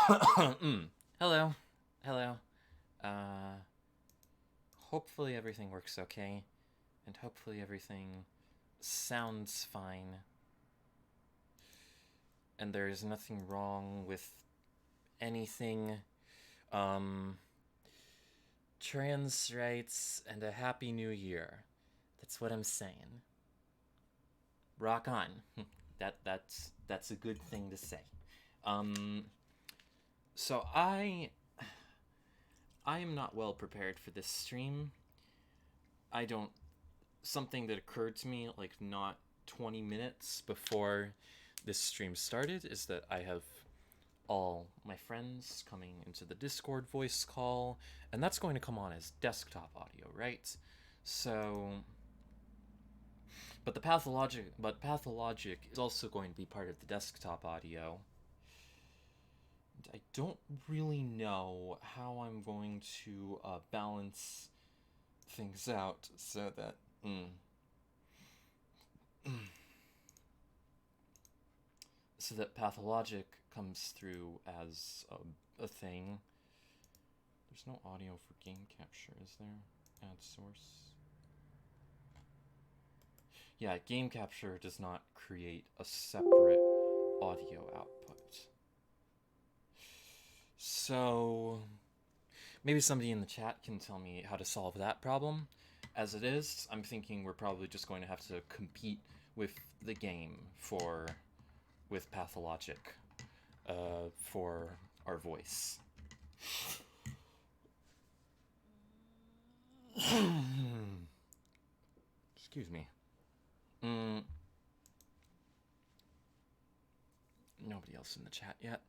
Hello. Hello. Uh, Hopefully everything works okay, and hopefully everything sounds fine, and there's nothing wrong with anything. Um, Trans rights and a happy new year. That's what I'm saying. Rock on. That's a good thing to say. Um, so I am not well prepared for this stream. I don't Something that occurred to me like not 20 minutes before this stream started is that I have all my friends coming into the Discord voice call, and that's going to come on as desktop audio, right? So, but Pathologic is also going to be part of the desktop audio. And I don't really know how I'm going to balance things out so that so that Pathologic comes through as a thing. There's no audio for game capture, is there? Add source. Yeah, game capture does not create a separate audio output. So maybe somebody in the chat can tell me how to solve that problem. As it is, I'm thinking we're probably just going to have to compete with the game with Pathologic for our voice. Excuse me. Nobody else in the chat yet.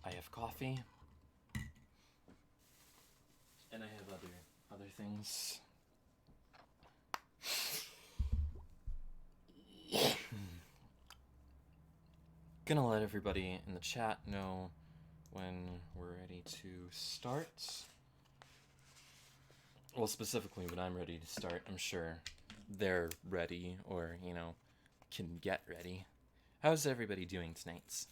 I have coffee. And I have other things. Gonna let everybody in the chat know when we're ready to start. Well, specifically when I'm ready to start, I'm sure they're ready or, can get ready. How's everybody doing tonight?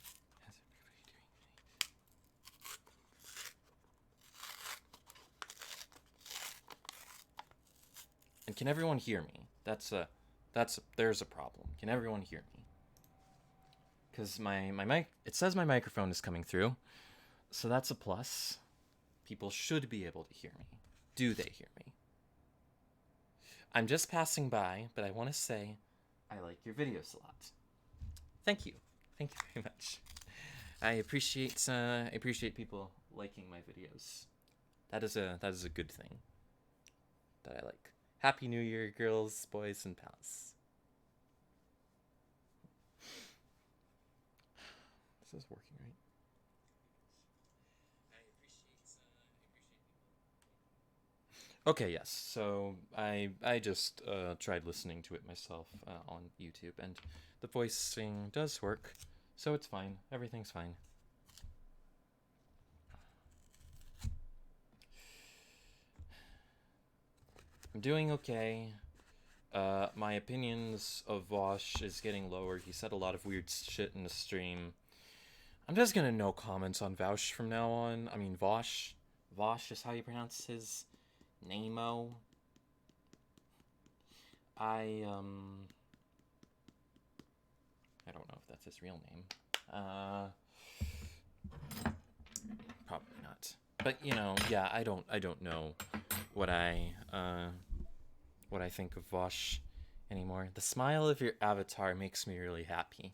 And can everyone hear me? There's a problem. Can everyone hear me? Because my mic, it says my microphone is coming through, so that's a plus. People should be able to hear me. Do they hear me? I'm just passing by, but I want to say I like your videos a lot. Thank you. Thank you very much. I appreciate people liking my videos. That is a good thing that I like. Happy New Year, girls, boys, and pals. This is working, right? Okay, yes. So I just tried listening to it myself on YouTube, and the voicing does work, so it's fine. Everything's fine. I'm doing okay. My opinions of Vosh is getting lower. He said a lot of weird shit in the stream. I'm just gonna no comments on Vouch from now on. I mean, Vosh. Vosh is how you pronounce his name-o. I don't know if that's his real name. Probably not. But yeah, I don't know what I think of Vosh anymore. The smile of your avatar makes me really happy.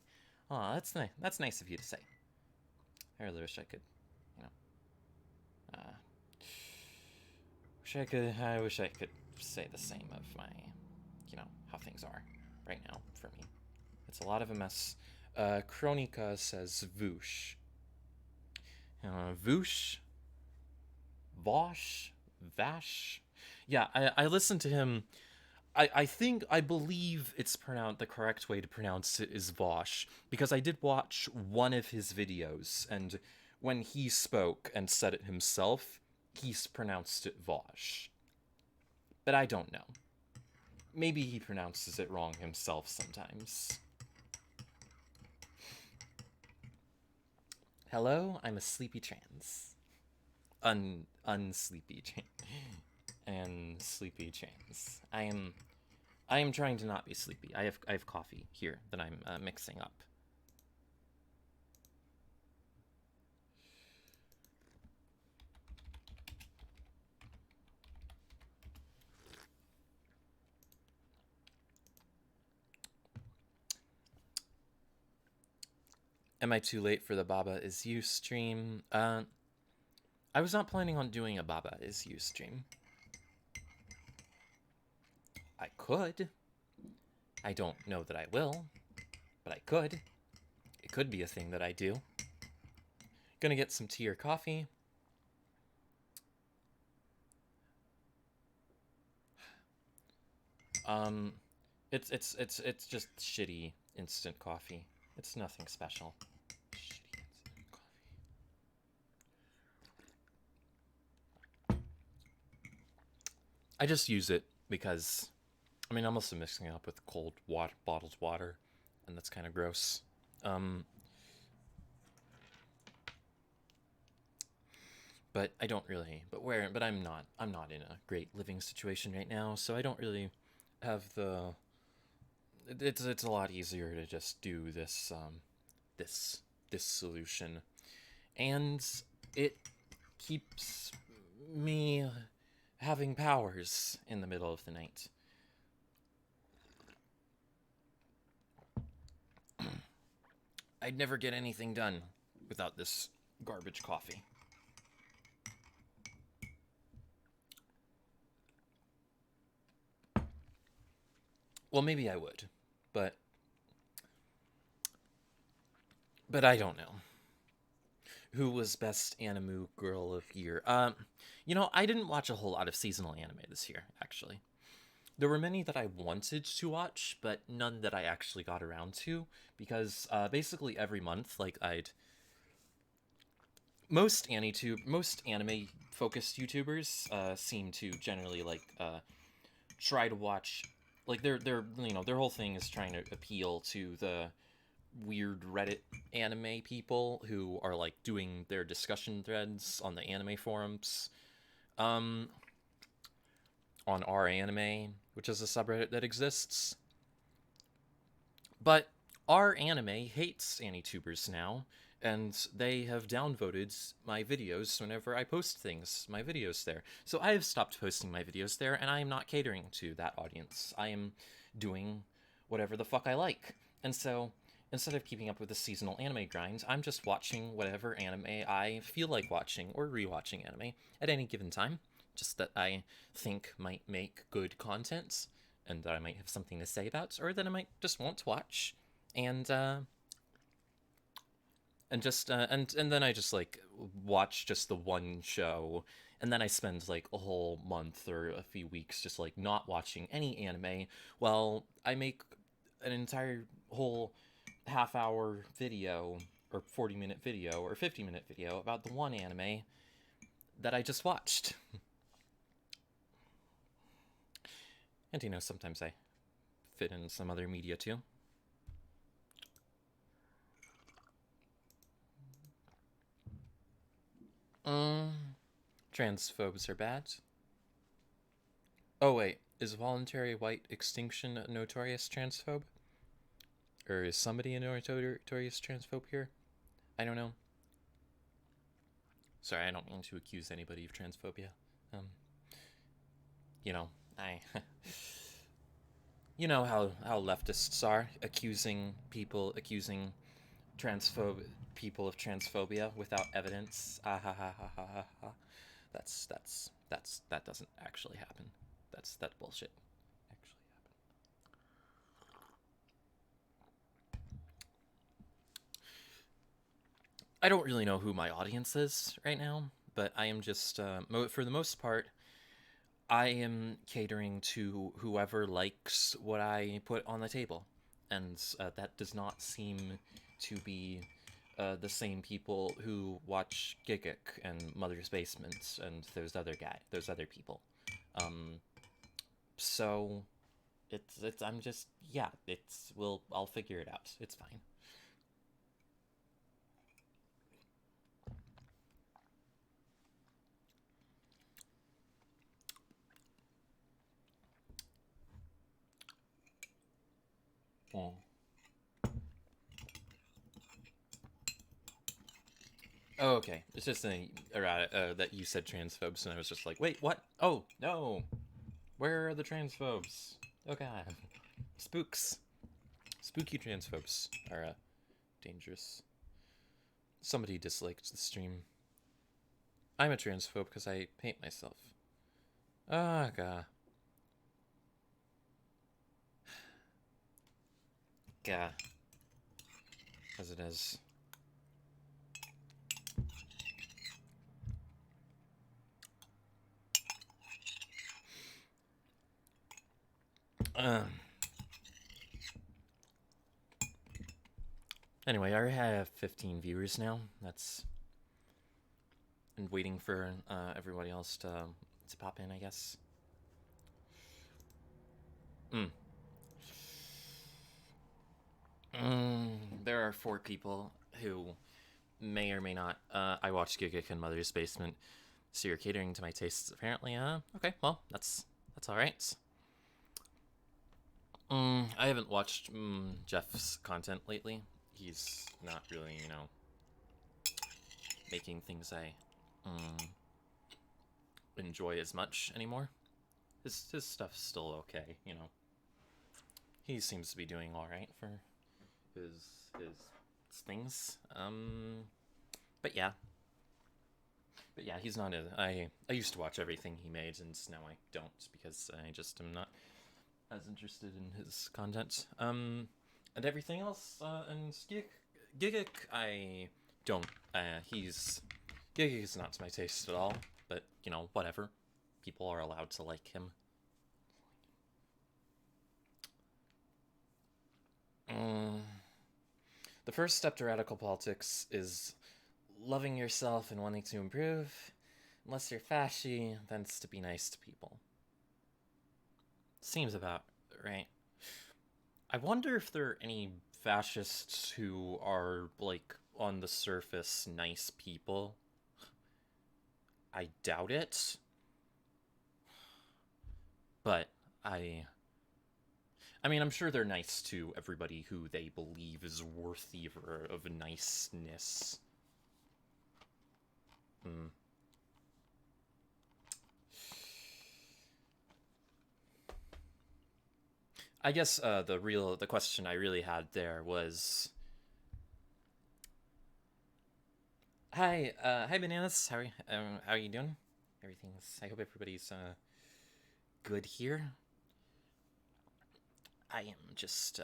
Aw, that's nice. That's nice of you to say. I really wish I could, I wish I could say the same of my, how things are right now for me. It's a lot of a mess. Chronica says Voosh. Voosh? Vosh? Vash? Yeah, I listened to him. I believe it's pronounced, the correct way to pronounce it is Vosh, because I did watch one of his videos, and when he spoke and said it himself, he's pronounced it Vosh. But I don't know. Maybe he pronounces it wrong himself sometimes. Hello, I'm a sleepy trans. Unsleepy trans. And sleepy trans. I am trying to not be sleepy. I have coffee here that I'm mixing up. Am I too late for the Baba Is You stream? I was not planning on doing a Baba Is You stream. I could. I don't know that I will, but I could. It could be a thing that I do. Gonna get some tea or coffee. It's just shitty instant coffee. It's nothing special. Shitty instant coffee. I just use it because, I mean, I'm also mixing it up with cold water, bottled water, and that's kind of gross. But I don't really. But I'm not. I'm not in a great living situation right now, so I don't really have the. It's a lot easier to just do this this solution, and it keeps me having powers in the middle of the night. I'd never get anything done without this garbage coffee. Well, maybe I would, but I don't know. Who was best anime girl of year? You know, I didn't watch a whole lot of seasonal anime this year, actually. There were many that I wanted to watch, but none that I actually got around to because basically every month, like most anime focused YouTubers seem to generally try to watch, like they're their whole thing is trying to appeal to the weird Reddit anime people who are like doing their discussion threads on the anime forums. Um, on our anime, which is a subreddit that exists. But our anime hates AniTubers now, and they have downvoted my videos whenever I post things, my videos there. So I have stopped posting my videos there, and I am not catering to that audience. I am doing whatever the fuck I like. And so instead of keeping up with the seasonal anime grind, I'm just watching whatever anime I feel like watching or rewatching anime at any given time, just that I think might make good content and that I might have something to say about, or that I might just want to watch, and and then I just like watch just the one show, and then I spend like a whole month or a few weeks just like not watching any anime while I make an entire whole half-hour video or 40-minute video or 50-minute video about the one anime that I just watched. And you know, sometimes I fit in some other media too. Transphobes are bad. Oh wait, is voluntary white extinction a notorious transphobe? Or is somebody a notorious transphobe here? I don't know. Sorry, I don't mean to accuse anybody of transphobia. Um, you know, I you know how leftists are, accusing transphobe people of transphobia without evidence. Ah ha ha ha ha ha ha. That doesn't actually happen. That's bullshit. Actually happen. I don't really know who my audience is right now, but I am just for the most part, I am catering to whoever likes what I put on the table, and that does not seem to be the same people who watch Gigik and Mother's Basement and those other people. Um, so it's I'm just yeah, I'll figure it out. It's fine. Oh. Oh, okay. It's just a errata that you said transphobes, and I was just like, wait, what? Oh, no. Where are the transphobes? Oh, God. Spooks. Spooky transphobes are dangerous. Somebody disliked the stream. I'm a transphobe because I hate myself. Ah, God. God. As it is. Anyway, I have 15 viewers now. That's... And waiting for everybody else to pop in, I guess. There are 4 people who may or may not. I watched Gigik and Mother's Basement, so you're catering to my tastes, apparently. Okay, well, that's all right. I haven't watched Jeff's content lately. He's not really, making things I enjoy as much anymore. His stuff's still okay, He seems to be doing all right for his things. But yeah, he's not I used to watch everything he made, and now I don't because I just am not as interested in his content. And everything else, and Gigik, I don't. Gigik is not to my taste at all. But whatever. People are allowed to like him. The first step to radical politics is loving yourself and wanting to improve. Unless you're fashy, then it's to be nice to people. Seems about right. I wonder if there are any fascists who are, like, on the surface nice people. I doubt it. But I mean, I'm sure they're nice to everybody who they believe is worthy of niceness. I guess the question I really had there was, hi Bananas, how are you doing? I hope everybody's good here. I am just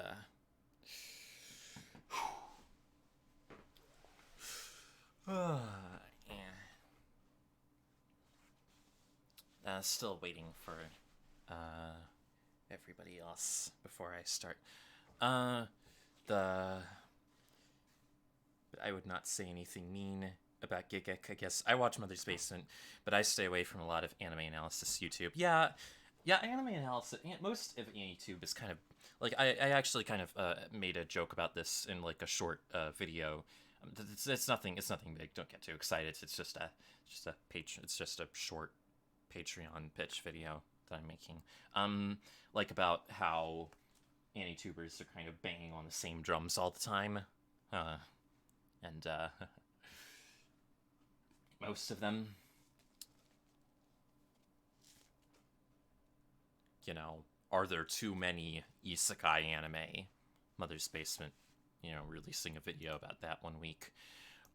still waiting for everybody else before I start. I would not say anything mean about Gigik. I guess I watch Mother's Basement, but I stay away from a lot of anime analysis YouTube. Yeah, anime analysis. Most of YouTube is kind of like I actually kind of made a joke about this in like a short video. It's nothing big. Don't get too excited. It's just a short Patreon pitch video that I'm making. Like about how anti-tubers are kind of banging on the same drums all the time. And most of them, are there too many isekai anime? Mother's Basement, releasing a video about that one week.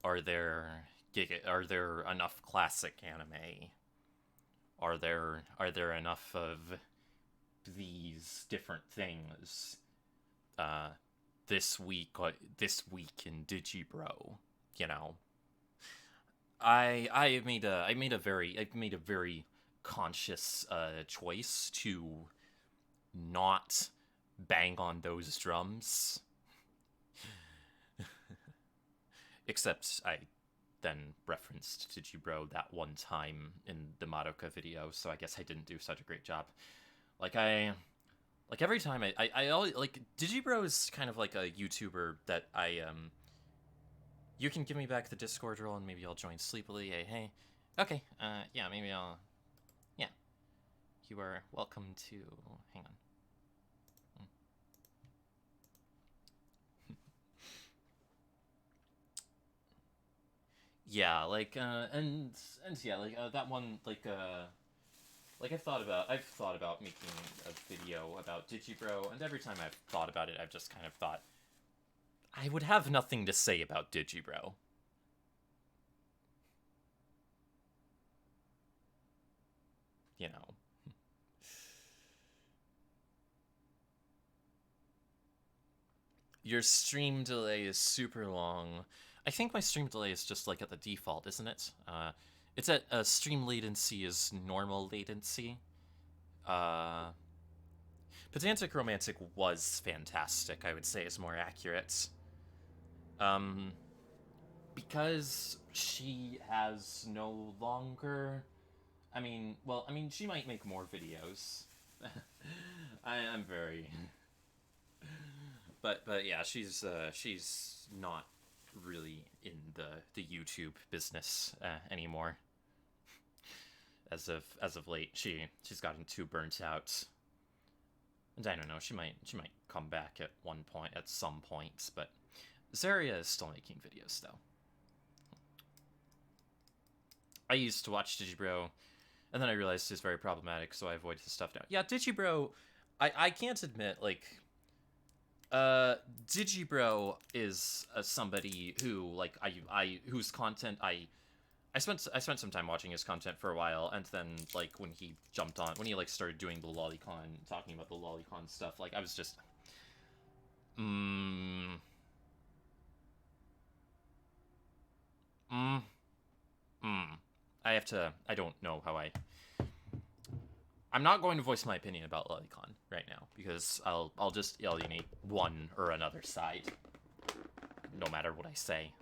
Are there enough classic anime? Are there enough of these different things this week in Digibro? I made a very conscious choice to not bang on those drums. Except I then referenced Digibro that one time in the Madoka video, so I guess I didn't do such a great job. Every time I always, Digibro is kind of like a YouTuber that you can give me back the Discord role and maybe I'll join sleepily. Hey. Okay, yeah, maybe I'll... Yeah. You are welcome to... Hang on. yeah, like and yeah, like that one, like I've thought about making a video about Digibro, and every time I've thought about it, I've just kind of thought I would have nothing to say about Digibro. You know. Your stream delay is super long. I think my stream delay is just like at the default, isn't it? It's at stream latency is normal latency. Uh, Pedantic Romantic was fantastic, I would say is more accurate. Um, because she has no longer. I mean, she might make more videos. I'm very, but yeah, she's not really in the YouTube business anymore. As of late, she's gotten too burnt out, and I don't know. She might come back at one point, at some point, but Zarya is still making videos though. I used to watch Digibro, and then I realized it's very problematic, so I avoid his stuff now. Yeah, Digibro, I can't admit, like, Digibro is somebody who, like, whose content I spent some time watching his content for a while, and then, like, when he like started doing the lolicon, talking about the lolicon stuff, like, I was just, mm, mm, mm. I don't know how I'm not going to voice my opinion about lolicon right now, because I'll just alienate one or another side, no matter what I say.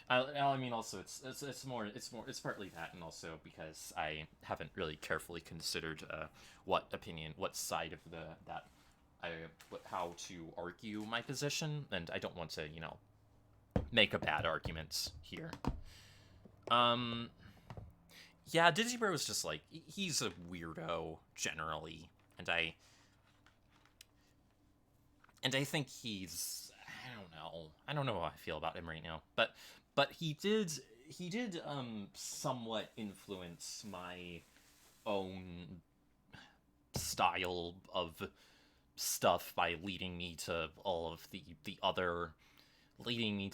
I mean, also it's partly that, and also because I haven't really carefully considered what side of how to argue my position, and I don't want to, make a bad argument here. Yeah, Digibro is just like, he's a weirdo generally, and I think he's, I don't know how I feel about him right now, but he did somewhat influence my own style of stuff by leading me to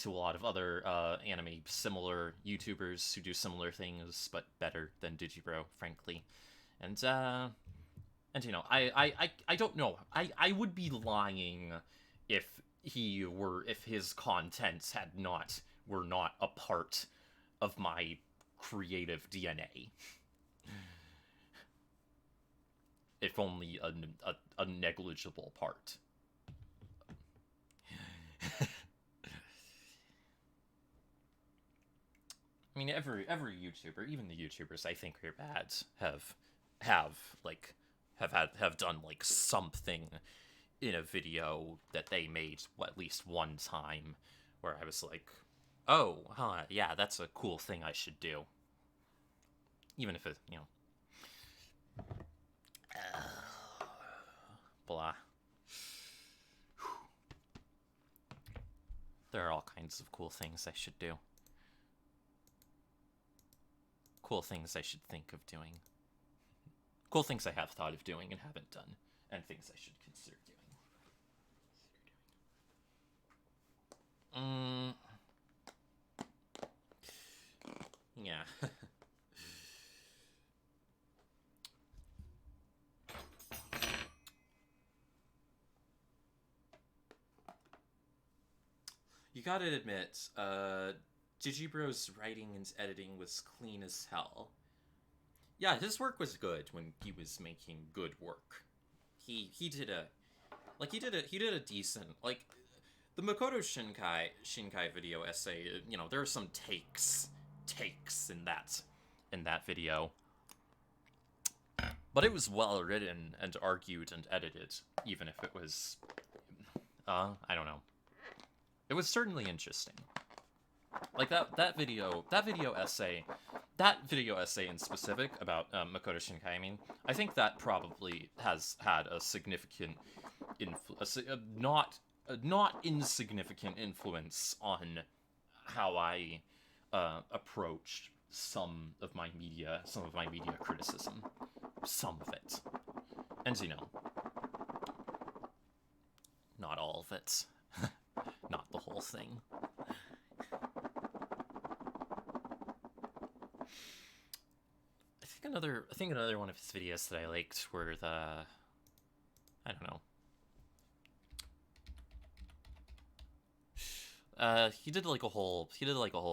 a lot of other anime similar YouTubers who do similar things but better than Digibro, frankly. And I don't know. I would be lying if his contents were not a part of my creative DNA. If only a negligible part. I mean, every YouTuber, even the YouTubers I think are bad, have done like something in a video that they made at least one time, where I was like, oh, huh, yeah, that's a cool thing I should do. Even if it, blah. There are all kinds of cool things I should do. Cool things I should think of doing. Cool things I have thought of doing and haven't done, and things I should consider doing. Yeah. You gotta admit, Digibro's writing and editing was clean as hell. Yeah, his work was good when he was making good work. He did a decent, like, the Makoto Shinkai video essay. There are some takes in that video, but it was well written and argued and edited, even if it was, I don't know. It was certainly interesting. Like that video essay in specific about Makoto Shinkai. I mean, I think that probably has had a significant not insignificant influence on how I approached some of my media criticism, some of it, and not all of it, not the whole thing. I think another one of his videos that I liked were I don't know. He did like a whole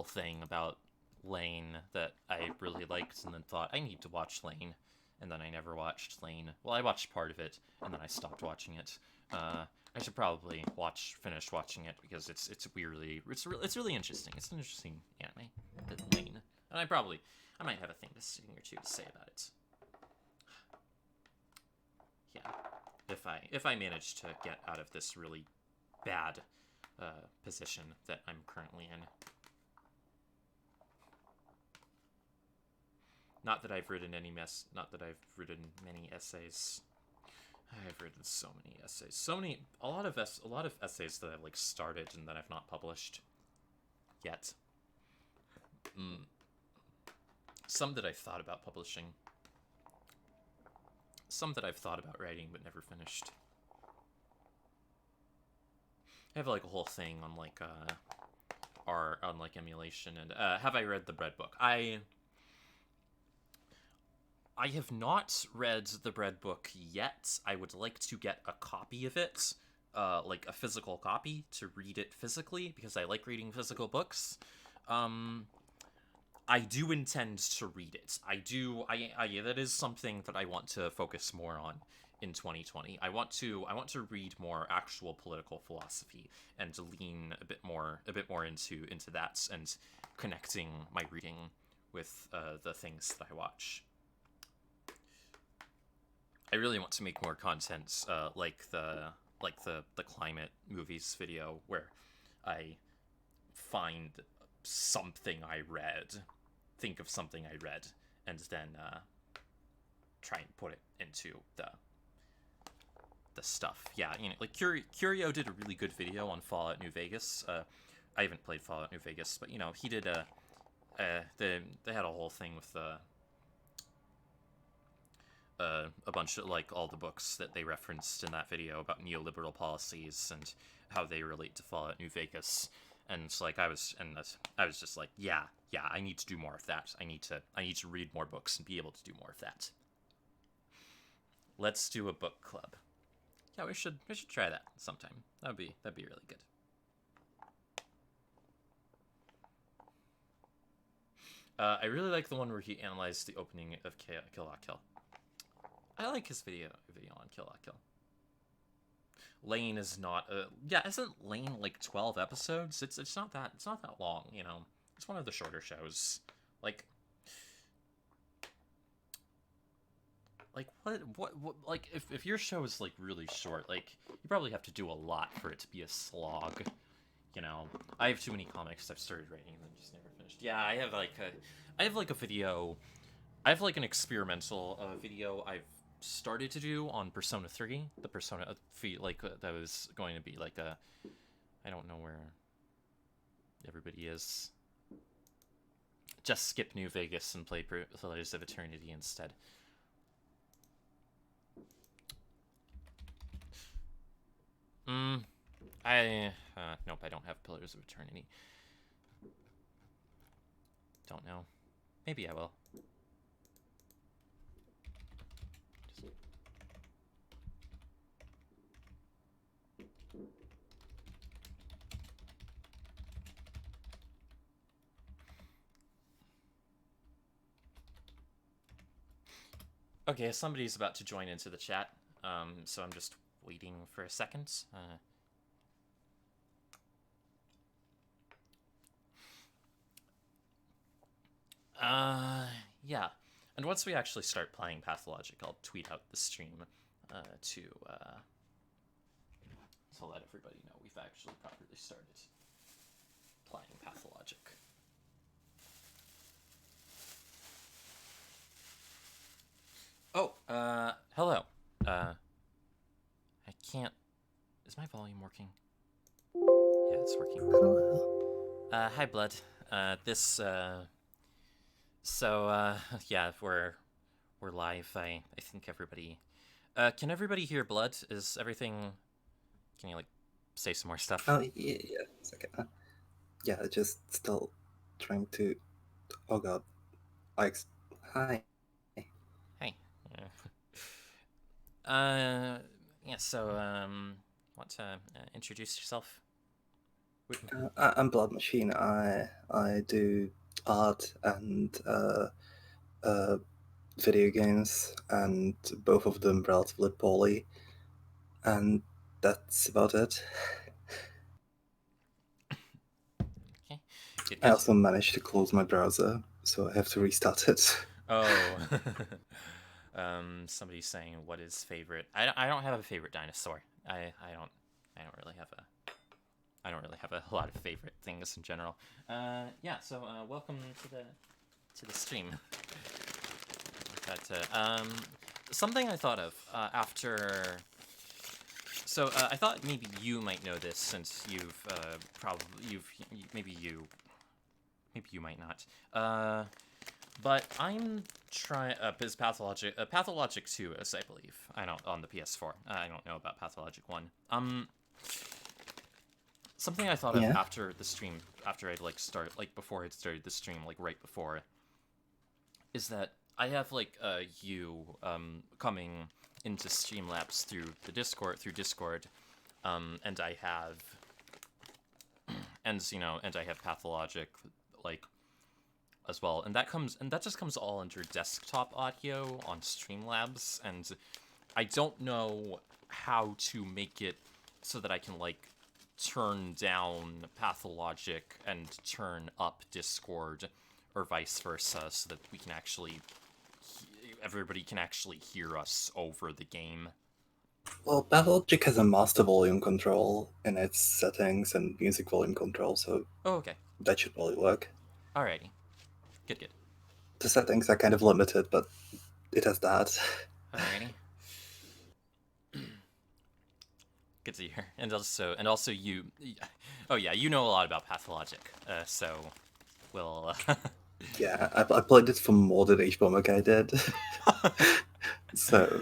thing about Lane that I really liked, and then thought I need to watch Lane, and then I never watched Lane. Well, I watched part of it, and then I stopped watching it. I should probably finish watching it because it's really interesting. It's an interesting anime, Lane, and I might have a thing or two to say about it. Yeah, if I manage to get out of this really bad position that I'm currently in. Not that I've written many essays. I've written so many essays. A lot of essays that I've like started and that I've not published yet. Some that I've thought about publishing. Some that I've thought about writing but never finished. I have like a whole thing on like emulation and have I read the Bread book? I have not read the Bread book yet. I would like to get a copy of it, like a physical copy to read it physically because I like reading physical books. I do intend to read it. That is something that I want to focus more on in 2020. I want to read more actual political philosophy and to lean a bit more into that and connecting my reading with the things that I watch. I really want to make more content like the climate movies video where I find something I read, think of something I read, and then try and put it into the stuff. Yeah, like Curio did a really good video on Fallout New Vegas. I haven't played Fallout New Vegas, but he did they had a whole thing with a bunch of like all the books that they referenced in that video about neoliberal policies and how they relate to Fallout New Vegas. And it's like I was just like, yeah, I need to do more of that. I need to read more books and be able to do more of that. Let's do a book club. Yeah, we should try that sometime. That'd be really good. I really like the one where he analyzed the opening of Kill La Kill. I like his video on Kill La Kill. Lane is not isn't Lane like 12 episodes? It's not that long, It's one of the shorter shows. Like what like if your show is like really short, like you probably have to do a lot for it to be a slog. I have too many comics I've started writing and then just never finished. Yeah, I have a video. I have like an experimental video I've started to do on Persona 3, the Persona that was going to be like I don't know where everybody is. Just skip New Vegas and play Pillars of Eternity instead. Nope, I don't have Pillars of Eternity. Don't know. Maybe I will. Okay, somebody's about to join into the chat, so I'm just waiting for a second. Yeah. And once we actually start playing Pathologic, I'll tweet out the stream to let everybody know we've actually properly started playing Pathologic. Oh, hello. I can't... Is my volume working? Yeah, it's working. Hi, Blood. This so yeah, we're live. I think everybody can everybody hear blood? Is everything can you like say some more stuff? Oh, yeah. It's okay. Yeah, just still trying to. Oh god. Hi. Hey. Uh yeah, so want to introduce yourself? I'm Blood Machine. I do art and uh, video games, and both of them relatively poorly. And that's about it. Okay. Good, I good. also managed to close my browser, so I have to restart it. Oh. Somebody's saying what is favorite. I don't have a favorite dinosaur. I don't really have a I don't really have a lot of favorite things in general. Yeah, so welcome to the stream. But something I thought of after. So I thought maybe you might know this since you've probably maybe you might not. But I'm trying. Is Pathologic 2 is I believe. I don't on the PS4. I don't know about Pathologic 1. Something I thought of Yeah. after the stream, after I'd like start, like before I'd started the stream, like right before, is that I have like you coming into Streamlabs through Discord, and I have, and I have Pathologic, like as well, and that just comes all under desktop audio on Streamlabs, and I don't know how to make it so that I can like turn down Pathologic and turn up Discord or vice versa so that we can actually everybody can actually hear us over the game. Well, Pathologic has a master volume control in its settings and music volume control, so Oh, okay. that should probably work. Alrighty. Good, good. The settings are kind of limited, but it has that. Alrighty. Good to hear. And also you oh yeah, you know a lot about Pathologic. So we'll Yeah, I played it for more than H-Bomber Guy did. So,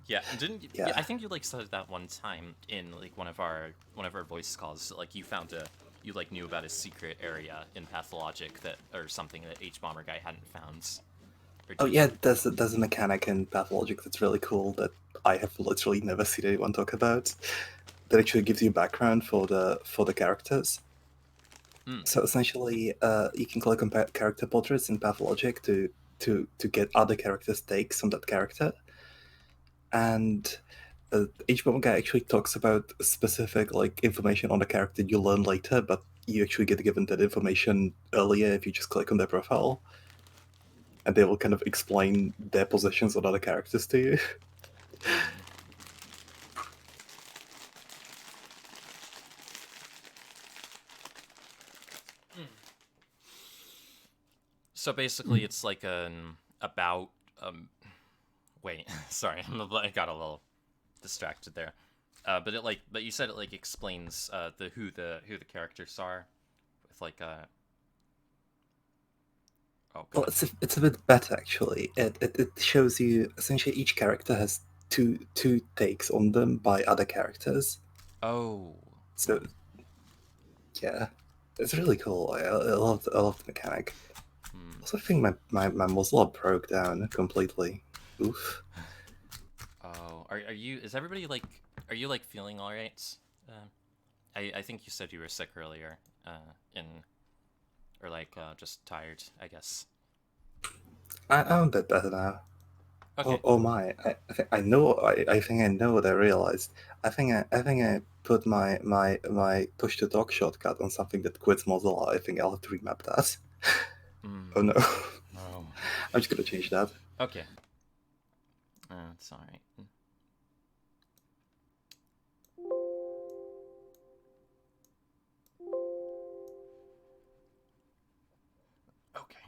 yeah, didn't you, yeah, yeah. I think you like said it that one time in like one of our voice calls, like you like knew about a secret area in Pathologic that or something that H Bomber Guy hadn't found. Or Oh did yeah, there's a mechanic in Pathologic that's really cool that I have literally never seen anyone talk about. That actually gives you background for the characters. mm. So essentially, you can click on character portraits in Pathologic to get other characters' takes on that character, and each one guy actually talks about specific like information on the character you learn later, but you actually get given that information earlier if you just click on their profile, and they will kind of explain their positions on other characters to you. Mm. Mm. So basically it's like an about wait, sorry, I got a little distracted there. But you said it like explains the who the characters are with like oh Well, god. it's a bit better actually. It shows you essentially each character has two takes on them by other characters. Oh. So yeah, it's really cool. I love the mechanic. Hmm. Also, I think my muzzle broke down completely. Oof. Oh, are you? Is everybody like? Are you like feeling all right? I think you said you were sick earlier. In or like just tired, I guess. I'm a bit better now. Okay. Oh my! I know. I think I know what I realized. I think I put my push to talk shortcut on something that quits Mozilla. I think I'll have to remap that. Mm. Oh no! Oh. I'm just gonna change that. Okay. It's all right. Okay.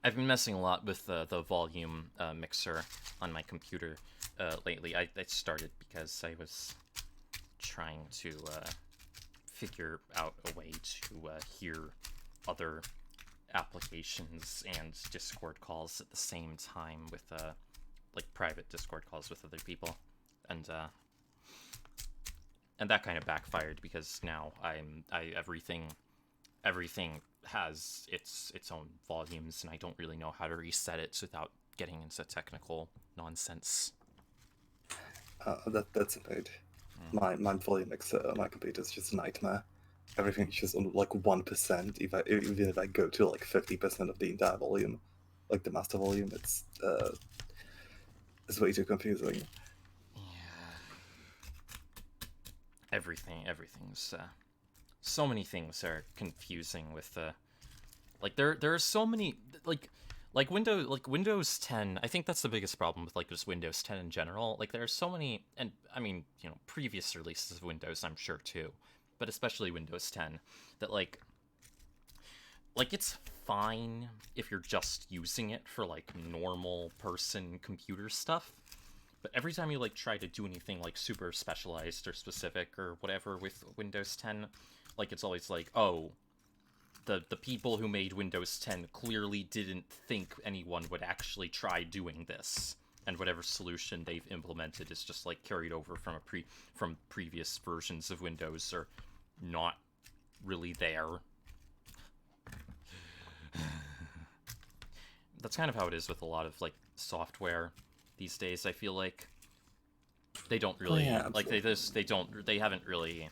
I've been messing a lot with the volume mixer on my computer lately. I started because I was trying to figure out a way to hear other applications and Discord calls at the same time with like private Discord calls with other people, and that kind of backfired because now everything has its own volumes, and I don't really know how to reset it without getting into technical nonsense. That's about my volume mixer on my computer is just a nightmare. Everything's just on like 1%. Even if I go to like 50% of the entire volume, like the master volume, it's way too confusing. Yeah. Everything's so many things are confusing with like there are so many like Windows 10. I think that's the biggest problem with like just Windows 10 in general. Like there are so many, and I mean, you know, previous releases of Windows, I'm sure too, but especially Windows 10, that like it's fine if you're just using it for like normal person computer stuff. But every time you like try to do anything like super specialized or specific or whatever with Windows 10, like it's always like, oh, the people who made Windows 10 clearly didn't think anyone would actually try doing this, and whatever solution they've implemented is just like carried over from previous versions of Windows, or not really there. That's kind of how it is with a lot of like software these days. I feel like they don't really like they haven't really,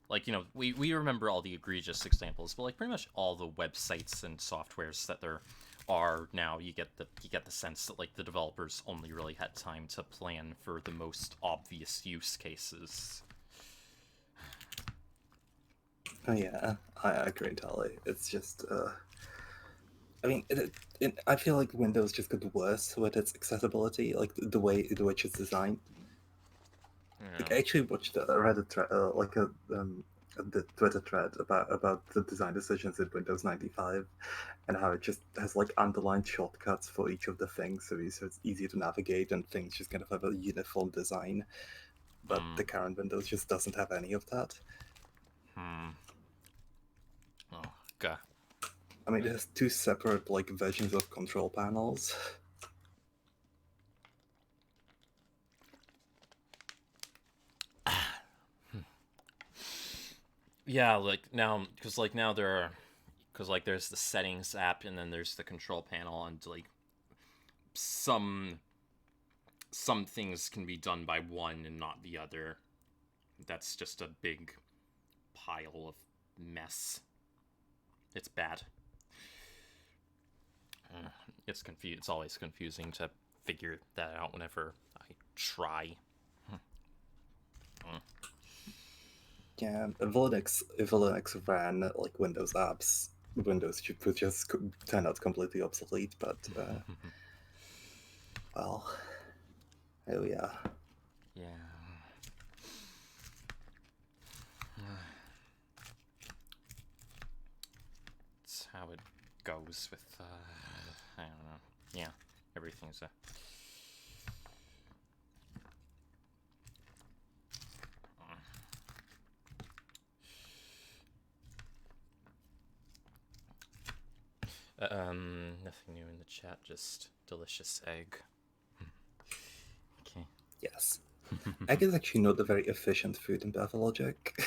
like, you know, we remember all the egregious examples, but like pretty much all the websites and softwares that there are now, you get the sense that like the developers only really had time to plan for the most obvious use cases. Oh yeah, I agree entirely. It's just, I mean, I feel like Windows just got worse with its accessibility, like the way in which it's designed. Like, I Yeah. actually watched a Reddit thread, the Twitter thread about the design decisions in Windows 95, and how it just has like underlined shortcuts for each of the things, so it's easy to navigate, and things just kind of have a uniform design. But the current Windows just doesn't have any of that. Oh god. I mean, it has two separate like versions of control panels. Yeah, like now, because like now there's the settings app, and then there's the control panel, and like some things can be done by one and not the other. That's just a big pile of mess. It's bad. It's always confusing to figure that out whenever I try. Yeah, if Linux ran like Windows apps, Windows would just turn out completely obsolete. But well, oh yeah. Yeah. It's how it goes with I don't know. Yeah, everything's a nothing new in the chat, just delicious egg. Okay. Yes. Egg is actually not a very efficient food in Pathologic.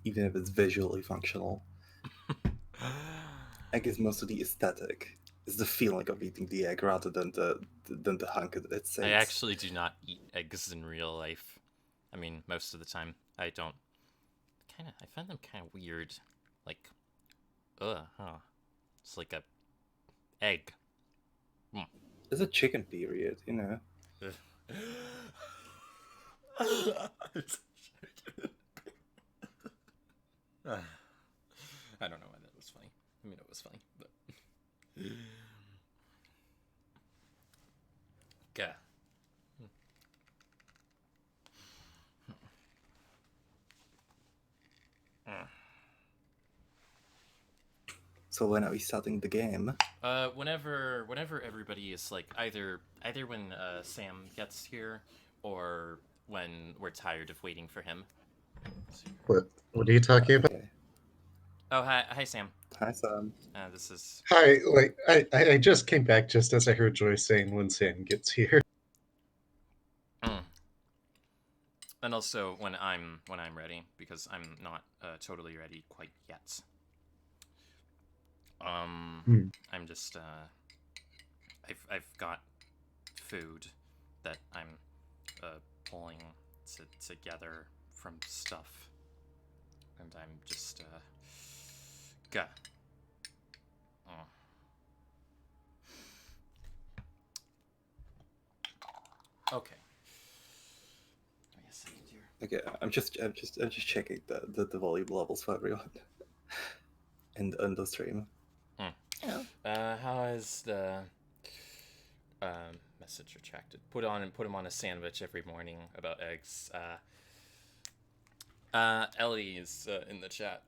Even if it's visually functional. Egg is mostly aesthetic. It's the feeling of eating the egg rather than the hunk it saves. I actually do not eat eggs in real life. I mean, most of the time I don't. I find them kind of weird. Like, huh? It's like a egg. There's a chicken period, you know. I don't know why that was funny. I mean, it was funny, but. Okay. So when are we starting the game? Whenever everybody is like either when Sam gets here or when we're tired of waiting for him. What are you talking about? Okay. Oh, hi Sam. Hi, Sam. This is Hi, like I just came back just as I heard Joyce saying when Sam gets here. mm. And also when I'm ready because I'm not totally ready quite yet. Hmm. I'm just I've got food that I'm pulling together from stuff, and I'm just Gah. Oh. Okay. Yes, dear. Okay, I'm just checking the volume levels for everyone in the stream. Yeah. How is the message retracted? Put him on a sandwich every morning about eggs. Ellie is in the chat.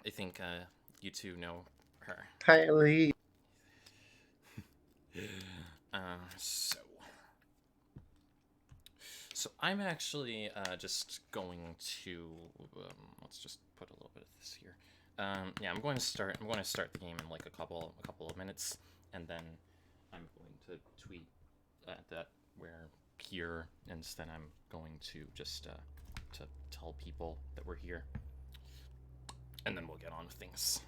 I think you two know her. Hi, Ellie. So I'm actually just going to let's just put a little bit of this here. Yeah, I'm going to start the game in like a couple of minutes, and then I'm going to tweet that we're here, and then I'm going to just to tell people that we're here, and then we'll get on with things.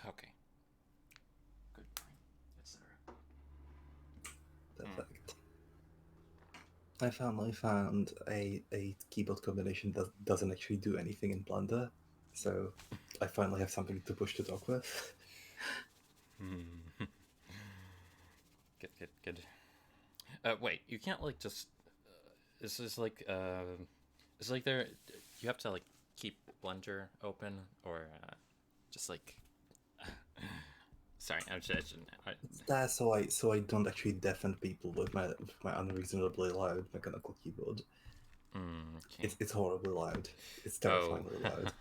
Okay. Good point, etc. Perfect. I found a keyboard combination that doesn't actually do anything in Blender, so I finally have something to push the dog with. Good. Wait, you can't like just. This is like it's like there. You have to like keep Blender open or just like. Sorry, I shouldn't. It's there so I don't actually deafen people with my unreasonably loud mechanical keyboard. Okay. It's horribly loud. It's terrifyingly loud.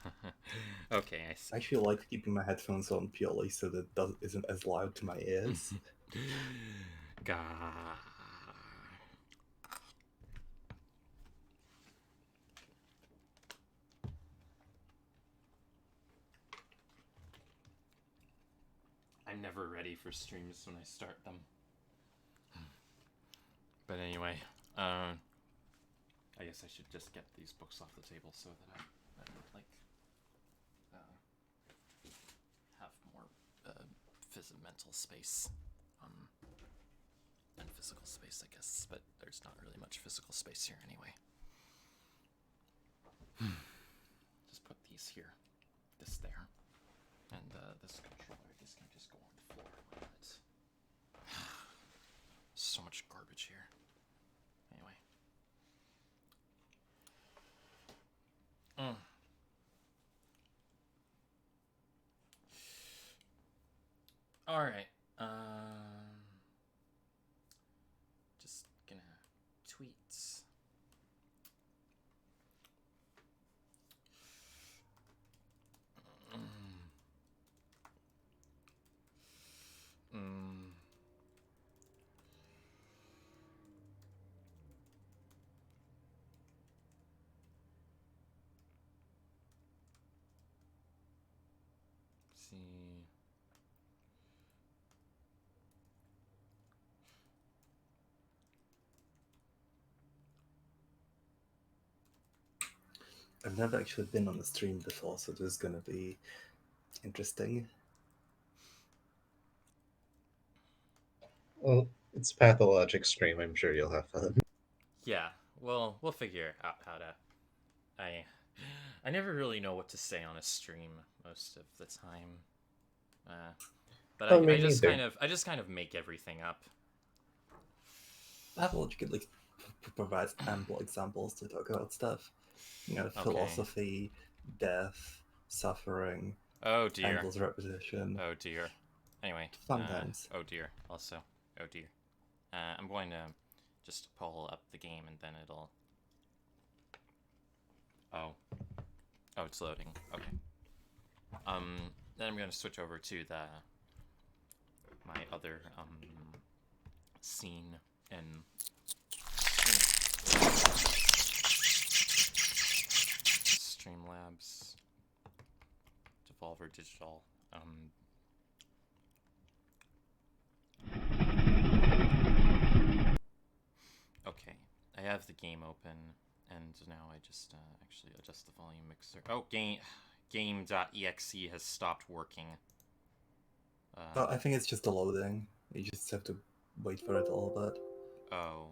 Okay, I see. I actually like keeping my headphones on purely so that it isn't as loud to my ears. Gah. I'm never ready for streams when I start them. But anyway, I guess I should just get these books off the table so that I like have more mental space and physical space, I guess. But there's not really much physical space here anyway. Just put these here, this there, and this controller. I guess can just go on the floor. So much garbage here. Anyway. All right. Just gonna tweets. See. I've never actually been on a stream before, so this is gonna be interesting. Well, it's Pathologic stream. I'm sure you'll have fun. Yeah. Well, we'll figure out how to. I never really know what to say on a stream most of the time. But Oh, me I just neither. kind of make everything up. Pathologic at least provides ample examples to talk about stuff. You know, Okay. philosophy, death, suffering, Oh dear. endless repetition. Oh dear. Anyway. Fun times. Oh dear. Also. Oh dear. I'm going to just pull up the game and then it'll Oh. Oh, it's loading. Okay. Then I'm gonna switch over to my other scene and Streamlabs, Devolver Digital. Okay, I have the game open, and now I just actually adjust the volume mixer. Oh, game.exe has stopped working. Well, I think it's just the loading. You just have to wait for it a little bit. Oh,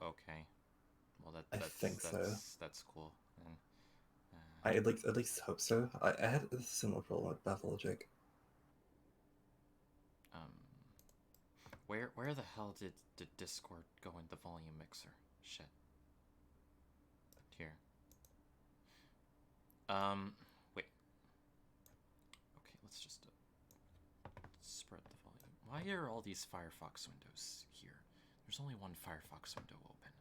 okay. Well, that's cool. And, I at least hope so. I had a similar problem with Pathologic. Where the hell did Discord go in the volume mixer? Shit. Here. Wait. Okay, let's just spread the volume. Why are all these Firefox windows here? There's only one Firefox window open.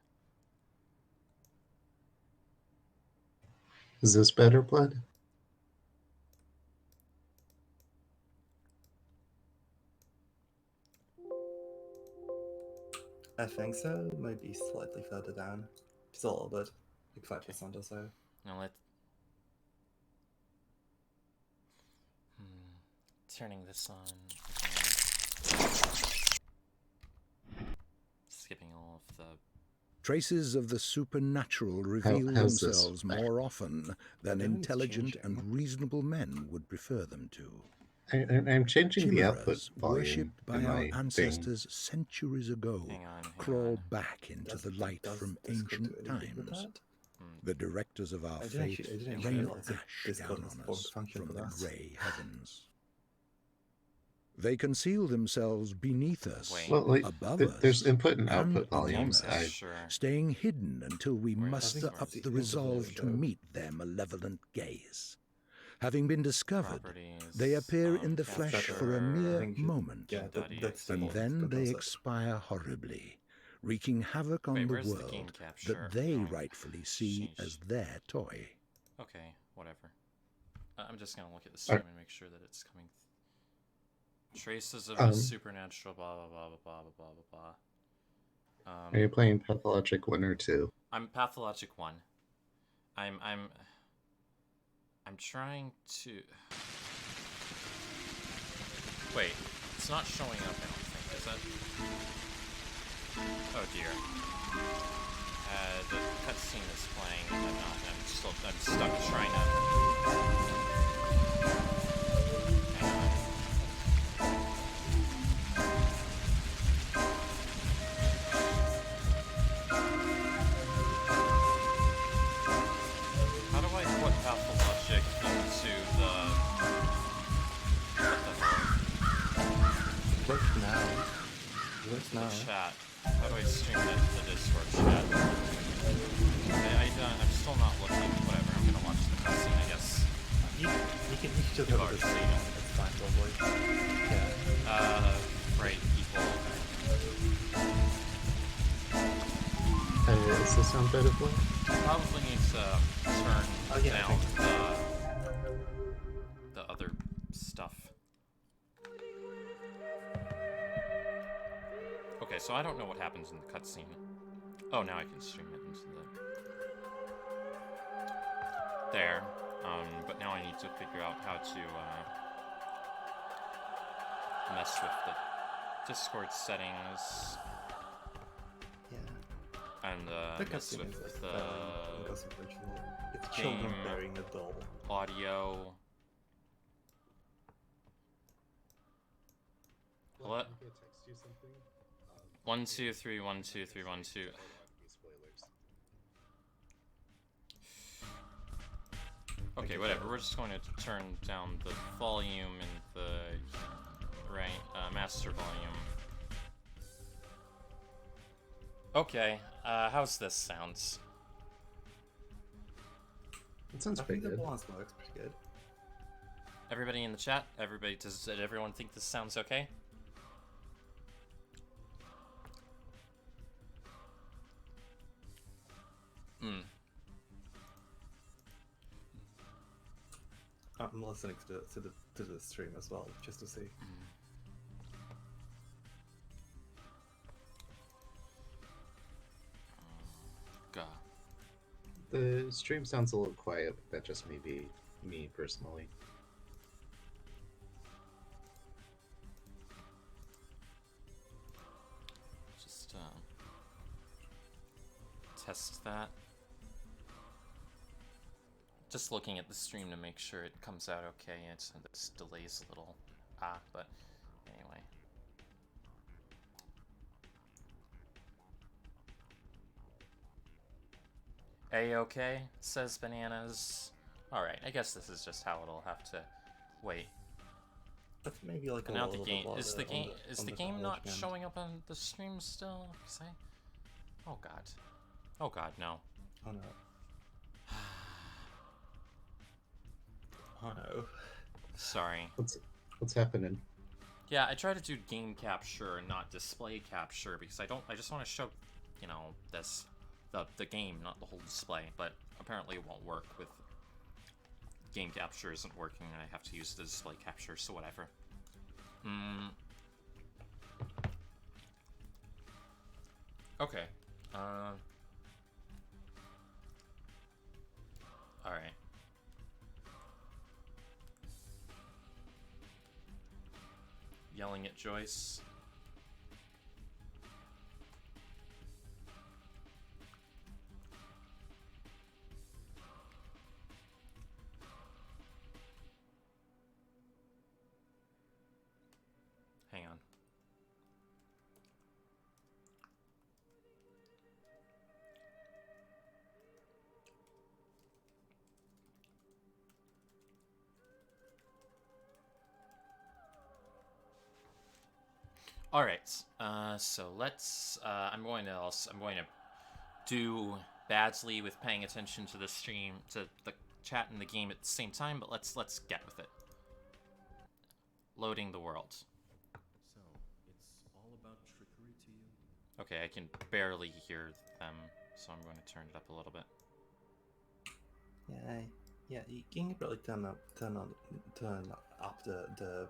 Is this better, Blood? I think so. Maybe slightly further down. Just a little bit. Like 5% or so. Now turning this on again. Skipping all of the... Traces of the supernatural reveal how's themselves this? more often than Everything's intelligent changing. and reasonable men would prefer them to. I'm changing the output Chimeras, volume worshipped by in our my thing. ancestors centuries ago, Hang on. crawl back into Does- the light does from Discord do ancient anything with times. that? The directors of our I fate didn't actually rain realize that ash Discord down has on formed us function from for the that. grey heavens. They conceal themselves beneath us, Wait. Well, like, above there's us, input and and output among volumes. us, Sure. staying hidden until we Where- muster I think up it's the in the resolve to window. meet their malevolent gaze. Having been discovered, Properties, they appear in the flesh capture, for a I mere think moment, Yeah, that's the and one then that they does it. expire horribly, wreaking havoc on Wait, the where's the game world capture? that they Oh, rightfully see sheesh. as their toy. Okay, whatever. I'm just gonna look at the stream and make sure that it's coming. Traces of the supernatural, blah blah blah blah blah blah blah blah. Are you playing Pathologic 1 or 2? I'm Pathologic 1. I'm trying to... Wait, it's not showing up, I don't think, is that... Oh dear. The cutscene is playing, and I'm stuck trying to... How do I put Pathologic into the... What the hell? Works now. Works now. Chat. How do I stream it to the Discord chat? I'm still not looking. Whatever, I'm gonna watch the cutscene, I guess. You can just You've go to already the seen scene. it. It's fine, probably. Yeah. Right, people. Does this sound better, Blood? Probably need to turn yeah, I down think the other stuff. Okay, so I don't know what happens in the cutscene. Oh, now I can stream it into the... There. But now I need to figure out how to, mess with the Discord settings. Yeah. And, The mess cutscene with is the because of original. It's children game burying a doll. audio. What? 1 2 3 1 2 3 1 2. Okay, whatever. We're just going to turn down the volume and the master volume. Okay, how's this sounds? It sounds I pretty think the good. balance works pretty good. Everybody in the chat? Does everyone think this sounds okay? I'm listening to the stream as well, just to see. God. The stream sounds a little quiet, but that just may be me personally. Just test that. Just looking at the stream to make sure it comes out okay. This delays a little. But anyway. A-okay, says Bananas. Alright, I guess this is just how it'll have to wait. That's maybe like And a now little the game bit is the game is the game not end. showing up on the stream still? 'Cause oh god. Oh god, no. Oh no. Oh no. Sorry. What's happening? Yeah, I try to do game capture and not display capture because I just want to show, you know, the game, not the whole display, but apparently it won't work with game capture isn't working and I have to use the display capture, so whatever. Okay. Alright. Yelling at Joyce. Hang on. All right. So let's. I'm going to do badly with paying attention to the stream, to the chat and the game at the same time. But let's get with it. Loading the world. So, it's all about trickery to you? Okay, I can barely hear them, so I'm going to turn it up a little bit. Yeah, you can probably turn up the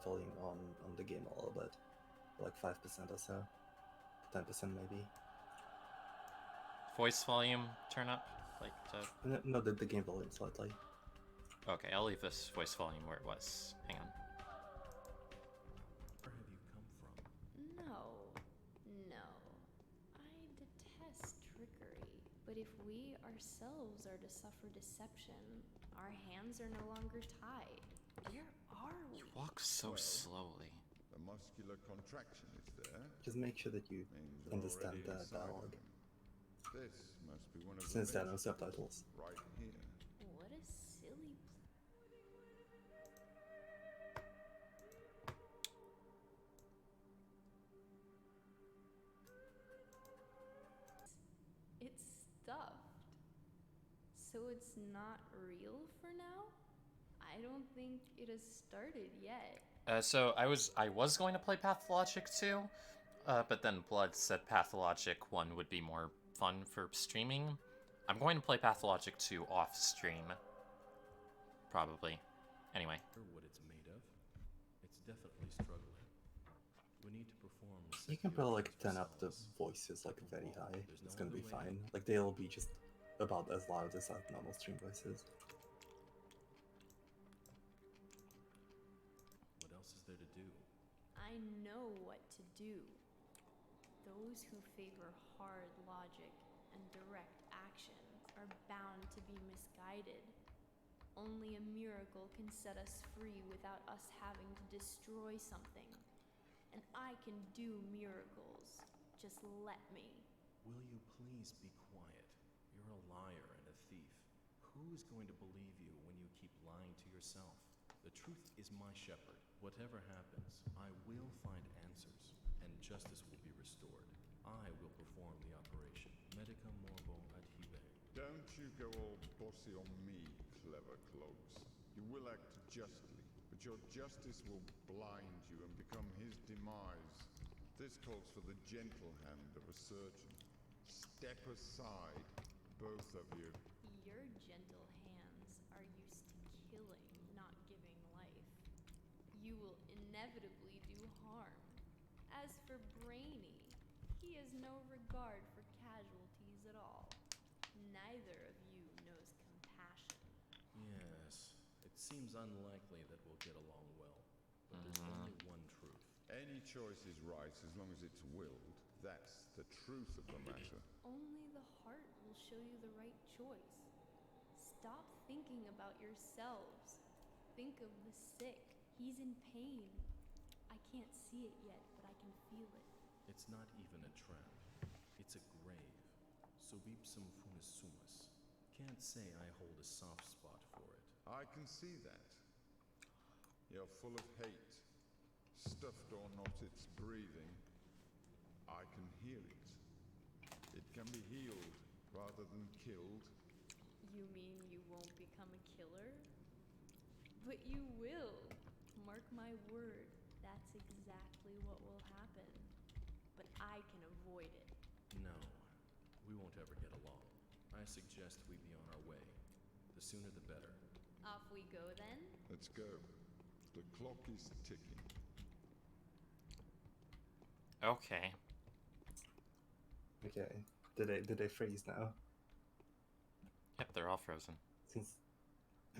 volume on the game a little bit, like 5% or so, 10% maybe. Voice volume turn up, like to... No, the game volume slightly. Okay, I'll leave this voice volume where it was. Hang on. Where have you come from? No. I detest trickery, but if we ourselves are to suffer deception, our hands are no longer tied. Where are we? You walk so slowly. A muscular contraction is there. Just make sure that you Means you're understand already the inside of dialogue, him. This must be one of since the there are no missions subtitles. right here. What a silly It's stuffed. So it's not real for now? I don't think it has started yet. So I was going to play Pathologic 2, but then Blood said Pathologic 1 would be more fun for streaming. I'm going to play Pathologic 2 off stream. Probably. Anyway. What it's made of? It's definitely struggling. We need to perform. You can probably like turn up the voices like very high. It's gonna be fine. Like they'll be just about as loud as our normal stream voices. What else is there to do? I know what to do. Those who favor hard logic and direct action are bound to be misguided. Only a miracle can set us free without us having to destroy something. And I can do miracles. Just let me. Will you please be quiet? You're a liar and a thief. Who is going to believe you when you keep lying to yourself? The truth is my shepherd. Whatever happens, I will find answers, and justice will be restored. I will perform the operation. Medica morbo adhibe. Don't you go all bossy on me, clever cloaks. You will act justly, but your justice will blind you and become his demise. This calls for the gentle hand of a surgeon. Step aside, both of you. Your gentle hands are used to killing, not giving you will inevitably do harm. As for Brainy, he has no regard for casualties at all. Neither of you knows compassion. Yes, it seems unlikely that we'll get along well. But there's only one truth. Any choice is right as long as it's willed. That's the truth of the matter. Only the heart will show you the right choice. Stop thinking about yourselves. Think of the sick. He's in pain. I can't see it yet, but I can feel it. It's not even a trap. It's a grave. Subipsum funisumus. Can't say I hold a soft spot for it. I can see that. You're full of hate. Stuffed or not, it's breathing. I can hear it. It can be healed rather than killed. You mean you won't become a killer? But you will. Mark my word, that's exactly what will happen. But I can avoid it. No, we won't ever get along. I suggest we be on our way. The sooner the better. Off we go then? Let's go. The clock is ticking. Okay. Okay. Did they freeze now? Yep, they're all frozen.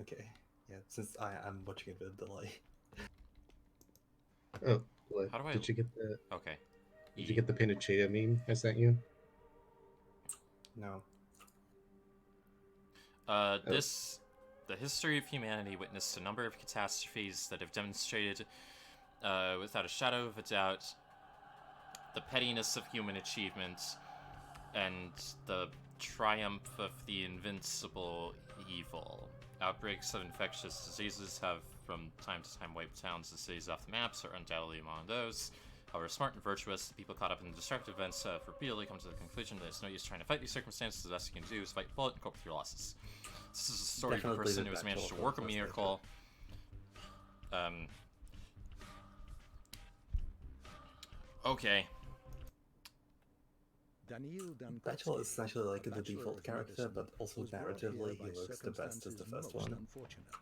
Okay. Yeah, since I am watching it with a delay. Oh, what? How do I- Did you get the Okay. Did you get the Pinochet meme I sent you? No. The history of humanity witnessed a number of catastrophes that have demonstrated, without a shadow of a doubt, the pettiness of human achievement and the triumph of the invincible evil. Outbreaks of infectious diseases have, from time to time, wiped towns and cities off the maps, are undoubtedly among those. However, smart and virtuous, the people caught up in the destructive events have repeatedly come to the conclusion that it's no use trying to fight these circumstances. The best you can do is bite the bullet and cope with your losses. This is a story of a Definitely person the who has managed to Bachelor work a first, miracle. Okay. Daniil Dankovsky, Bachelor is essentially like a the bachelor default of character, medicine, but also was brought narratively here he by looks the best as the circumstances first most one. unfortunate.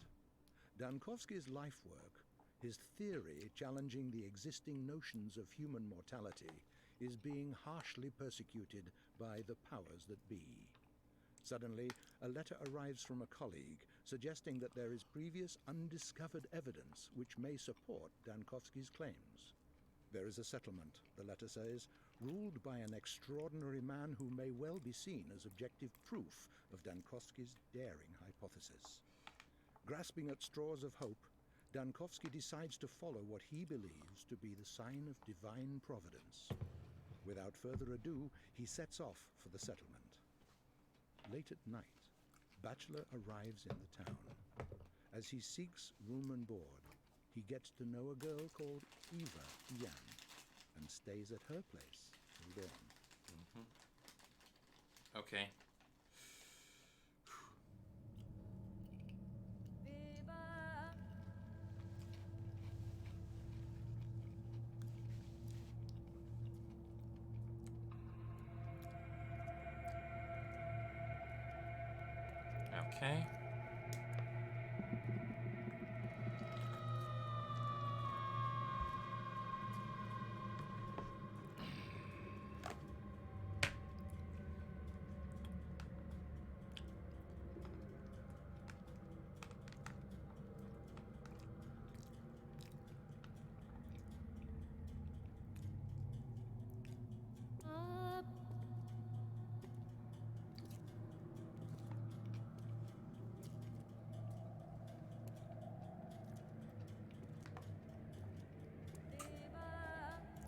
Dankovsky's life work, his theory challenging the existing notions of human mortality, is being harshly persecuted by the powers that be. Suddenly, a letter arrives from a colleague suggesting that there is previous undiscovered evidence which may support Dankovsky's claims. There is a settlement, the letter says, ruled by an extraordinary man who may well be seen as objective proof of Dankovsky's daring hypothesis. Grasping at straws of hope, Dankovsky decides to follow what he believes to be the sign of divine providence. Without further ado, he sets off for the settlement. Late at night, Bachelor arrives in the town. As he seeks room and board, he gets to know a girl called Eva Ian and stays at her place till dawn. Okay. Okay.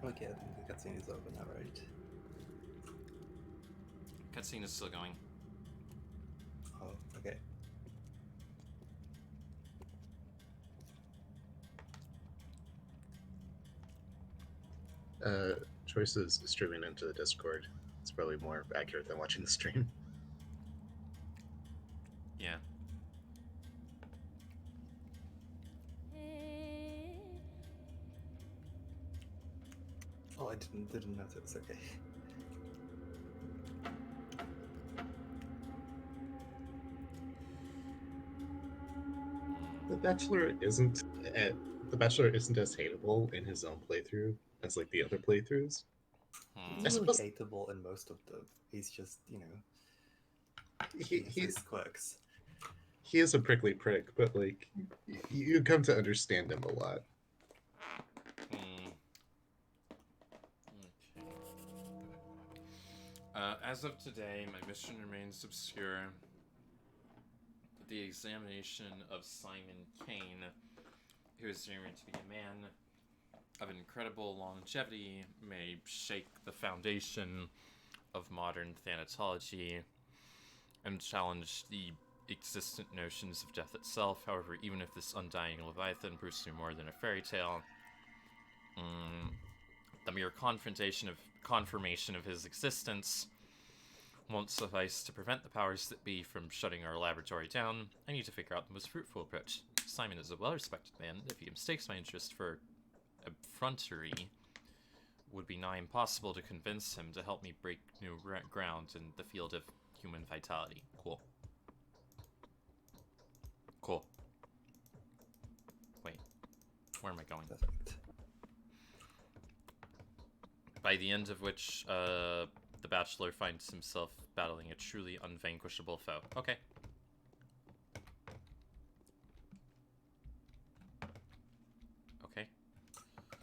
Okay, I think the cutscene is over now, right? Cutscene is still going. Oh, okay. Choice is streaming into the Discord. It's probably more accurate than watching the stream. Yeah. Oh, I didn't notice. Okay. The Bachelor isn't The Bachelor isn't as hateable in his own playthrough as like the other playthroughs. He's I really suppose- hateable in most of them. He's just, you know, He, he has he his quirks. he is a prickly prick, but like you come to understand him a lot. Hmm. Okay. As of today, my mission remains obscure. But the examination of Simon Kane, who is rumored to be a man of incredible longevity, may shake the foundation of modern thanatology and challenge the existent notions of death itself. However, even if this undying Leviathan proves to be more than a fairy tale, the mere confirmation of his existence won't suffice to prevent the powers that be from shutting our laboratory down. I need to figure out the most fruitful approach. Simon is a well-respected man. If he mistakes my interest for effrontery, would be nigh impossible to convince him to help me break new ground in the field of human vitality. Cool. Cool. Wait, where am I going? Perfect. By the end of which, the Bachelor finds himself battling a truly unvanquishable foe. Okay. Okay.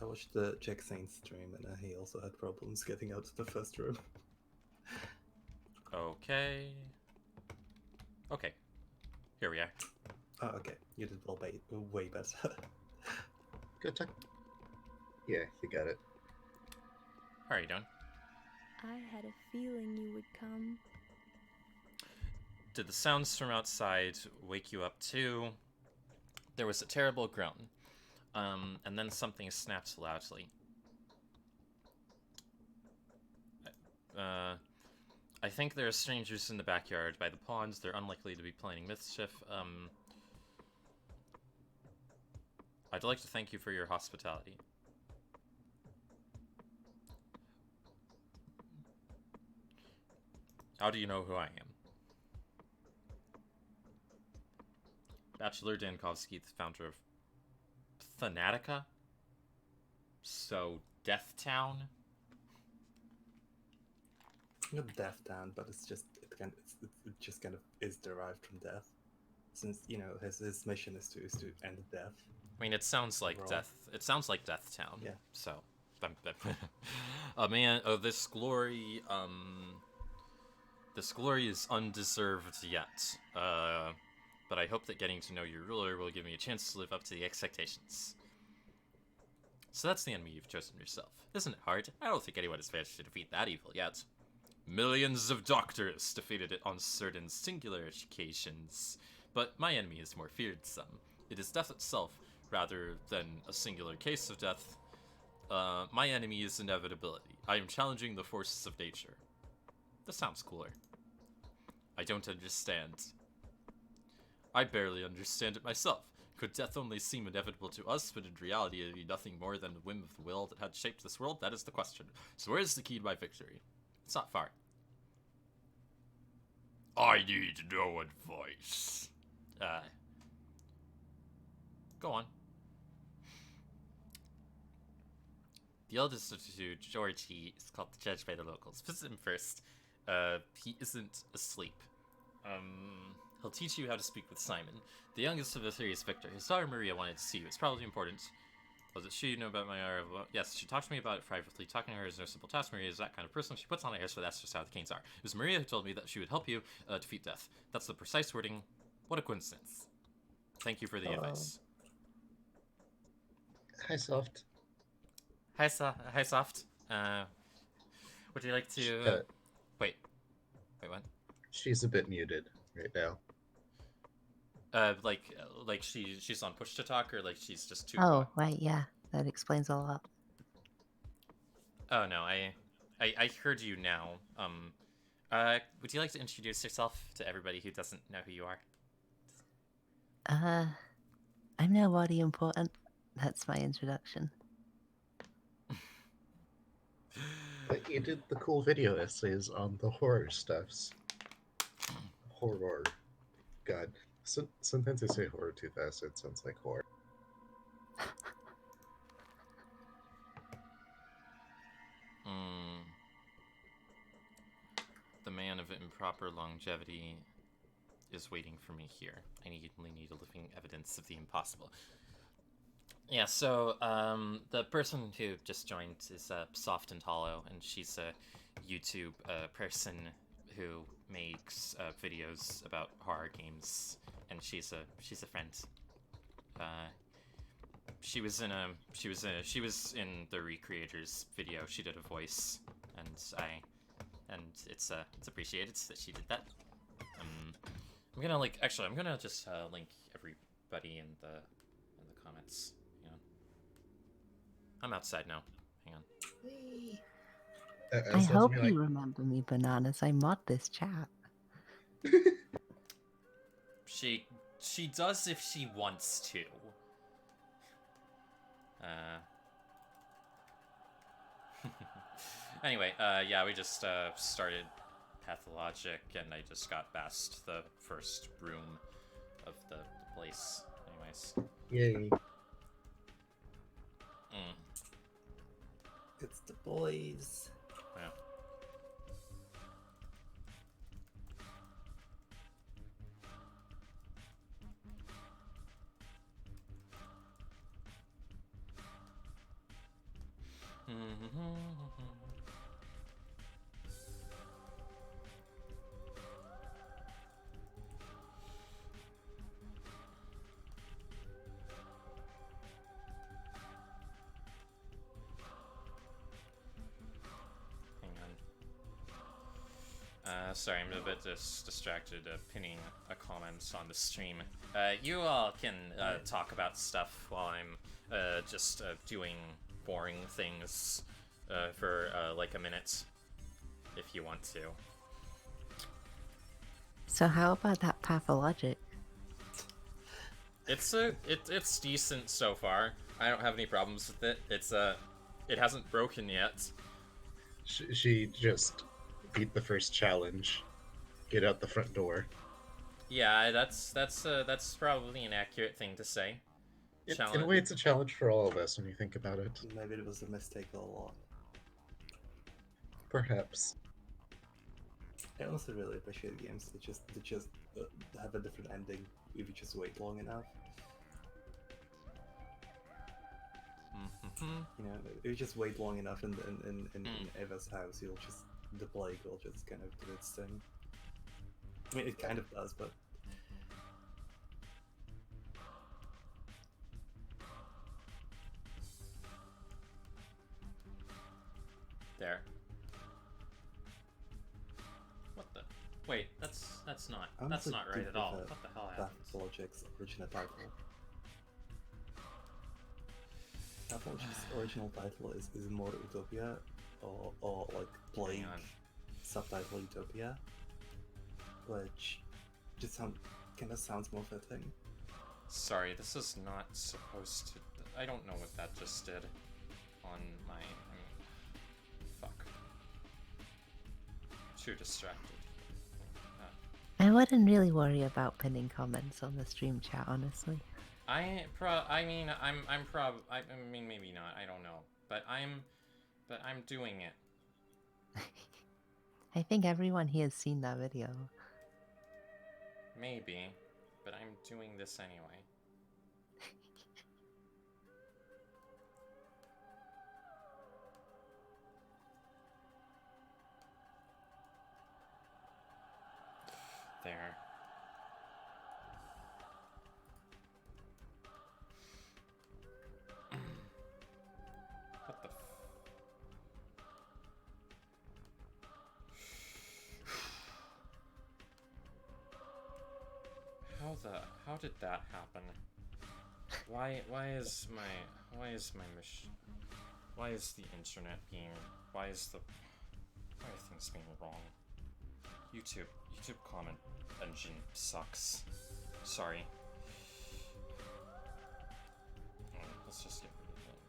I watched the Jack Saint stream and he also had problems getting out of the first room. Okay. Okay. Here we are. Oh, okay. You did well, way better. Good talk. Yeah, you got it. How are you doing? I had a feeling you would come. Did the sounds from outside wake you up too? There was a terrible groan, and then something snapped loudly. I think there are strangers in the backyard by the ponds. They're unlikely to be planning mischief. I'd like to thank you for your hospitality. How do you know who I am? Bachelor Dankovsky, the founder of Thanatica? So, Death Town? Not Death Town, but it's just it just kind of is derived from death, since you know his mission is to end death. I mean, it sounds like Overall. Death. It sounds like Death Town. Yeah. So, man, this glory, this glory is undeserved yet. But I hope that getting to know your ruler will give me a chance to live up to the expectations. So that's the enemy you've chosen yourself. Isn't it hard? I don't think anyone has managed to defeat that evil yet. Millions of doctors defeated it on certain singular occasions, but my enemy is more fearsome. It is death itself, rather than a singular case of death. My enemy is inevitability. I am challenging the forces of nature. This sounds cooler. I don't understand. I barely understand it myself. Could death only seem inevitable to us, but in reality it would be nothing more than the whim of the will that had shaped this world? That is the question. So where is the key to my victory? It's not far. I need no advice. Go on. The eldest of the two, Georgie, is called the judge by the locals. Visit him first. He isn't asleep. He'll teach you how to speak with Simon. The youngest of the three is Victor. His daughter Maria wanted to see you. It's probably important. Was it she you know about my arrival? Yes, she talked to me about it privately. Talking to her is no simple task. Maria is that kind of person. She puts on airs, so that's just how the Canes are. It was Maria who told me that she would help you defeat death. That's the precise wording. What a coincidence. Thank you for the advice. Hi, Soft. Hi, Soft. Would you like to... Wait, what? She's a bit muted right now. Like she's on push to talk, or like she's just too Oh, quiet? right, yeah. That explains a lot. Oh no, I heard you now. Would you like to introduce yourself to everybody who doesn't know who you are? I'm nobody important. That's my introduction. But you did the cool video essays on the horror stuffs. Horror. God. Sometimes I say horror too fast, it sounds like horror. the man of improper longevity is waiting for me here. I only need a living evidence of the impossible. Yeah, so the person who just joined is Soft and Hollow, and she's a YouTube person who makes videos about horror games, and she's a friend. She was in the Recreators video. She did a voice, and it's appreciated that she did that. I'm gonna just link everybody in the comments. Hang on. I'm outside now. Hang on. I Sounds hope to me you like remember me, Bananas. I mod this chat. She does if she wants to. Anyway, yeah, we just started Pathologic, and I just got past the first room of the place. Anyways. yay. It's the boys. Yeah. Sorry, I'm a bit distracted pinning a comment on the stream. You all can talk about stuff while I'm just doing boring things for like a minute, if you want to. So how about that Pathologic? It's decent so far. I don't have any problems with it. It hasn't broken yet. She just beat the first challenge. Get out the front door. Yeah, that's probably an accurate thing to say. In a way, it's a challenge for all of us when you think about it. Maybe it was a mistake all along. Perhaps. I honestly really appreciate games that just have a different ending if you just wait long enough. You know, if you just wait long enough in Eva's house, the plague will just kind of do its thing. I mean, it kind of does, but there. What the? Wait, that's not right at all. What the hell happened? Pathologic's original title. Pathologic's original title is more Utopia, or like Plague subtitle Utopia, which just kind of sounds more fitting. Sorry, this is not supposed to. I don't know what that just did on my. Fuck. Too distracted. I wouldn't really worry about pinning comments on the stream chat, honestly. I mean, maybe not. I don't know, but I'm doing it. I think everyone here has seen that video. Maybe, but I'm doing this anyway. There. What the How did that happen? Why is the internet being, why are things being wrong? YouTube comment engine sucks. Sorry. Let's just get rid of it.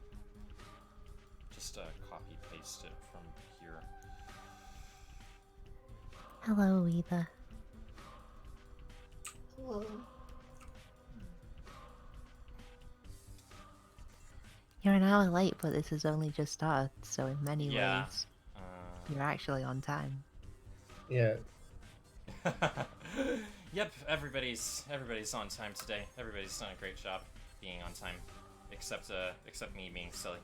Just copy paste it from here. Hello, Eva. Hello. You're an hour late, but this has only just started, so in many Yeah. ways, you're actually on time. Yeah. Yep, everybody's on time today. Everybody's done a great job being on time, except me being silly.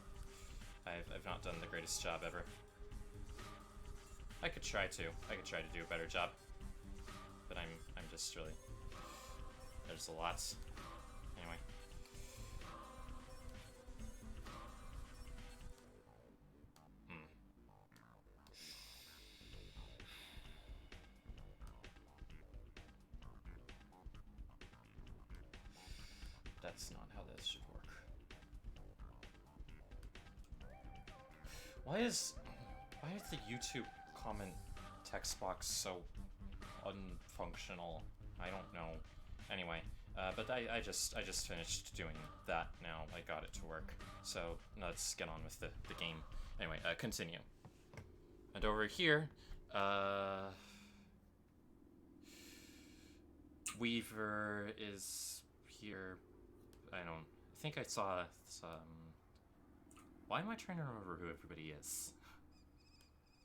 I've not done the greatest job ever. I could try to. I could try to do a better job, but I'm just really, there's a lot. Anyway. That's not how this should work. Why is the YouTube comment text box so unfunctional? I don't know. Anyway, but I just finished doing that now. I got it to work. So let's get on with the game. Anyway, continue. And over here, Weaver is here. I think I saw some. Why am I trying to remember who everybody is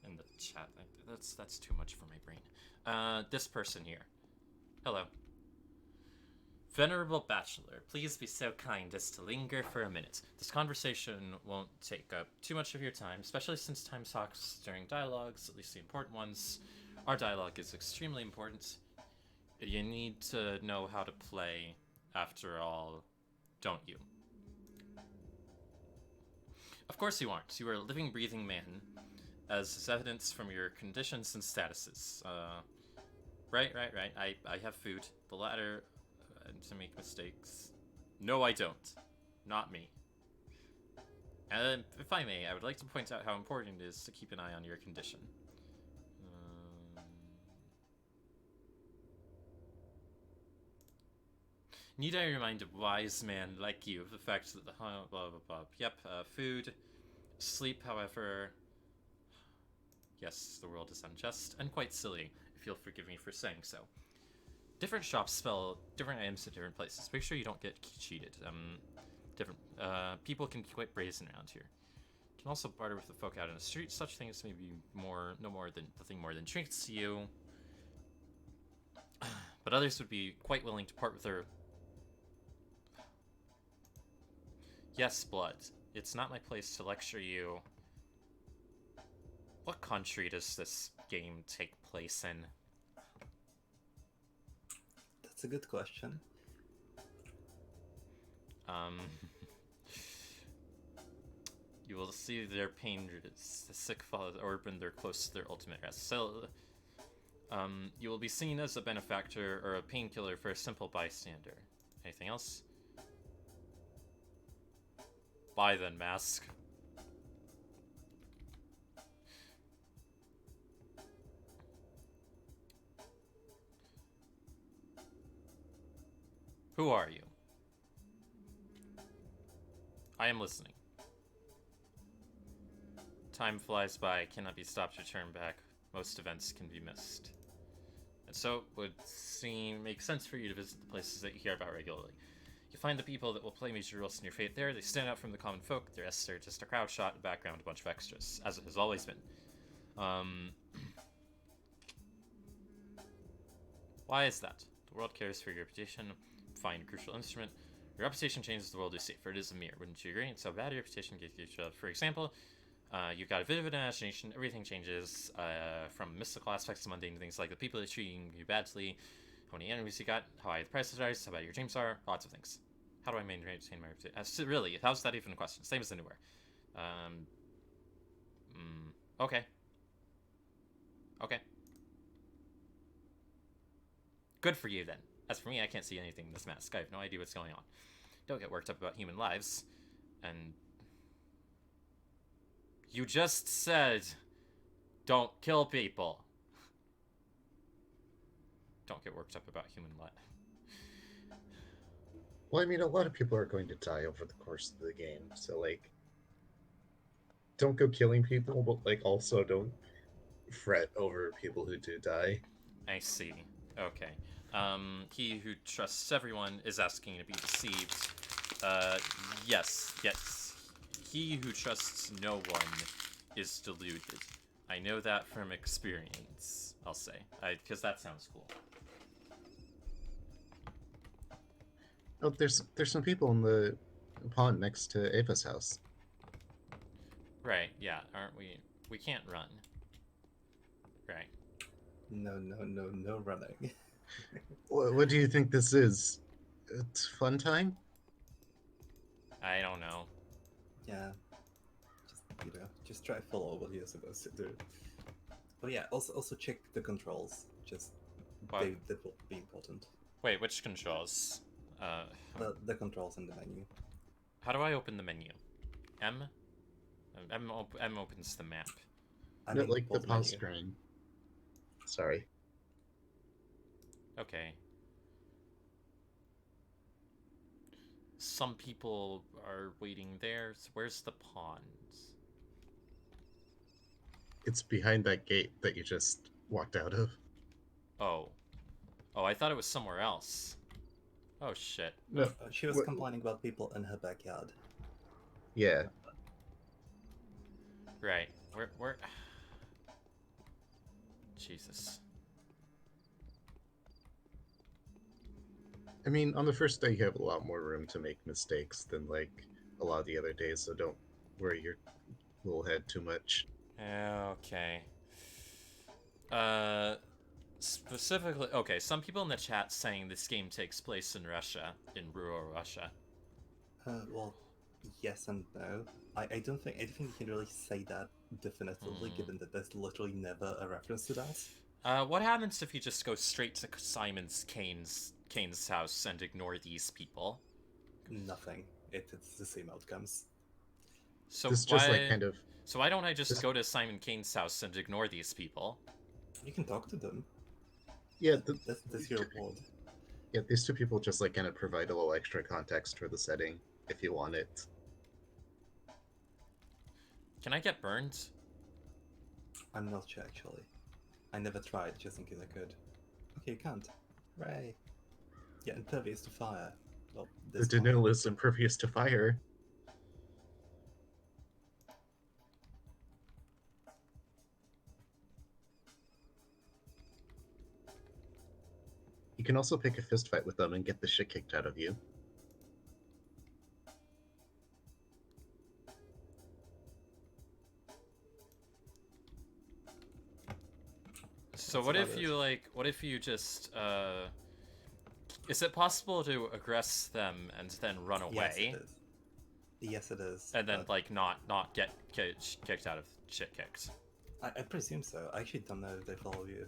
in the chat? That's too much for my brain. This person here. Hello. Venerable Bachelor, please be so kind as to linger for a minute. This conversation won't take up too much of your time, especially since time talks during dialogues, at least the important ones. Our dialogue is extremely important. You need to know how to play, after all, don't you? Of course you aren't. You are a living, breathing man, as is evidence from your conditions and statuses. Right. I have food. The latter, to make mistakes. No, I don't. Not me. And if I may, I would like to point out how important it is to keep an eye on your condition. Need I remind a wise man like you of the fact that the blah blah blah. Yep, food, sleep, however. Yes, the world is unjust and quite silly, if you'll forgive me for saying so. Different shops spell different items at different places. Make sure you don't get cheated. Different people can be quite brazen around here. You can also barter with the folk out in the street. Such things may be no more than nothing more than trinkets to you. But others would be quite willing to part with their. Yes, blood. It's not my place to lecture you. What country does this game take place in? That's a good question. You will see their pain, the sick fall or when they're close to their ultimate rest. So, you will be seen as a benefactor or a painkiller for a simple bystander. Anything else? Bye then, mask. Who are you? I am listening. Time flies by, cannot be stopped or turned back. Most events can be missed. And so it would make sense for you to visit the places that you hear about regularly. You find the people that will play major roles in your fate there. They stand out from the common folk. The rest are just a crowd shot in the background, a bunch of extras, as it has always been. Why is that? The world cares for your reputation. Find a crucial instrument. Your reputation changes, the world is safer. It is a mirror. Wouldn't you agree? It's how bad your reputation gets you. For example, you've got a bit of an imagination. Everything changes from mystical aspects to mundane things like the people that are treating you badly, how many enemies you got, how high the prices are, how bad your dreams are, lots of things. How do I maintain my reputation? Really, how's that even a question? Same as anywhere. Okay. Okay. Good for you, then. As for me, I can't see anything in this mask. I have no idea what's going on. Don't get worked up about human lives. And you just said, don't kill people. Don't get worked up about human life. Well, I mean, a lot of people are going to die over the course of the game, so, like, don't go killing people, but, like, also don't fret over people who do die. I see. Okay. He who trusts everyone is asking to be deceived. Yes. He who trusts no one is deluded. I know that from experience, I'll say. Because that sounds cool. Oh, there's some people in the pond next to Ava's house. Right, yeah, aren't we? We can't run. Right. No running. What do you think this is? It's fun time? I don't know. Yeah. Just try follow what you're supposed to do. But yeah, also check the controls. Just What? that will be important. Wait, which controls? The controls in the menu. How do I open the menu? M? M opens the map. I No, mean, like the pause pause menu. screen. Sorry. Okay. Some people are waiting there. So where's the ponds? It's behind that gate that you just walked out of. Oh. Oh, I thought it was somewhere else. Oh, shit. No. She was What- complaining about people in her backyard. Yeah. Right. Where... Jesus. I mean, on the first day, you have a lot more room to make mistakes than, like, a lot of the other days, so don't worry your little head too much. Okay. Specifically... Okay, some people in the chat saying this game takes place in Russia. In rural Russia. Well, yes and no. I don't think you can really say that definitively, given that there's literally never a reference to that. What happens if you just go straight to Kane's house and ignore these people? Nothing. It's the same outcomes. So This why... just, like, kind of... So why don't I just this- go to Simon Kane's house and ignore these people? You can talk to them. Yeah, That's your reward. yeah, these two people just, like, kind of provide a little extra context for the setting, if you want it. Can I get burned? I'm not sure, actually. I never tried, just in case I could. Okay, you can't. Hooray. Yeah, impervious to fire. Well, The this one. Denil is impervious to fire. You can also pick a fist fight with them and get the shit kicked out of you. So That's what about if it. you, like, what if you just, is it possible to aggress them and then run Yes, away? it is. Yes, it is. And then, but like, not get kicked out of shit kicked. I presume so. I actually don't know if they follow you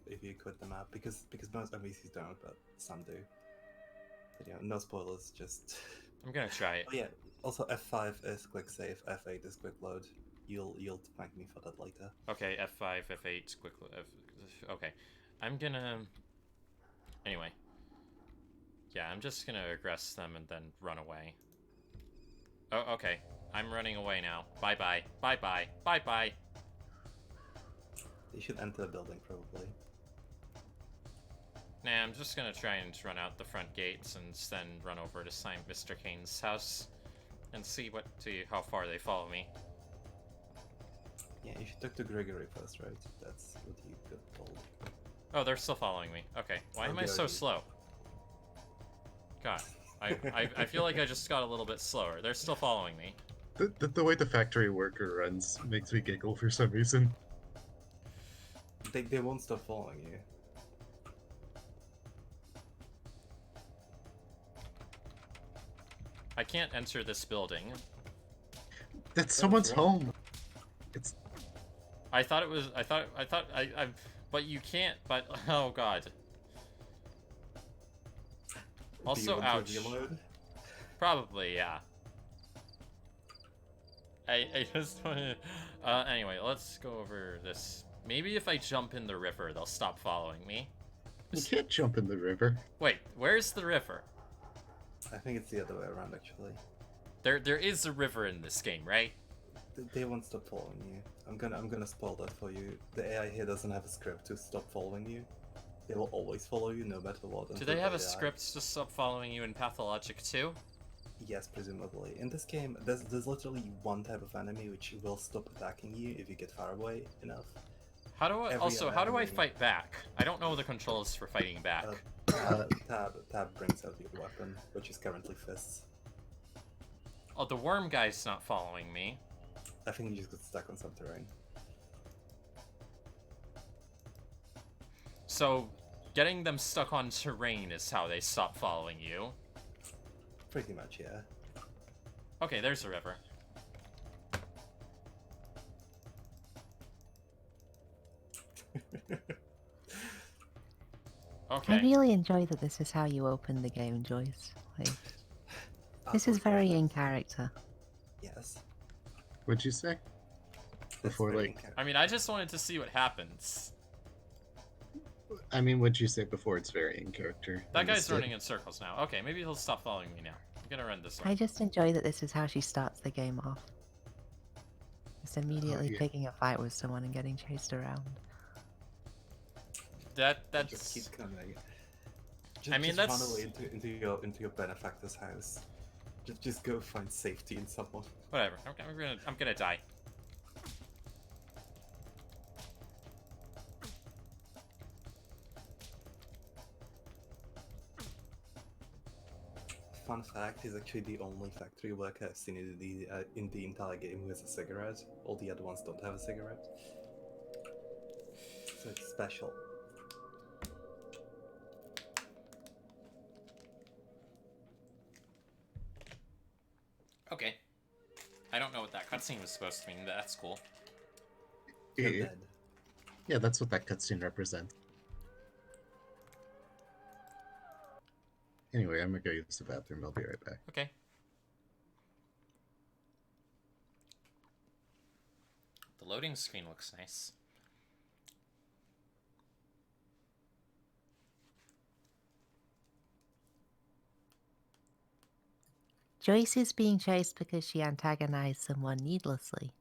if you quit the map because most NPCs don't, but some do. But yeah, no spoilers. Just I'm gonna try it. oh yeah. Also, F5 is quick save. F8 is quick load. You'll thank me for that later. Okay, F5, F8, quick. Okay, I'm gonna. Anyway. Yeah, I'm just gonna aggress them and then run away. Oh, okay. I'm running away now. Bye bye. Bye bye. Bye bye. You should enter the building probably. Nah, I'm just gonna try and run out the front gates and then run over to Mr. Kane's house and see how far they follow me. Yeah, you should talk to Gregory first, right? That's what you got told. Oh, they're still following me. Okay, why am I so slow? God, I feel like I just got a little bit slower. They're still following me. The way the factory worker runs makes me giggle for some reason. They won't stop following you. I can't enter this building. That's someone's right. home. It's I thought it was. But you can't. But oh god. Also, Do you want ouch. to reload? Probably, yeah. I just want to. Anyway, let's go over this. Maybe if I jump in the river, they'll stop following me. you can't jump in the river. Wait, where's the river? I think it's the other way around, actually. There is a river in this game, right? They won't stop following you. I'm gonna spoil that for you. The AI here doesn't have a script to stop following you. They will always follow you no matter what. Do until they have a the AI script to stop following you in Pathologic too? Yes, presumably. In this game, there's literally one type of enemy which will stop attacking you if you get far away enough. How do I Every also? other How do I enemy- fight back? I don't know the controls for fighting back. Tab brings out your weapon, which is currently fists. Oh, the worm guy's not following me. I think you just got stuck on some terrain. So, getting them stuck on terrain is how they stop following you. Pretty much, yeah. Okay, there's the river. Okay. I really enjoy that this is how you open the game, Joyce. Like, this is very in character. Yes. What'd you say? Before, very like, in character. I mean, I just wanted to see what happens. I mean, what'd you say before? It's very in character. That guy's Understood. running in circles now. Okay, maybe he'll stop following me now. I'm gonna run this way. I just enjoy that this is how she starts the game off. Just immediately yeah. picking a fight with someone and getting chased around. Just keep That's coming. I mean, just that's- run away into your benefactor's house. Just go find safety in someone. whatever. I'm gonna die. Fun fact: he's actually the only factory worker I've seen in the entire game who has a cigarette. All the other ones don't have a cigarette, so it's special. Okay. I don't know what that cutscene was supposed to mean, but that's cool. You're Yeah, dead. yeah, that's what that cutscene represents. Anyway, I'm gonna go use the bathroom. I'll be right back. Okay. The loading screen looks nice. Joyce is being chased because she antagonized someone needlessly.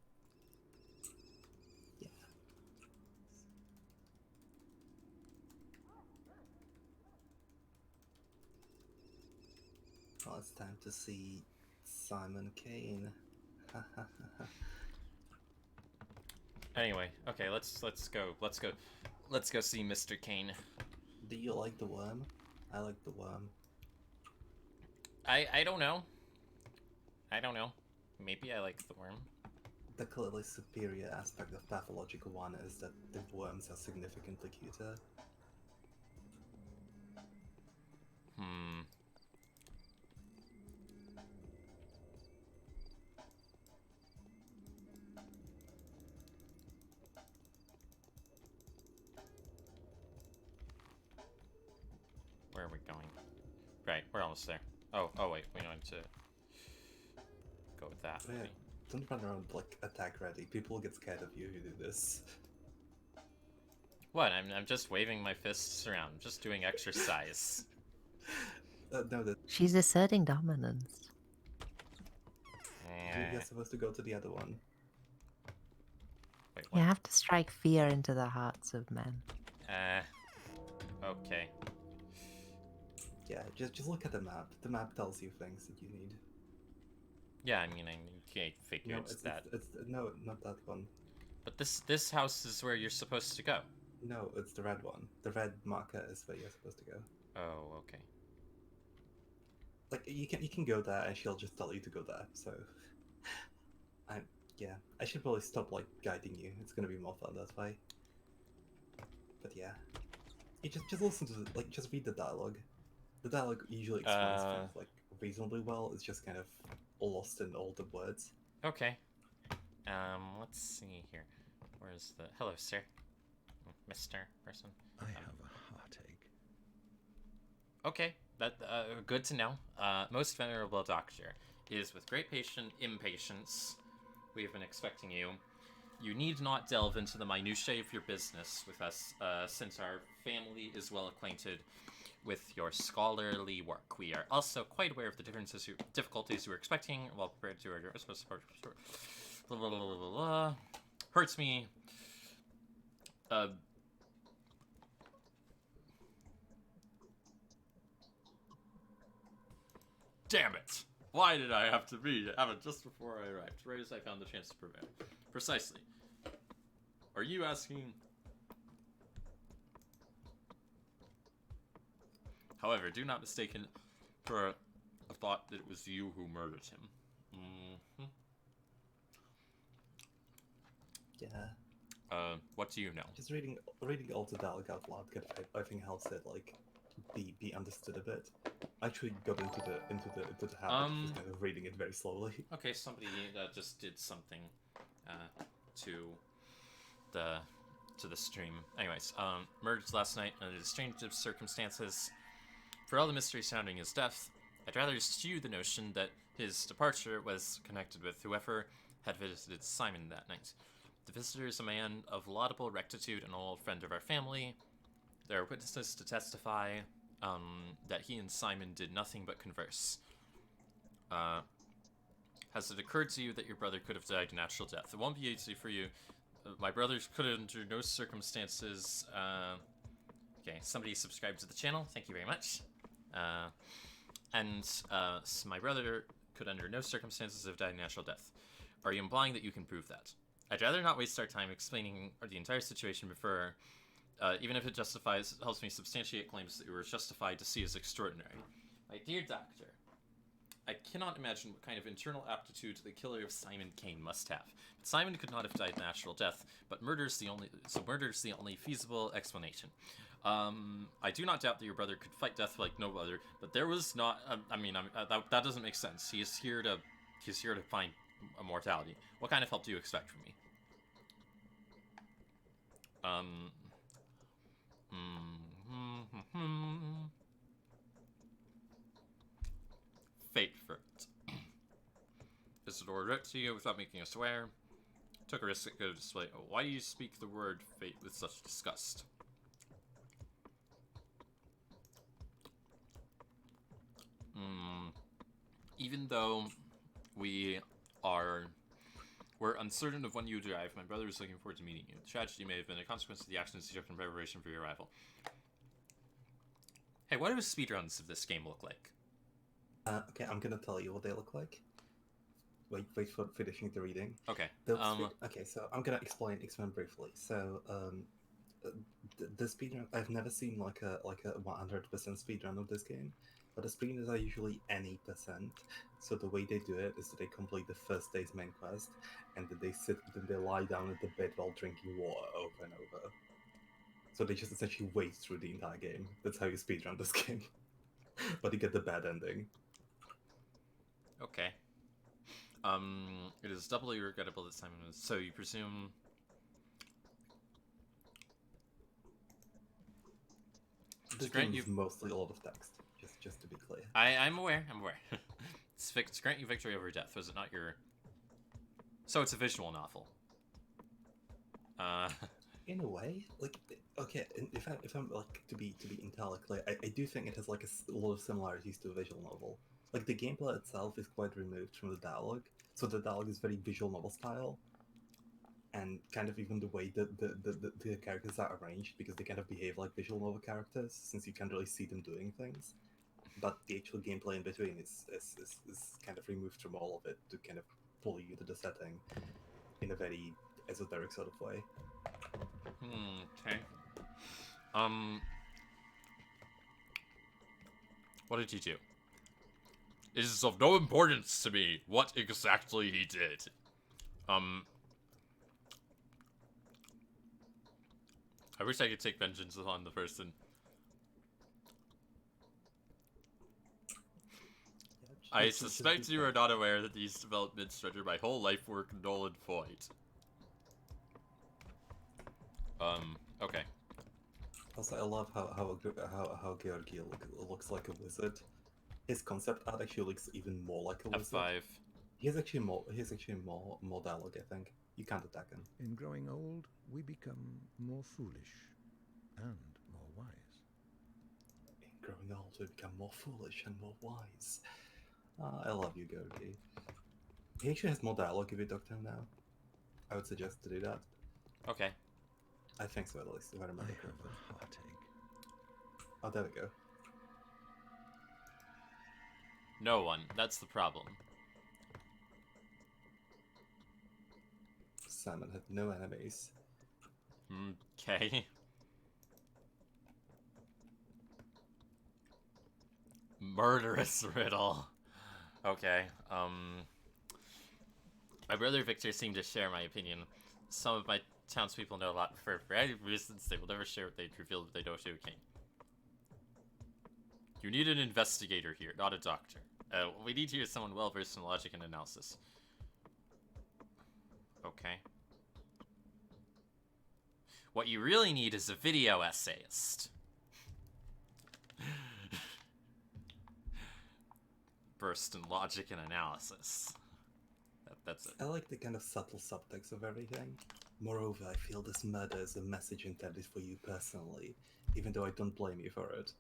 Well, it's time to see Simon Kane. Anyway, okay, let's go see Mr. Kane. Do you like the worm? I like the worm. I don't know. I don't know. Maybe I like the worm. The clearly superior aspect of Pathologic 1 is that the worms are significantly cuter. Hmm. Where are we going? Right, we're almost there. Oh wait, we need to go with that. Oh, yeah. Don't run around like attack ready. People get scared of you who do this. What? I'm just waving my fists around, just doing exercise. No, that She's asserting dominance. you're supposed to go to the other one. Wait, You what? have to strike fear into the hearts of men. Okay. Yeah, just look at the map. The map tells you things that you need. Yeah, I mean, I figured No, that. no, not that one. But this house is where you're supposed to go. No, it's the red one. The red marker is where you're supposed to go. Oh, okay. Like you can go there, and she'll just tell you to go there. So, I should probably stop like guiding you. It's gonna be more fun that way. But yeah, you just listen to just read the dialogue. The dialogue usually explains things like reasonably well. It's just kind of lost in all the words. Okay. Let's see here. Where's the... Hello, sir. Mr. Person. I have a heartache. Okay, that good to know. Most venerable doctor, it is with great impatience we have been expecting you. You need not delve into the minutiae of your business with us, since our family is well acquainted with your scholarly work. We are also quite aware of the difficulties you were expecting, well prepared to your hurts me. Damn it! Why did I have to have it just before I arrived? Right as I found the chance to prevail. Precisely. Are you asking? However, do not mistake it for a thought that it was you who murdered him. Mm-hmm. Yeah. What do you know? Just reading all the dialogue out loud, I think helps it like be understood a bit. I actually got into the habit of just kind of reading it very slowly. Okay, somebody just did something to the stream. Anyways, murdered last night under the strangest circumstances. For all the mystery surrounding his death, I'd rather eschew the notion that his departure was connected with whoever had visited Simon that night. The visitor is a man of laudable rectitude and an old friend of our family. There are witnesses to testify that he and Simon did nothing but converse. Has it occurred to you that your brother could have died a natural death? It won't be easy for you. My brother could under no circumstances... okay, somebody subscribed to the channel. Thank you very much. So my brother could under no circumstances have died a natural death. Are you implying that you can prove that? I'd rather not waste our time explaining the entire situation before, even if it helps me substantiate claims that you were justified to see as extraordinary. My dear doctor, I cannot imagine what kind of internal aptitude the killer of Simon Kane must have. Simon could not have died a natural death, but murder's the only feasible explanation. I do not doubt that your brother could fight death like no other, but there was not. That doesn't make sense. He's here to find immortality. What kind of help do you expect from me? Fate for it. Is it ordered to you without making us swear? Took a risk that could display. Why do you speak the word fate with such disgust? Even though we're uncertain of when you arrive, my brother is looking forward to meeting you. The tragedy may have been a consequence of the actions he took in preparation for your arrival. Hey, what do speedruns of this game look like? Okay, I'm gonna tell you what they look like. Wait for finishing the reading. Okay. Okay, so I'm gonna explain briefly. So, the speedrun, I've never seen like a 100% speedrun of this game, but the speedruns are usually any percent. So the way they do it is that they complete the first day's main quest, and then they lie down at the bed while drinking water over and over. So they just essentially wait through the entire game. That's how you speedrun this game. But you get the bad ending. Okay. It is doubly regrettable that Simon was... So you presume... This game is mostly a lot of text, just to be clear. I'm aware. It's to grant you victory over death. Was it not your... So it's a visual novel. In a way, like, okay, if I'm like to be entirely clear, I do think it has like a lot of similarities to a visual novel. Like the gameplay itself is quite removed from the dialogue, so the dialogue is very visual novel style, and kind of even the way that the characters are arranged, because they kind of behave like visual novel characters, since you can't really see them doing things. But the actual gameplay in between is kind of removed from all of it to kind of pull you to the setting in a very esoteric sort of way. Okay. What did he do? It is of no importance to me what exactly he did. I wish I could take vengeance on the person. I suspect you are not aware that these developments render my whole life work null and void. Okay. Also, I love how Georgi looks like a wizard. His concept art actually looks even more like a wizard. F5. He has actually more dialogue, I think. You can't attack him. In growing old, we become more foolish and more wise. In growing old, we become more foolish and more wise. I love you, Georgi. He actually has more dialogue if you talk to him now. I would suggest to do that. Okay. I think so, at least, if I remember I have correctly. a heartache. Oh, there we go. No one. That's the problem. Simon had no enemies. Okay. Murderous riddle. Okay. My brother Victor seemed to share my opinion. Some of my townspeople know a lot for a variety of reasons. They will never share what they've revealed if they don't do a king. You need an investigator here, not a doctor. What we need here is someone well versed in logic and analysis. Okay. What you really need is a video essayist. Versed in logic and analysis. That's it. I like the kind of subtle subtext of everything. Moreover, I feel this murder is a message intended for you personally, even though I don't blame you for it.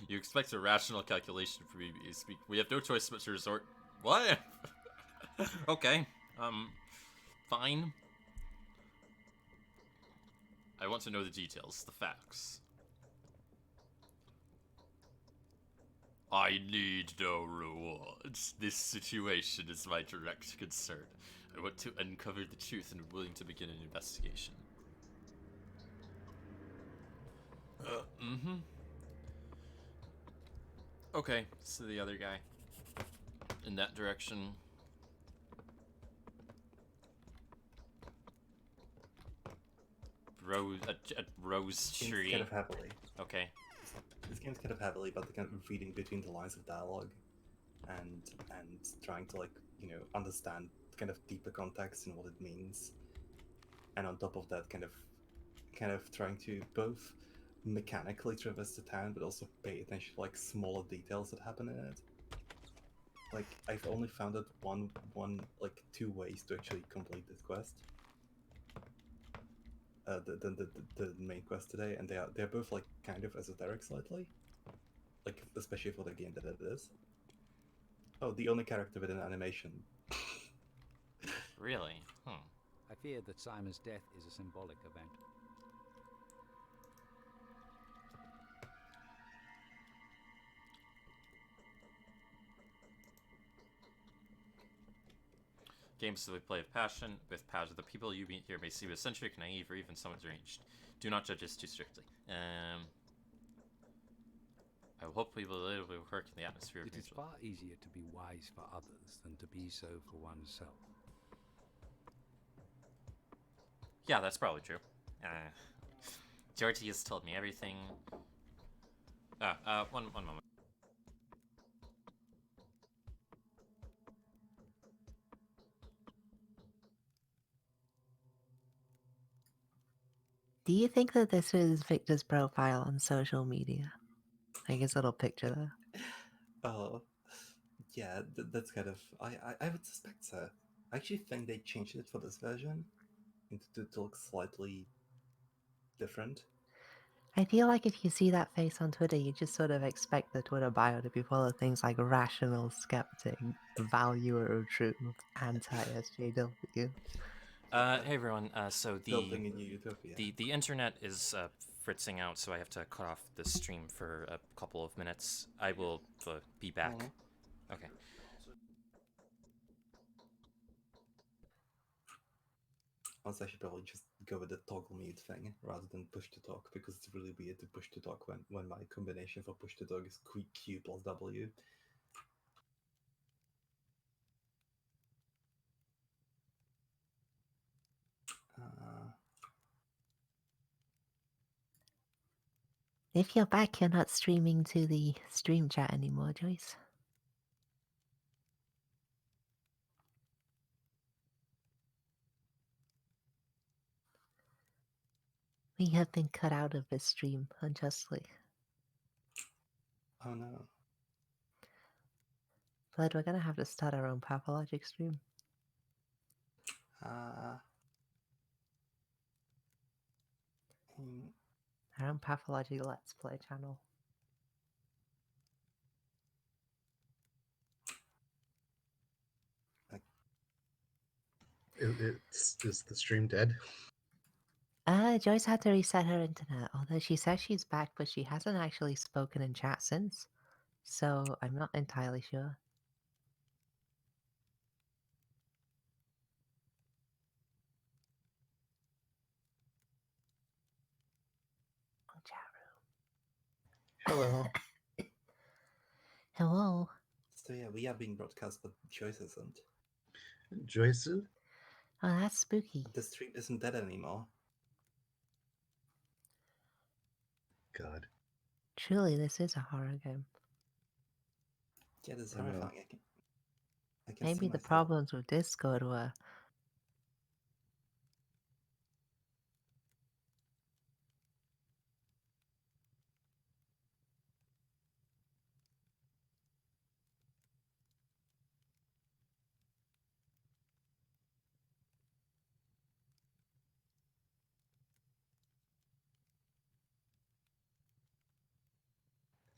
You expect a rational calculation from me to speak. We have no choice but to resort. What? Okay. Fine. I want to know the details, the facts. I need no rewards. This situation is my direct concern. I want to uncover the truth and am willing to begin an investigation. Okay, so the other guy. In that direction. Rose tree. Kind of heavily. Okay. This game's kind of heavily about the kind of reading between the lines of dialogue, and trying to understand kind of deeper context and what it means, and on top of that, kind of trying to both mechanically traverse the town, but also pay attention to smaller details that happen in it. I've only found out two ways to actually complete this quest. The main quest today, and they're both kind of esoteric slightly, especially for the game that it is. Oh, the only character with an animation. Really? I fear that Simon's death is a symbolic event. Games that we play with passion. The people you meet here may seem eccentric, naive, or even somewhat deranged. Do not judge us too strictly. I hope we will work in the atmosphere of It is far easier to be wise for others than to be so for oneself. Yeah, that's probably true. Georgie has told me everything. One moment. Do you think that this is Victor's profile on social media? Like his little picture there? Oh, yeah, that's kind of... I would suspect so. I actually think they changed it for this version to look slightly different. I feel like if you see that face on Twitter, you just sort of expect the Twitter bio to be full of things like rational skeptic, valuer of truth, anti-SJW. Hey everyone. So Building a new utopia. the internet is fritzing out, so I have to cut off the stream for a couple of minutes. I will be back. Okay. Also, I should probably just go with the toggle mute thing rather than push to talk, because it's really weird to push to talk when my combination for push to talk is Q plus W. If you're back, you're not streaming to the stream chat anymore, Joyce. We have been cut out of this stream unjustly. Oh no. Blood, we're gonna have to start our own Pathologic stream. Our own Pathologic Let's Play channel. Is the stream dead? Joyce had to reset her internet, although she says she's back, but she hasn't actually spoken in chat since. So I'm not entirely sure. Oh, chat room. Hello. Hello. So yeah, we are being broadcast, but Joyce isn't. Joyce? Oh, that's spooky. The stream isn't dead anymore. God. Truly, this is a horror game. Yeah, this is Oh, no. horrifying. I can see Maybe the myself. problems with Discord were.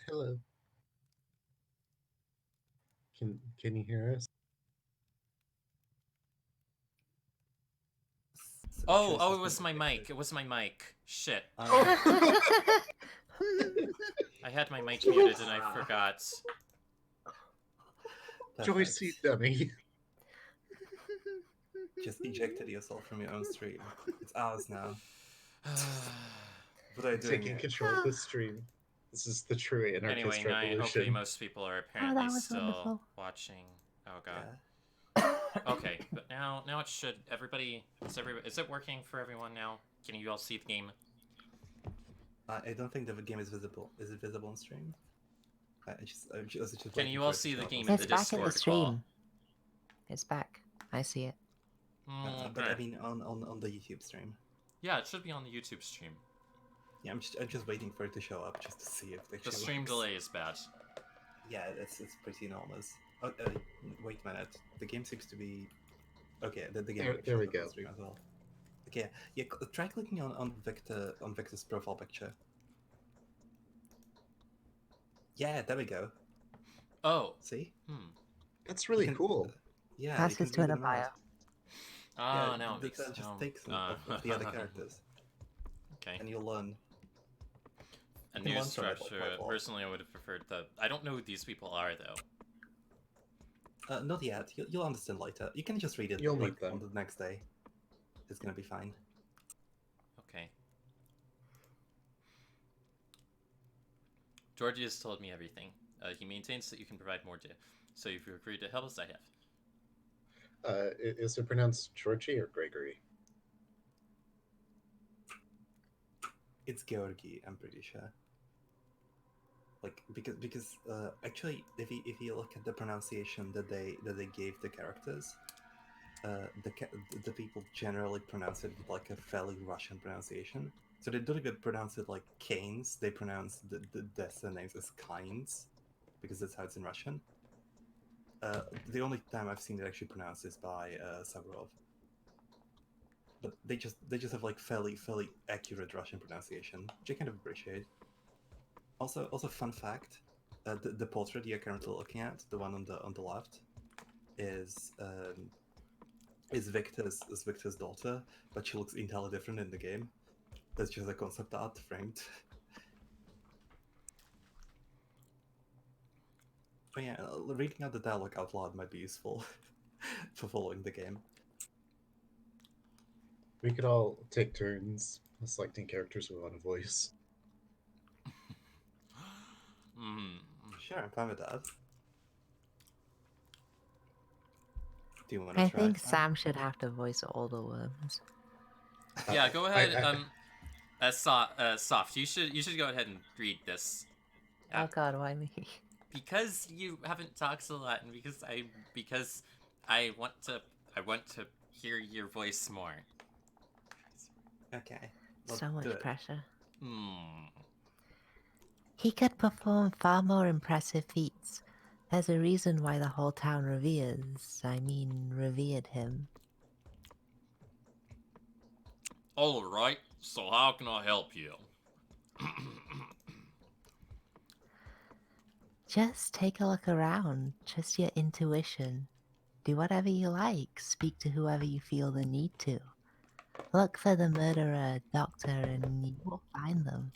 Hello. Can you hear us? Oh, Joyce oh, has it was been my mic. ejected. It was my mic. Shit. Oh, I had my mic muted and I forgot. Joyce, you perfect. dummy. Just ejected yourself from your own stream. It's ours now. What are you doing Taking here? control of the stream. This is the true anarchist Anyway, revolution. hopefully most people are apparently that was still wonderful. watching. Oh god. Yeah. Okay, but now it should. Everybody, is it working for everyone now? Can you all see the game? I don't think the game is visible. Is it visible on stream? I just Can waiting you for all it to see show the up game on in It's the back in the Discord stream. call? It's back. I see it. But I mean on the YouTube stream. Yeah, it should be on the YouTube stream. Yeah, I'm just waiting for it to show up just to see if it The actually stream works. delay is bad. Yeah, it's pretty enormous. Oh, wait a minute. The game seems to be okay. The game There we shows up on go. stream as well. Okay, yeah. Try clicking on Victor's profile picture. Yeah, there we go. Oh. See? That's really You can- cool. Yeah, That's you can his do Twitter the mouse. bio. Ah, Yeah, now it Victor makes just takes some of the other characters, Okay. and you'll learn. A You can new learn from it, structure. quite a lot. Personally, I would have preferred the. I don't know who these people are though. Not yet. You'll understand later. You can just read it You'll like, meet them. on the next day. It's gonna be fine. Okay. Georgie has told me everything. He maintains that you can provide more data. So if you agreed to help us, I have. Is it pronounced Georgie or Gregory? It's Georgi, I'm pretty sure. Like because actually, if you look at the pronunciation that they gave the characters, the people generally pronounce it with like a fairly Russian pronunciation. So they don't even pronounce it like Canes. They pronounce their surnames as Kinds, because that's how it's in Russian. The only time I've seen it actually pronounced is by Saburov. But they just have like fairly accurate Russian pronunciation, which I kind of appreciate. Also fun fact, the portrait you're currently looking at, the one on the left, is Victor's daughter, but she looks entirely different in the game. That's just a concept art framed. But yeah, reading out the dialogue out loud might be useful for following the game. We could all take turns selecting characters we want to voice. Sure, I'm fine with that. Do you want I to try? think Sam should have to voice all the worms. Yeah, go ahead. Soft. You should go ahead and read this. Oh god, why me? Because you haven't talked a lot, and because I want to hear your voice more. Okay. So much pressure. Hmm. He could perform far more impressive feats. There's a reason why the whole town revered him. All right. So how can I help you? Just take a look around. Trust your intuition. Do whatever you like. Speak to whoever you feel the need to. Look for the murderer, doctor, and you will find them.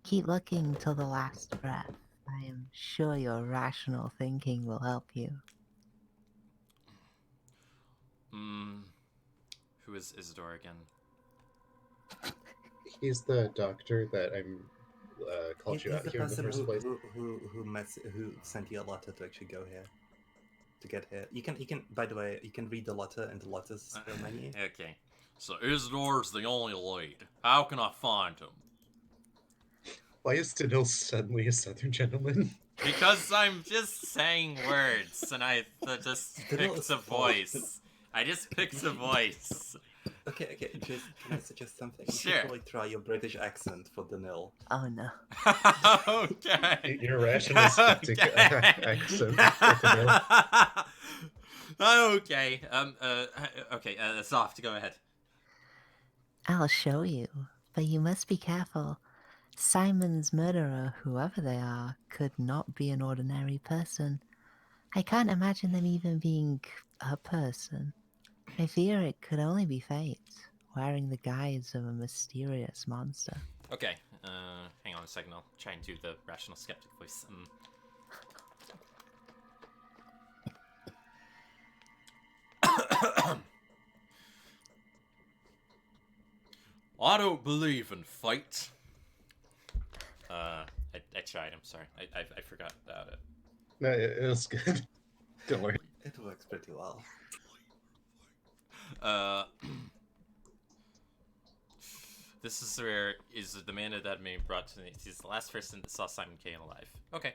Keep looking till the last breath. I am sure your rational thinking will help you. Who is Isidore again? He's the doctor that I'm called you He's out the here in the person first place. who sent you a letter to actually go here. To get here. You can by the way, you can read the letter in the letters menu. Okay. So Isidore's the only lead. How can I find him? Why is Stanil suddenly a southern gentleman? Because I'm just saying words, and I just Stanil picked is a false. voice. I just picked a voice. Okay, just can I suggest something? You Sure. should probably try your British accent for Danil. Oh no. Okay. Your rational skeptic accent. Okay. Okay. Soft. Go ahead. I'll show you, but you must be careful. Simon's murderer, whoever they are, could not be an ordinary person. I can't imagine them even being a person. I fear it could only be fate, wearing the guise of a mysterious monster. Okay. Hang on a second. I'll try and do the rational skeptic voice. I don't believe in fate. I tried. I'm sorry. I forgot about it. No, it was good. Don't worry. It works pretty well. This is where is the man that me brought to me. He's the last person that saw Simon Kane alive. Okay.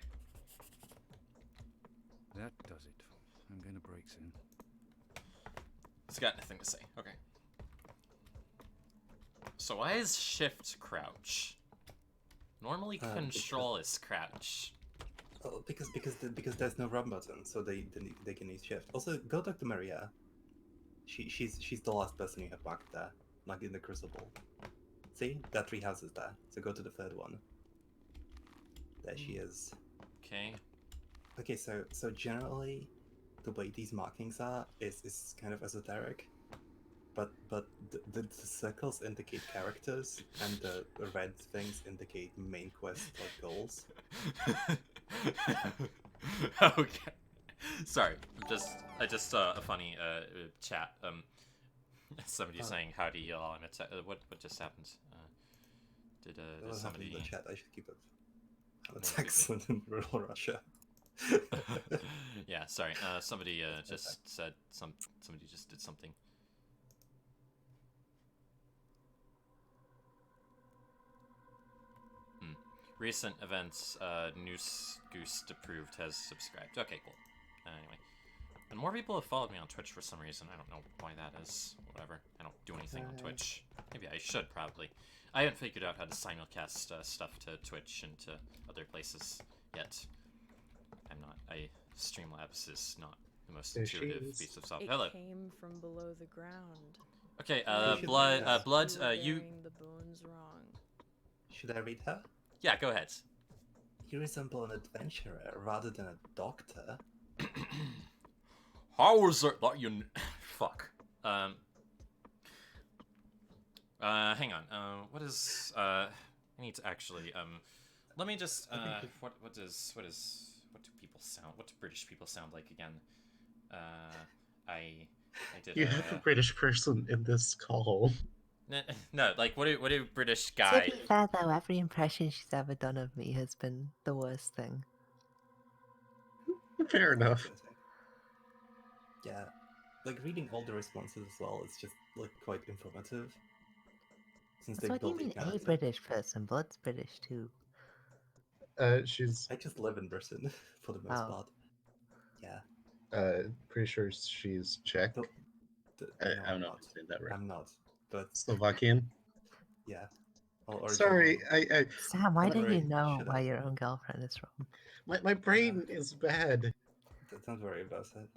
That does it. I'm going to break soon. He's got nothing to say. Okay. So why is shift crouch? Normally control is crouch. Oh, because there's no run button, so they can use shift. Also, go talk to Maria. She's the last person you have marked there, like in the crucible. See, that tree house is there. So go to the third one. There she is. Okay. Okay, so generally, the way these markings are is kind of esoteric, but the circles indicate characters, and the red things indicate main quest like goals. Okay. Sorry, I just saw a funny chat. Somebody saying howdy y'all. What just happened? Did somebody? In the chat, I should keep it. It's excellent in rural Russia. Yeah, sorry. Somebody just said somebody just did something. Recent events, Noose Goose approved has subscribed. Okay, cool. Anyway. And more people have followed me on Twitch for some reason. I don't know why that is. Whatever. I don't do anything on Twitch. Maybe I should, probably. I haven't figured out how to simulcast stuff to Twitch and to other places yet. Streamlabs is not the most intuitive piece of software. Hello. It came from below the ground. Okay, You Blood, were you... bearing the bones wrong. Should I read her? Yeah, go ahead. You resemble an adventurer rather than a doctor. How is it that you... Fuck. Hang on. What is... I need to actually, let me just, what do people sound... What do British people sound like again? I did, You have a British person in this call. No, like, what do British guy... To be fair though, every impression she's ever done of me has been the worst thing. Fair enough. Yeah, like reading all the responses as well, it's just like quite informative. Since So what do you mean a British person? Blood's British too. She's... I just live in Britain for the most part. Yeah. Pretty sure she's Czech. No, I'm not saying that right. I'm not, but... Slovakian? Yeah. Or sorry, I... Sam, why don't you know why your own girlfriend is from? My brain is bad. Don't worry about it.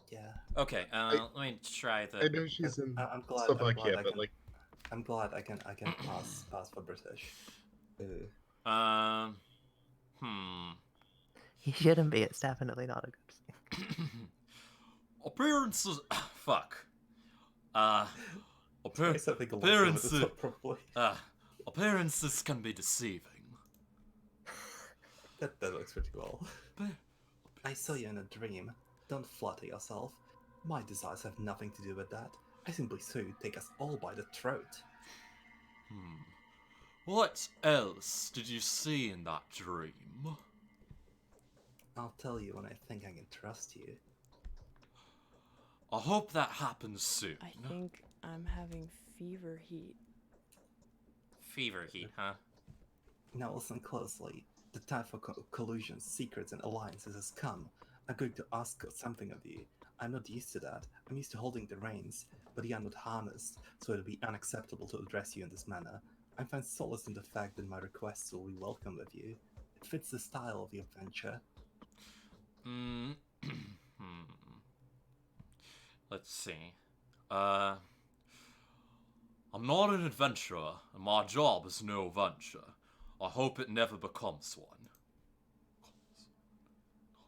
Yeah. Okay, let me try the... I know she's in I'm glad, Slovakia, but like... I'm glad I can pass for British. You shouldn't be. It's definitely not a good thing. Appearances... Fuck. Appearances can be deceiving. That works pretty well. But I saw you in a dream. Don't flatter yourself. My desires have nothing to do with that. I simply saw you take us all by the throat. what else did you see in that dream? I'll tell you when I think I can trust you. I hope that happens soon. I think I'm having fever heat. Fever heat, huh? Now listen closely. The time for collusions, secrets, and alliances has come. I'm going to ask something of you. I'm not used to that. I'm used to holding the reins, but you are not harnessed, so it'll be unacceptable to address you in this manner. I find solace in the fact that my requests will be welcome with you. It fits the style of the adventure. Let's see. I'm not an adventurer, and my job is no venture. I hope it never becomes one.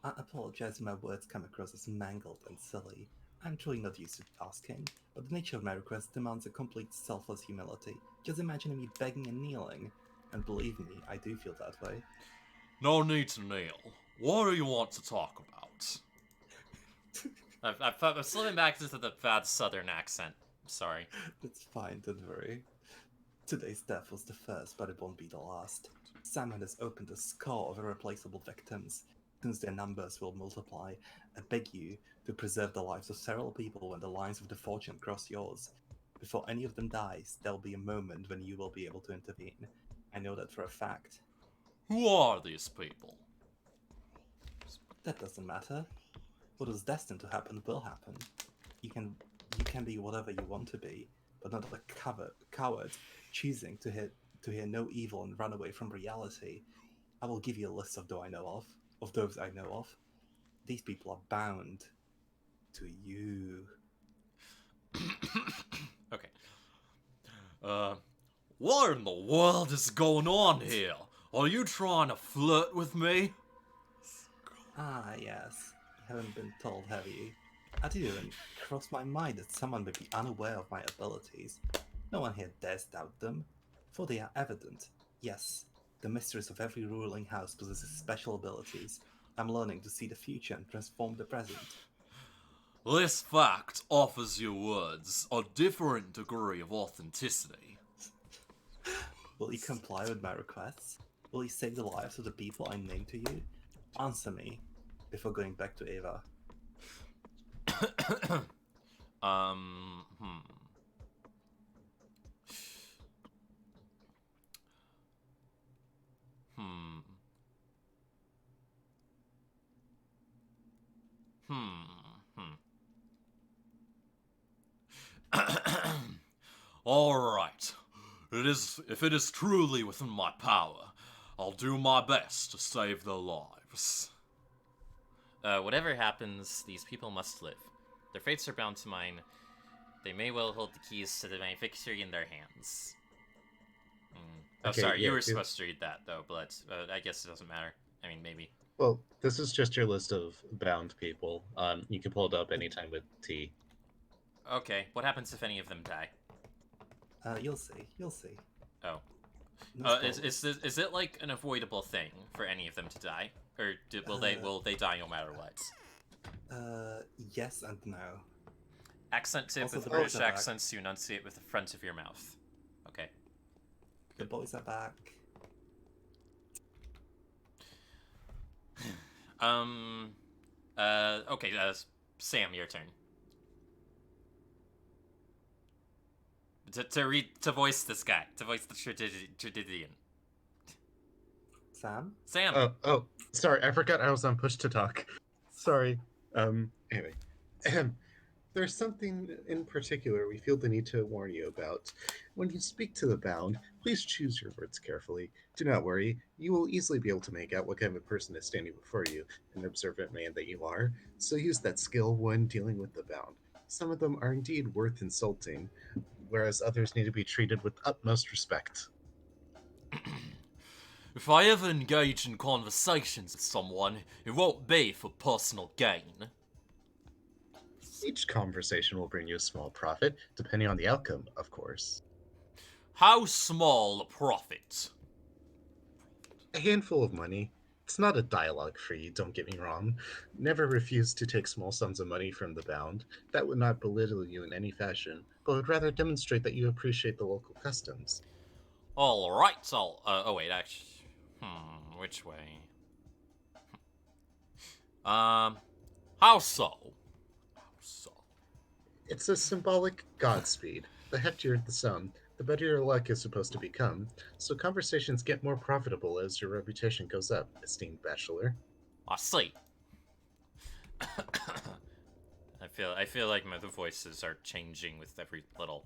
I apologize if my words come across as mangled and silly. I'm truly not used to asking, but the nature of my request demands a complete selfless humility. Just imagine me begging and kneeling. And believe me, I do feel that way. No need to kneel. What do you want to talk about? I'm slipping back into the bad southern accent. I'm sorry. That's fine, don't worry. Today's death was the first, but it won't be the last. Simon has opened a score of irreplaceable victims. Since their numbers will multiply, I beg you to preserve the lives of several people when the lines of the fortune cross yours. Before any of them dies, there'll be a moment when you will be able to intervene. I know that for a fact. Who are these people? That doesn't matter. What is destined to happen will happen. You can be whatever you want to be, but not a coward choosing to hear no evil and run away from reality. I will give you a list of those I know of. These people are bound to you. Okay. What in the world is going on here? Are you trying to flirt with me? Ah, yes. You haven't been told, have you? I didn't even cross my mind that someone may be unaware of my abilities. No one here dares doubt them, for they are evident. Yes, the mistress of every ruling house possesses special abilities. I'm learning to see the future and transform the present. This fact offers your words a different degree of authenticity. Will you comply with my requests? Will you save the lives of the people I name to you? Answer me before going back to Ava. All right. If it is truly within my power, I'll do my best to save their lives. Whatever happens, these people must live. Their fates are bound to mine. They may well hold the keys to my victory in their hands. Oh, Okay, sorry, yeah, you were supposed to read that, though, but I guess it doesn't matter. I mean, maybe. Well, this is just your list of bound people. You can pull it up anytime with T. Okay, what happens if any of them die? You'll see. You'll see. Oh. No Is it like an avoidable thing for any of them to die? Or will they die no matter what? Yes and no. Accent tip Also, with the British boys are back. accents to enunciate with the front of your mouth. Okay. The boys are back. Okay, Sam, your turn. To voice this guy, to voice the Tragedian. Sam? Sam! Oh, sorry, I forgot I was on push to talk. Sorry. Anyway. There's something in particular we feel the need to warn you about. When you speak to the bound, please choose your words carefully. Do not worry, you will easily be able to make out what kind of a person is standing before you, an observant man that you are, so use that skill when dealing with the bound. Some of them are indeed worth insulting, whereas others need to be treated with utmost respect. If I ever engage in conversations with someone, it won't be for personal gain. Each conversation will bring you a small profit, depending on the outcome, of course. How small a profit? A handful of money, It's not a dialogue free, don't get me wrong. Never refuse to take small sums of money from the bound. That would not belittle you in any fashion, but would rather demonstrate that you appreciate the local customs. All right, oh wait, actually, which way? How so? How so? It's a symbolic Godspeed. The heftier the sum, the better your luck is supposed to become, so conversations get more profitable as your reputation goes up, esteemed bachelor. I see. I feel like the voices are changing with every little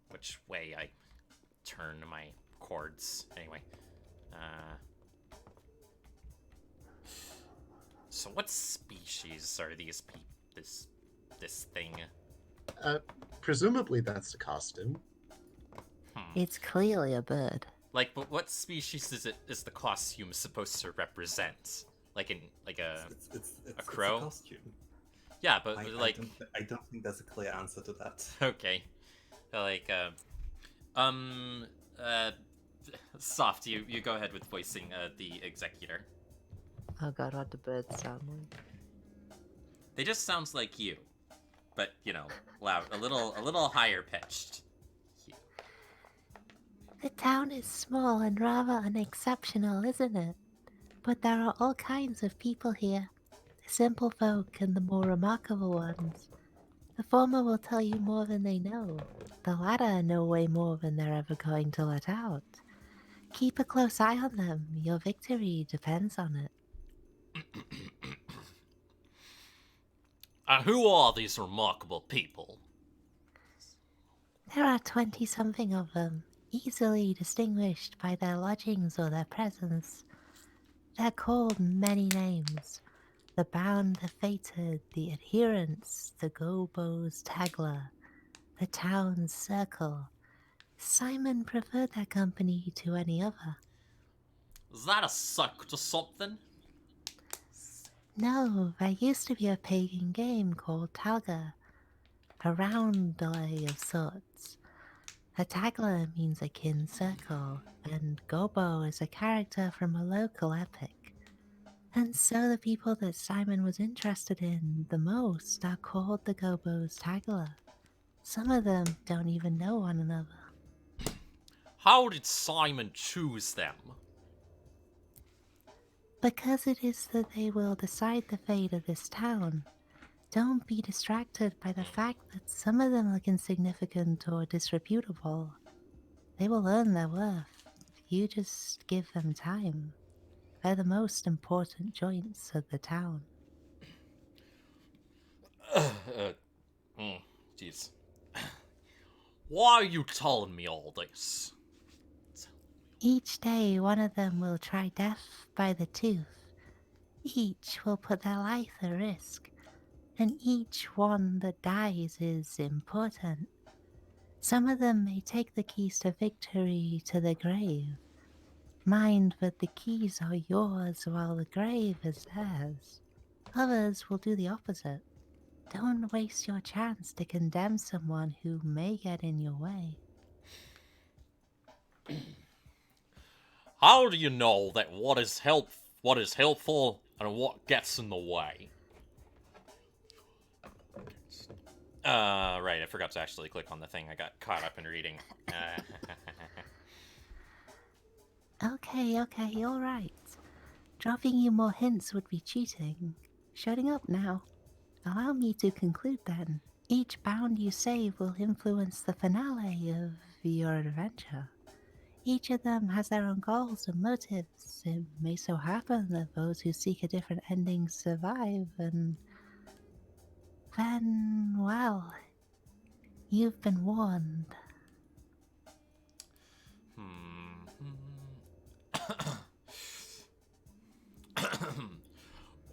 which way I turn my chords. Anyway, so what species are these this thing? Uh, Presumably that's the costume. It's clearly a bird. Like, but what species is the costume supposed to represent? Like It's a crow? a costume. Yeah, but I don't think there's a clear answer to that. Okay, like Soft, you go ahead with voicing the executor. Oh god, what do birds sound like? They just sounds like you, but loud, a little higher pitched. The town is small and rather unexceptional, isn't it? But there are all kinds of people here. The simple folk and the more remarkable ones. The former will tell you more than they know. The latter know way more than they're ever going to let out. Keep a close eye on them. Your victory depends on it. Who are these remarkable people? There are 20-something of them, easily distinguished by their lodgings or their presence. They're called many names. The bound, the fated, the adherents, the Gobo's Tagler, the town's circle. Simon preferred their company to any other. Is that a suck to something? No, there used to be a pagan game called Talga, a roundel of sorts. A Tagler means a kin circle, and Gobo is a character from a local epic. And so the people that Simon was interested in the most are called the Gobo's Tagler. Some of them don't even know one another. How did Simon choose them? Because it is that they will decide the fate of this town. Don't be distracted by the fact that some of them look insignificant or disreputable. They will earn their worth. You just give them time. They're the most important joints of the town. Jeez. Why are you telling me all this? Each day one of them will try death by the tooth. Each will put their life at risk. And each one that dies is important. Some of them may take the keys to victory to the grave. Mind that the keys are yours while the grave is theirs. Others will do the opposite. Don't waste your chance to condemn someone who may get in your way. How do you know that what is helpful and what gets in the way? Right, I forgot to actually click on the thing. I got caught up in reading. Okay, alright. Dropping you more hints would be cheating. Shutting up now. Allow me to conclude then. Each bound you save will influence the finale of your adventure. Each of them has their own goals and motives. It may so happen that those who seek a different ending survive, and then, well, you've been warned.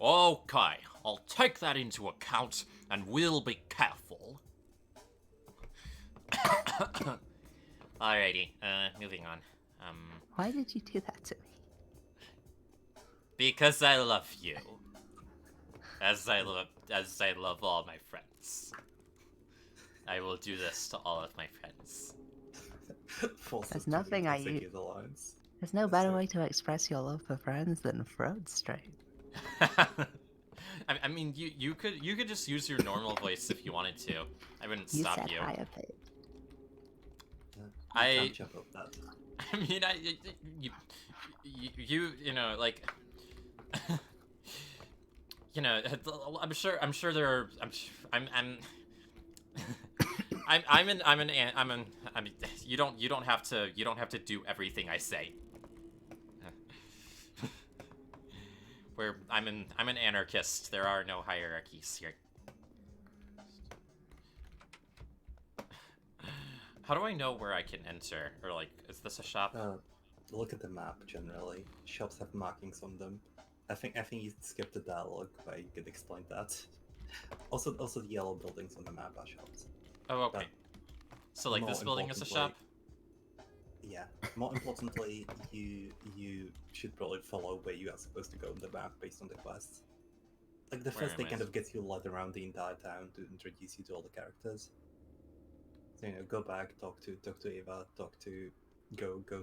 Okay, I'll take that into account, and we'll be careful. Alrighty, moving on. Why did you do that to me? Because I love you. As I love all my friends. I will do this to all of my friends. There's nothing I use. There's no better way to express your love for friends than throat straight. I mean, you could just use your normal voice if you wanted to. I wouldn't You stop said you. higher pitch. You can't jump up that. I mean, you know, like, you know, I'm sure there are, you don't have to do everything I say. I'm an anarchist. There are no hierarchies here. How do I know where I can enter? Or like, is this a shop? Look at the map generally. Shops have markings on them. I think you skipped the dialogue where you could explain that. Also the yellow buildings on the map are shops. Oh, okay. But so like this building is a shop? Yeah. More importantly, you should probably follow where you are supposed to go on the map based on the quests. Like the first day kind of gets you led around the entire town to introduce you to all the characters. So, you know, go back, talk to Ava, go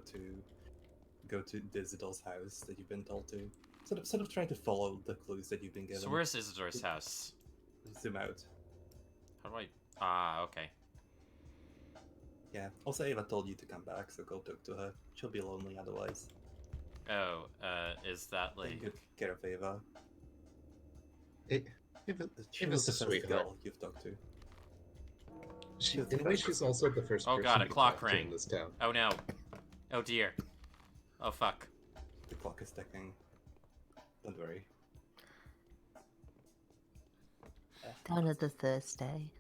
to Isidore's house that you've been told to. Sort of trying to follow the clues that you've been given. So where's Isidore's house? Zoom out. How do I? Ah, okay. Yeah. Also, Ava told you to come back, so go talk to her. She'll be lonely otherwise. Oh, is that like? Take good care of Ava. She Ava's was the a first sweetheart. girl you've talked to. In a way, she's also the first Oh person god, a you clock talked to rang. in this town. Oh no. Oh dear. Oh fuck. The clock is ticking. Don't worry. Down at the Thursday.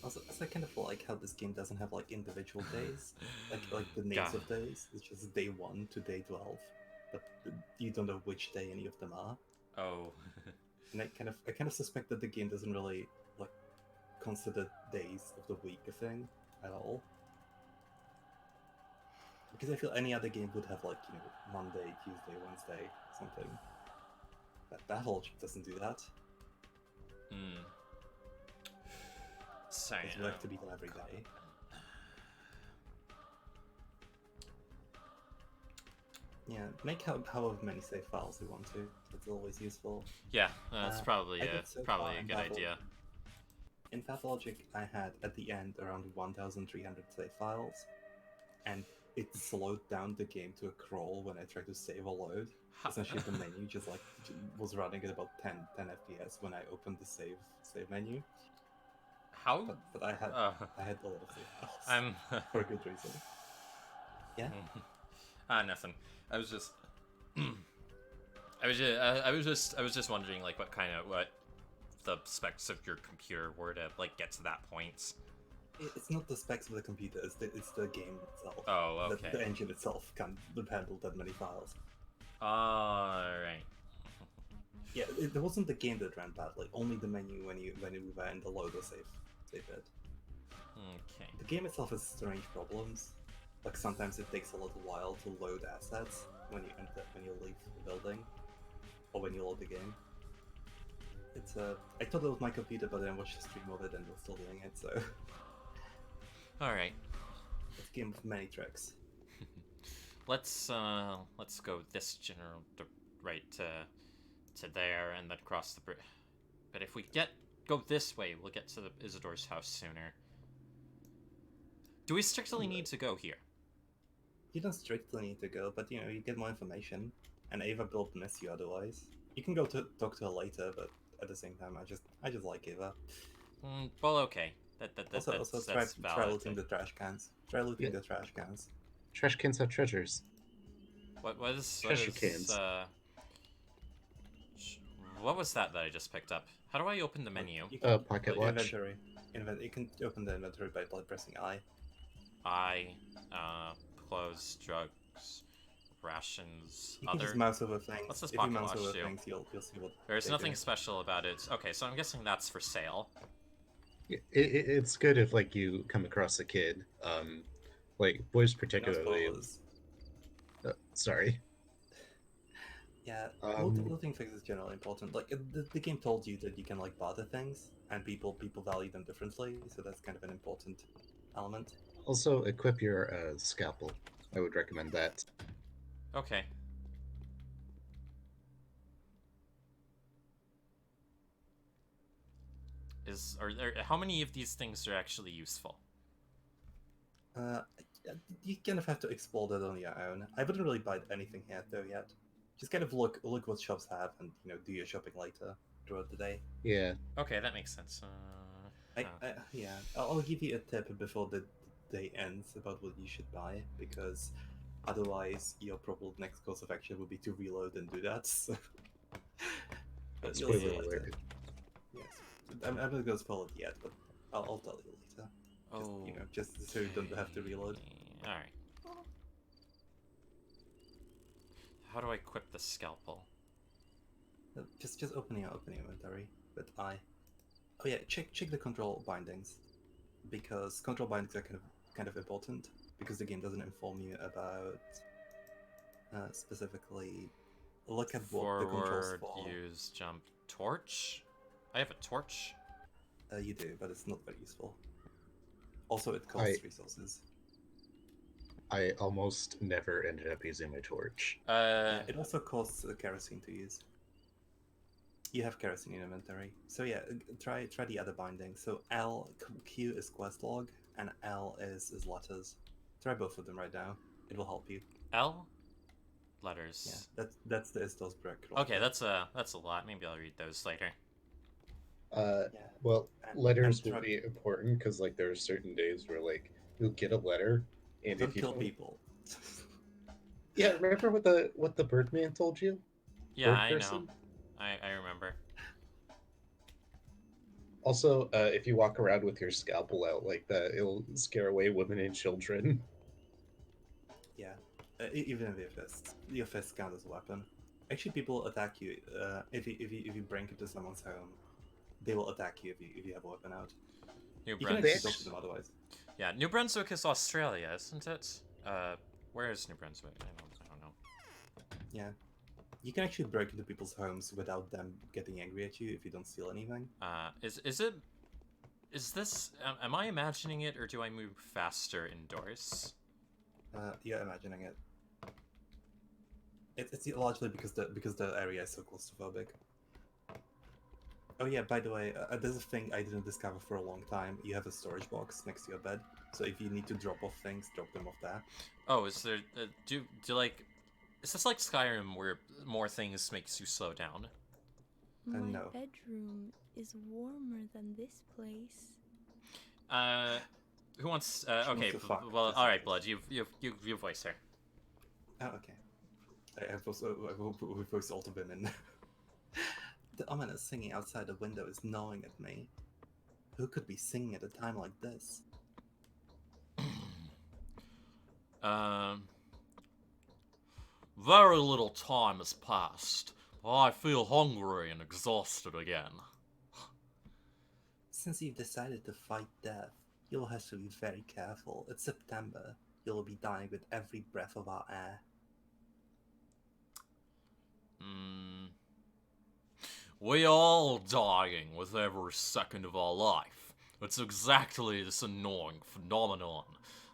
Also, I kind of like how this game doesn't have like individual days, like the names of days. It's just day 1 to day 12, but you don't know which day any of them are. Oh. And I kind of suspect that the game doesn't really like consider days of the week a thing at all. Because I feel any other game would have like, you know, Monday, Tuesday, Wednesday, something. But Pathologic doesn't do that. So It's work to be done every day. Yeah, make however many save files you want to. That's always useful. Yeah, that's probably a good idea. In Pathologic, I had at the end around 1,300 save files, and it slowed down the game to a crawl when I tried to save or load. Essentially, the menu just like was running at about 10 FPS when I opened the save menu. How? But I had a lot of save files. For a good reason. Yeah. Nothing. I was just wondering like what the specs of your computer were to like get to that point. It's not the specs of the computer, it's the game itself. Oh, okay. The engine itself can't handle that many files. Alright. Yeah, it wasn't the game that ran badly, only the menu when you were in the load or save bit. Okay. The game itself has strange problems. Like sometimes it takes a little while to load assets when you leave the building, or when you load the game. It's I thought it was my computer, but then I watched a stream of it and was still doing it. So. All right. It's a game with many tricks. Let's go this general right to there and then cross the bridge. But if we go this way, we'll get to the Isidore's house sooner. Do we strictly need to go here? You don't strictly need to go, but you know, you get more information, and Ava will miss you otherwise. You can go to talk to her later, but at the same time, I just like Ava. Well, okay. That's try looting the trash cans. Try looting the trash cans. Trash cans have treasures. What was treasure cans? What was that I just picked up? How do I open the menu? Pocket watch. Inventory. You can open the inventory by pressing I. Clothes, drugs, rations, you can just mouse over things. What's this if pocket you mouse watch over do? things, you'll see what. There's nothing special about it. Okay, so I'm guessing that's for sale. It's good if like you come across a kid, like boys particularly. Sorry. Yeah, looting things is generally important. Like the game told you that you can like barter things, and people value them differently, so that's kind of an important element. Also, equip your scalpel. I would recommend that. Okay. How many of these things are actually useful? Uh, you kind of have to explore that on your own. I wouldn't really buy anything here though yet. Just kind of look what shops have, and do your shopping later throughout the day. Yeah. Okay, that makes sense. Yeah, I'll give you a tip before the day ends about what you should buy, because otherwise your probable next course of action will be to reload and do that. So. But you'll see Spoiler later. alert. Yes, I'm not gonna spoil it yet, but I'll tell you later. Just so you don't have to reload. All right. How do I equip the scalpel? Just open your inventory with I. Oh yeah, check the control bindings, because control bindings are kind of important, because the game doesn't inform you about specifically. Look at what the controls Forward, for. use, jump, torch. I have a torch. You do, but it's not very useful. Also, it costs resources. I almost never ended up using my torch. It also costs kerosene to use. You have kerosene in inventory, so yeah, try the other binding. So Q is quest log, and L is letters. Try both of them right now. It will help you. L, letters. Yeah, that's the Istos brick. Okay, that's a lot. Maybe I'll read those later. Well, letters will be important because like there are certain days where like you'll get a letter, and don't if you kill don't... people. Yeah, remember what the Birdman told you? Yeah, I know. I remember. Also, if you walk around with your scalpel out like that, it'll scare away women and children. Yeah, even if your fists count as a weapon. Actually, people attack you if you break into someone's home. They will attack you if you have a weapon out. New You can Brunswick. actually talk to them otherwise. Yeah, New Brunswick is Australia, isn't it? Where is New Brunswick? I don't know. Yeah. You can actually break into people's homes without them getting angry at you if you don't steal anything. Is this? Am I imagining it, or do I move faster indoors? You're imagining it. It's largely because the area is so claustrophobic. Oh yeah, by the way, there's a thing I didn't discover for a long time. You have a storage box next to your bed, so if you need to drop off things, drop them off there. Oh, is there? Is this like Skyrim where more things makes you slow down? My no. bedroom is warmer than this place. Who wants? Okay, well, all right, Blood, you voice her. Oh, okay. I've voiced all the women. The ominous singing outside the window is gnawing at me. Who could be singing at a time like this? Very little time has passed. I feel hungry and exhausted again. Since you've decided to fight death, you'll have to be very careful. It's September. You'll be dying with every breath of our air. We all dying with every second of our life. It's exactly this annoying phenomenon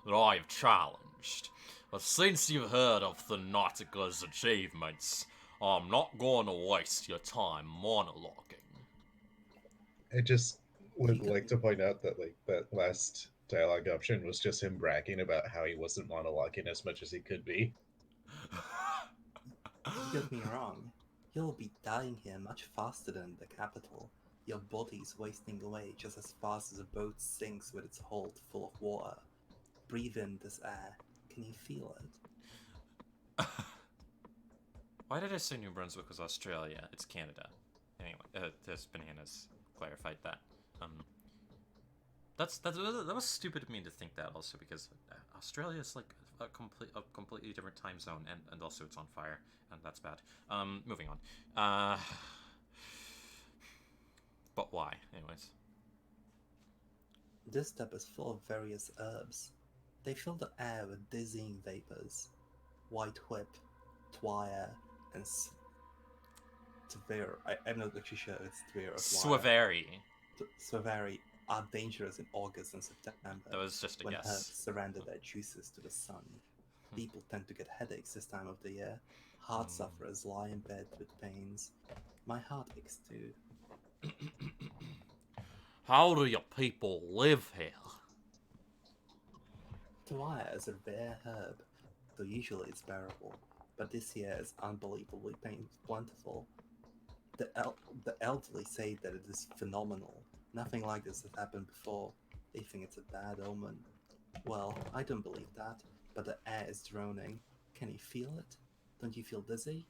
that I have challenged. But since you've heard of the Nautica's achievements, I'm not going to waste your time monologuing. I just would like to point out that like that last dialogue option was just him bragging about how he wasn't monologuing as much as he could be. You got me wrong. You'll be dying here much faster than the capital. Your body's wasting away just as fast as a boat sinks with its hold full of water. Breathe in this air. Can you feel it? Why did I say New Brunswick was Australia? It's Canada. Anyway, this bananas clarified that. That was stupid of me to think that also, because Australia is like a completely different time zone, and also it's on fire, and that's bad. Moving on. But why? Anyways. This steppe is full of various herbs. They fill the air with dizzying vapors. White whip, twire, and Tver. I'm not actually sure if it's Tver or Twire. Swavari. Swavari. are dangerous in August and September. That was just a when guess. herbs surrender their juices to the sun. People tend to get headaches this time of the year. Heart sufferers lie in bed with pains. My heart aches too. How do your people live here? Dwyer is a rare herb, so usually it's bearable, but this year is unbelievably plentiful. The elderly say that it is phenomenal. Nothing like this has happened before. They think it's a bad omen. Well, I don't believe that, but the air is droning. Can you feel it? Don't you feel dizzy?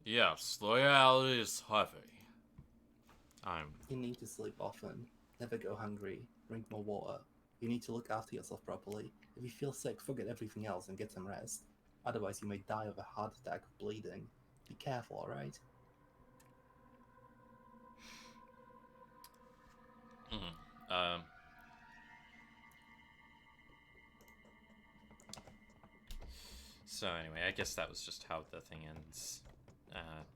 Yes, the air is heavy. You need to sleep often. Never go hungry. Drink more water. You need to look after yourself properly. If you feel sick, forget everything else and get some rest. Otherwise, you may die of a heart attack or bleeding. Be careful, alright? So anyway, I guess that was just how the thing ends,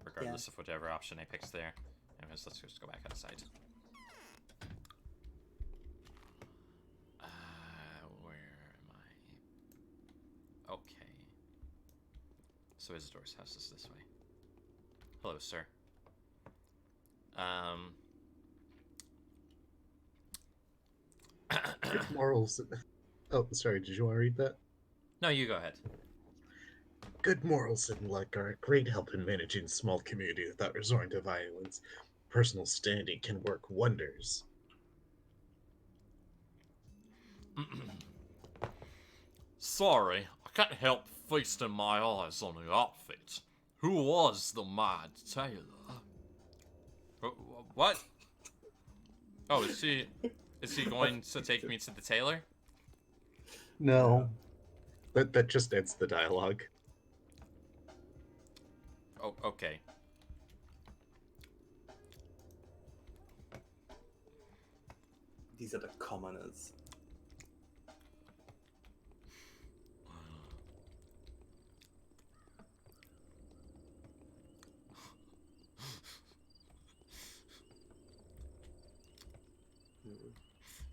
regardless of whatever option I picked there. Anyways, let's just go back outside. Where am I? Okay. So Isidore's house is this way. Hello, sir. Good morals. Oh, sorry, did you want to read that? No, you go ahead. Good morals and luck are a great help in managing small community without resorting to violence. Personal standing can work wonders. Sorry, I can't help feasting my eyes on the outfit. Who was the Mad Tailor? What? Oh, is he going to take me to the tailor? No. That just ends the dialogue. Oh, okay. These are the commoners.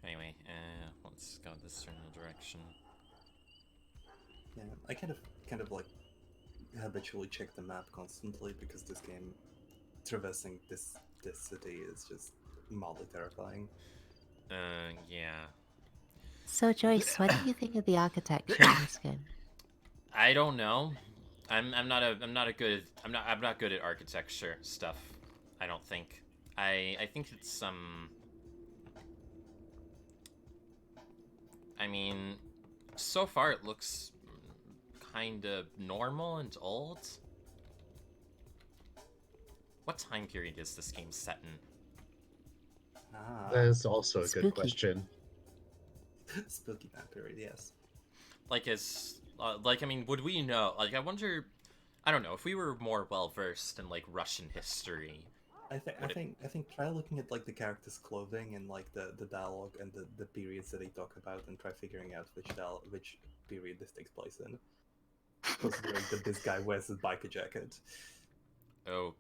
Anyway, let's go this certain direction. Yeah, I kind of like habitually check the map constantly because this game, traversing this city is just mildly terrifying. Yeah. So Joyce, what do you think of the architecture in this game? I don't know. I'm not good at architecture stuff. I don't think. I think it's I mean, so far it looks kind of normal and old. What time period is this game set in? That is also a Spooky. good question. Spooky time period, yes. Like, I mean, would we know? Like, I wonder. I don't know if we were more well versed in like Russian history. I think try looking at like the characters' clothing and like the dialogue and the periods that they talk about, and try figuring out which period this takes place in. Considering that this guy wears a biker jacket. Oh.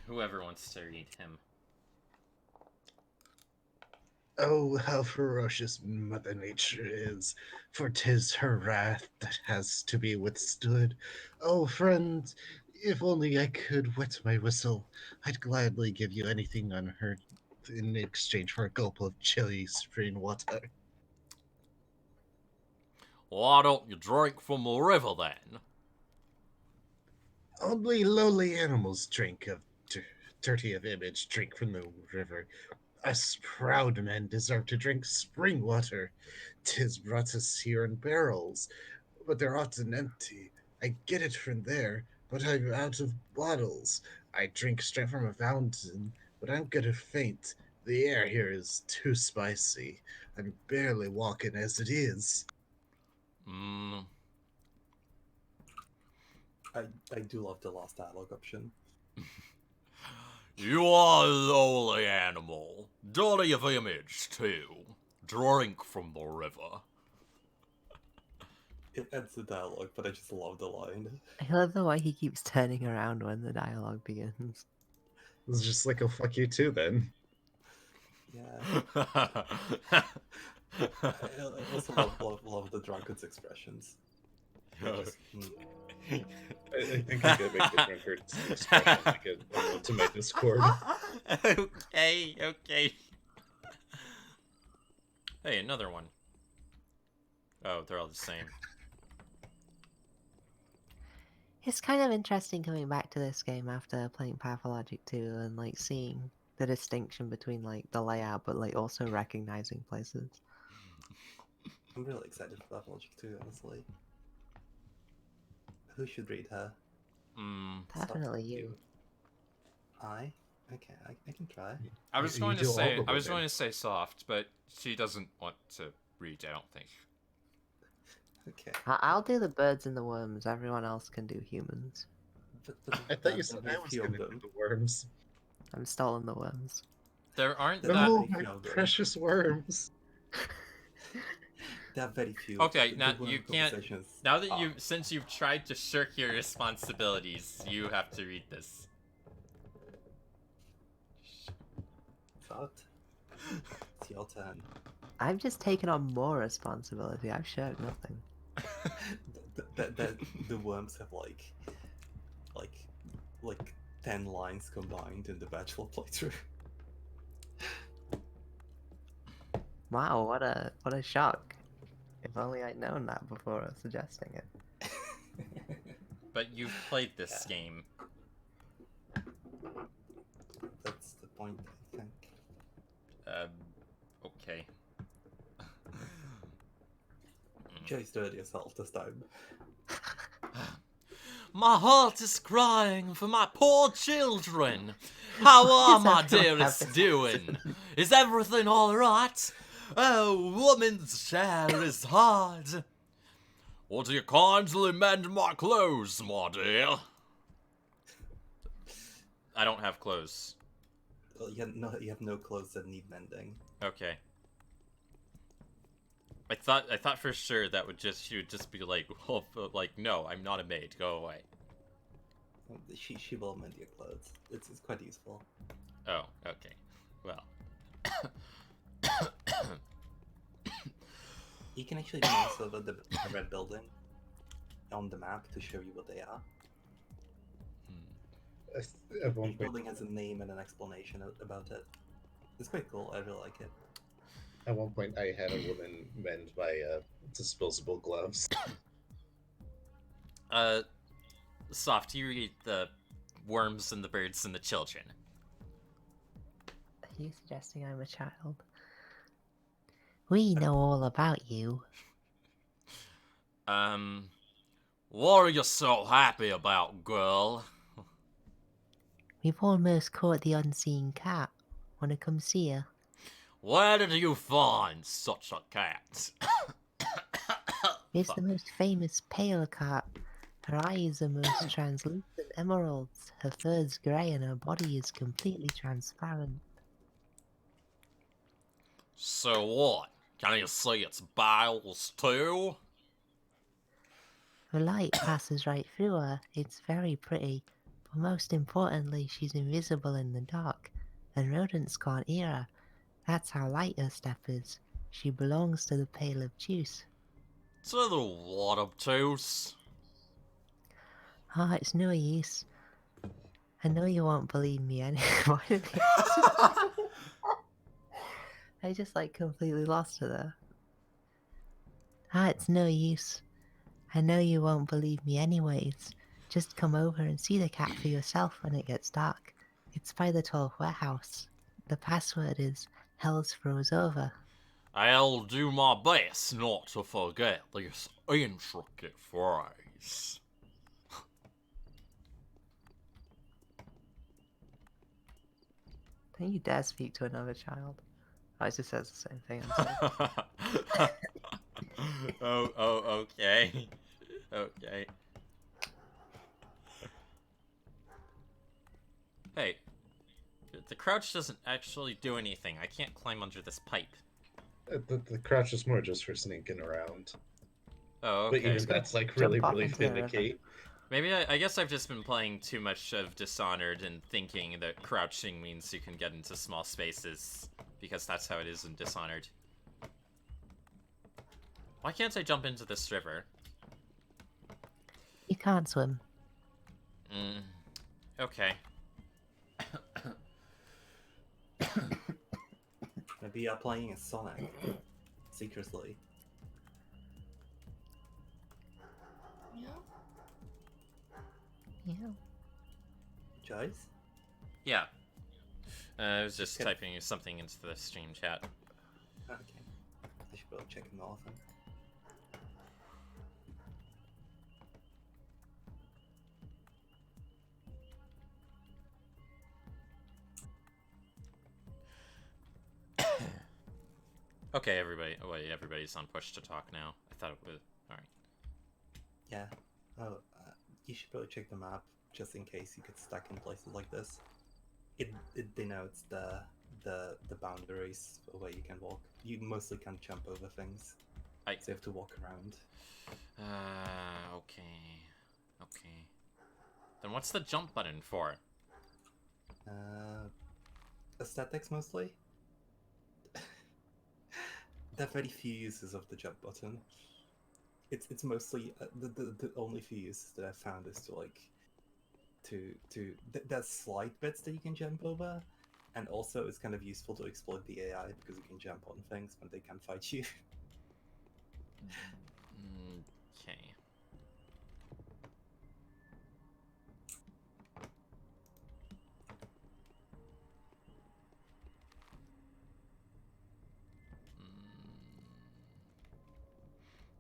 Whoever wants to read him. Oh, how ferocious Mother Nature is, for 'tis her wrath that has to be withstood. Oh, friend, if only I could wet my whistle, I'd gladly give you anything unheard in exchange for a gulp of chilly spring water. Why don't you drink from the river then? Only lowly animals drink of dirty of image, drink from the river. Us proud men deserve to drink spring water. 'Tis brought us here in barrels, but they're often empty. I get it from there, but I'm out of bottles. I drink straight from a fountain, but I'm gonna faint. The air here is too spicy. I'm barely walking as it is. I do love the last dialogue option. You are a lowly animal, dirty of image too. Drink from the river. It ends the dialogue, but I just love the line. I love the way he keeps turning around when the dialogue begins. It's just like, oh, fuck you too, then. Yeah. I also love the drunkard's expressions. Just, I think I'm gonna make the drunkard's expression like a note to my Discord. Okay, okay. Hey, another one. Oh, they're all the same. It's kind of interesting coming back to this game after playing Pathologic 2 and like seeing the distinction between like the layout but like also recognizing places. I'm really excited for Pathologic too, honestly. Who should read her? Definitely you. Okay, I can try. I was going to say soft, but she doesn't want to read, I don't think. Okay. I'll do the birds and the worms. Everyone else can do humans. I thought you said I was gonna do the worms. I'm stalling the worms. There aren't No, my precious worms. There are very few. Okay, now you can't. Now that since you've tried to shirk your responsibilities, you have to read this. Thought. It's your turn. I've just taken on more responsibility. I've shirked nothing. The worms have like 10 lines combined in the Bachelor playthrough. Wow, what a shock. If only I'd known that before suggesting it. But you've played this game. That's the point, I think. Okay. Joyce, do it yourself this time. My heart is crying for my poor children. How are my dearest doing? Is everything alright? Oh, woman's share is hard. Would you kindly mend my clothes, my dear? I don't have clothes. Well, you have no clothes that need mending. Okay. I thought for sure that she would just be like, oh, like, no, I'm not a maid. Go away. She will mend your clothes. It's quite useful. Oh, okay. Well. You can actually mouse over the red building on the map to show you what they are. Each building has a name and an explanation about it. It's quite cool. I really like it. At one point, I had a woman mend my disposable gloves. Soft, you read the worms and the birds and the children. Are you suggesting I'm a child? We know all about you. What are you so happy about, girl? We've almost caught the unseen cat. Wanna come see her? Where did you find such a cat? It's the most famous pale cat. Her eyes are most translucent emeralds. Her fur's grey and her body is completely transparent. So what? Can you see its bowels too? The light passes right through her. It's very pretty. But most importantly, she's invisible in the dark, and rodents can't hear her. That's how light her step is. She belongs to the Pale of Juice. To the what obtuse? Ah, it's no use. I know you won't believe me anymore. I just like completely lost her there. Ah, it's no use. I know you won't believe me anyways. Just come over and see the cat for yourself when it gets dark. It's by the 12th warehouse. The password is Hell's Froze Over. I'll do my best not to forget this intricate phrase. Don't you dare speak to another child. I just says the same thing. I'm sorry. Okay. Okay. Hey, the crouch doesn't actually do anything. I can't climb under this pipe. The crouch is more just for sneaking around. Oh, okay. But even that's like really, really into the river. finicky. Maybe I guess I've just been playing too much of Dishonored and thinking that crouching means you can get into small spaces, because that's how it is in Dishonored. Why can't I jump into this river? You can't swim. Okay. Maybe you're playing as Sonic secretly. Yeah. Joyce? Yeah. I was just Okay. typing something into the stream chat. Okay. I should probably check him off then. Okay, everybody. Oh, wait, everybody's on push to talk now. I thought it was. Alright. Yeah. Oh, you should probably check the map just in case you get stuck in places like this. It denotes the boundaries of where you can walk. You mostly can't jump over things, so you have to walk around. Okay. Okay. Then what's the jump button for? Aesthetics mostly. There are very few uses of the jump button. It's mostly the only few uses that I've found is to like there's slight bits that you can jump over, and also it's kind of useful to exploit the AI because you can jump on things when they can't fight you. Okay.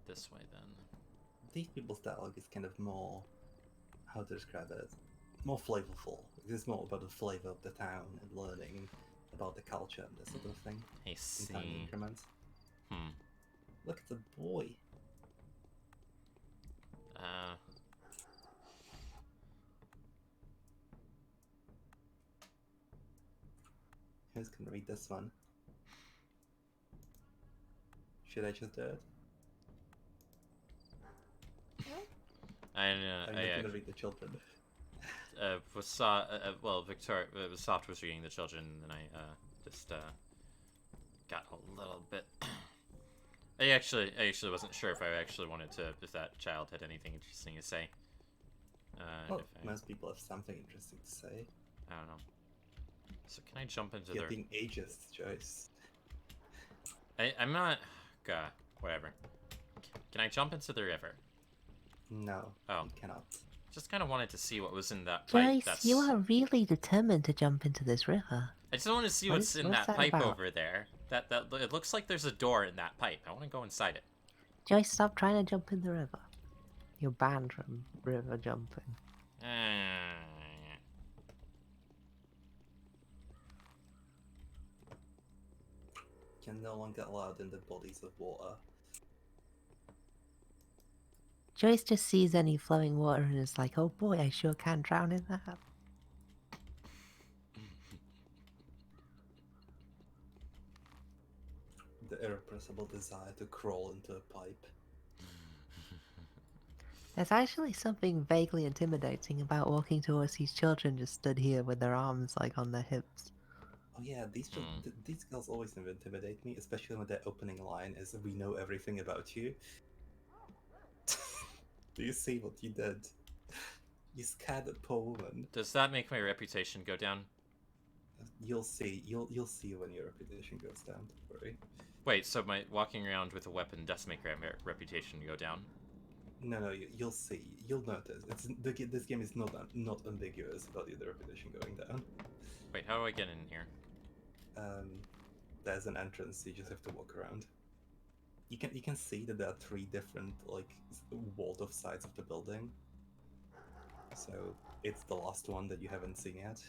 This way then. These people's dialogue is kind of more, how to describe it, more flavorful. It's more about the flavor of the town and learning about the culture and this sort of thing. I see. In tiny increments. Hmm. Look at the boy. Who's gonna read this one? Should I just do it? I'm not gonna read the children. Well, Victoria, Soft was reading the children, and I just got a little bit. I actually wasn't sure if I actually wanted to, if that child had anything interesting to say. Most people have something interesting to say. I don't know. So can I jump into You're being ageist, Joyce. I'm not. God, whatever. Can I jump into the river? No. Oh. You cannot. Just kind of wanted to see what was in that pipe. Joyce, you are really determined to jump into this river. I just want to see what's in that pipe over there. That it looks like there's a door in that pipe. I want to go inside it. Joyce, stop trying to jump in the river. You're banned from river jumping. You're no longer allowed in the bodies of water. Joyce just sees any flowing water and is like, oh boy, I sure can drown in that. The irrepressible desire to crawl into a pipe. There's actually something vaguely intimidating about walking towards these children just stood here with their arms like on their hips. Oh yeah, these girls always intimidate me, especially when their opening line is, "We know everything about you." Do you see what you did? You scared that poor woman. Does that make my reputation go down? You'll see. You'll see when your reputation goes down. Don't worry. Wait, so my walking around with a weapon does make my reputation go down? No, you'll see. You'll notice. This game is not ambiguous about the reputation going down. Wait, how do I get in here? There's an entrance. You just have to walk around. You can see that there are 3 different walled off sides of the building. So it's the last one that you haven't seen yet.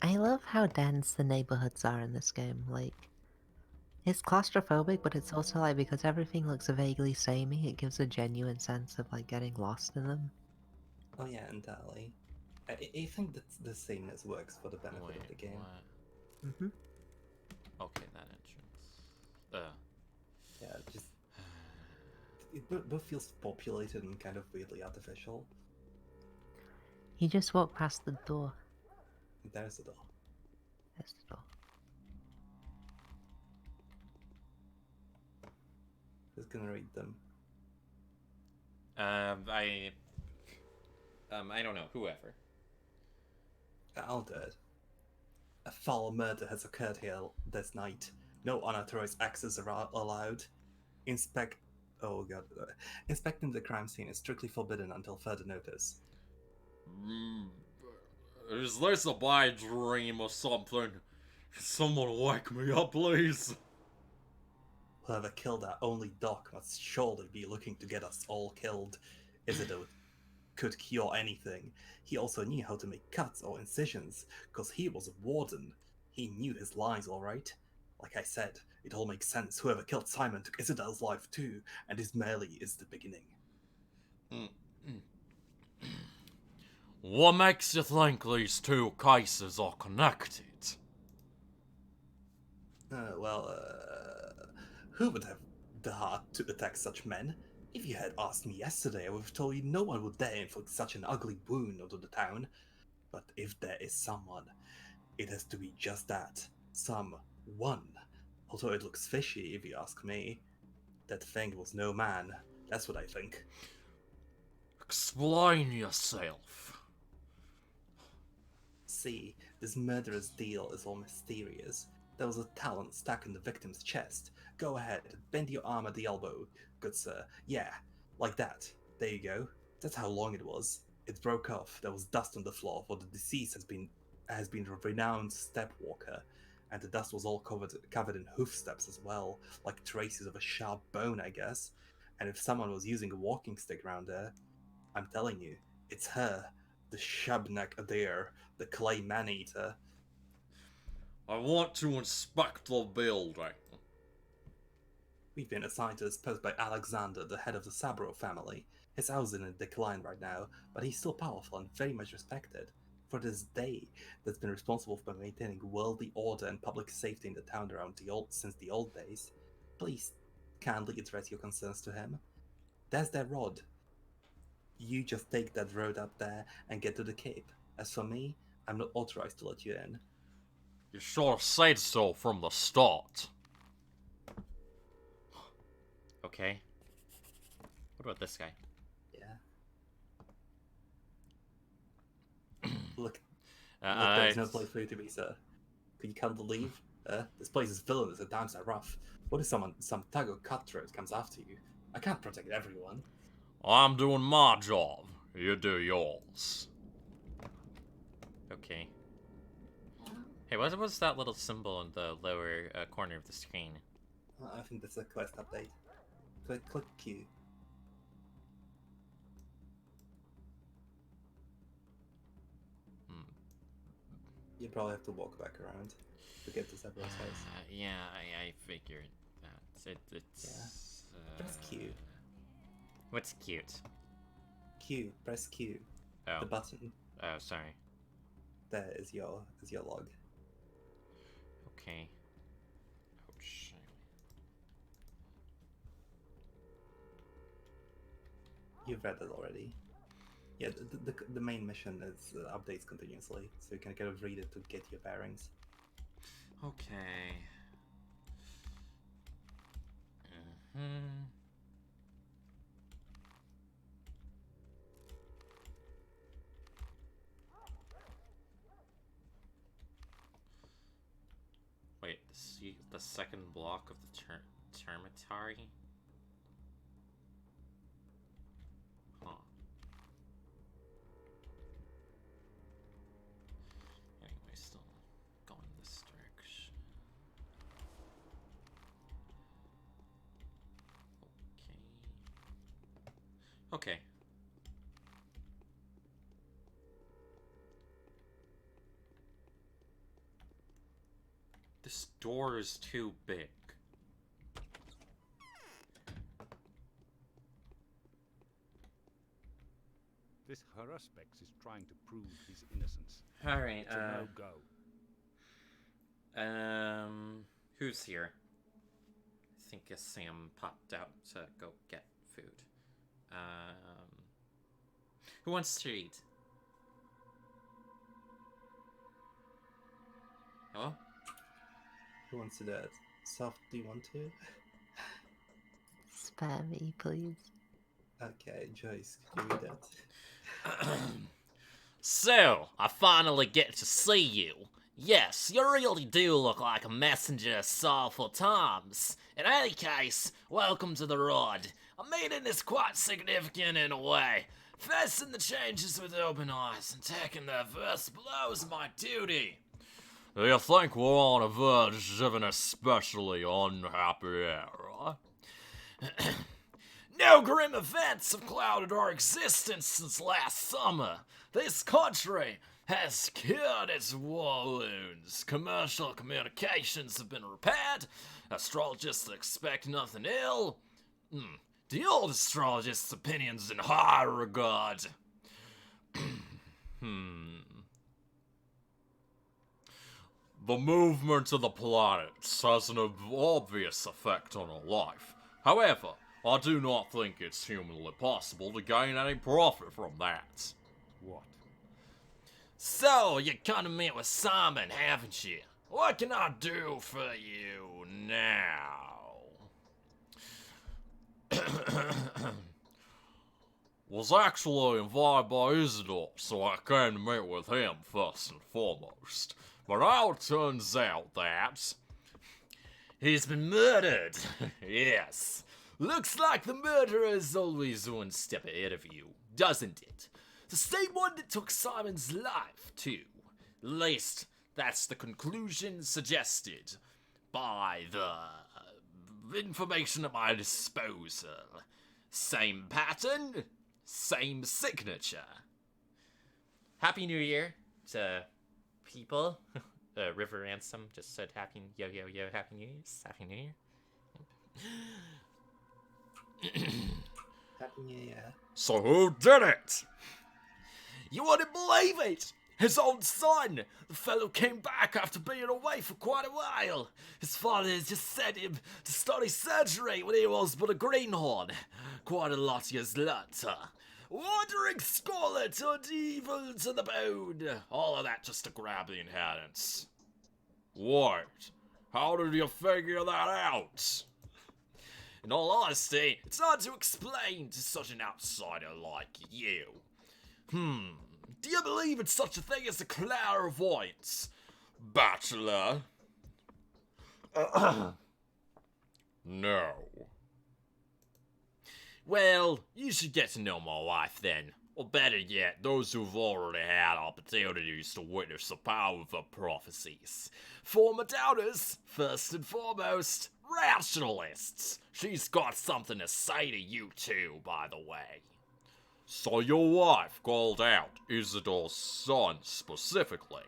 I love how dense the neighborhoods are in this game. Like, it's claustrophobic, but it's also like, because everything looks vaguely samey, it gives a genuine sense of like getting lost in them. Oh yeah, entirely. I think that the sameness works for the benefit of the game. What? Mm-hmm. Okay, that entrance. Yeah, just it both feels populated and kind of weirdly artificial. He just walked past the door. There's the door. There's the door. Who's gonna read them? I don't know. Whoever. I'll do it. A foul murder has occurred here this night. No unauthorized access are allowed. Oh god. Inspecting the crime scene is strictly forbidden until further notice. Is this a bad dream or something? Can someone wake me up, please? Whoever killed our only doc must surely be looking to get us all killed. Isidore could cure anything. He also knew how to make cuts or incisions, because he was a warden. He knew his lines, all right. Like I said, it all makes sense. Whoever killed Simon took Isadel's life too, and this merely is the beginning. What makes you think these two cases are connected? Who would have the heart to attack such men? If you had asked me yesterday, I would have told you no one would dare inflict such an ugly wound onto the town. But if there is someone, it has to be just that. Someone. Although it looks fishy, if you ask me. That thing was no man. That's what I think. Explain yourself. See, this murderous deal is all mysterious. There was a talon stuck in the victim's chest. Go ahead, bend your arm at the elbow, good sir. Yeah, like that. There you go. That's how long it was. It broke off. There was dust on the floor, for the deceased has been a renowned step walker, and the dust was all covered in hoof steps as well, like traces of a sharp bone, I guess. And if someone was using a walking stick around there, I'm telling you, it's her, the Shabnak Adair, the clay man-eater. I want to inspect the building. We've been assigned to this post by Alexander, the head of the Sabro family. His house is in decline right now, but he's still powerful and very much respected. For this day, that's been responsible for maintaining worldly order and public safety in the town since the old days. Please kindly address your concerns to him. There's their rod. You just take that road up there and get to the cape. As for me, I'm not authorized to let you in. You should have said so from the start. Okay. What about this guy? Yeah. Look, there's no place for you to be, sir. Could you come to leave? This place is villainous and times are rough. What if some thug or cutthroat comes after you? I can't protect everyone. I'm doing my job. You do yours. Okay. Hey, what was that little symbol in the lower corner of the screen? I think that's a quest update. Click Q. You probably have to walk back around to get to Severo's house. Yeah, I figured that. It's... Press Q. What's cute? Q. Press Q. Oh. The button. Oh, sorry. There is your log. Okay. Oh, shit. You've read it already. Yeah, the main mission is updates continuously, so you can kind of read it to get your bearings. Okay. Wait, the second block of the Termitari? Huh. Anyway, still going this direction. Okay. Okay. This door is too big. This Haruspex is trying to prove his innocence. Alright, It's a no-go. Who's here? I think Sam popped out to go get food. Who wants to eat? Huh? Who wants to do it? Soft, do you want to? Spare me, please. Okay, Joyce, could you read that? So, I finally get to see you. Yes, you really do look like a messenger of sorrowful times. In any case, welcome to the ride. A meeting is quite significant in a way. Facing the changes with open eyes and taking the first blows of my duty. Do you think we're on the verge of an especially unhappy era? No grim events have clouded our existence since last summer. This country has cured its war wounds. Commercial communications have been repaired. Astrologists expect nothing ill. Do you hold astrologists' opinions in high regard? The movement of the planets has an obvious effect on our life. However, I do not think it's humanly possible to gain any profit from that. What? So, you're gonna meet with Simon, haven't you? What can I do for you now? Was actually invited by Isidore, so I came to meet with him first and foremost. But now it turns out that he's been murdered. Yes. Looks like the murderer is always one step ahead of you, doesn't it? The same one that took Simon's life, too. At least, that's the conclusion suggested by the information at my disposal. Same pattern, same signature. Happy New Year to people. River Ransom just said happy Happy New Year's. Happy New Year. Happy New Year. So who did it? You wouldn't believe it! His own son! The fellow came back after being away for quite a while. His father had just sent him to study surgery when he was but a greenhorn. Quite a lot years later. Wandering scarlet and evil to the bone. All of that just to grab the inheritance. What? How did you figure that out? In all honesty, it's hard to explain to such an outsider like you. Do you believe in such a thing as a clairvoyance, bachelor? No. Well, you should get to know my wife then. Or better yet, those who've already had opportunities to witness the power of her prophecies. Former doubters, first and foremost, rationalists. She's got something to say to you too, by the way. So your wife called out Isidore's son specifically?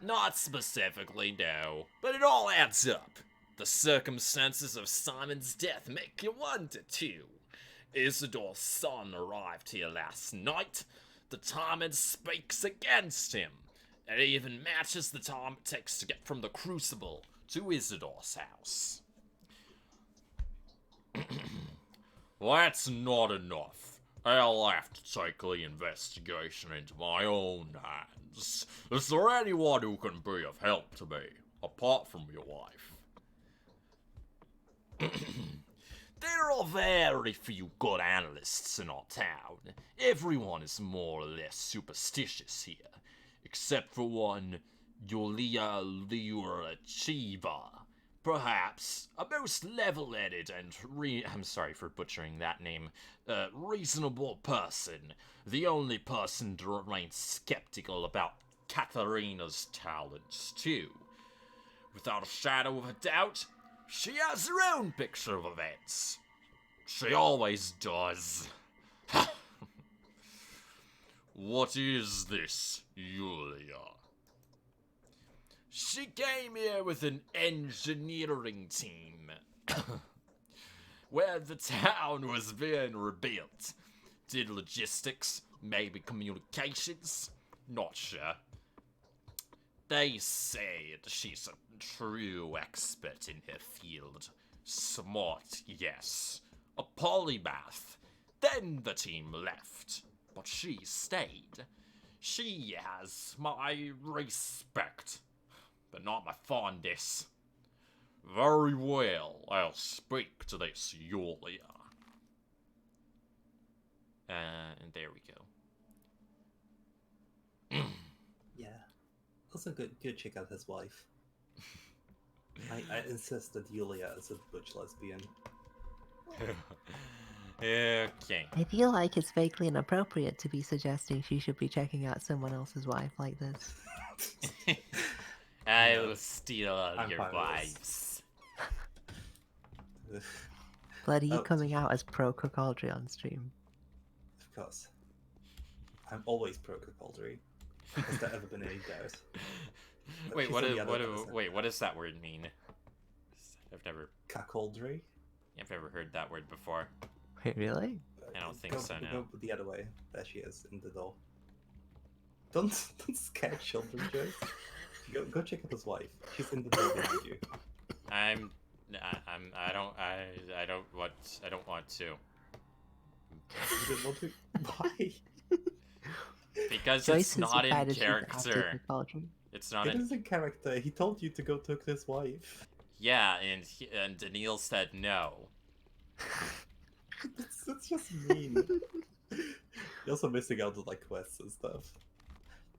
Not specifically, no, but it all adds up. The circumstances of Simon's death make you wonder too. Isidore's son arrived here last night. The timing speaks against him. It even matches the time it takes to get from the Crucible to Isidore's house. That's not enough. I'll have to take the investigation into my own hands. Is there anyone who can be of help to me, apart from your wife? There are very few good analysts in our town. Everyone is more or less superstitious here, except for one Yulia Liurachiva. Perhaps a most level-headed and I'm sorry for butchering that name, reasonable person. The only person to remain skeptical about Katharina's talents, too. Without a shadow of a doubt, she has her own picture of events. She always does. What is this, Yulia? She came here with an engineering team. Where the town was being rebuilt. Did logistics, maybe communications? Not sure. They said she's a true expert in her field. Smart, yes. A polymath. Then the team left, but she stayed. She has my respect. but not my fondest. Very well, I'll speak to this Yulia. And there we go. Yeah. Also, good check out his wife. I insist that Yulia is a butch lesbian. Okay. I feel like it's vaguely inappropriate to be suggesting she should be checking out someone else's wife like this. I will steal all I'm your fine with wives. Blood, are you Oh. coming out as pro cuckoldry on stream? Of course. I'm always pro cuckoldry. Has there ever been any doubt? But Wait, she's what on the other side. what does that word mean? I've never Cuckoldry? heard that word before. Wait, really? I don't think so, no. Go the other way. There she is, in the door. Don't scare children, Joyce. Go check out his wife. She's in the door behind you. I don't want to. You didn't want to? Why? Because Joyce it's has not in decided she's after character. cuckoldry. It's not It in. is in character. He told you to go talk to his wife. Yeah, and Daniil said no. It's just mean. You're also missing out on like quests and stuff.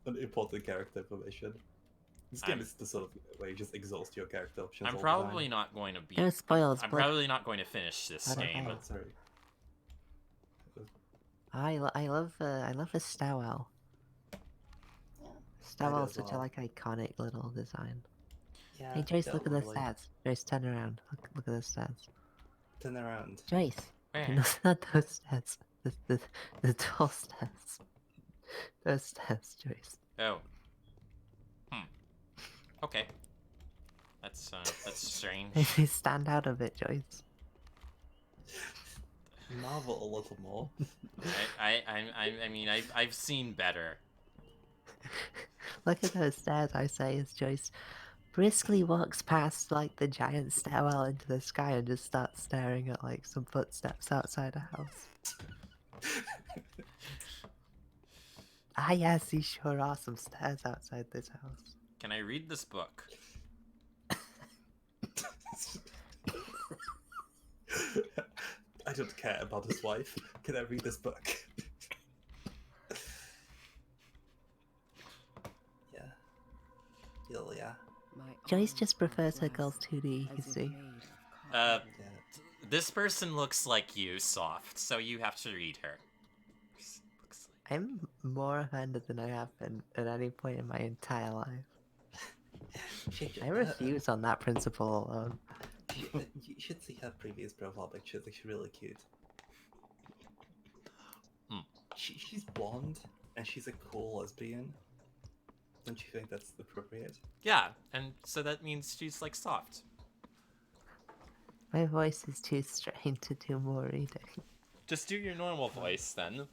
And important character information. This game is the sort of where you just exhaust your character options. I'm all probably the time. not going to be. No spoils, I'm but probably not going to finish this I don't game. know. Oh, sorry. I love the Stowell. Stowell's as such a well. like iconic little design. Yeah. Hey Joyce, they're look at the lovely. stats. Joyce, turn around. Look at the stats. Turn around. Joyce, Where? not those stats. The tall stats. Those stats, Joyce. Oh. Okay. That's strange. They stand out a bit, Joyce. Marvel a little more. I mean, I've seen better. Look at those stairs, I say, as Joyce briskly walks past like the giant stairwell into the sky and just starts staring at like some footsteps outside a house. Ah yes, these sure are some stairs outside this house. Can I read this book? I don't care about his wife. Can I read this book? Yeah. Yeah. Joyce just prefers her girls 2D, you see. Yeah. This person looks like you, Soft, so you have to read her. I'm more offended than I have been at any point in my entire life. I refuse on that principle alone. You should see her previous profile picture. She's really cute. She's blonde, and she's a cool lesbian. Don't you think that's appropriate? Yeah, and so that means she's like Soft. My voice is too strained to do more reading. Just do your normal voice then.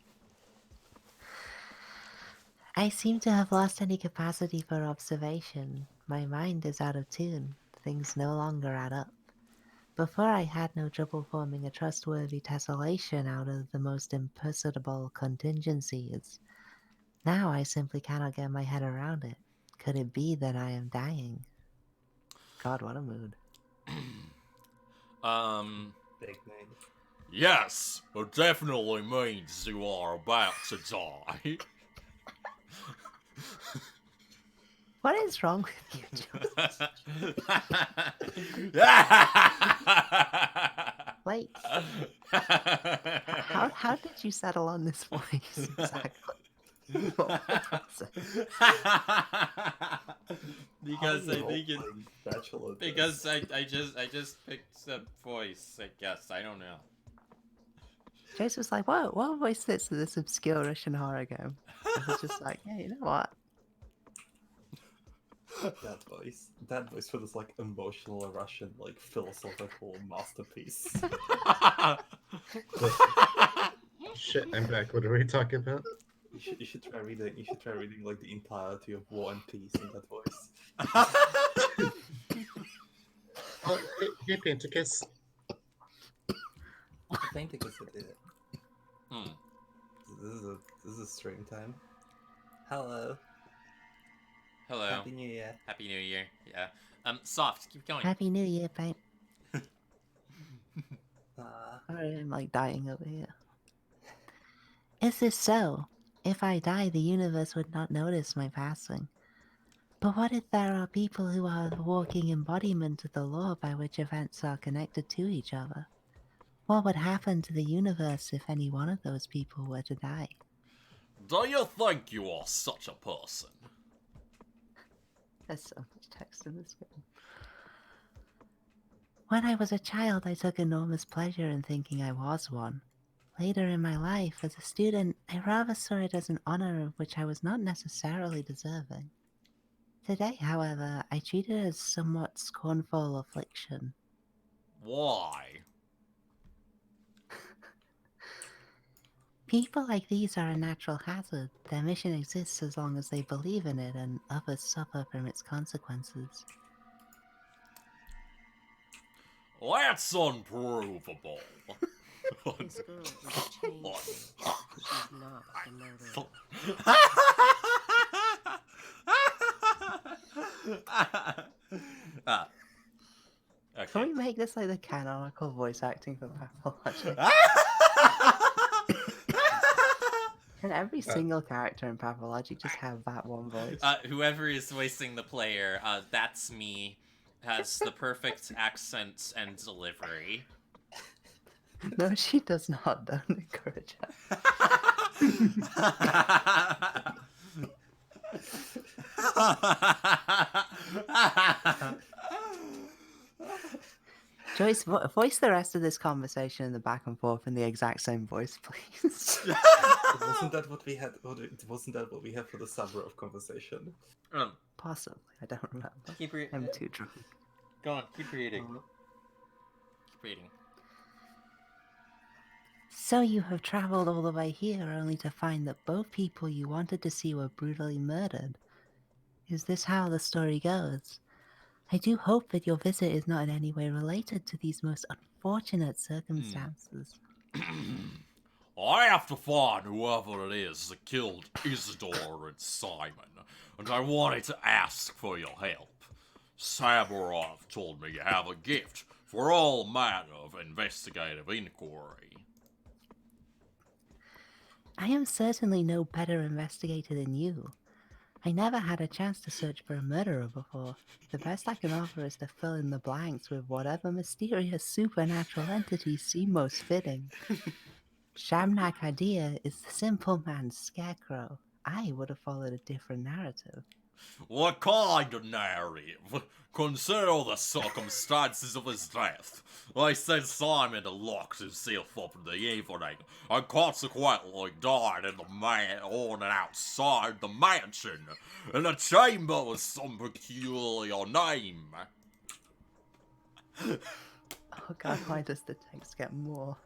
I seem to have lost any capacity for observation. My mind is out of tune. Things no longer add up. Before I had no trouble forming a trustworthy tessellation out of the most impersonable contingencies. Now I simply cannot get my head around it. Could it be that I am dying? God, what a mood. Big name. Yes, it definitely means you are about to die. What is wrong with you, Joe? Like, how did you settle on this voice exactly? What was it? Because I think it. Bachelor. Because I just picked a voice. I guess I don't know. Jace was like, what voice fits to this obscure Russian horror game? I was just like, yeah, you know what? That voice for this like emotional Russian like philosophical masterpiece. Shit, I'm back. What are we talking about? You should try reading. You should try reading like the entirety of War and Peace in that voice. Oh, hey, Panticus. Painting is it. This is a stream time. Hello. Hello. Happy New Year. Happy New Year. Yeah. Soft, keep going. Happy New Year, babe. Uh, Sorry, I'm like dying over here. Is this so? If I die, the universe would not notice my passing. But what if there are people who are the walking embodiment of the law by which events are connected to each other? What would happen to the universe if any one of those people were to die? Do you think you are such a person? There's so much text in this game. When I was a child, I took enormous pleasure in thinking I was one. Later in my life, as a student, I rather saw it as an honor of which I was not necessarily deserving. Today, however, I treat it as somewhat scornful affliction. Why? People like these are a natural hazard. Their mission exists as long as they believe in it, and others suffer from its consequences. That's unprovable. This girl is changed. She's not a murderer. Okay. Can we make this like the canonical voice acting for Pathologic? Can every single character in Pathologic just have that one voice? Whoever is voicing the player, that's me, has the perfect accent and delivery. No, she does not. Don't encourage her. Joyce, voice the rest of this conversation in the back and forth in the exact same voice, please. wasn't that what we had? Wasn't that what we had for the summer of conversation? Possibly, I don't remember. Keep I'm too drunk. Go on, keep reading. Keep reading. So you have traveled all the way here only to find that both people you wanted to see were brutally murdered. Is this how the story goes? I do hope that your visit is not in any way related to these most unfortunate circumstances. I have to find whoever it is that killed Isidore and Simon, and I wanted to ask for your help. Saburov told me you have a gift for all manner of investigative inquiry. I am certainly no better investigator than you. I never had a chance to search for a murderer before. The best I can offer is to fill in the blanks with whatever mysterious supernatural entities seem most fitting. Shamnak Hadir is the simple man's scarecrow. I would have followed a different narrative. What kind of narrative? Consider the circumstances of his death. They said Simon had locked himself up in the evening, and consequently died in the on and outside the mansion, in a chamber with some peculiar name. Oh god, why does the text get more?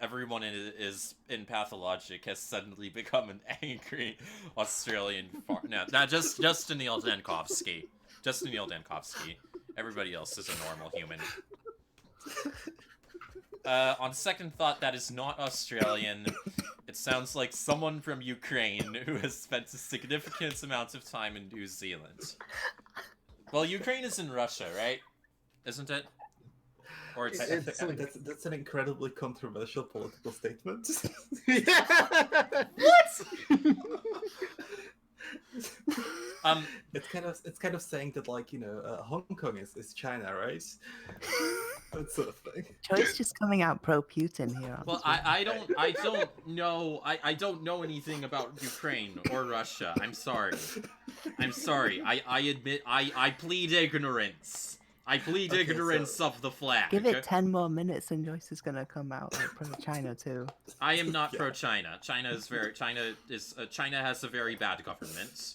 Everyone is in Pathologic has suddenly become an angry Australian just Neil Dankovsky. Just Neil Dankovsky. Everybody else is a normal human. On second thought, that is not Australian. It sounds like someone from Ukraine who has spent a significant amount of time in New Zealand. Well, Ukraine is in Russia, right? Isn't it? Or it's that's an incredibly controversial political statement. What? It's kind of saying that, like, you know, Hong Kong is China, right? That sort of thing. Joyce just coming out pro Putin here. Well, I don't know anything about Ukraine or Russia. I'm sorry. I admit I plead ignorance. I plead ignorance of the flag. Give it 10 more minutes and Joyce is gonna come out like pro-China too. I am not pro-China. China has a very bad government.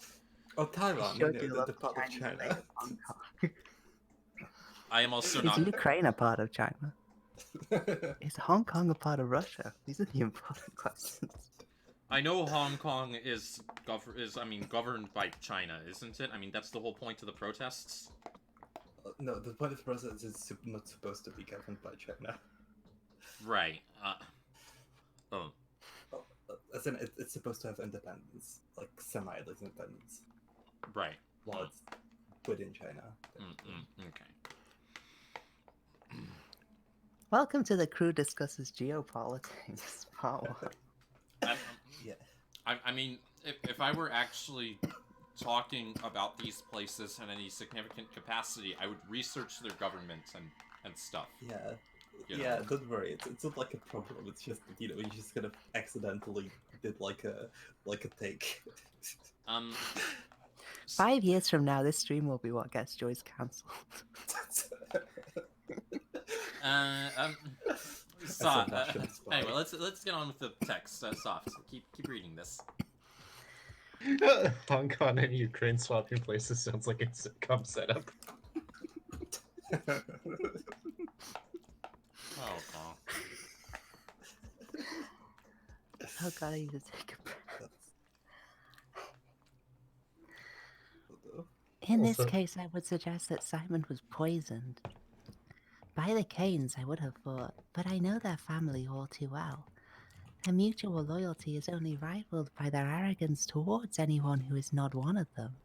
Oh, Taiwan, you know, the part of China. I am also not. Is Ukraine a part of China? Is Hong Kong a part of Russia? These are the important questions. I know Hong Kong is governed by China, isn't it? I mean, that's the whole point of the protests. No, the point of the process is not supposed to be governed by China. Right. as in it's supposed to have independence, like semi-independence, Right. while it's within China. Okay. Welcome to the crew discusses geopolitics. Power. Yeah. I mean, if I were actually talking about these places in any significant capacity, I would research their government and stuff. Yeah. You Yeah, know? don't worry. It's not like a problem. It's just that, you just kind of accidentally did like a take. 5 years from now, this stream will be what gets Joyce cancelled. Anyway, let's get on with the text. Soft. Keep reading this. Hong Kong and Ukraine swapping places sounds like a sitcom setup. Oh god. Oh god, I need to take a breath. In this case, I would suggest that Simon was poisoned. By the Canes, I would have thought, but I know their family all too well. Their mutual loyalty is only rivaled by their arrogance towards anyone who is not one of them.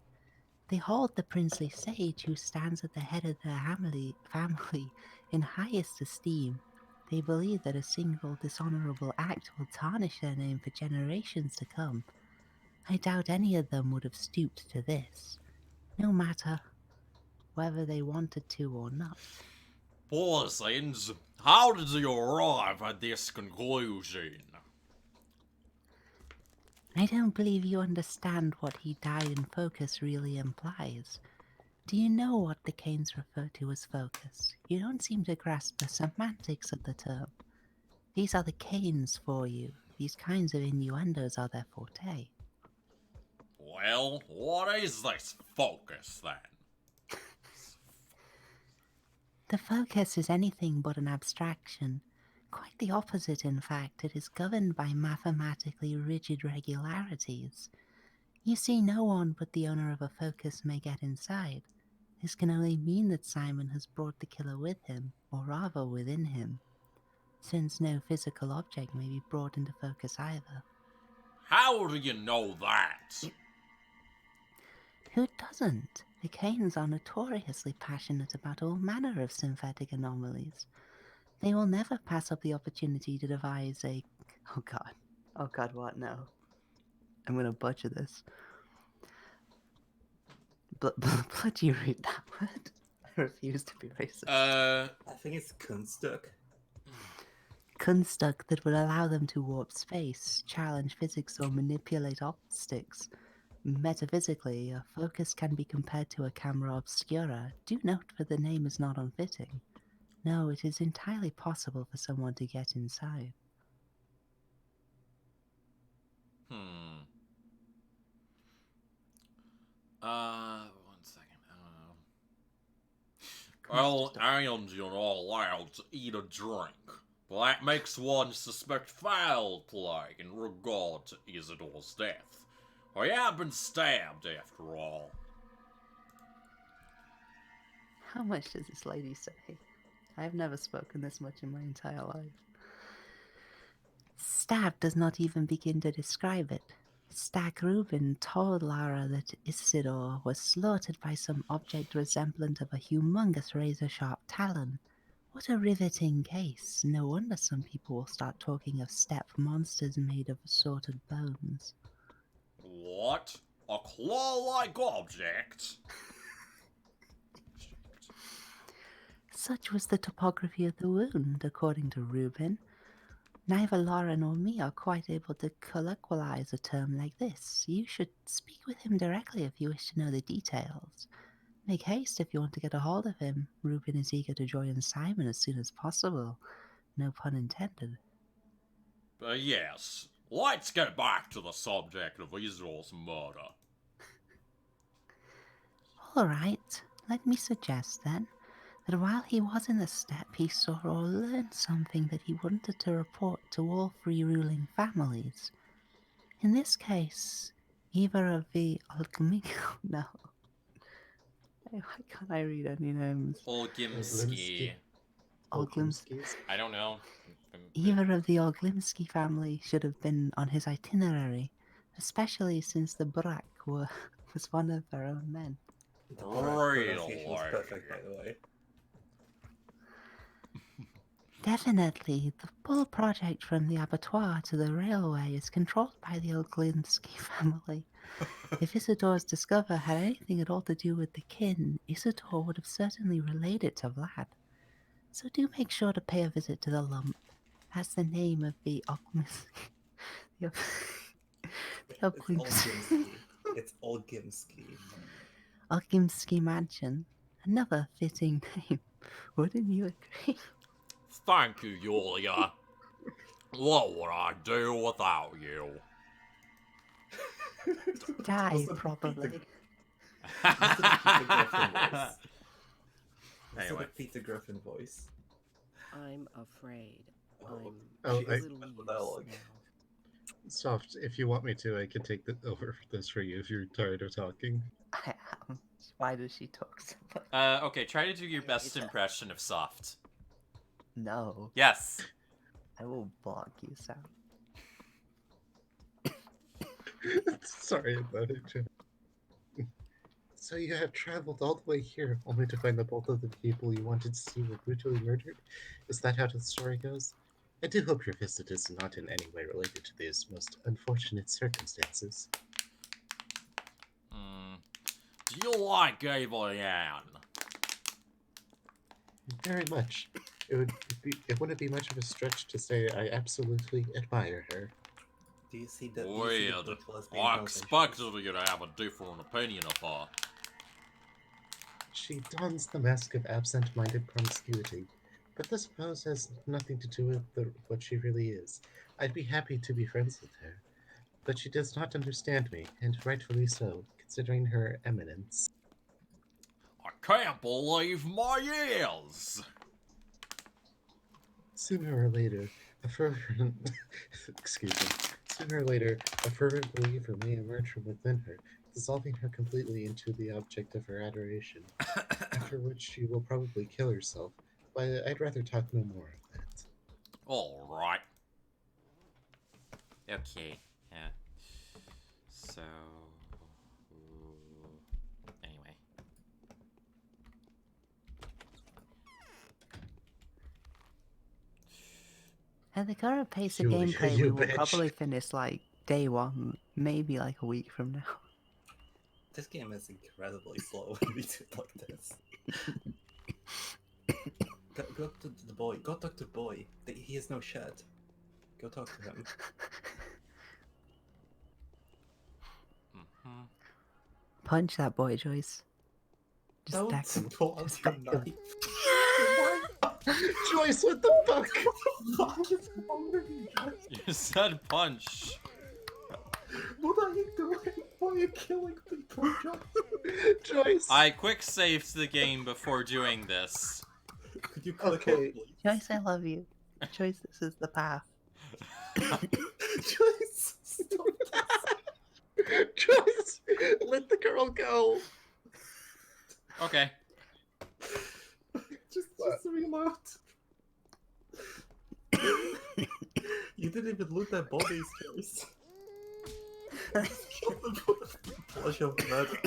They hold the princely sage who stands at the head of their family in highest esteem. They believe that a single dishonorable act will tarnish their name for generations to come. I doubt any of them would have stooped to this, no matter whether they wanted to or not. Poor Saints, how did you arrive at this conclusion? I don't believe you understand what he died in focus really implies. Do you know what the Canes refer to as focus? You don't seem to grasp the semantics of the term. These are the Canes for you. These kinds of innuendos are their forte. Well, what is this focus then? The focus is anything but an abstraction. Quite the opposite, in fact. It is governed by mathematically rigid regularities. You see, no one but the owner of a focus may get inside. This can only mean that Simon has brought the killer with him, or rather within him, since no physical object may be brought into focus either. How do you know that? Who doesn't? The Canes are notoriously passionate about all manner of synthetic anomalies. They will never pass up the opportunity to devise a... Oh god, what? No. I'm gonna butcher this. Blood, you read that word? I refuse to be racist. I think it's Kunststück. Kunststück that would allow them to warp space, challenge physics, or manipulate optics. Metaphysically, a focus can be compared to a camera obscura. Do note that the name is not unfitting. No, it is entirely possible for someone to get inside. One second. Well, and you're not allowed to eat or drink. But that makes one suspect foul play in regard to Isidore's death. He had been stabbed, after all. How much does this lady say? I've never spoken this much in my entire life. Stab does not even begin to describe it. Stag Reuben told Lara that Isidore was slaughtered by some object resemblant of a humongous razor-sharp talon. What a riveting case. No wonder some people will start talking of steppe monsters made of assorted bones. What? A claw-like object? Such was the topography of the wound, according to Reuben. Neither Laura nor me are quite able to colloquialize a term like this. You should speak with him directly if you wish to know the details. Make haste if you want to get a hold of him. Reuben is eager to join Simon as soon as possible. No pun intended. Yes. Let's get back to the subject of Isidore's murder. All right. Let me suggest, then, that while he was in the steppe, he saw or learned something that he wanted to report to all three ruling families. In this case, either of the no. Why can't I read any names? Olgimsky. Oglimskis? I don't know. Either of the Oglimsky family should have been on his itinerary, especially since the Brak was one of their own men. The pronunciation was perfect, by the way. Definitely, the full project from the abattoir to the railway is controlled by the Oglimsky family. If Isidor's discover had anything at all to do with the kin, Isidor would have certainly relayed it to Vlad. So do make sure to pay a visit to the lump. That's the name of the Oglimsky. The Oglimsky. It's Olgimsky. Oglimsky Mansion. Another fitting name. Wouldn't you agree? Thank you, Yulia. What would I do without you? Die, probably. Anyway. Peter Griffin voice. I'm afraid. Oh, I'm I- a little dialogue. used now. Soft, if you want me to, I can take over this for you if you're tired of talking. I am. Why does she talk so much? Okay, try to do your best impression of Soft. No. Yes. I will block you, Sam. Sorry about it, Jim. So you have traveled all the way here only to find that both of the people you wanted to see were brutally murdered? Is that how the story goes? I do hope your visit is not in any way related to these most unfortunate circumstances. Do you like Gabrielle? Very much. It wouldn't be much of a stretch to say I absolutely admire her. Do you see that? Weird. I expected you to have a different opinion of her. She dons the mask of absent-minded promiscuity, but this suppose has nothing to do with what she really is. I'd be happy to be friends with her, but she does not understand me, and rightfully so, considering her eminence. I can't believe my ears! Sooner or later, a fervent excuse me. Sooner or later, a fervent believer may emerge from within her, dissolving her completely into the object of her adoration. After which she will probably kill herself. But I'd rather talk no more of that. Alright. Okay, yeah. So... Anyway. At the current pace of Julia, gameplay, you we will bitch. probably finish like day one, maybe like a week from now. This game is incredibly slow when we do it like this. Go to the boy. Go talk to the boy. He has no shirt. Go talk to him. Punch that boy, Joyce. Just Don't stack him. pull out Just your stack him. knife. Joyce, what the fuck? What is wrong with you, Joyce? You said punch. What are you doing? Why are you killing people, Joyce? Joyce! I quick saved the game before doing this. Could you click Okay. it, please? Joyce, I love you. Joyce, this is the path. Joyce, stop this. Joyce! Let the girl go! Okay. Just reload. You didn't even loot their bodies, Joyce. Kill them for the pleasure of murder.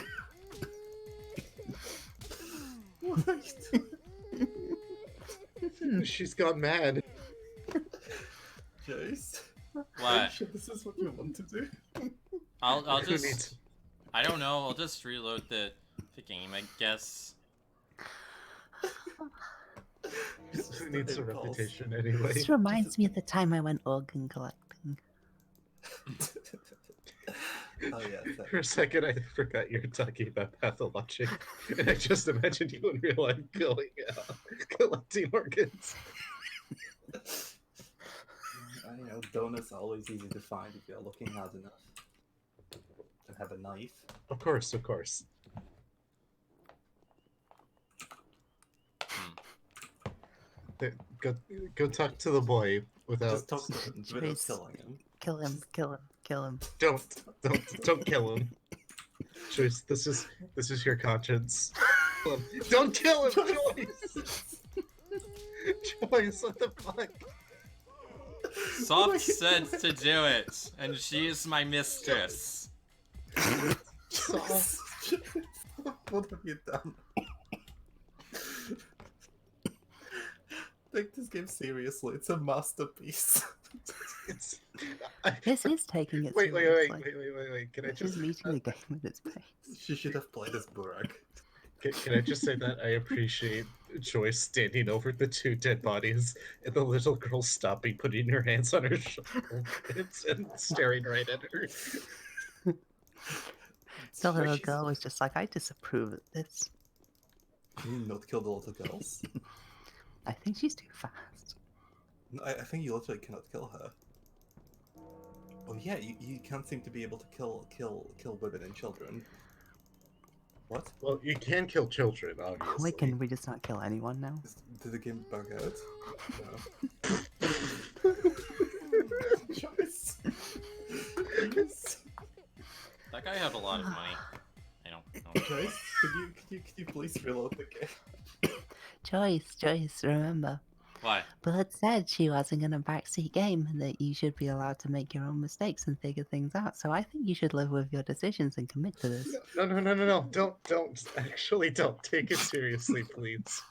What are you doing? She's gone mad. Joyce? Are you What? sure this is what you want to do? I'll Who just... needs- I don't know, I'll just reload the game, I guess. Who needs a repetition anyway? This reminds me of the time I went organ collecting. Oh yeah. For a second, I forgot you were talking about Pathologic, and I just imagined you in real life going out, collecting organs. You know, donuts are always easy to find if you're looking hard enough. And have a knife. Of course, of course. Go talk to the boy without. Just talk to him without Joyce. killing him. Kill him, kill him, kill him. Don't kill him. Joyce, this is your conscience. Don't kill him, Joyce. Joyce, what the fuck? Soft said to do it, and she's my mistress. Soft. What have you done? Take this game seriously. It's a masterpiece. It's. This is taking it Wait, seriously. wait. Can I This is just? meeting the game at its pace. She should have played as Burak. Can I just say that I appreciate Joyce standing over the two dead bodies and the little girl stopping, putting her hands on her shoulders and staring right at her. The little girl was just like, I disapprove of this. Can you not kill the little girls? I think she's too fast. No, I think you literally cannot kill her. Oh yeah, you can't seem to be able to kill women and children. What? Well, you can kill children, obviously. Wait, can we just not kill anyone now? Did the game bug out? No. Joyce. That guy had a lot of money. I don't. Joyce, could you please reload the game? Joyce, remember. Why? Blood said she wasn't going to backseat game and that you should be allowed to make your own mistakes and figure things out. So I think you should live with your decisions and commit to this. No. Don't. Actually, don't. Take it seriously, please.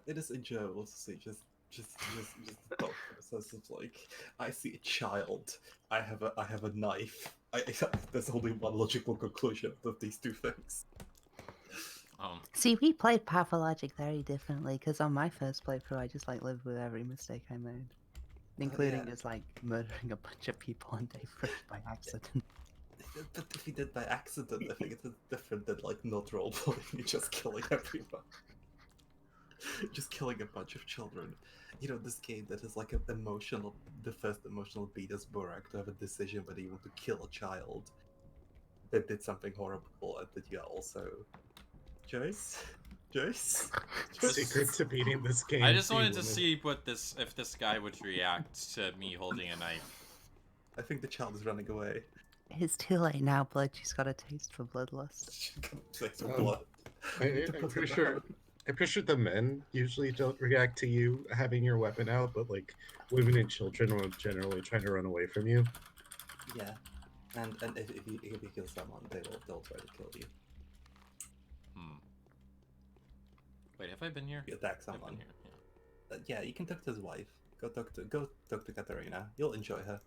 It is enjoyable to see just the thought process of like, I see a child, I have a knife. There's only one logical conclusion of these two things. See, we played Pathologic very differently because on my first playthrough, I just like lived with every mistake I made, including just like murdering a bunch of people on day 3 by accident. But if you did by accident, I think it's different than like not roleplaying, you're just killing everyone. Just killing a bunch of children. You know, this game that is like the first emotional beat is Burak to have a decision whether you want to kill a child that did something horrible and that you are also... Joyce? Secret to beating this game. I just wanted to see if this guy would react to me holding a knife. I think the child is running away. It's too late now, Blood. She's got a taste for bloodlust. She's got a taste for blood. I'm pretty sure the men usually don't react to you having your weapon out, but like women and children will generally try to run away from you. Yeah, and if you kill someone, they'll try to kill you. Wait, have I been here? You attack someone. Here, yeah, you can talk to his wife. Go talk to Katarina. You'll enjoy her.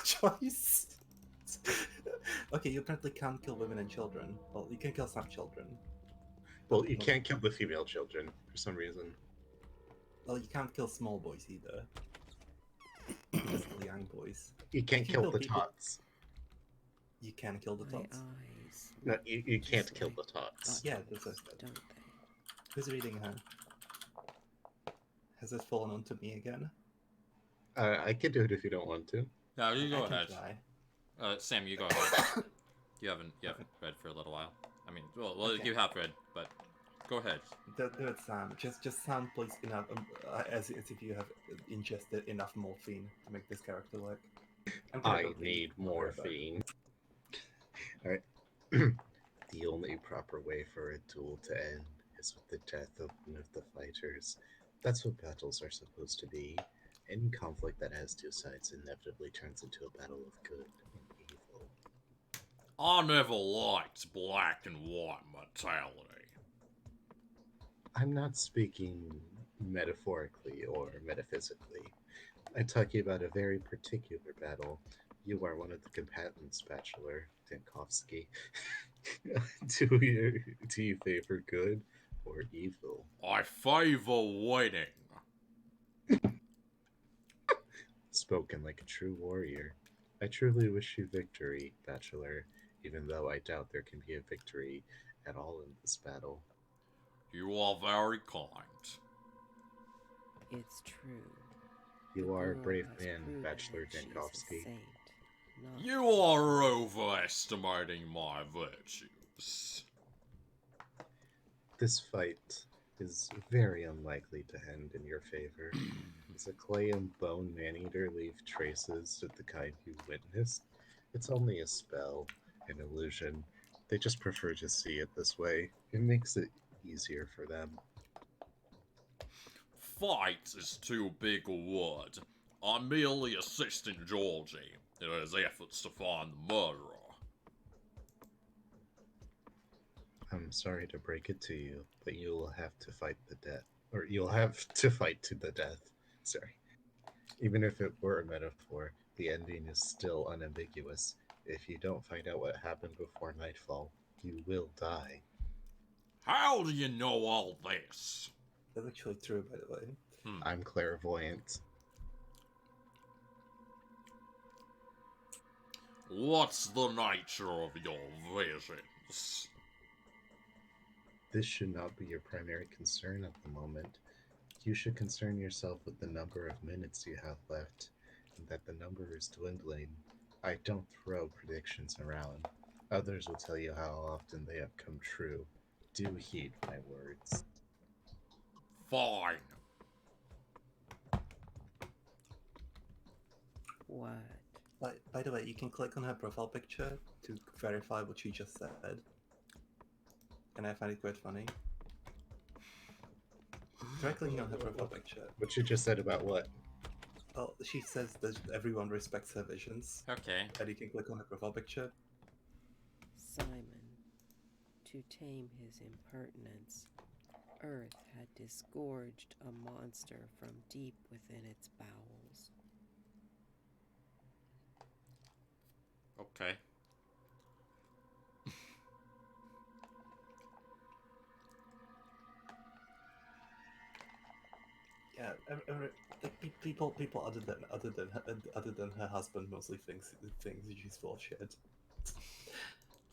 Choice. Okay, you apparently can't kill women and children. Well, you can kill some children. Well, you can't kill the female children for some reason. Well, you can't kill small boys either. Just the young boys. You can't kill the tots. You can kill the tots. No, you can't kill the tots. Yeah, that's what I said. Who's reading her? Has it fallen onto me again? I can do it if you don't want to. No, you go ahead. Try. Sam, you go ahead. you haven't read for a little while. I mean, well, okay. You have read, but go ahead. Do it, Sam. Just sound please enough, as if you have ingested enough morphine to make this character work. I need morphine. All right. The only proper way for a duel to end is with the death of one of the fighters. That's what battles are supposed to be. Any conflict that has two sides inevitably turns into a battle of good and evil. I never liked black and white mortality. I'm not speaking metaphorically or metaphysically. I'm talking about a very particular battle. You are one of the combatants, Bachelor Dankovsky. Do you favor good or evil? I favor winning. Spoken like a true warrior. I truly wish you victory, Bachelor, even though I doubt there can be a victory at all in this battle. You are very kind. It's true. You are a brave man, Bachelor Dankovsky. You are overestimating my virtues. This fight is very unlikely to end in your favor. As a clay and bone man-eater leave traces of the kind you witnessed, it's only a spell, an illusion. They just prefer to see it this way. It makes it easier for them. Fight is too big a word. I'm merely assisting Georgie in his efforts to find the murderer. I'm sorry to break it to you, but you will have to fight the death. Or you'll have to fight to the death. Sorry. Even if it were a metaphor, the ending is still unambiguous. If you don't find out what happened before nightfall, you will die. How do you know all this? That's actually true, by the way. I'm clairvoyant. What's the nature of your visions? This should not be your primary concern at the moment. You should concern yourself with the number of minutes you have left, and that the number is dwindling. I don't throw predictions around. Others will tell you how often they have come true. Do heed my words. Fine. What? By the way, you can click on her profile picture to verify what she just said. And I find it quite funny. Try clicking on her profile picture. What you just said about what? Well, she says that everyone respects her visions. Okay. And you can click on her profile picture. Simon, to tame his impertinence, Earth had disgorged a monster from deep within its bowels. Okay. Yeah, people other than her husband mostly thinks she's full of shit.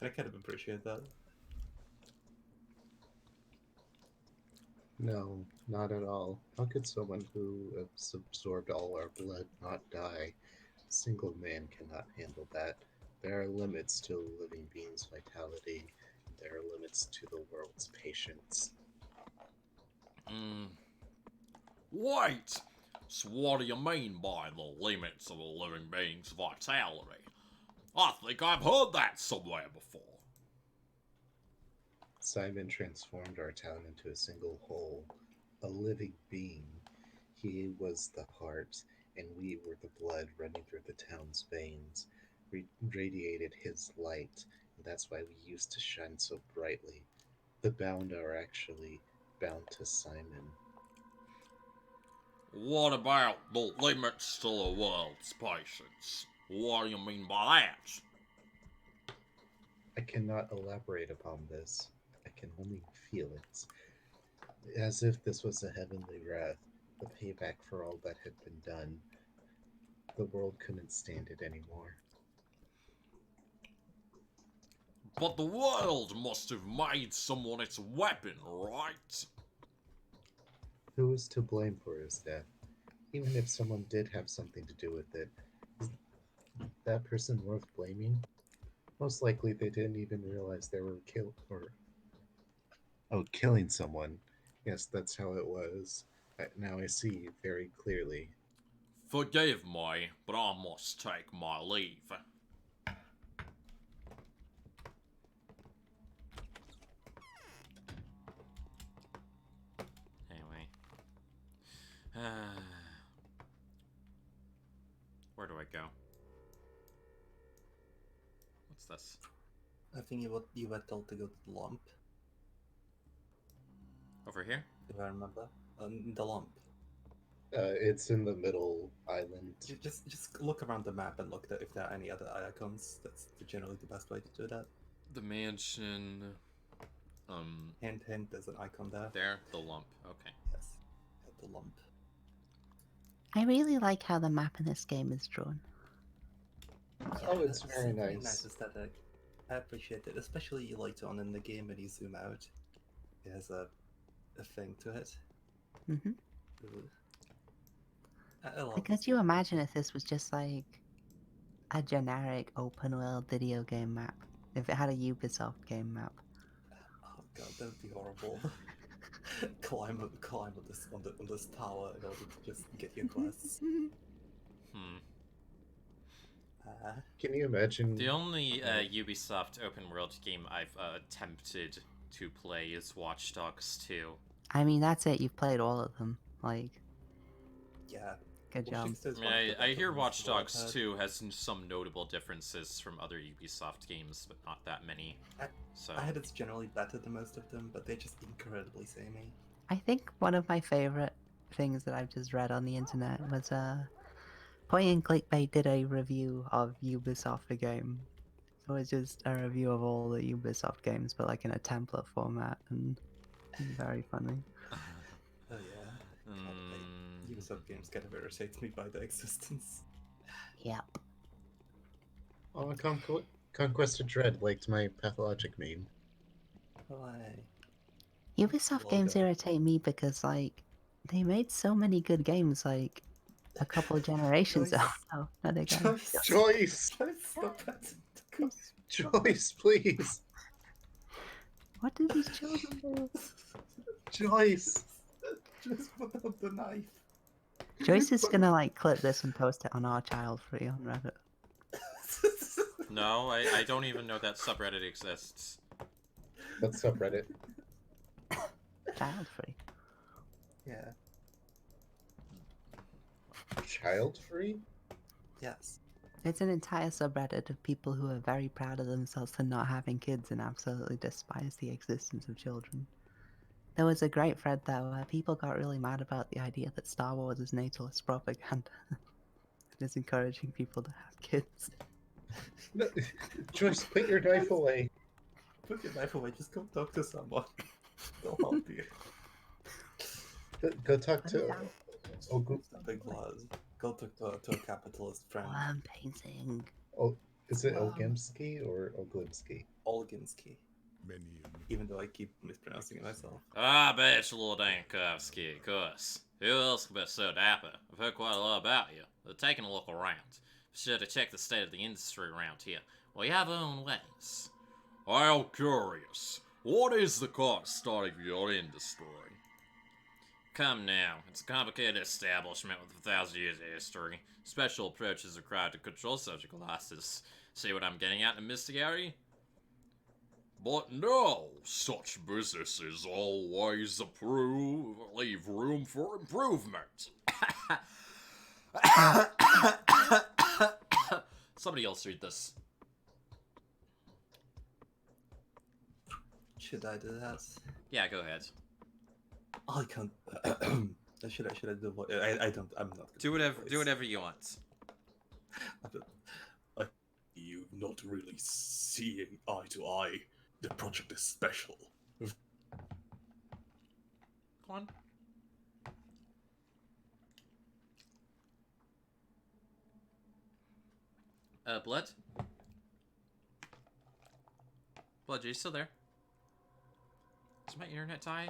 I kind of appreciate that. No, not at all. How could someone who has absorbed all our blood not die? A single man cannot handle that. There are limits to a living being's vitality. There are limits to the world's patience. Wait! So what do you mean by the limits of a living being's vitality? I think I've heard that somewhere before. Simon transformed our town into a single whole, a living being. He was the heart, and we were the blood running through the town's veins. We radiated his light, and that's why we used to shine so brightly. The bound are actually bound to Simon. What about the limits to the world's patience? What do you mean by that? I cannot elaborate upon this. I can only feel it. As if this was a heavenly wrath, the payback for all that had been done. The world couldn't stand it anymore. But the world must have made someone its weapon, right? Who is to blame for his death? Even if someone did have something to do with it, is that person worth blaming? Most likely they didn't even realize they were killing someone. Yes, that's how it was. Now I see very clearly. Forgive me, but I must take my leave. Anyway. Where do I go? What's this? I think you were told to go to the lump, Over here? if I remember. The lump. It's in the middle island. Just look around the map and look if there are any other icons. That's generally the best way to do that. The mansion. Hint, there's an icon there. There? The lump. Okay. Yes. The lump. I really like how the map in this game is drawn. Oh, it's very nice. Nice aesthetic. I appreciate it, especially later on in the game when you zoom out. It has a thing to it. Mm-hmm. Like, could you imagine if this was just like a generic open world video game map? If it had a Ubisoft game map? Oh god, that would be horrible. climb on this tower in order to just get your quests. Can you imagine? The only Ubisoft open world game I've attempted to play is Watch Dogs 2. I mean, that's it. You've played all of them. Like, Yeah. good job. I mean, I hear Watch Dogs 2 has some notable differences from other Ubisoft games, but not that many. I heard it's generally better than most of them, but they're just incredibly samey. I think one of my favorite things that I've just read on the internet was Point and Clickbait did a review of Ubisoft the game. So it's just a review of all the Ubisoft games, but like in a template format, and it's very funny. Oh yeah. Ubisoft games kind of irritate me by their existence. Yep. Oh, Conquest of Dread liked my Pathologic meme. Why? Ubisoft games irritate me because, like, they made so many good games, like, a couple of generations ago. Oh, no, they got Joyce! Stop it. Joyce, please! What did these children do? Joyce! Just put up the knife. Joyce is gonna, like, clip this and post it on our child free on Reddit. No, I don't even know that subreddit exists. What's subreddit? Child free. Yeah. Child free? Yes. It's an entire subreddit of people who are very proud of themselves for not having kids and absolutely despise the existence of children. There was a great thread there where people got really mad about the idea that Star Wars is natalist propaganda. It is encouraging people to have kids. No, Joyce, put your knife away. Put your knife away, just go talk to someone. They'll help you. Go talk to... Oh, Big laws. Go talk to a capitalist friend. Oh, I'm painting. Oh, is it Olgimsky or Oglimsky? Olginsky. Even though I keep mispronouncing it myself. I bet you, Lord Dankovsky, of course. Who else could be so dapper? I've heard quite a lot about you. But taking a look around. Be sure to check the state of the industry around here. We have our own ways. I'm curious. What is the current state of your industry? Come now, it's a complicated establishment with 1,000 years of history. Special approaches required to control surgical losses. See what I'm getting at in Mr. Gary? But no, such businesses always leave room for improvement. Somebody else read this. Should I do that? Yeah, go ahead. I can't. Should I do what? I don't. I'm not. Do whatever you want. You not really seeing eye to eye. The project is special. Come on. Blood? Blood, are you still there? Does my internet die?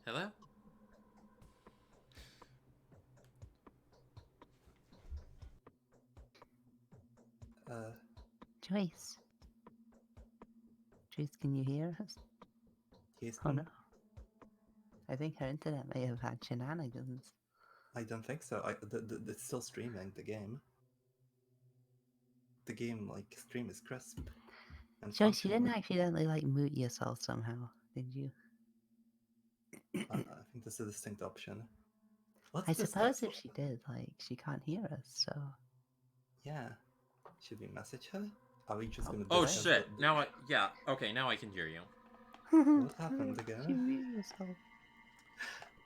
Hello? Joyce. Joyce, can you hear us? Yes. Oh no. I think her internet may have had shenanigans. I don't think so. It's still streaming the game. The game stream is crisp. And Joyce, you didn't accidentally mute yourself somehow, did you? I think this is a distinct option. I suppose if she did, she can't hear us, so... Yeah. Should we message her? Are we just gonna... Oh shit, now I can hear you. What happened again? You mute yourself.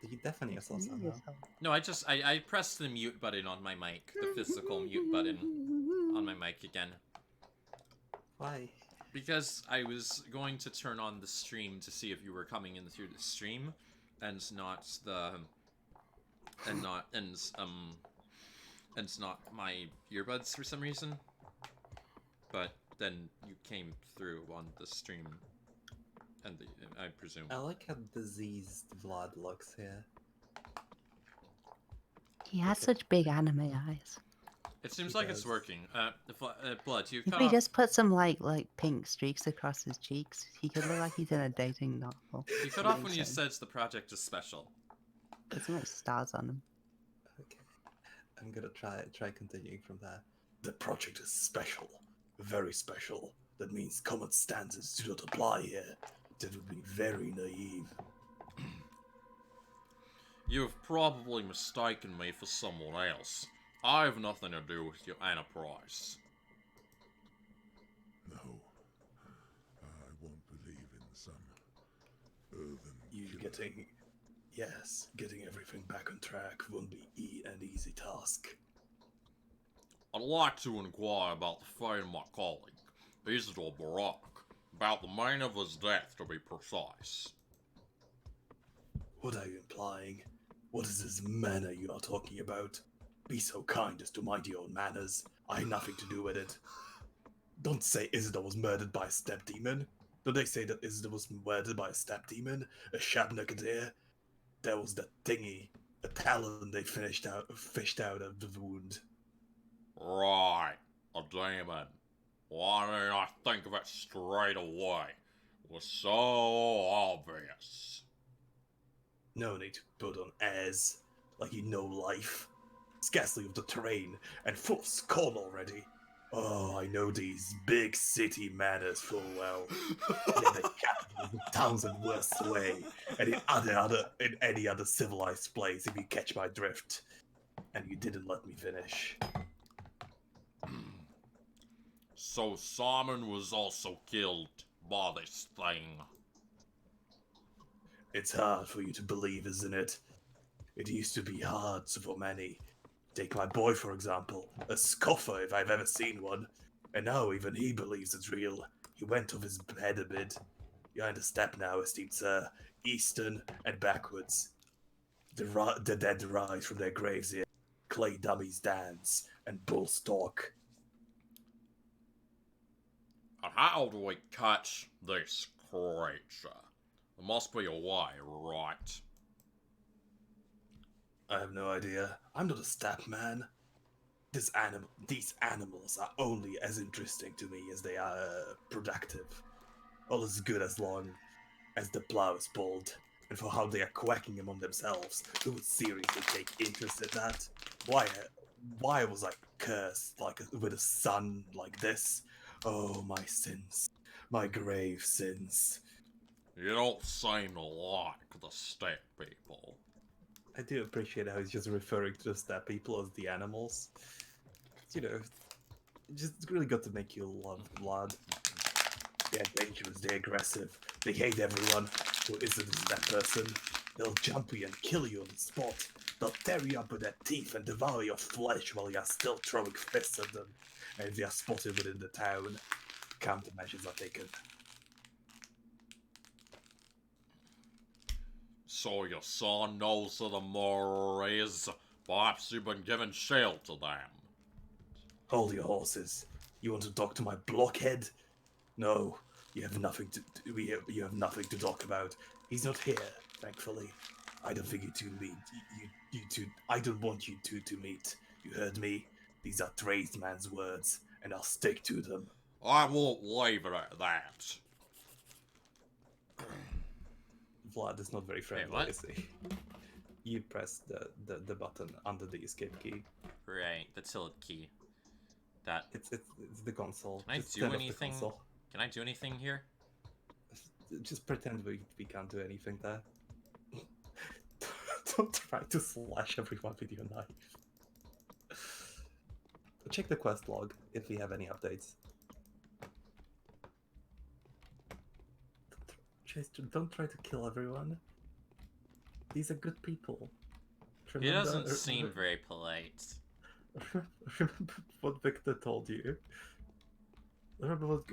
Did you deafen yourself somehow? No, I pressed the mute button on my mic, the physical mute button on my mic again. Why? Because I was going to turn on the stream to see if you were coming in through the stream, and not my earbuds for some reason. But then you came through on the stream. And I presume. I like how diseased Vlad looks here. He has such big anime eyes. It seems He like it's does. working. Blood, you If cut we off. just put some like pink streaks across his cheeks, he could look like he's in a dating novel. You cut What off do when you you say? said the project is special. Put some like stars on him. Okay. I'm gonna try continuing from there. The project is special. Very special. That means common standards do not apply here. That would be very naive. You have probably mistaken me for someone else. I have nothing to do with your enterprise. No, I won't believe in some earthen You killer. getting everything back on track won't be an easy task. I'd like to inquire about the fate of my colleague, Isidore Barak, about the manner of his death, to be precise. What are you implying? What is this manner you are talking about? Be so kind as to mind your own manners. I had nothing to do with it. Don't say Isidore was murdered by a step demon. Don't they say that Isidore was murdered by a step demon? A Shabnakadir? There was that thingy, a talon they fished out of the wound. Right, a demon. Why didn't I think of it straight away? It was so obvious. No need to put on airs, like you know life. Scarcely of the terrain, and full of scorn already. Oh, I know these big city manners full well. In the capitals, the towns and worst way, and in any other civilized place, if you catch my drift. And you didn't let me finish. So Simon was also killed by this thing. It's hard for you to believe, isn't it? It used to be hard for many. Take my boy, for example, a scoffer if I've ever seen one. And now even he believes it's real. He went off his head a bit. Behind the step now, esteemed sir, eastern and backwards. The dead rise from their graves here. Clay dummies dance, and bulls talk. And how do we catch this creature? There must be a way, right? I have no idea. I'm not a stat man. These animals are only as interesting to me as they are productive. All is good as long as the plow is pulled. And for how they are quacking among themselves, who would seriously take interest in that? Why was I cursed with a son like this? Oh, my sins, my grave sins. You don't seem to like the steppe people. I do appreciate how he's just referring to the step people as the animals. You know, just really got to make you love Vlad. They're dangerous, they're aggressive, they hate everyone who isn't that person. They'll jump you and kill you on the spot. They'll tear you up with their teeth and devour your flesh while you're still throwing fists at them. And if they are spotted within the town, countermeasures are taken. So your son knows who the murderer is. Perhaps you've been giving shield to them. Hold your horses. You want to talk to my blockhead? No, you have nothing to talk about. He's not here, thankfully. I don't think you two meet. You two. I don't want you two to meet. You heard me. These are Trey's man's words, and I'll stick to them. I won't leave it at that. Vlad is not very friendly, what? is he? You press the button under the escape key. Right, the tilde key. That. It's the console. Can I Just do turn off the anything? console. Can I do anything here? Just pretend we can't do anything there. Don't try to slash everyone with your knife. Check the quest log if we have any updates. Don't try to kill everyone. These are good people. He doesn't seem very polite. Remember what Victor told you. Remember what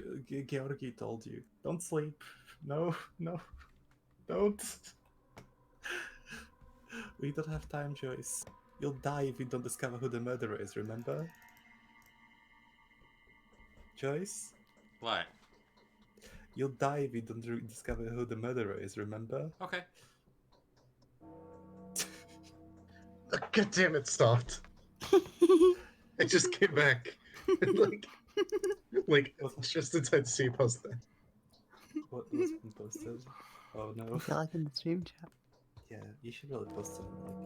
Georgi told you. Don't sleep. No, don't. We don't have time, Joyce. You'll die if you don't discover who the murderer is, remember? Joyce? What? You'll die if you don't discover who the murderer is, remember? Okay. God damn it, stopped. I just came back. like just in time to see you post that. What was been posted? Oh no. I feel like in the stream chat. Yeah, you should really post it like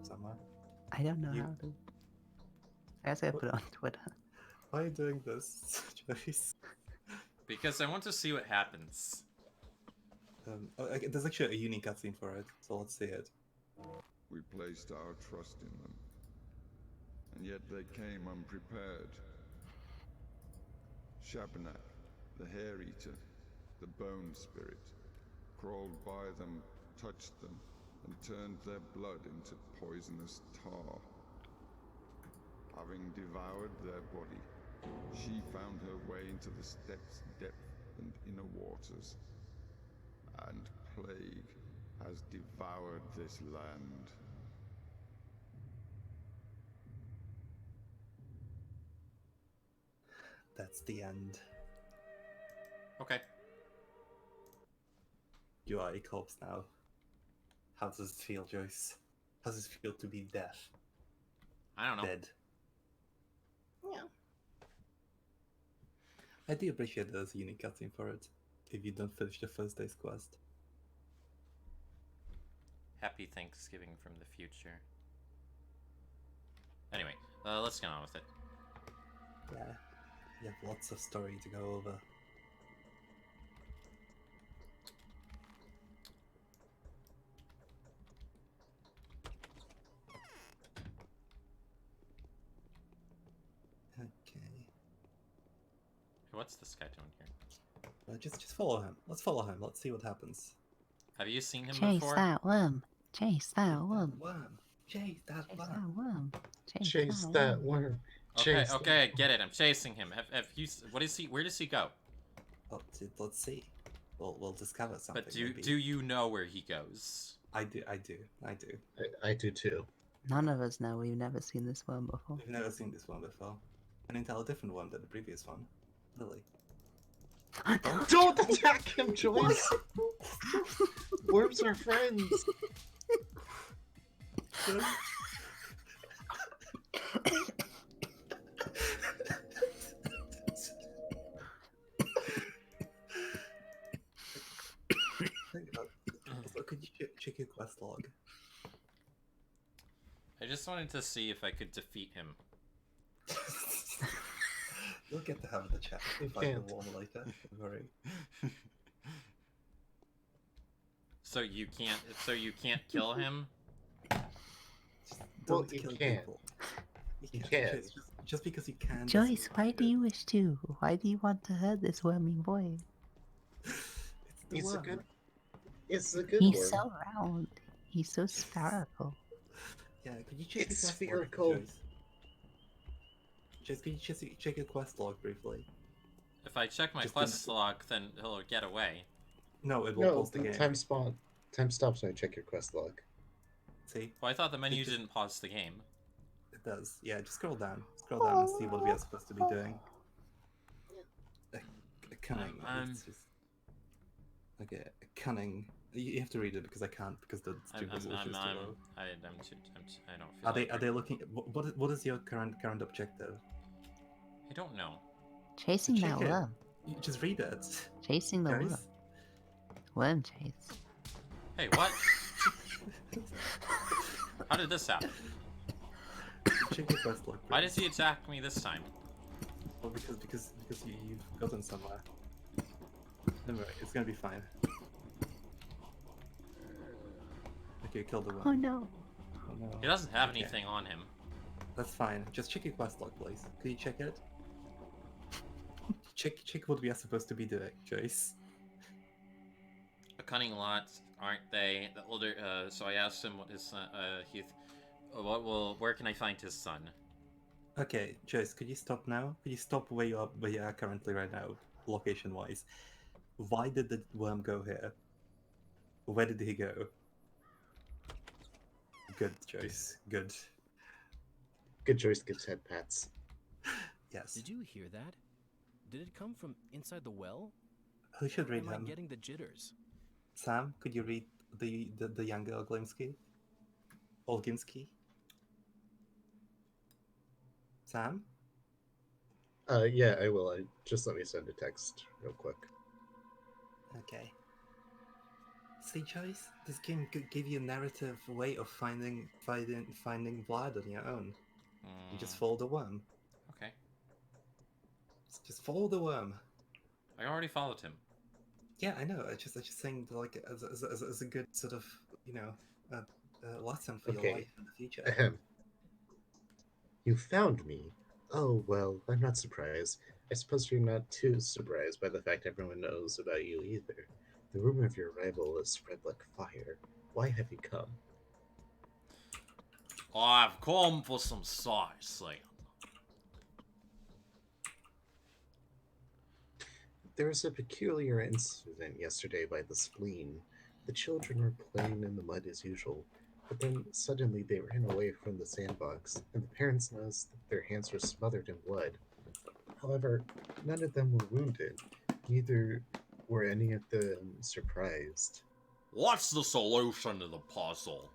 somewhere. I don't know how to. I guess I put it on Twitter. Why are you doing this, Joyce? Because I want to see what happens. There's actually a unique cutscene for it, so let's see it. We placed our trust in them, and yet they came unprepared. Shabanak, the Hair Eater, the Bone Spirit, crawled by them, touched them, and turned their blood into poisonous tar. Having devoured their body, she found her way into the steppes' depth and inner waters, and plague has devoured this land. That's the end. Okay. You are a corpse now. How does it feel, Joyce? How does it feel to be deaf? I don't know. Dead. Yeah. I do appreciate there's a unique cutscene for it, if you don't finish the first day's quest. Happy Thanksgiving from the future. Anyway, let's get on with it. Yeah. You have lots of story to go over. Okay. What's this guy doing here? Just follow him. Let's follow him. Let's see what happens. Have you seen him Chase before? that worm. Chase that worm. Chase that Chase worm. that worm. Chase that worm. Okay, okay, I get it. I'm chasing him. Have you? What is he? Where does he go? Oh, let's see. We'll discover something. But maybe. do you know where he goes? I do. I do too. None of us know. We've never seen this worm before. We've never seen this one before. An entirely different one than the previous one. Lily. Don't attack him, Joyce! Worms are friends! Could you check your quest log? I just wanted to see if I could defeat him. You'll get to have the chat. You Fight can't. the wall later. Don't worry. So you can't kill him? Well, Don't you kill can't. people. You can't. Just because you can. Joyce, why do you wish to? Why do you want to hurt this wormy boy? It's a good. It's a good He's worm. so round. He's so spherical. Yeah, could you check It's your quest spherical. log, Joyce? Joyce, could you just check your quest log briefly? If I check my Just quest log, then he'll get away. No, it will No, pause the the game. time stops when I check your quest log. See? Well, I thought the menu It just- didn't pause the game. It does. Yeah, just scroll down. Scroll down and see what we are supposed to be doing. A cunning. It's just... Okay, a cunning. You have to read it because I can't because the stream resolution is too low. I don't feel. Are they looking? What is your current objective? I don't know. Chasing Check that it. worm. You just read it. Chasing the worm. Guys? Worm chase. Hey, what? How did this happen? Check your quest log. Why does he attack me this time? Well, because you've gotten somewhere. Don't worry, it's gonna be fine. Okay, you killed the Oh one. no. Oh no. He doesn't have Okay. anything on him. That's fine. Just check your quest log, please. Could you check it? Check what we are supposed to be doing, Joyce. A cunning lot, aren't they? The older. So I asked him what his son. Where can I find his son? Okay, Joyce, could you stop now? Could you stop where you are currently right now, location-wise? Why did the worm go here? Where did he go? Good, Joyce. Good. Good Joyce gets head pats. Yes. Did you hear that? Did it come from inside the well? Who should read Am I him? getting the jitters? Sam, could you read the younger Oglimsky? Olginsky? Sam? Yeah, I will. Just let me send a text real quick. Okay. See, Joyce, this game could give you a narrative way of finding Vlad on your own. You just follow the worm. Okay. Just follow the worm. I already followed him. Yeah, I know. I just saying like as a good sort of lesson for your life in the future. Ahem. You found me. Oh well, I'm not surprised. I suppose you're not too surprised by the fact everyone knows about you either. The rumor of your arrival has spread like fire. Why have you come? I've come for some sightseeing. There was a peculiar incident yesterday by the spleen. The children were playing in the mud as usual, but then suddenly they ran away from the sandbox, and the parents noticed that their hands were smothered in blood. However, none of them were wounded, neither were any of them surprised. What's the solution to the puzzle?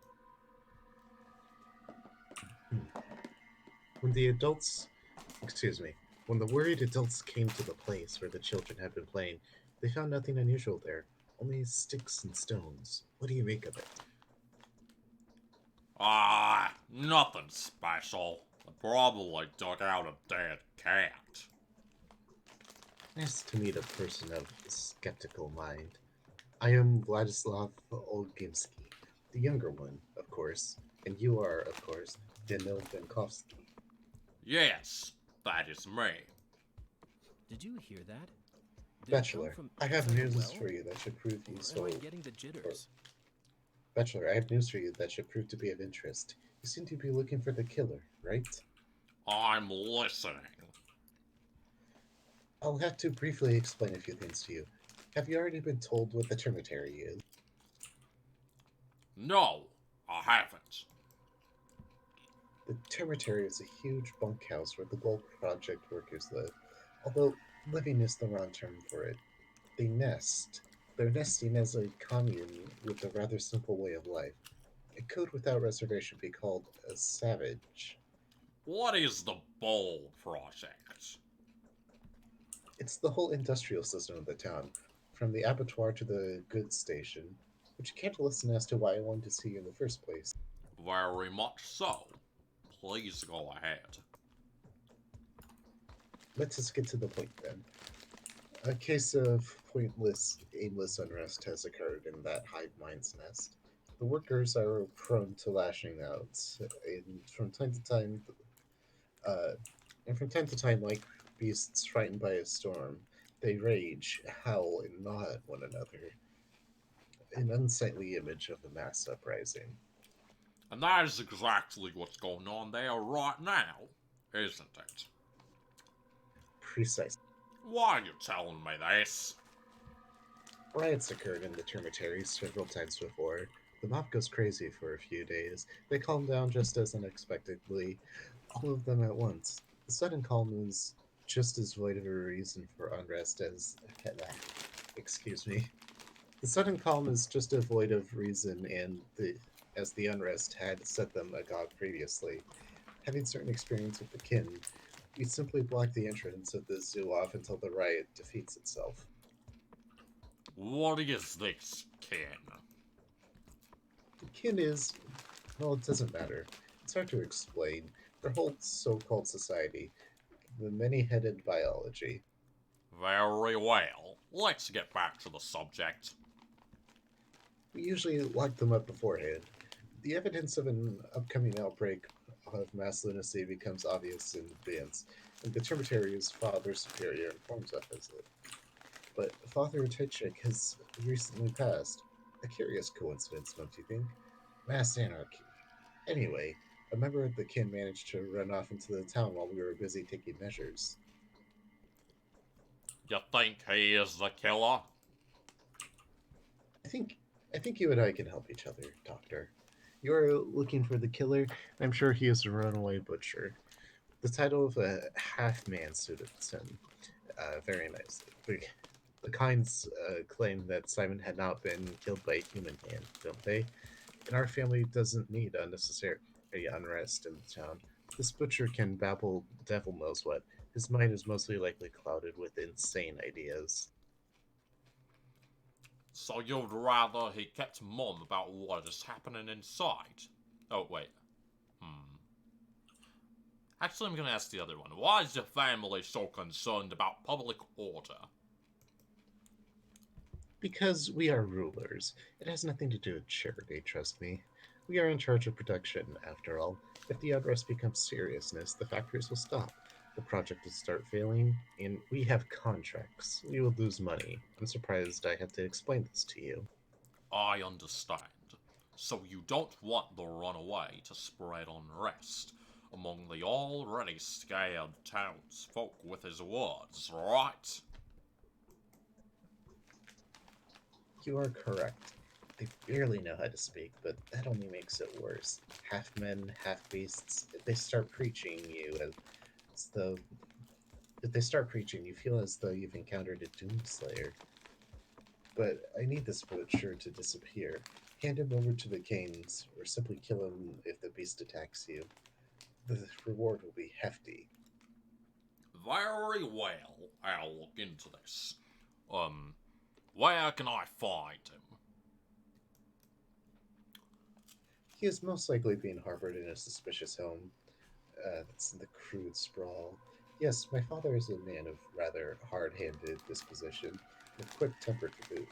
When the worried adults came to the place where the children had been playing, they found nothing unusual there, only sticks and stones. What do you make of it? Nothing special. I probably dug out a dead cat. Nice to meet a person of a skeptical mind. I am Vladislav Olginsky, the younger one, of course, and you are, of course, Danil Benkovsky. Yes, that is me. Did you hear that? Bachelor, I have news for you that should prove you Am I getting the jitters? Bachelor, I have news for you that should prove to be of interest. You seem to be looking for the killer, right? I'm listening. I'll have to briefly explain a few things to you. Have you already been told what the Termitary is? No, I haven't. The Termitary is a huge bunkhouse where the Gold Project workers live, although living is the wrong term for it. They nest. They're nesting as a commune with a rather simple way of life. It could, without reservation, be called a savage. What is the Bowl Project? It's the whole industrial system of the town, from the abattoir to the goods station, but you can't listen as to why I wanted to see you in the first place. Very much so. Please go ahead. Let's just get to the point then. A case of pointless, aimless unrest has occurred in that hive mind's nest. The workers are prone to lashing out, and from time to time, like beasts frightened by a storm, they rage, howl, and gnaw at one another. An unsightly image of the mass uprising. And that is exactly what's going on there right now, isn't it? Precisely. Why are you telling me this? Riots occurred in the Termitary several times before. The mob goes crazy for a few days. They calm down just as unexpectedly, all of them at once. The sudden calm is just as void of a reason for unrest as... Excuse me. The sudden calm is just devoid of reason, as the unrest had set them agog previously. Having certain experience with the kin, we simply block the entrance of the zoo off until the riot defeats itself. What is this, kin? Kin is... well, it doesn't matter. It's hard to explain. Their whole so-called society, the many-headed biology. Very well. Let's get back to the subject. We usually lock them up beforehand. The evidence of an upcoming outbreak of mass lunacy becomes obvious in advance, and the Termitari's Father Superior informs us of it. But Father Tychik has recently passed. A curious coincidence, don't you think? Mass anarchy. Anyway, a member of the kin managed to run off into the town while we were busy taking measures. You think he is the killer? I think you and I can help each other, Doctor. You're looking for the killer. I'm sure he is a runaway butcher. The title of a half-man suited him very nicely. The Kinds claim that Simon had not been killed by a human hand, don't they? And our family doesn't need unnecessary unrest in the town. This butcher can babble devil knows what. His mind is mostly likely clouded with insane ideas. So you'd rather he kept mum about what is happening inside? Oh, wait. Actually, I'm gonna ask the other one. Why is your family so concerned about public order? Because we are rulers. It has nothing to do with charity, trust me. We are in charge of production, after all. If the unrest becomes seriousness, the factories will stop. The project will start failing, and we have contracts. We will lose money. I'm surprised I had to explain this to you. I understand. So you don't want the runaway to spread unrest among the already scared townsfolk with his words, right? You are correct. They barely know how to speak, but that only makes it worse. Half men, half beasts. If they start preaching, you feel as though you've encountered a doomslayer. But I need this butcher to disappear. Hand him over to the Canes, or simply kill him if the beast attacks you. The reward will be hefty. Very well. I'll look into this. Where can I find him? He is most likely being harbored in a suspicious home. That's in the crude sprawl. Yes, my father is a man of rather hard-handed disposition, with quick temper to boot.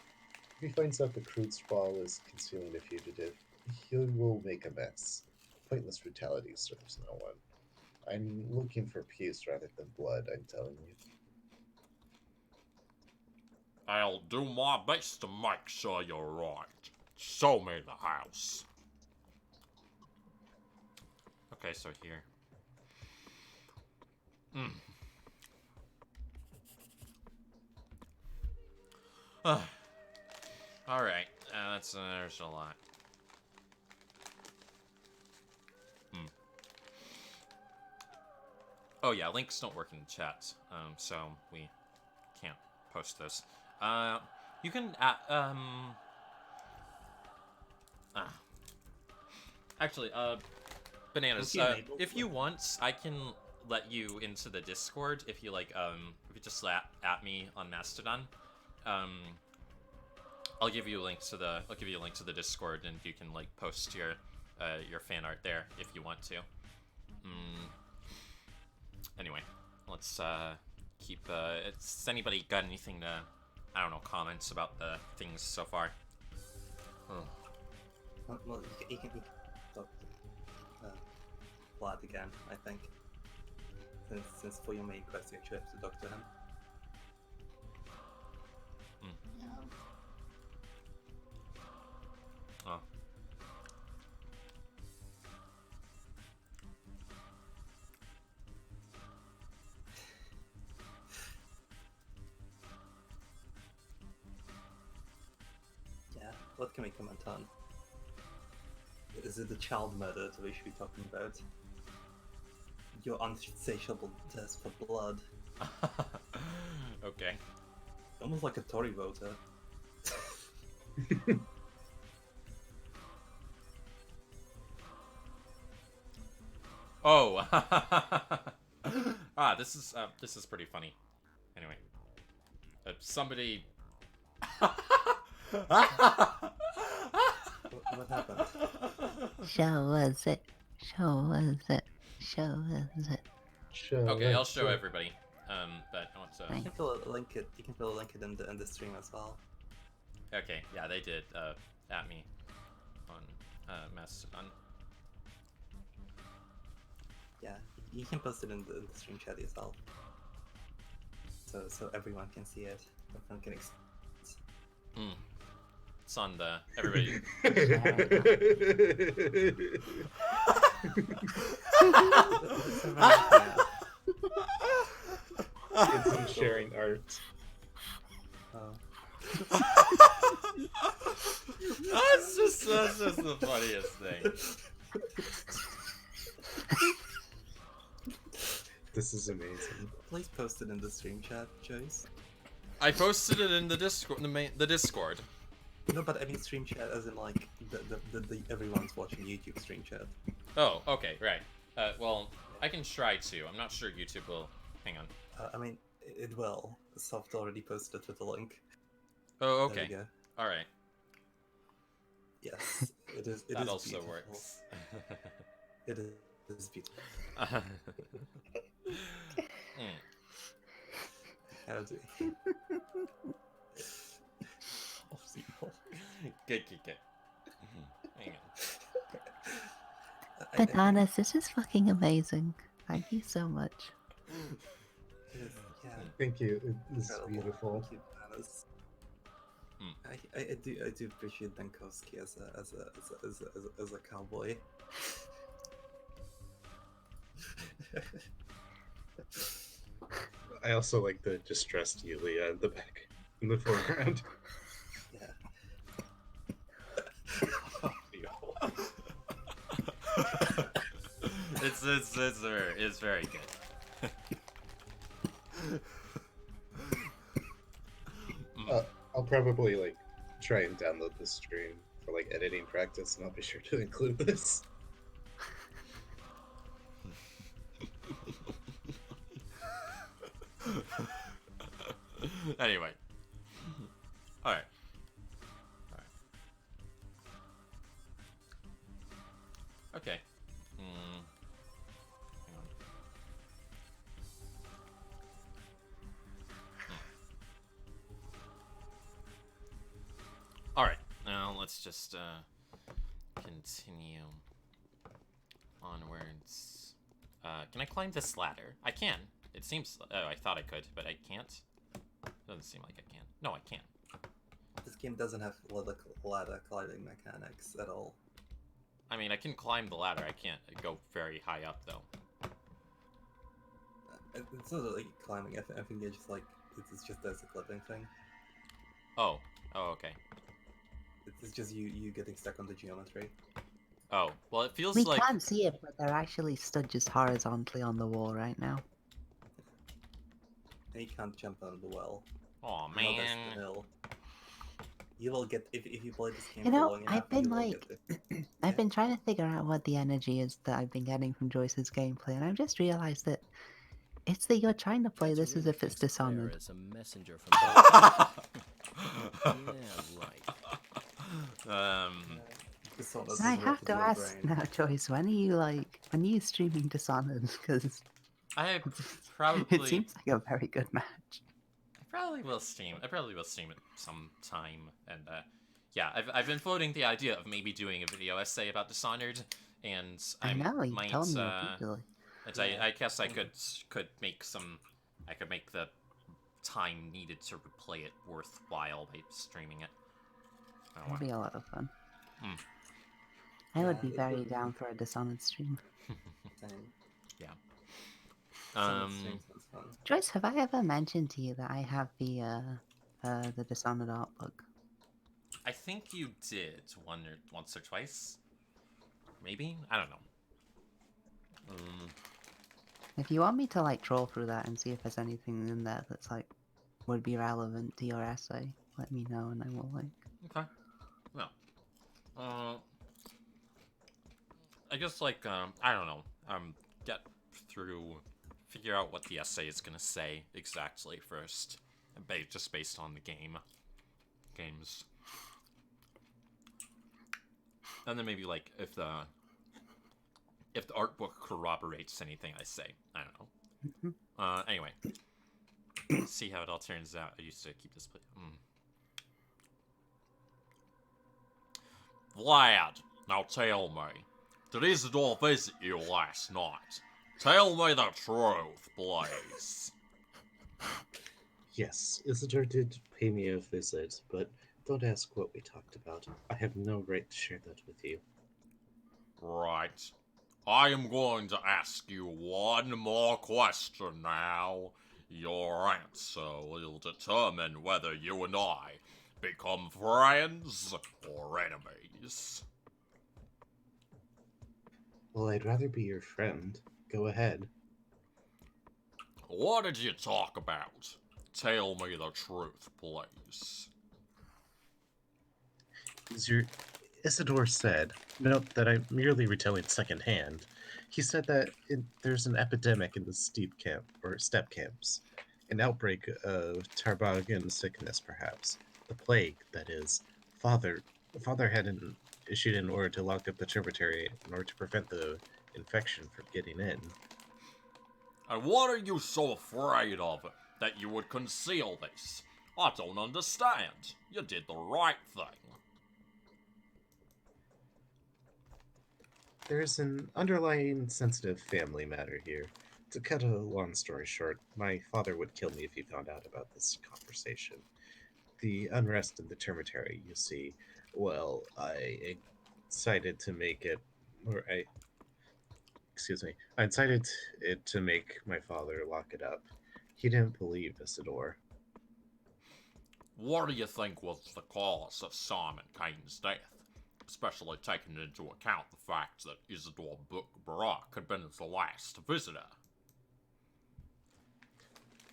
If he finds out the crude sprawl is concealing a fugitive, he will make a mess. Pointless brutality serves no one. I'm looking for peace rather than blood, I'm telling you. I'll do my best to make sure you're right. Show me the house. Okay, so here. Alright, there's a lot. Oh yeah, links don't work in the chat, so we can't post those. You can, actually, Bananas, if you want, I can let you into the Discord if you like, if you just at me on Mastodon. I'll give you a link to the Discord, and you can like post your fan art there if you want to. Anyway, let's keep. Has anybody got anything to, I don't know, comments about the things so far? Well, you can talk to Vlad again, I think. Since for your main quest, you actually have to talk to him. Oh. Yeah, what can we comment on? Is it the child murder that we should be talking about? Your unsatiable thirst for blood. Okay. Almost like a Tory voter. Oh. This is pretty funny. Anyway, somebody. What happened? Show was it? Show was it? Show was it? Okay, I'll show everybody. But I want to. You can feel a link it. You can feel a link it in the stream as well. Okay, yeah, they did at me on Mastodon. Yeah, you can post it in the stream chat yourself, so everyone can see it. Everyone can. It's on the everybody. I'm sharing art. That's just the funniest thing. This is amazing. Please post it in the stream chat, Joyce. I posted it in the Discord. The Discord. No, but I mean stream chat as in like the everyone's watching YouTube stream chat. Oh, okay, right. Well, I can try to. I'm not sure YouTube will. Hang on. I mean, it will. Soft already posted it with a link. Oh, okay. There we go. All right. Yes, it is. It that is also beautiful. works. It is beautiful. How do you? Good. Hang on. But honest, this is fucking amazing. Thank you so much. Yeah. Thank you. It's Incredible. beautiful. Thank you, Hannes. I do appreciate Dankowski as a cowboy. I also like the distressed Yulia in the back, in the foreground. Yeah. It's very good. I'll probably like try and download this stream for like editing practice, and I'll be sure to include this. Anyway. Alright. Okay. Hang on. Alright. Now let's just continue onwards. Can I climb this ladder? I can. It seems... Oh, I thought I could, but I can't. Doesn't seem like I can. No, I can. This game doesn't have ladder climbing mechanics at all. I mean, I can climb the ladder. I can't go very high up, though. It's not like climbing. I think it's just like it's just as a clipping thing. Oh. Oh, okay. It's just you getting stuck on the geometry. Oh, well, it feels We like... can't see it, but they're actually stood just horizontally on the wall right now. And you can't jump on the well. Aw, You know, that's man. the hill. You will get if you play this game You for know, long enough. I've been you will like, get it. I've been trying to figure out what the energy is that I've been getting from Joyce's gameplay, and I've just realized that it's that you're trying to play this as if it's Dishonored. As a messenger from yeah, right. Dishonored I is have to your ask brain. now, Joyce, when are you streaming Dishonored? Because I it probably... seems like a very good match. I probably will stream it sometime, and yeah, I've been floating the idea of maybe doing a video essay about Dishonored, and I know, you might, told me repeatedly. and I guess I could make the time needed to replay it worthwhile by streaming it. Oh, It'd be a lot of fun. Hmm. I would be it very would be. down for a Dishonored stream. Same. Yeah. Dishonored streams sounds fun. Joyce, have I ever mentioned to you that I have the Dishonored art book? I think you did once or twice. Maybe? I don't know. If you want me to like troll through that and see if there's anything in there that's like would be relevant to your essay, let me know and I will like. Okay. No. I guess like I don't know. Figure out what the essay is gonna say exactly first, just based on the games, and then maybe like if the art book corroborates anything I say. I don't know. Anyway, see how it all turns out. I used to keep this. Vlad, now tell me, did Isidore visit you last night? Tell me the truth, please. Yes, Isidore did pay me a visit, but don't ask what we talked about. I have no right to share that with you. Right. I am going to ask you one more question now. Your answer will determine whether you and I become friends or enemies. Well, I'd rather be your friend. Go ahead. What did you talk about? Tell me the truth, please. Isidore said, note that I'm merely retelling secondhand. He said that there's an epidemic in the steppe camps, an outbreak of Tarbagan sickness, perhaps the plague. That is, father had issued an order to lock up the tributary in order to prevent the infection from getting in. And what are you so afraid of that you would conceal this? I don't understand. You did the right thing. There's an underlying sensitive family matter here. To cut a long story short, my father would kill me if he found out about this conversation. The unrest in the termitary, you see, well, I decided to make it, or I, excuse me, I decided it to make my father lock it up. He didn't believe Isidore. What do you think was the cause of Simon Kane's death? Especially taking into account the fact that Isidore Barak had been his last visitor.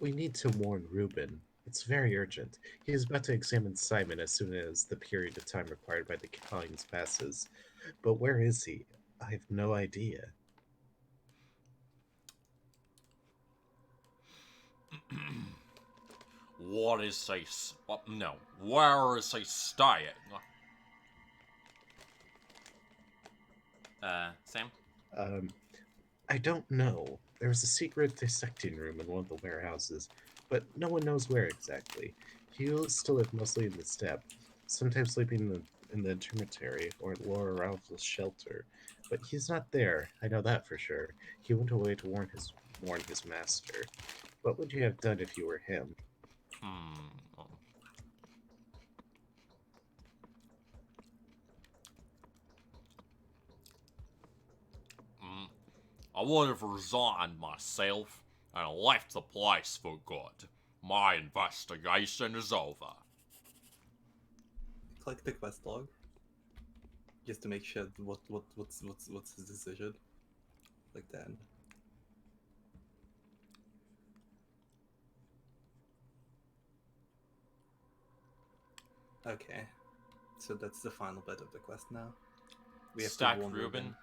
We need to warn Reuben. It's very urgent. He is about to examine Simon as soon as the period of time required by the Kynes passes. But where is he? I have no idea. What is he... no, where is he staying? Sam? I don't know. There's a secret dissecting room in one of the warehouses, but no one knows where exactly. He used to live mostly in the steppe, sometimes sleeping in the intermitary or at Laura Ralph's shelter. But he's not there, I know that for sure. He went away to warn his master. What would you have done if you were him? I would have resigned myself and left the place for good. My investigation is over. Click the quest log, just to make sure what's his decision. Like that. Okay, so that's the final bit of the quest now. We have Stack Reuben.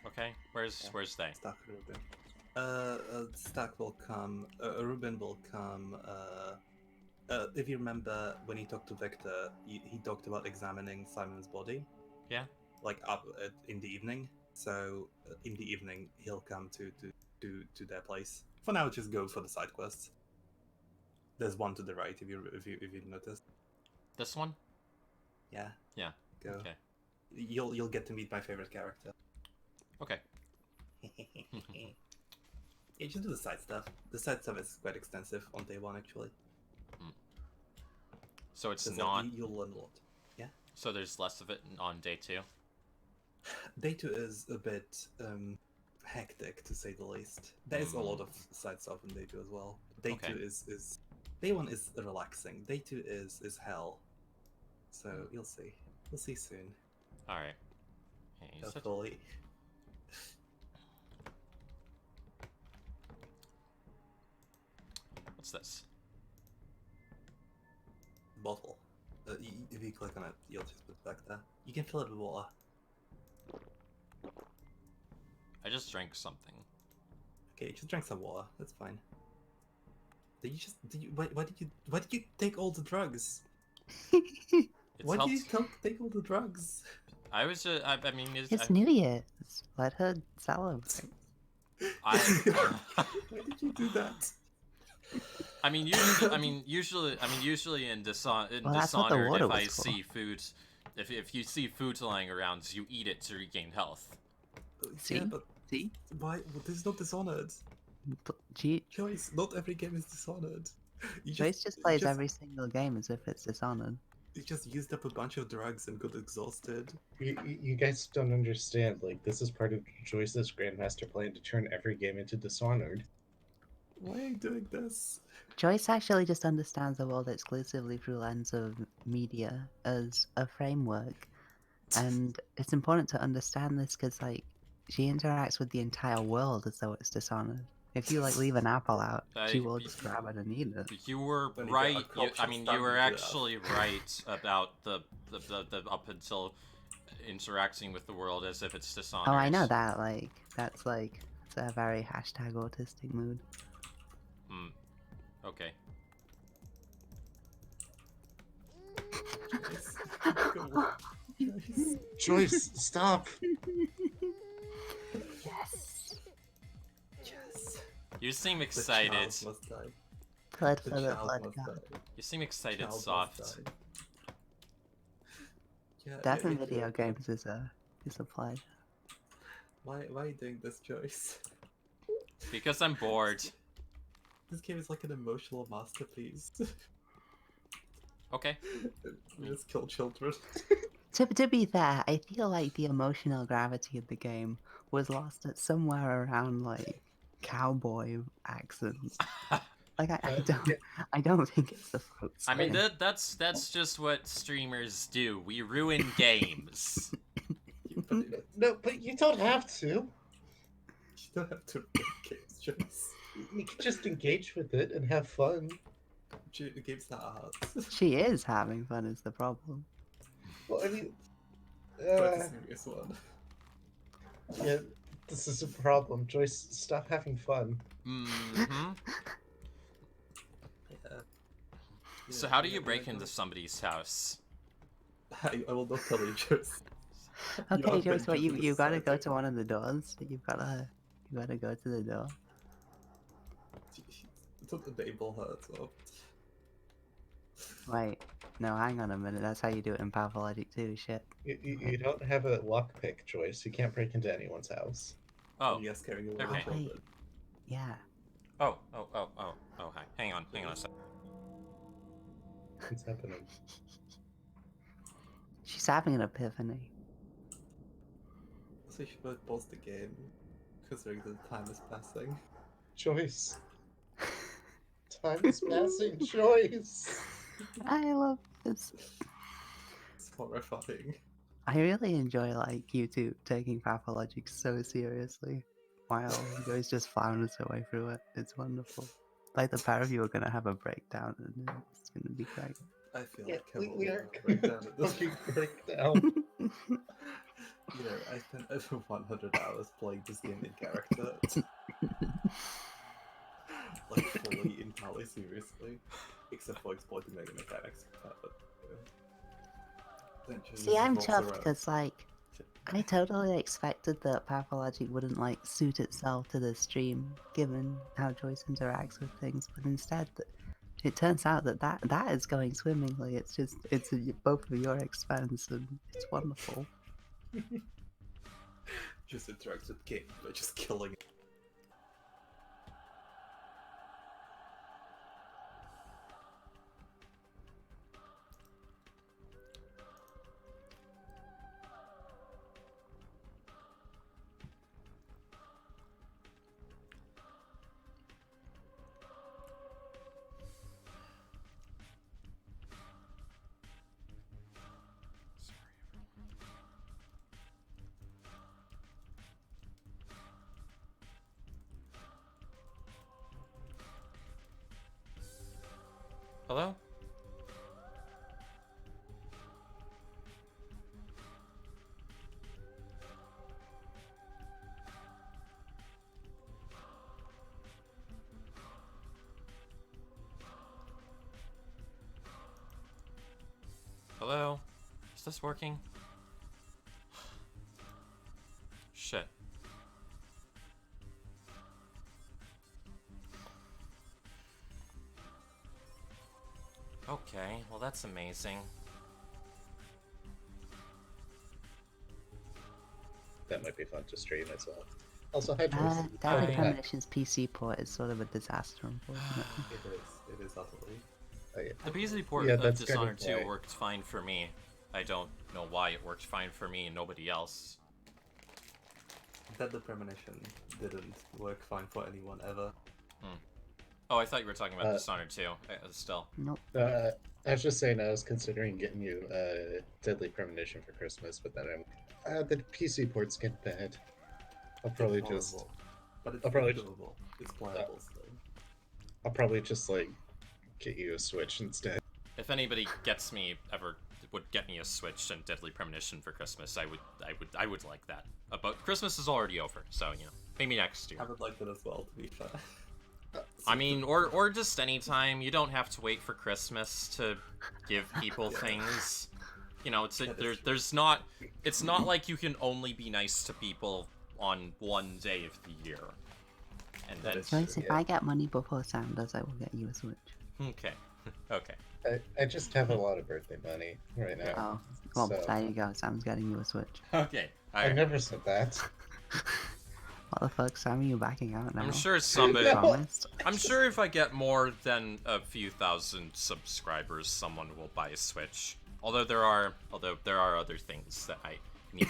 Okay, where's they? Stack Reuben. Stack will come. Reuben will come. If you remember when he talked to Victor, he talked about examining Simon's body. Yeah. Like up in the evening. So in the evening he'll come to their place. For now, just go for the side quests. There's one to the right if you noticed. This one? Yeah. Yeah. Go. Okay. You'll get to meet my favorite character. Okay. Yeah, just do the side stuff. The side stuff is quite extensive on day one, actually. So it's not. You'll learn a lot. Yeah. So there's less of it on day 2. Day 2 is a bit hectic, to say the least. There is a lot of side stuff in day 2 as well. Day 2 is day 1 is relaxing. Day 2 is hell. So you'll see. We'll see soon. All right. Hopefully. What's this? Bottle. If you click on it, you'll just put it back there. You can fill it with water. I just drank something. Okay, just drink some water. That's fine. Why did you take all the drugs? Why did you take all the drugs? I was just, I mean, it's New Year's. Let her celebrate. Why did you do that? I mean, usually in Dishonored, if I see food, if you see food lying around, you eat it to regain health. See? Yeah, but See? Why? Well, this is not Dishonored. Joyce, not every game is Dishonored. Joyce just plays every single game as if it's Dishonored. You just used up a bunch of drugs and got exhausted. You guys don't understand. Like, this is part of Joyce's Grandmaster plan to turn every game into Dishonored. Why are you doing this? Joyce actually just understands the world exclusively through lens of media as a framework. And it's important to understand this because, like, she interacts with the entire world as though it's Dishonored. If you like leave an apple out, she will y- just grab it and eat it. You were When you get a right. crop I shot mean, you stabbing were you to death. actually right about the up until interacting with the world as if it's Dishonored. Oh, I know that. That's a very hashtag autistic mood. Hmm. Okay. Joyce, stop! Yes. Yes. You seem The excited. child must die. Blood The for the child blood must god. die. You seem excited, Child must soft. die. Yeah, Death me in too. video games is a pleasure. Why are you doing this, Joyce? Because I'm bored. This game is like an emotional masterpiece. Okay. We just kill children. To be fair, I feel like the emotional gravity of the game was lost at somewhere around like cowboy accents. Like I don't think it's the throat I mean, slang. that's just what streamers do. We ruin games. No, but you don't have to. You don't have to play games, Joyce. You can just engage with it and have fun. The game's not hard. She is having fun is the problem. Well, I mean, Quite a serious one. yeah, this is a problem. Joyce, stop having fun. Mm-hmm. Yeah. So how do you break into somebody's house? I will not tell you, Joyce. Okay, Joyce, but what you gotta go to one of the doors. You gotta go to the door. Don't enable her as well. Wait, no, hang on a minute. That's how you do it in Pathologic too. Shit. You don't have a lockpick, Joyce. You can't break into anyone's house. Oh. Yes, carrying away Okay. the children. Yeah. Oh, hi. Hang on a sec. What's happening? She's having an epiphany. So you should both pause the game, considering the time is passing. Joyce. Time is passing, Joyce. I love this. It's horrifying. I really enjoy like YouTube taking Pathologic so seriously, while Joyce just flounders her way through it. It's wonderful. Like the pair of you are gonna have a breakdown, and it's gonna be great. I feel Yeah, like we are breakdown at this fucking point. breakdown. You know, I spent over 100 hours playing this game in character. Like, fully, entirely seriously. Except for exploiting mega mechanics. But, you know. See, I'm chuffed because like I totally expected that Pathologic wouldn't like suit itself to the stream, given how Joyce interacts with things. But instead, it turns out that is going swimmingly. It's both of your expense, and it's wonderful. Just interacts with game by just killing it. Hello? Hello? Is this working? Shit. Okay, well that's amazing. That might be fun to stream as well. Also, hi, Joyce. Deadly Hi. Premonition's PC port is sort of a disaster, unfortunately. It is utterly. Oh, yeah. The PC port Yeah, of that's kind Dishonored of 2 why. worked fine for me. I don't know why it worked fine for me and nobody else. Deadly Premonition didn't work fine for anyone ever. Oh, I thought you were talking about Dishonored 2. Still. Nope. I was just saying I was considering getting you Deadly Premonition for Christmas, but then the PC ports get bad. I'll probably It's just horrible. But it's I'll probably- doable. It's playable still. I'll probably just like get you a Switch instead. If anybody would get me a Switch and Deadly Premonition for Christmas, I would like that. But Christmas is already over, so maybe next year. I would like that as well, to be fair. I mean, or just anytime. You don't have to wait for Christmas to give people things. There's not. It's not like you can only be nice to people on one day of the year. And then. Joyce, if I get money before Sam does, I will get you a Switch. Okay. Okay. I just have a lot of birthday money right now. Oh, well, so- there you go. Sam's getting you a Switch. Okay. I never said that. What the fuck, Sam? Are you backing out now? I'm sure somebody. Promised? I'm sure if I get more than a few thousand subscribers, someone will buy a Switch. Although there are other things that I need.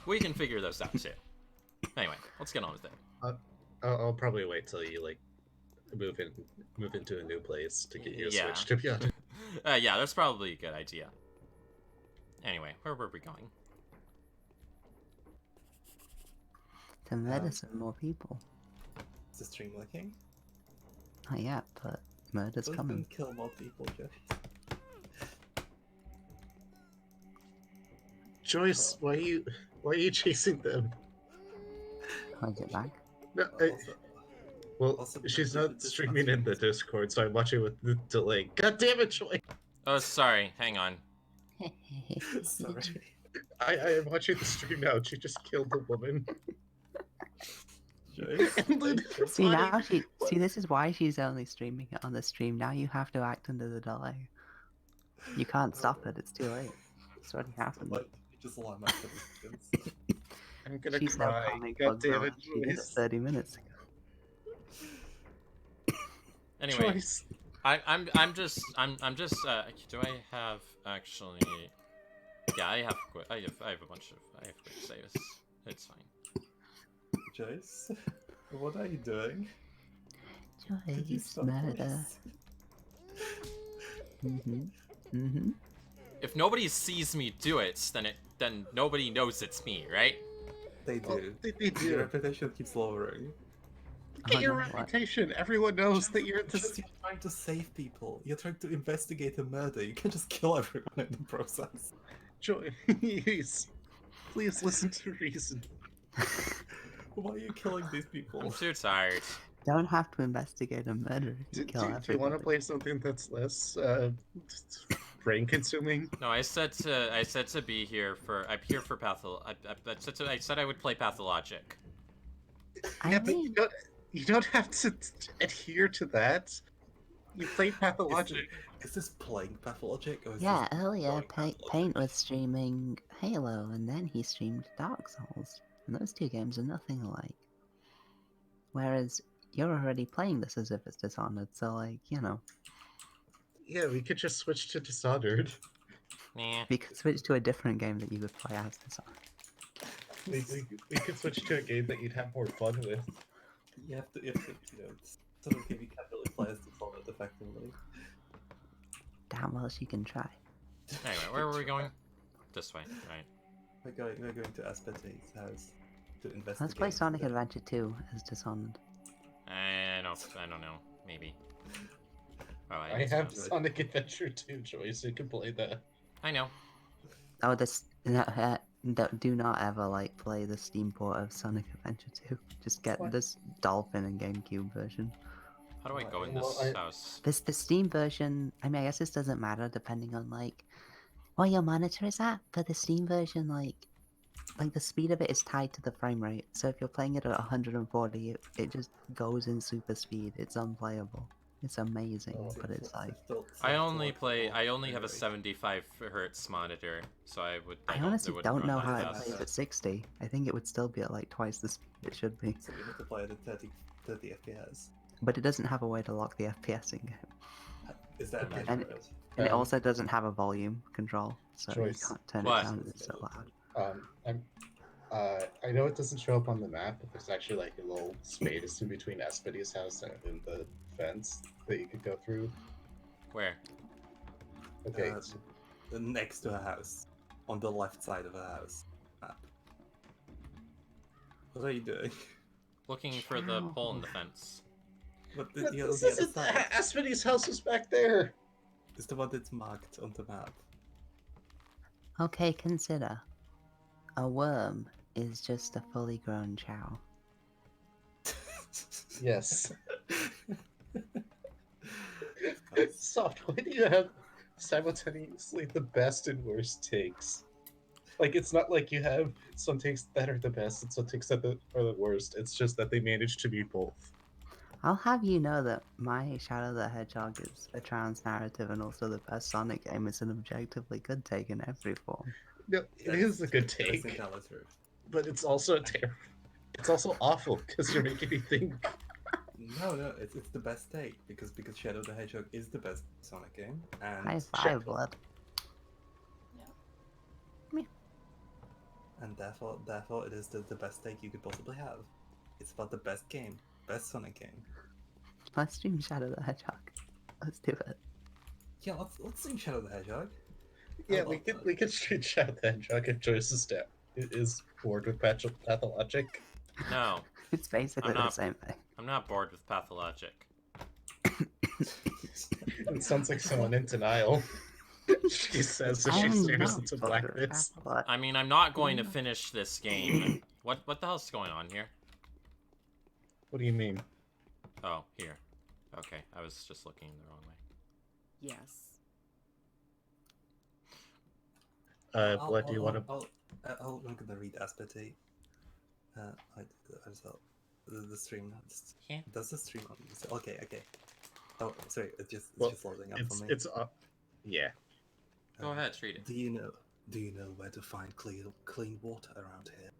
We can figure those out too. Anyway, let's get on with it. I'll probably wait till you like move into a new place to get you a Yeah. Switch. To be honest. Yeah, that's probably a good idea. Anyway, where were we going? To murder some more people. Is the stream working? Not yet, but murder's Please coming. don't kill more people, Joyce. Joyce, why are you chasing them? Can I get back? No, well, she's not streaming in the Discord, so I'm watching with the delay. God damn it, Joyce! Oh, sorry. Hang on. Sorry. I am watching the stream now. She just killed a woman. See now this is why she's only streaming it on the stream. Now you have to act under the delay. You can't stop it, it's too late. It's already happened. Just allow my seconds. I'm gonna She's cry. no comic God book damn girl. it, She did it Joyce. 30 minutes ago. Anyway, Joyce. I'm just do I have actually? Yeah, I have a bunch of quick saves. It's fine. Joyce, what are you doing? Did you Joyce, stop murder. this? If nobody sees me do it, then nobody knows it's me, right? They do. They do. Your reputation keeps lowering. Get your reputation. Everyone knows that you're Because you're trying to save people. You're trying to investigate a murder. You can't just kill everyone in the process. Joyce, please listen to reason. Why are you killing these people? I'm too tired. Don't have to investigate a murder. You kill Do you want to everybody. play something that's less brain consuming? No, I said to be here for. I'm here for I said I would play Pathologic. Yeah, but you don't have to adhere to that. You played Pathologic. Is this playing Pathologic? Or is Yeah, this earlier playing Pathologic? Paint was streaming Halo, and then he streamed Dark Souls. And those two games are nothing alike. Whereas you're already playing this as if it's Dishonored, so like, Yeah, we could just switch to Dishonored. Nah. we could switch to a different game that you would play as Dishonored. We could switch to a game that you'd have more fun with. You have to, it's sort of game you can't really play as Dishonored effectively. Damn well she can try. Anyway, where were we going? This way, right? We're going to Aspete's house to investigate. Let's play Sonic Adventure 2 as Dishonored. I don't know. Maybe. Oh, I have Sonic Adventure 2, Joyce. You can play that. I know. Oh, do not ever play the Steam port of Sonic Adventure 2. Just get this Dolphin and GameCube version. How do I go in this house? The Steam version, I mean, I guess this doesn't matter depending on what your monitor is at, but the Steam version, the speed of it is tied to the frame rate. So if you're playing it at 140, it just goes in super speed. It's unplayable. It's amazing, but it's I only have a 75 hertz monitor, so I honestly don't know how it fast. plays at 60. I think it would still be at twice the speed it should be. So we have to play it at 30 FPS. But it doesn't have a way to lock the FPS in game. Is that And, and and it also doesn't have a volume control, so Choice. you can't turn What? it down if it's so loud. I know it doesn't show up on the map, but there's actually a little space in between Aspete's house and the fence that you could go through. Where? Okay. Next to a house, on the left side of a house. Map. What are you doing? looking for the hole in the fence. But But the this other isn't side Aspidy's house was back there. is the one that's marked on the map. Okay, consider. A worm is just a fully grown chow. Yes. Soft, why do you have simultaneously the best and worst takes? Like, it's not like you have some takes that are the best and some takes that are the worst. It's just that they manage to be both. I'll have you know that my Shadow the Hedgehog is a trans narrative and also the best Sonic game is an objectively good take in every form. No, it is a good take, but it's also it's also awful because you're making me think. No, it's the best take because Shadow the Hedgehog is the best Sonic game, and High five, blood. and therefore it is the best take you could possibly have. It's about the best game, best Sonic game. Let's stream Shadow the Hedgehog. Let's do it. Yeah, let's sing Shadow the Hedgehog. Yeah, we could street Shadow the Hedgehog if Joyce is bored with Pathologic. No. It's basically the same thing. I'm not bored with Pathologic. It sounds like someone in denial. She says as she stares into blackness. I mean, I'm not going to finish this game. What the hell's going on here? What do you mean? Oh, here. Okay, I was just looking the wrong way. Yes. Blood, do you want to... I'm gonna read Aspity. The stream. Yeah. Does the stream on? Okay. Oh, sorry. It's just loading up for me. It's yeah. Go ahead, read it. Do you know where to find clean water around here?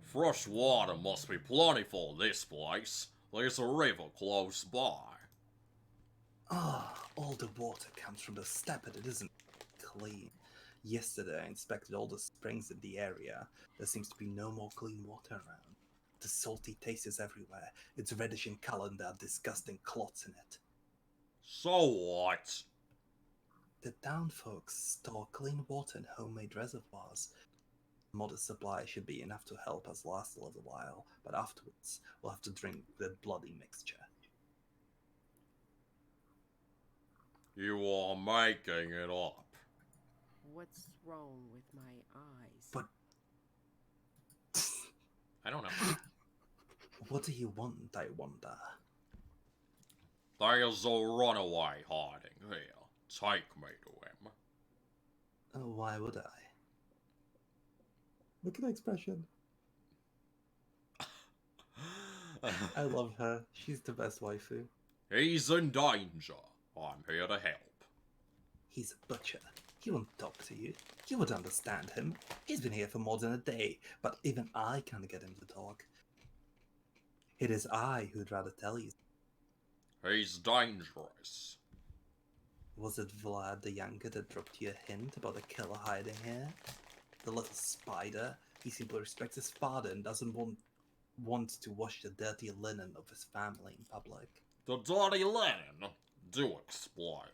Fresh water must be plentiful in this place. There's a river close by. All the water comes from the steppe and it isn't clean. Yesterday I inspected all the springs in the area. There seems to be no more clean water around. The salty taste is everywhere. It's reddish in color and there are disgusting clots in it. So what? The town folks store clean water in homemade reservoirs. Modest supply should be enough to help us last a little while, but afterwards we'll have to drink the bloody mixture. You are making it up. What's wrong with my eyes? But I don't know. What do you want, I wonder? There's a runaway hiding here. Take me to him. Oh, why would I? Look at the expression. I love her. She's the best waifu. He's in danger. I'm here to help. He's a butcher. He won't talk to you. You would understand him. He's been here for more than a day, but even I can't get him to talk. It is I who'd rather tell you. He's dangerous. Was it Vlad the Younger that dropped you a hint about a killer hiding here? The little spider? He simply respects his father and doesn't want to wash the dirty linen of his family in public. The dirty linen? Do explain.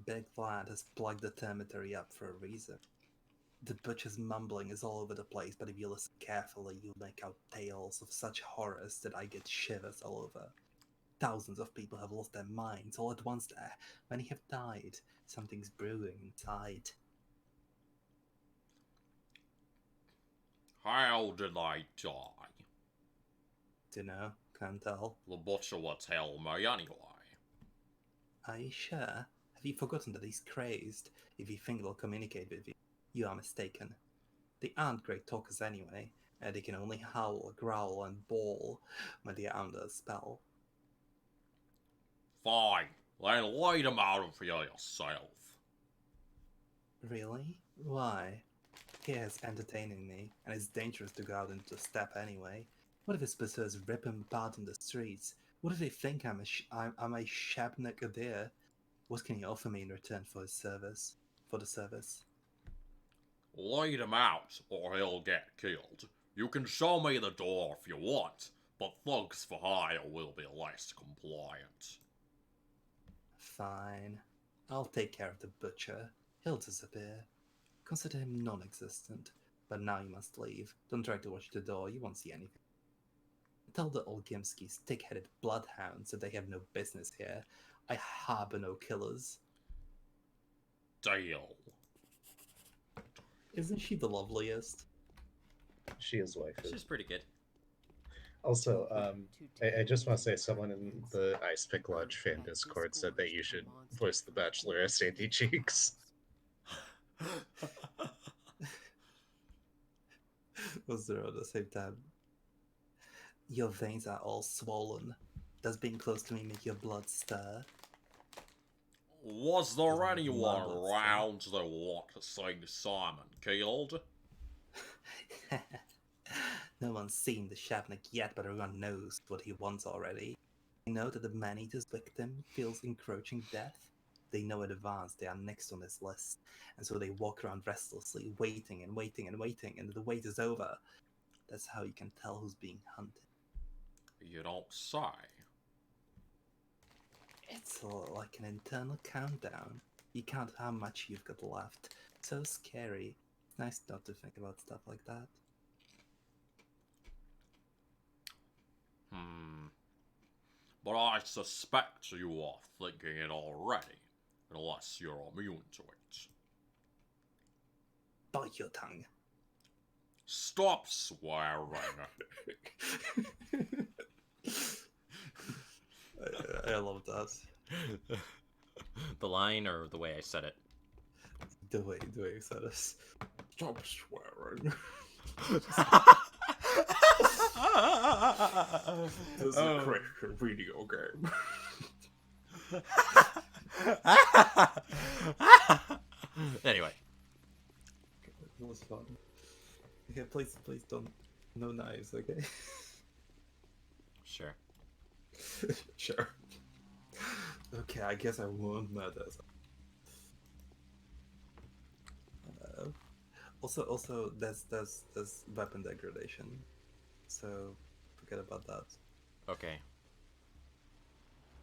Big Vlad has plugged the cemetery up for a reason. The butcher's mumbling is all over the place, but if you listen carefully, you'll make out tales of such horrors that I get shivers all over. Thousands of people have lost their minds all at once there. Many have died. Something's brewing inside. How did I die? Dunno, can't tell. The butcher will tell me anyway. Are you sure? Have you forgotten that he's crazed? If you think they'll communicate with you, you are mistaken. They aren't great talkers anyway, and they can only howl, growl, and bawl when they are under a spell. Fine, then lead him out for yourself. Really? Why? Here's entertaining me, and it's dangerous to go out into the steppe anyway. What if his pursuers rip him apart in the streets? What if they think I'm a Shabnik Adir? What can you offer me in return for his service? For the service? Lead him out, or he'll get killed. You can show me the door if you want, but thugs for hire will be less compliant. Fine. I'll take care of the butcher. He'll disappear. Consider him non-existent. But now you must leave. Don't try to watch the door, you won't see anything. Tell the old Gimski stick-headed bloodhounds that they have no business here. I harbor no killers. Deal. Isn't she the loveliest? She is waifu. She's pretty good. Also, I just want to say someone in the Ice Pick Lodge fan Discord said that you should voice the Bachelor as Sandy Cheeks. Was there at the same time? Your veins are all swollen. Does being close to me make your blood stir? Was there Doesn't anyone blood stir? around that want to see Simon killed? No one's seen the Shavnik yet, but everyone knows what he wants already. They know that the man-eater's victim feels encroaching death. They know in advance they are next on this list, and so they walk around restlessly, waiting and waiting and waiting, and the wait is over. That's how you can tell who's being hunted. You don't say. It's like an internal countdown. You count how much you've got left. So scary. Nice not to think about stuff like that. But I suspect you are thinking it already, unless you're immune to it. Bite your tongue. Stop swearing. I love that. The line or the way I said it? The way you said it. Stop swearing. This is a Christian video game. Anyway. It was fun. Okay, please don't. No knives, okay? Sure. Sure. Okay, I guess I won't murder. Also, there's weapon degradation, so forget about that. Okay.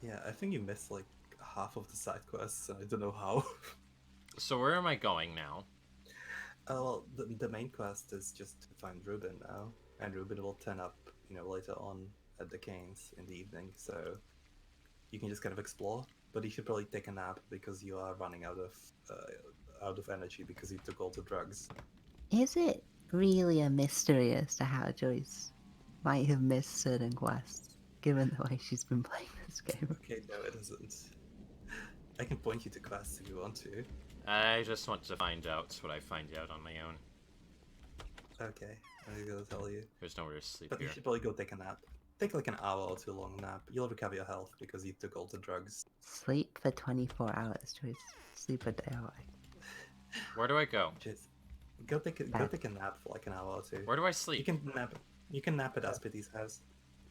Yeah, I think you missed like half of the side quests, and I don't know how. So where am I going now? Well, the main quest is just to find Ruben now, and Ruben will turn up, later on at the Canes in the evening, so you can just kind of explore. But you should probably take a nap because you are running out of energy because you took all the drugs. Is it really a mystery as to how Joyce might have missed certain quests, given the way she's been playing this game? Okay, no, it isn't. I can point you to quests if you want to. I just want to find out what I find out on my own. Okay, I'm gonna tell you. There's nowhere to sleep But here. you should probably go take a nap. Take like an hour or two long nap. You'll recover your health because you took all the drugs. Sleep for 24 hours, Joyce. Sleep a day away. Where do I go? Just go take a nap for like an hour or two. Where do I sleep? You can nap at Aspity's house.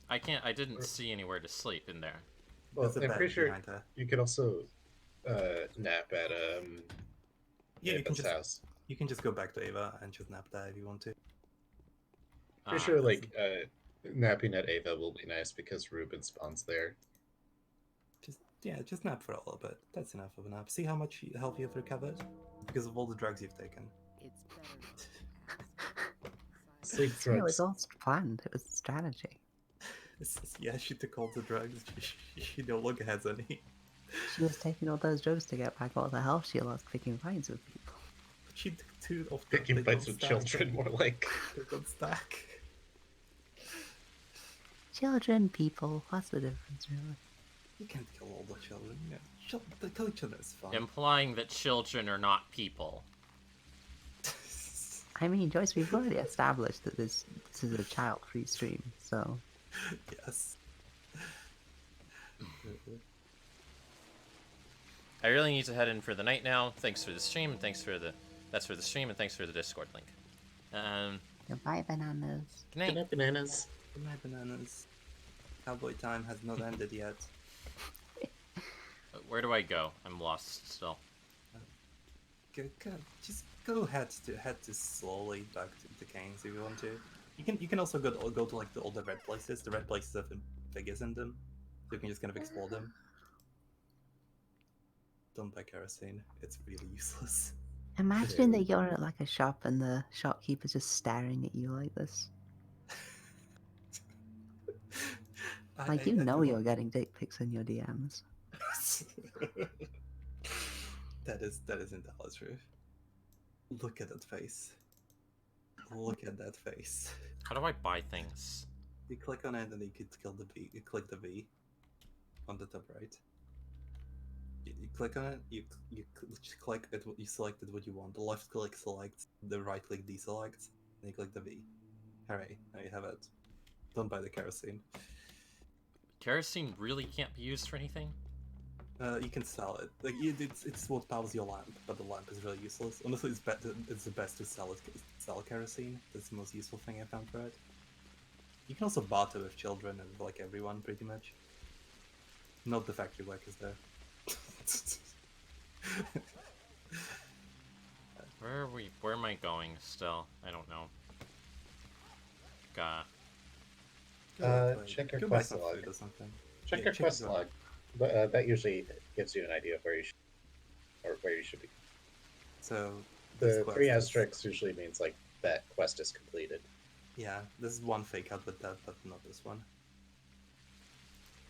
I can't. I didn't see anywhere to sleep in there. Well, There's a I'm bed pretty sure behind her. you could also nap at Yeah, you can Ava's house. You can just go back to Ava and just nap there if you want to. Pretty sure like napping at Ava will be nice because Ruben spawns there. Just nap for a little bit. That's enough of a nap. See how much health you've recovered because of all the drugs you've taken. It's better. Sleep No, it drugs. was all planned. It was strategy. Yeah, she took all the drugs. She no longer has any. She was taking all those drugs to get back all the health she lost picking fights with people. She took two of them. Picking fights with children, more like. They don't stack. Children, people, what's the difference, really? You can't kill all the children. Yeah, the children is fine. Implying that children are not people. I mean, Joyce, we've already established that this is a child-free stream, so... Yes. I really need to head in for the night now. Thanks for the stream, and thanks for the... That's for the stream, and thanks for the Discord link. Goodbye, bananas. Good night. Good night, bananas. Good night, bananas. Cowboy time has not ended yet. Where do I go? I'm lost still. Just go head to slowly back to the Canes if you want to. You can also go to like all the red places. The red places have figures in them, so you can just kind of explore them. Don't buy kerosene. It's really useless. Imagine that you're at like a shop and the shopkeeper's just staring at you like this. Like, you know you're getting dick pics in your DMs. that is entirely true. Look at that face. Look at that face. How do I buy things? You click on it and you could kill the V. You click the V on the top right. You click on it. You click it. You selected what you want. The left click selects. The right click deselects. And you click the V. Hooray! Now you have it. Don't buy the kerosene. Kerosene really can't be used for anything? You can sell it. Like it's what powers your lamp, but the lamp is really useless. Honestly, it's the best to sell kerosene. That's the most useful thing I found for it. You can also barter with children and like everyone, pretty much. Not the factory workers though. Where are we? Where am I going still? I don't know. Check your Go buy quest some log. food or something. Check Yeah, your check quest your- log. But that usually gives you an idea of where you should be. So The this quest 3 is- asterisks usually means like that quest is completed. Yeah, this is one fake out with that, but not this one.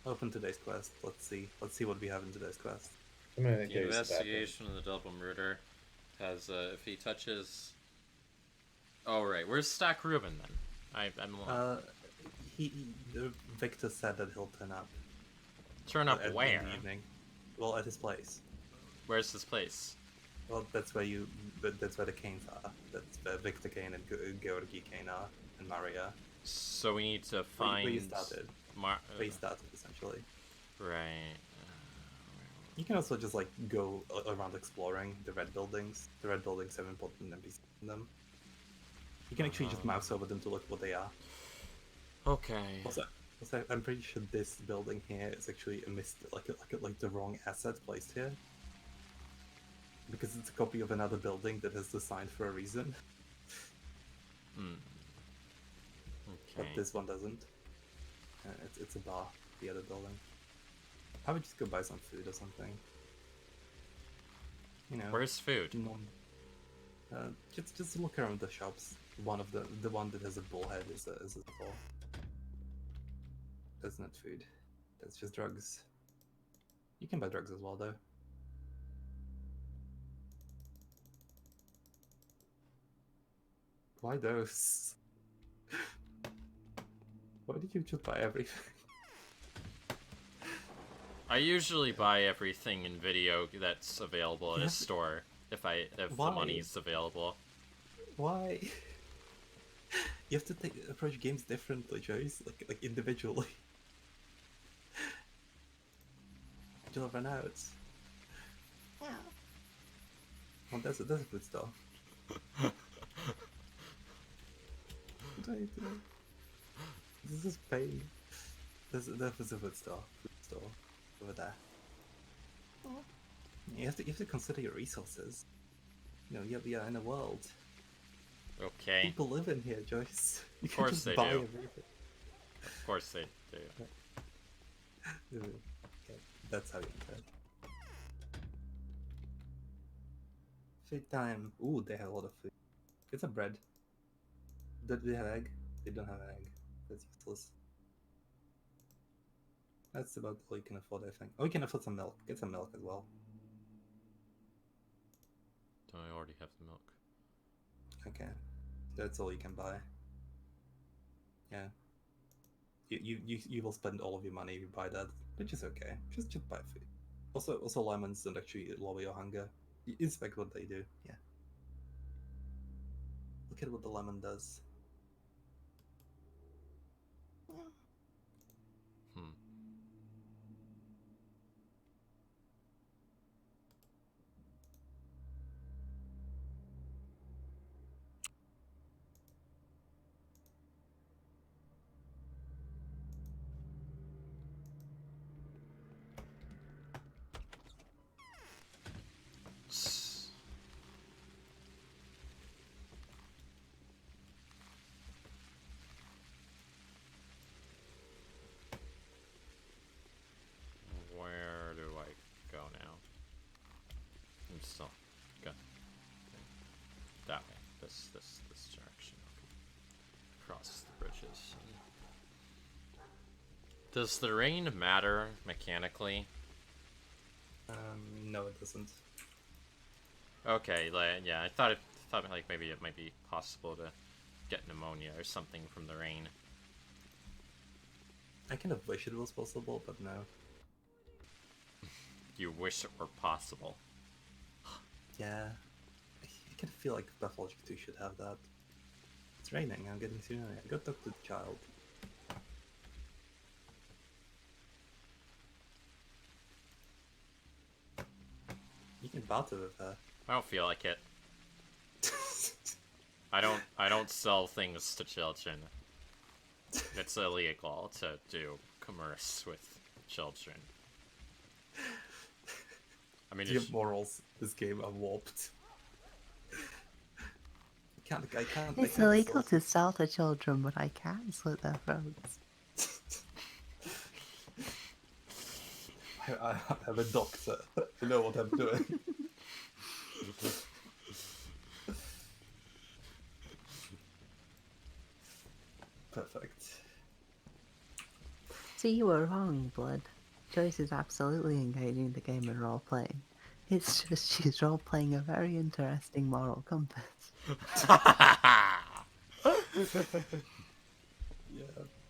Open today's quest. Let's see what we have in today's quest. I'm gonna The go use the bathroom. investigation of the double murder has, if he touches... Oh, right. Where's Stack Ruben, then? I'm lost. Victor said that he'll turn up. Turn up in where? the evening. Well, at his place. Where's this place? Well, that's where the Canes are. That's where Victor Kane and Georgi Kane are, and Maria. So we need to find... Where you started. Where you started, essentially. Right. You can also just, like, go around exploring the red buildings. The red buildings have important NPCs in them. You can actually just mouse over them to look what they are. Okay. Also, I'm pretty sure this building here is actually like the wrong asset placed here. Because it's a copy of another building that is designed for a reason. Hmm. But Okay. this one doesn't. It's a bar, the other building. I would just go buy some food or something. You know. Where's food? Just look around the shops. One of the one that has a bullhead is a store. That's not food. That's just drugs. You can buy drugs as well, though. Why those? Why did you just buy everything? I usually buy everything in video that's available at a store if the Why? money's available. Why? You have to approach games differently, Joyce. Like individually. You'll run out. Yeah. Well, that's a good stuff. What are you doing? This is pain. There's a food store over there. You have to consider your resources. You know, we are in a world. Okay. People live in here, Joyce. You Of course can just they buy do. everything. Of course they do. Okay, that's how you enter. Food time. Ooh, they have a lot of food. Get some bread. Do they have egg? They don't have egg. That's useless. That's about all you can afford, I think. Oh, you can afford some milk. Get some milk as well. Don't I already have the milk? Okay. That's all you can buy. Yeah. You will spend all of your money if you buy that, which is okay. Just buy food. Also lemons don't actually lower your hunger. Inspect what they do. Yeah. Look at what the lemon does. Hmm. this direction. Across the bridges. Does the rain matter mechanically? No, it doesn't. Okay, yeah, I thought like maybe it might be possible to get pneumonia or something from the rain. I kind of wish it was possible, but no. You wish it were possible. Yeah. I kind of feel like Pathologic 2 should have that. It's raining, I'm getting pneumonia. Go talk to the child. You can battle with her. I don't feel like it. I don't sell things to children. It's illegal to do commerce with children. I mean, your morals this game are warped. I can't. It's illegal to sell to children, but I can slit their throats. I'm a doctor. I know what I'm doing. Perfect. See, you were wrong, Blood. Joyce is absolutely engaging the game in role-playing. It's just she's role-playing a very interesting moral compass. Yeah,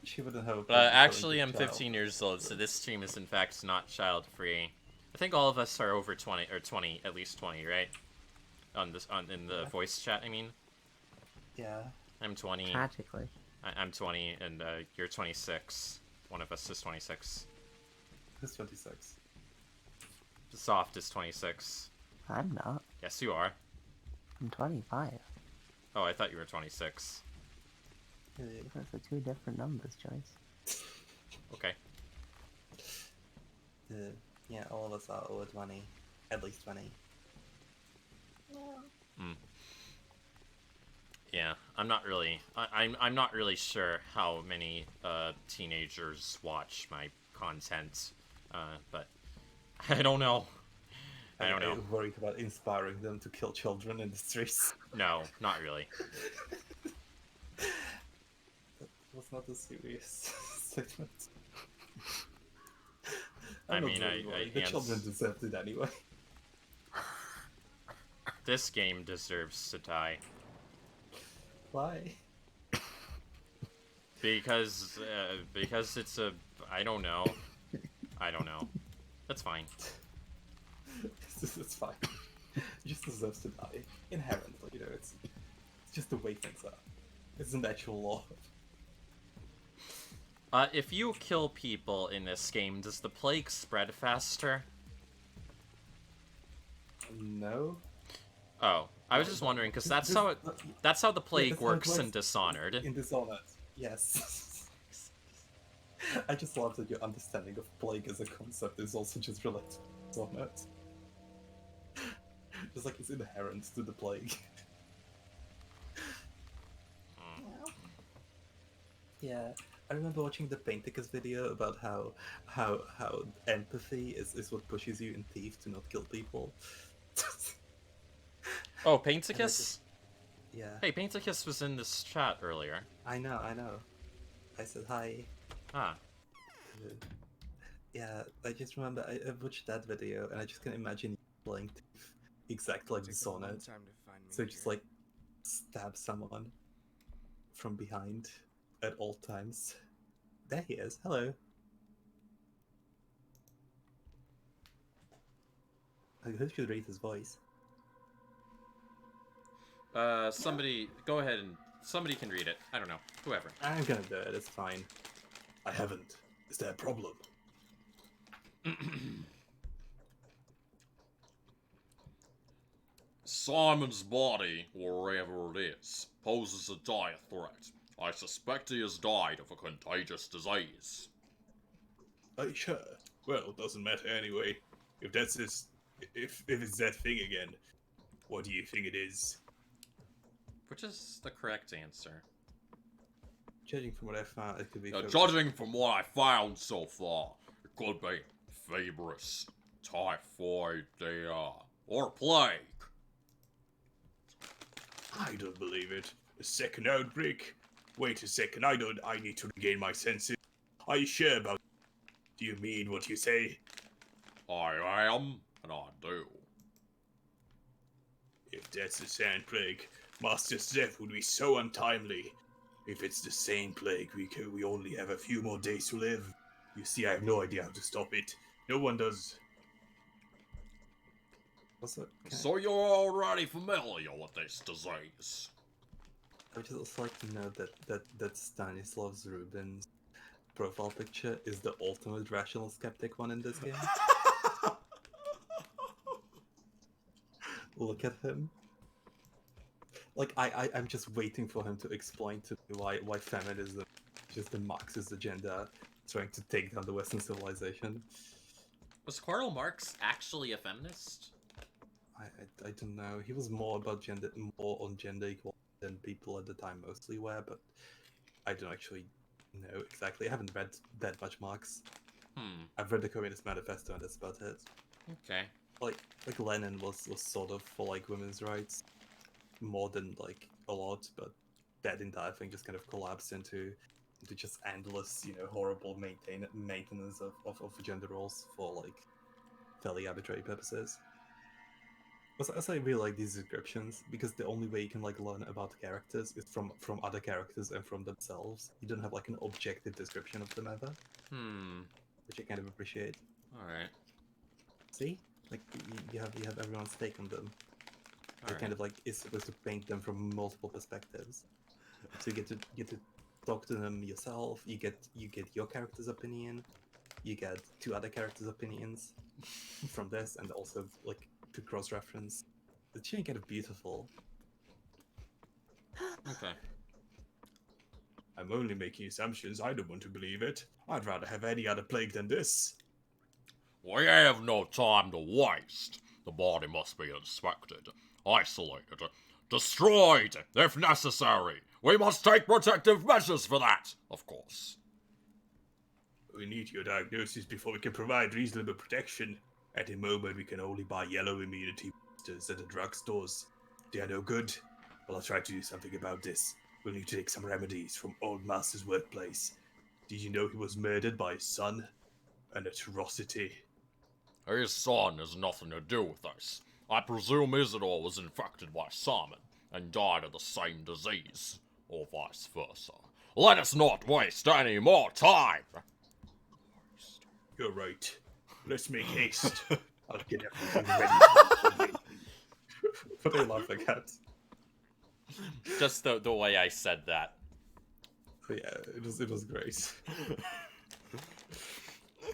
she wouldn't have. Actually, I'm 15 years old, so this stream is in fact not child-free. I think all of us are over 20, or 20, at least 20, right? In the voice chat, I mean. Yeah. I'm 20. Tragically. I'm 20, and you're 26. One of us is 26. Who's 26? Soft is 26. I'm not. Yes, you are. I'm 25. Oh, I thought you were 26. Those are two different numbers, Joyce. Okay. Yeah, all of us are over 20. At least 20. Yeah, I'm not really. I'm not really sure how many teenagers watch my content, but I don't know. I don't know. Are you worried about inspiring them to kill children in the streets? No, not really. That was not a serious statement. I mean, the children deserved it anyway. This game deserves to die. Why? Because it's a. I don't know. I don't know. That's fine. It's fine. It just deserves to die. Inherently, it's just the way things are. It's a natural law. If you kill people in this game, does the plague spread faster? No. Oh, I was just wondering, because that's how the plague works in Dishonored. In Dishonored, yes. I just love that your understanding of plague as a concept is also just related to Dishonored. Just like it's inherent to the plague. Yeah, I remember watching the Painticus video about how empathy is what pushes you in Thief to not kill people. Oh, Painticus? Yeah. Hey, Painticus was in this chat earlier. I know. I said hi. Ah. Yeah, I just remember I watched that video and I just can imagine playing Thief exactly like Dishonored. So just like stab someone from behind at all times. There he is. Hello. Who should read his voice? Somebody, go ahead and somebody can read it. I don't know. Whoever. I'm gonna do it. It's fine. I haven't. Is there a problem? Simon's body, wherever it is, poses a dire threat. I suspect he has died of a contagious disease. Are you sure? Well, it doesn't matter anyway. If that's his... If it's that thing again, what do you think it is? Which is the correct answer? Judging from what I found, it could be... Judging from what I found so far, it could be febris, typhoid, or plague. I don't believe it. A second outbreak? Wait a second, I need to regain my senses. Are you sure about it? Do you mean what you say? I am, and I do. If that's the sand plague, Master's death would be so untimely. If it's the same plague, we only have a few more days to live. You see, I have no idea how to stop it. No one does. Also, So you're already familiar with this disease? I would just also like to note that Stanislav Rubin's profile picture is the ultimate rational skeptic one in this game. Look at him. Like I'm just waiting for him to explain to me why feminism is just the Marxist agenda trying to take down the Western civilization. Was Karl Marx actually a feminist? I don't know. He was more about more on gender equality than people at the time mostly were, but I don't actually know exactly. I haven't read that much Marx. I've read the Communist Manifesto and that's about it. Okay. Like Lenin was sort of for like women's rights more than like a lot, but that entire thing just kind of collapsed into just endless, horrible maintenance of gender roles for like fairly arbitrary purposes. Also, I really like these descriptions because the only way you can like learn about characters is from other characters and from themselves. You don't have like an objective description of them ever. Which I kind of appreciate. All right. See, like you have everyone's take on them. It kind of like is supposed to paint them from multiple perspectives. So you get to talk to them yourself. You get your character's opinion. You get two other characters' opinions from this, and also like to cross-reference. It's actually kind of beautiful. Okay. I'm only making assumptions. I don't want to believe it. I'd rather have any other plague than this. We have no time to waste. The body must be inspected, isolated, destroyed, if necessary. We must take protective measures for that, of course. We need your diagnosis before we can provide reasonable protection. At the moment, we can only buy yellow immunity boosters at the drugstores. They are no good. Well, I'll try to do something about this. We'll need to take some remedies from Old Master's workplace. Did you know he was murdered by his son? An atrocity. His son has nothing to do with this. I presume Isidore was infected by Simon and died of the same disease, or vice versa. Let us not waste any more time! You're right. Let's make haste. I'll get everything ready. What are you laughing at? Just the way I said that. So yeah, it was great.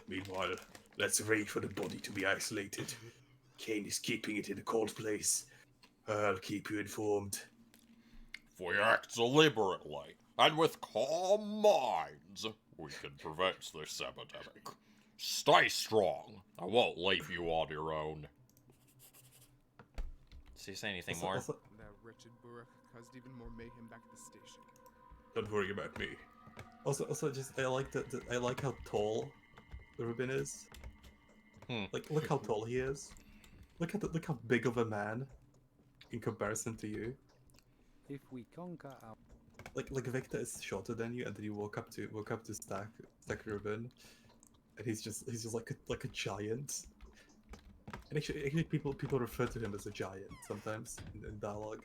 Meanwhile, let's arrange for the body to be isolated. Kane is keeping it in a cold place. I'll keep you informed. If we act deliberately and with calm minds, we can prevent this epidemic. Stay strong. I won't leave you on your own. Does he say anything more? That wretched Burek caused even more mayhem back at the station. Don't worry about me. Also, just I like how tall Rubin is. Like, look how tall he is. Look how big of a man in comparison to you. If we conquer our... Like Victor is shorter than you, and then you walk up to Stack Rubin, and he's just like a giant. And actually people refer to him as a giant sometimes in dialogue.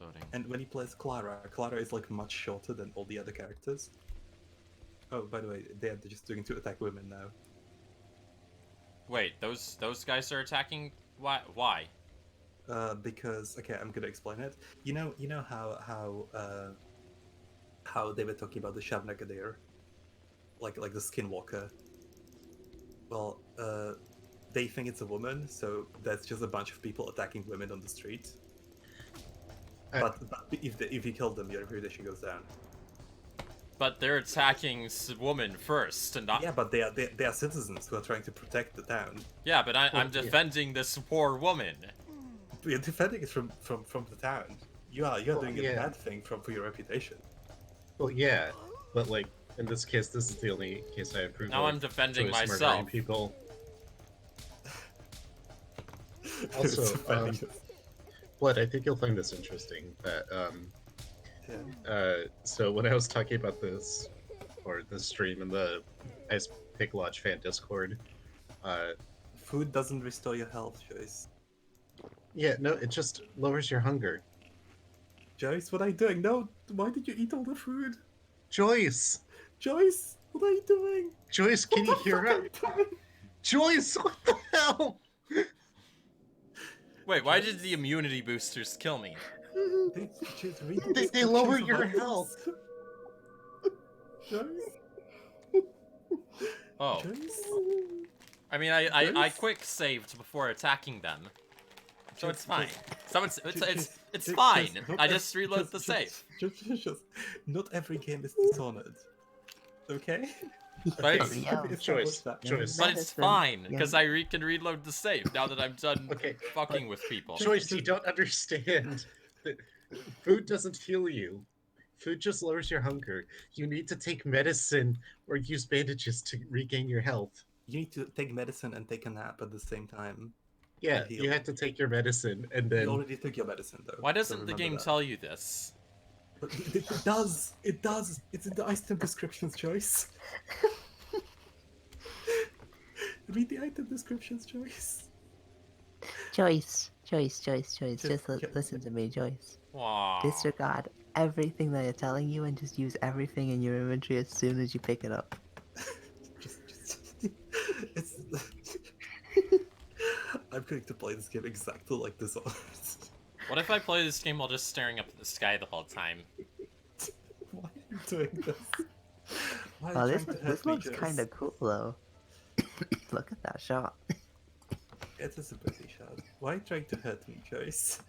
Loading. And when he plays Clara is like much shorter than all the other characters. Oh, by the way, they're just doing to attack women now. Wait, those guys are attacking? Why? Because okay, I'm gonna explain it. You know how they were talking about the Shavnagadir, like the Skinwalker. Well, they think it's a woman, so that's just a bunch of people attacking women on the street. But if you kill them, your reputation goes down. But they're attacking women first, and not... Yeah, but they are citizens who are trying to protect the town. Yeah, but I'm defending this poor woman. You're defending it from the town. You're doing a bad thing for your reputation. Well, yeah, but like in this case, this is the only case I approve. Now of I'm defending Joyce myself. murdering people. Also, Blood, I think you'll find this interesting. That so when I was talking about this or this stream in the Ice Pick Lodge fan Discord, Food doesn't restore your health, Joyce. yeah, no, it just lowers your hunger. Joyce, what are you doing? No, why did you eat all the food? Joyce! Joyce, what are you doing? Joyce, can you hear it? Joyce, what the hell? Wait, why did the immunity boosters kill me? They lower your health. Joyce? Oh. Joyce? I mean, I quick saved before attacking them. So it's fine. It's fine. I just reload the save. Just, not every game is Dishonored. Okay? But Choice. But it's fine, because I can reload the save now that I'm done fucking with people. Choice, you don't understand. Food doesn't heal you. Food just lowers your hunger. You need to take medicine or use bandages to regain your health. You need to take medicine and take a nap at the same time. Yeah, you have to take your medicine and then... You already took your medicine, though. Why doesn't the game tell you this? But it does. It does. It's in the item descriptions, Joyce. Read the item descriptions, Joyce. Joyce. Just listen to me, Joyce. Wow. Disregard everything they're telling you and just use everything in your inventory as soon as you pick it up. It's... I'm going to play this game exactly like this. What if I play this game while just staring up at the sky the whole time? Why are you doing this? Well, this looks kind of cool, though. Look at that shot. It is a pretty shot. Why are you trying to hurt me, Joyce?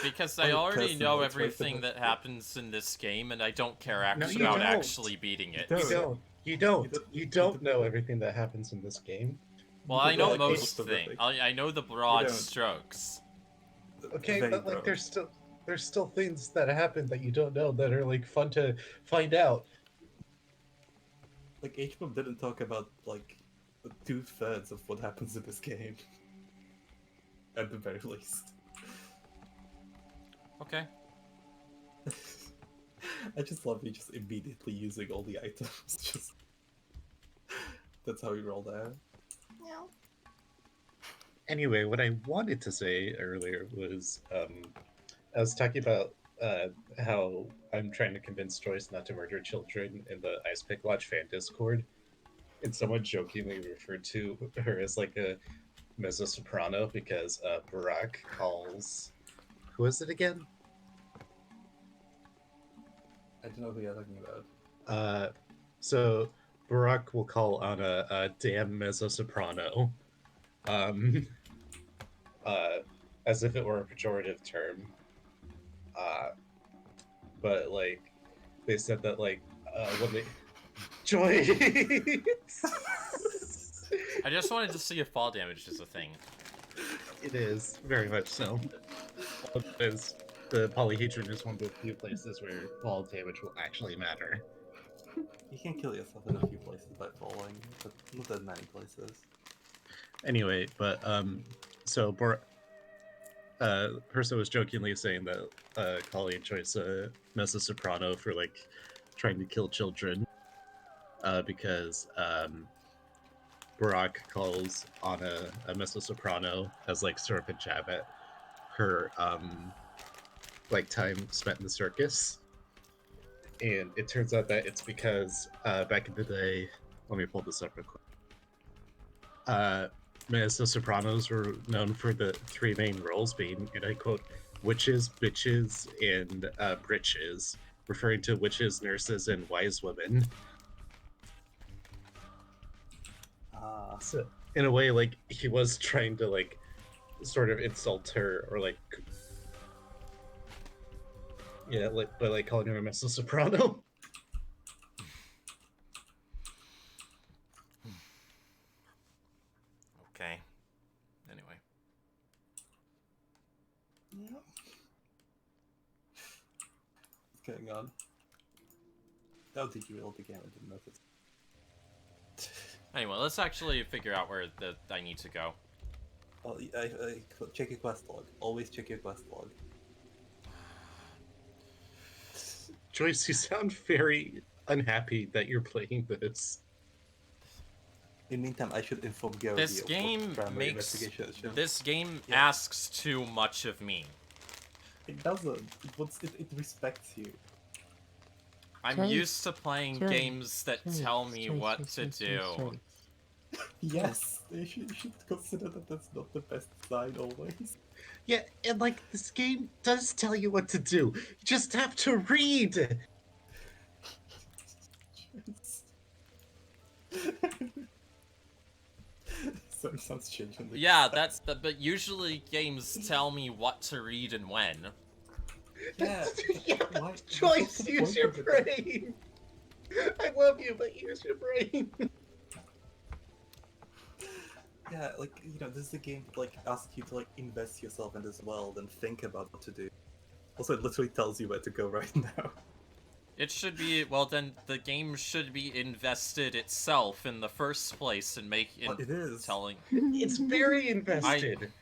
Because I already know everything that happens in this game, and I don't care about actually beating it. You don't know everything that happens in this game. Well, I know most things. I know the broad strokes. Okay, but like there's still things that happen that you don't know that are like fun to find out. Like HBOM didn't talk about like 2/3 of what happens in this game. At the very least. Okay. I just love you just immediately using all the items. Just that's how we roll there. Anyway, what I wanted to say earlier was I was talking about how I'm trying to convince Joyce not to murder children in the Ice Pick Lodge fan Discord, and someone jokingly referred to her as like a mezzo-soprano because Barack calls... Who is it again? I don't know who you're talking about. So Barack will call on a damn mezzo-soprano, as if it were a pejorative term. But like, they said that like when they Joy. I just wanted to see if fall damage is a thing. It is very much so. Because the polyhedron is one of the few places where fall damage will actually matter. You can kill yourself in a few places by falling, but not that many places. Anyway, but so Perso was jokingly saying that calling Joyce a mezzo-soprano for like trying to kill children, because Barack calls on a mezzo-soprano as like sort of a jab at her like time spent in the circus. And it turns out that it's because back in the day, let me pull this up real quick. Mezzo-sopranos were known for the three main roles being, and I quote, witches, bitches, and britches, referring to witches, nurses, and wise women. So, in a way, like, he was trying to, like, sort of insult her, or, like, yeah, like, by, like, calling her a mezzo-soprano. Okay. Anyway. Yeah. What's going on? How did you roll the game? I didn't notice. Anyway, let's actually figure out where I need to go. check your quest log. Always check your quest log. Joyce, you sound very unhappy that you're playing this. In the meantime, I should inform Gary This of game what primary makes... investigation should. This game Yeah. asks too much of me. It doesn't. It respects you. I'm Joyce, used to playing Joyce, games that Joyce, tell me Joyce, what Joyce, to Joyce, do. Joyce, Joyce. Yes, you should consider that that's not the best sign always. Yeah, and like this game does tell you what to do. You just have to read. Some sounds changing. Yeah, but usually games tell me what to read and when. Yeah, yeah, Joyce, use your brain. I love you, but use your brain. Yeah, like, you know, this is a game that, like, asks you to, like, invest yourself in this world and think about what to do. Also, it literally tells you where to go right now. It should be, well then, the game should be invested itself in the first place and It is. telling... It's very invested.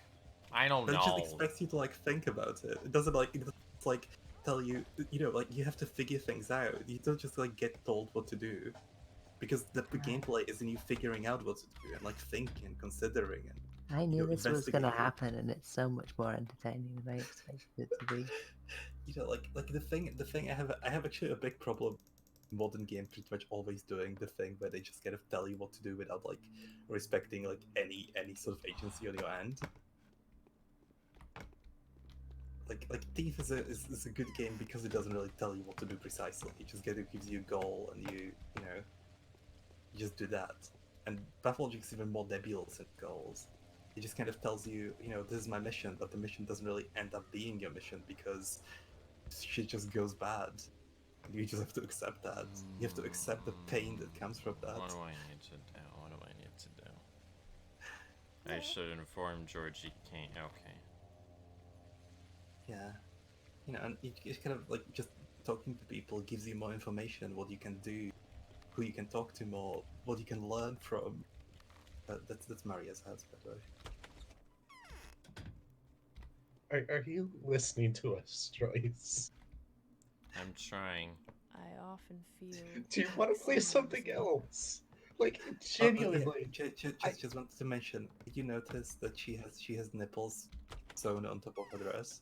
I don't But know. it just expects you to, like, think about it. It doesn't, like, tell you, you know, like, you have to figure things out. You don't just, like, get told what to do. Because the gameplay is in you figuring out what to do and, like, thinking, considering, and I knew this was gonna investigating. happen, and it's so much more entertaining than I expected it to be. You know, like the thing I have actually a big problem in modern games pretty much always doing the thing where they just kind of tell you what to do without, like, respecting, like, any sort of agency on your end. Like Thief is a good game because it doesn't really tell you what to do precisely. It just gives you a goal and you know, you just do that. And Pathologic is even more nebulous in goals. It just kind of tells you, you know, this is my mission, but the mission doesn't really end up being your mission because shit just goes bad. You just have to accept that. You have to accept the pain that comes from that. What do I need to do? What do I need to do? I should inform Georgie Kane. Okay. Yeah. You know, and it's kind of like just talking to people gives you more information, what you can do, who you can talk to more, what you can learn from. That's Maria's house, by the way. Are you listening to us, Joyce? I'm trying. I often feel. Do you want to play something else? Like, genuinely. Just wanted to mention. Did you notice that she has nipples sewn on top of her dress?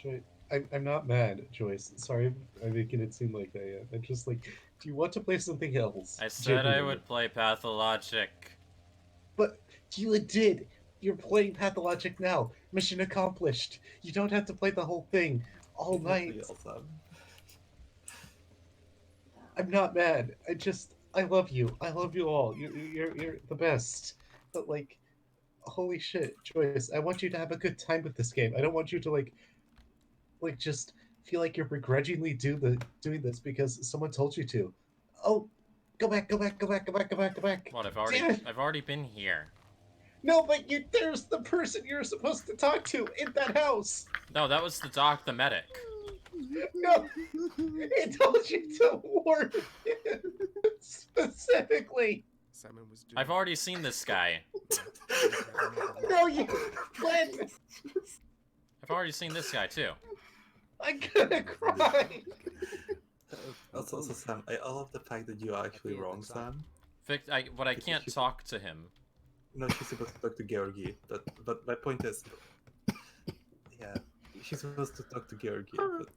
Joyce, I'm not mad, Joyce. Sorry, I'm making it seem like I am. I'm just like, do you want to play something else? I said I would play Pathologic. But you did. You're playing Pathologic now. Mission accomplished. You don't have to play the whole thing all night. I'm not mad. I love you. I love you all. You're the best. But like, holy shit, Joyce, I want you to have a good time with this game. I don't want you to like just feel like you're begrudgingly doing this because someone told you to. Oh, go back. What? I've already been here. No, but there's the person you're supposed to talk to in that house. No, that was the medic. No, it told you to warn him specifically. Simon was doing. I've already seen this guy. No, you Glenn. I've already seen this guy too. I'm gonna cry. Also, Sam, I love the fact that you are actually wrong, Sam. But I can't talk to him. No, she's supposed to talk to Georgi, but my point is, yeah, she's supposed to talk to Georgi. But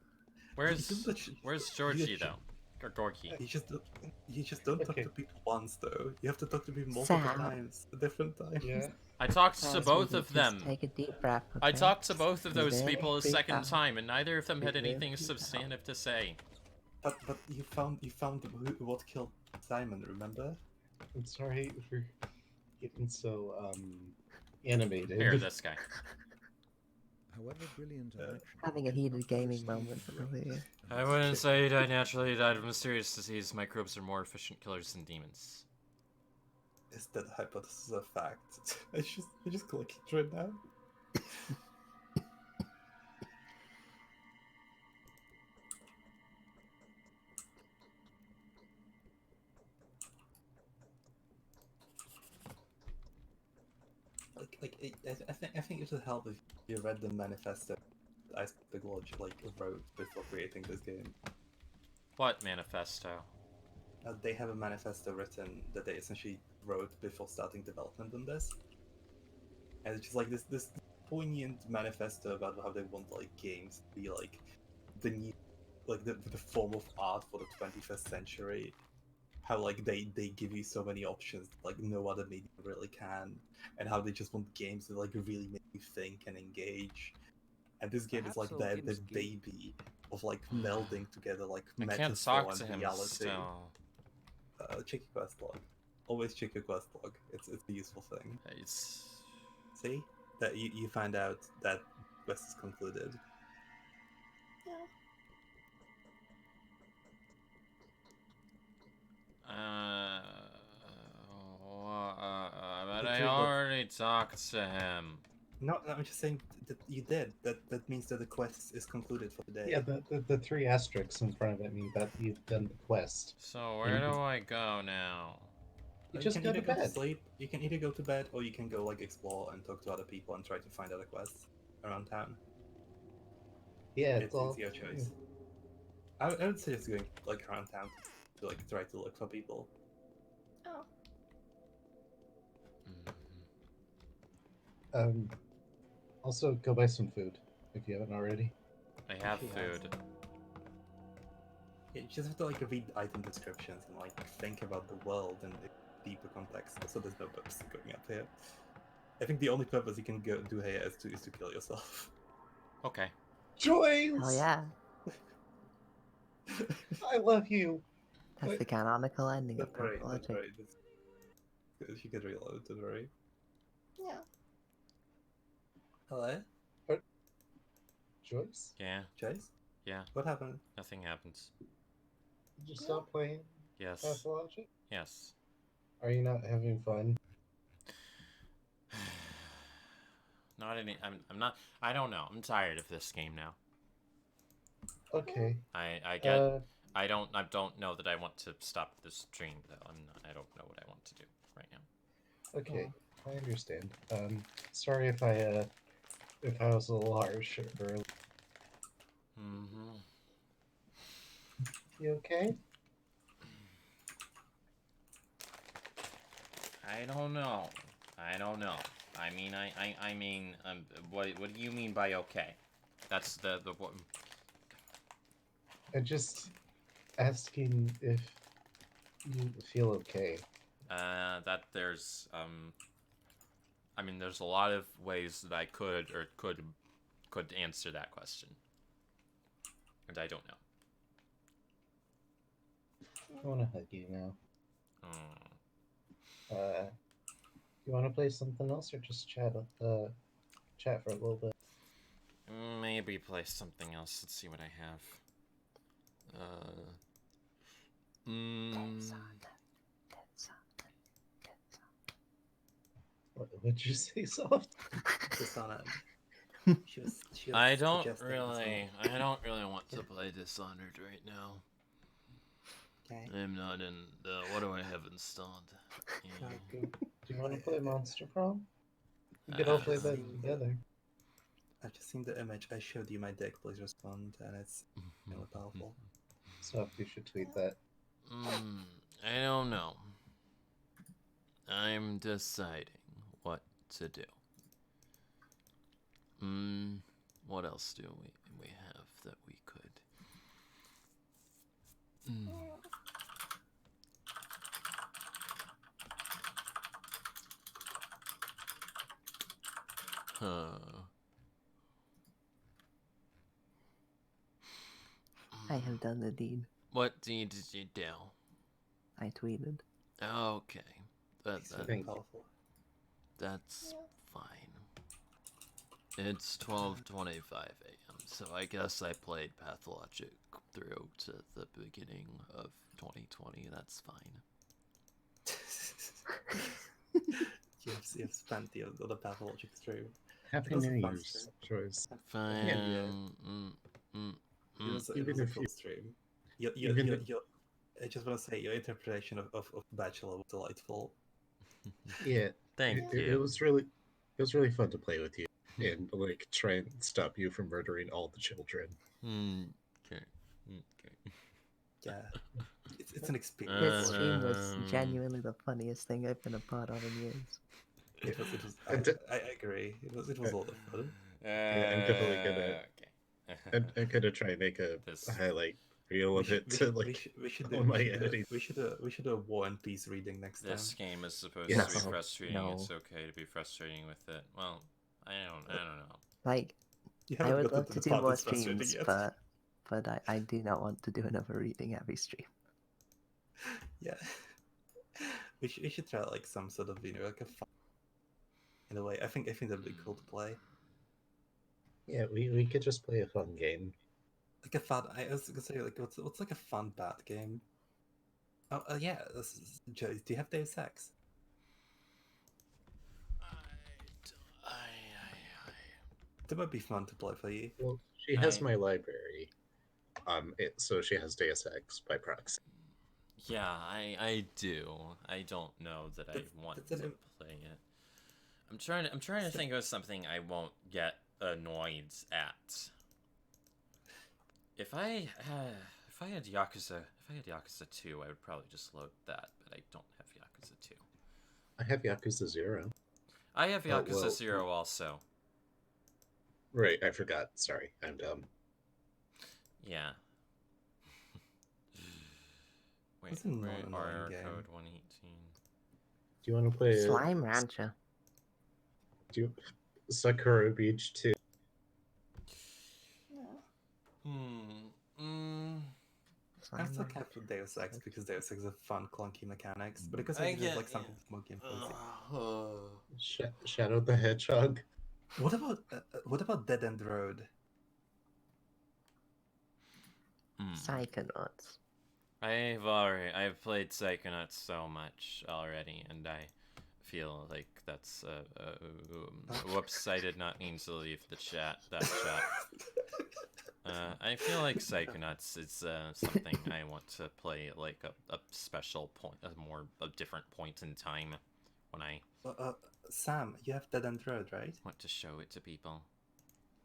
Where's Georgie though? Or Gorky? You just don't talk to people once though. You have to talk to people multiple times, at different times. Yeah. I talked to both of them. Take a deep breath. Okay? I talked to both of those Breathe in, people a breathe second out. time, and neither of them had Breathe in, anything breathe substantive to say. But you found what killed Simon. Remember? I'm sorry for getting so animated. Here, this guy. However brilliant an action, Having a heated gaming moment over here. I wouldn't say he died naturally. He died of mysterious disease. Microbes are more efficient killers than demons. Is that hypothesis a fact? I just clicked it right now. like I think it would help if you read the manifesto that Big Lodge wrote before creating this game. What manifesto? They have a manifesto written that they essentially wrote before starting development on this, and it's just like this poignant manifesto about how they want like games to be like the new the form of art for the 21st century. How like they give you so many options like no other medium really can, and how they just want games that like really make you think and engage. And this game is like Perhaps the Games baby of like melding together like I can't metaphor talk to and him reality. still. Check your quest log. Always check your quest log. It's a useful thing. It's... See that you find out that quest is concluded. But I already talked to him. No, I'm just saying that you did. That means that the quest is concluded for today. Yeah, the three asterisks in front of it mean that you've done the quest. So where do I go now? You just go to bed. Sleep. You can either go to bed or you can go like explore and talk to other people and try to find other quests around town. Yeah, it's your choice. I would suggest going like around town to like try to look for people. Also, go buy some food if you haven't already. I have food. Yeah, you just have to like read item descriptions and like think about the world and the deeper context. Also, there's no purpose in going up here. I think the only purpose you can do here is to kill yourself. Okay. Joyce! Oh yeah, I love you. that's the canonical ending of Don't worry, Pathologic. don't worry. You can reload, don't worry. Yeah. Hello? Joyce? Yeah. Joyce? Yeah. What happened? Nothing happens. Did you stop playing Yes. Pathologic? Yes. Are you not having fun? Not any. I'm not. I don't know. I'm tired of this game now. Okay. I get. I don't know that I want to stop the stream though. I don't know what I want to do right now. Okay, I understand. Sorry if I was a little harsh earlier. You okay? I don't know. I mean, what do you mean by okay? That's the what? I'm just asking if you feel okay. That there's I mean, there's a lot of ways that I could answer that question, and I don't know. I want to hug you now. You want to play something else or just chat for a little bit? Maybe play something else. Let's see what I have. What would you say, soft? Dishonored. I don't really want to play Dishonored right now. Okay. I'm not in the. What do I have installed? Do you want to play Monster Prom? We could all play that together. I've just seen the image. I showed you my deck. Please respond, and it's really powerful. So you should tweet that. I don't know. I'm deciding what to do. What else do we have that we could? I have done the deed. What deed did you do? I tweeted. Okay. That's fine. It's 12:25 a.m., so I guess I played Pathologic through to the beginning of 2020. That's fine. You've spent the other Pathologic stream. Happy New Year's, Joyce. Fine. It was a cool stream. I just want to say your interpretation of Bachelor was delightful. Yeah, Thank you. It was really, It was really fun to play with you and like try and stop you from murdering all the children. Okay. Yeah, it's an experience. This stream was genuinely the funniest thing I've been a part of in years. It was. I agree. It was a lot of fun. Yeah, I'm definitely gonna. I'm gonna try and make a highlight reel of it to like on my editing. We should do a War and Peace reading next time. This game is supposed Yes. to be frustrating. No. It's okay to be frustrating with it. Well, I don't know. Like, You I haven't would gotten love to to the do part more that's frustrating streams, yet. but I do not want to do another reading every stream. Yeah, we should try like some sort of like a fun. In a way, I think that'd be cool to play. Yeah, we could just play a fun game. Like a fun. I was gonna say like what's like a fun bad game. Oh yeah, Joyce, do you have Deus Ex? That might be fun to play for you. Well, she has my library. So she has Deus Ex by proxy. Yeah, I do. I don't know that I want to play it. I'm trying to think of something I won't get annoyed at. If I had Yakuza 2, I would probably just load that, but I don't have Yakuza 2. I have Yakuza 0. I have Yakuza 0 also. Right, I forgot. Sorry, I'm dumb. Yeah. Wait, That's a where non-annoying are game. code 118? Do you want to play Slime Rancher. Do you... Sakura Beach 2? I still can't put Deus Ex because Deus Ex has fun, clunky mechanics, but because I there's like something more gameplay. Shadow the Hedgehog. What about Dead End Road? Psychonauts. I've played Psychonauts so much already, and I feel like that's whoops, I did not mean to leave that chat. I feel like Psychonauts is something I want to play like a special point, a different point in time when I Sam, you have Dead End Road, right? want to show it to people.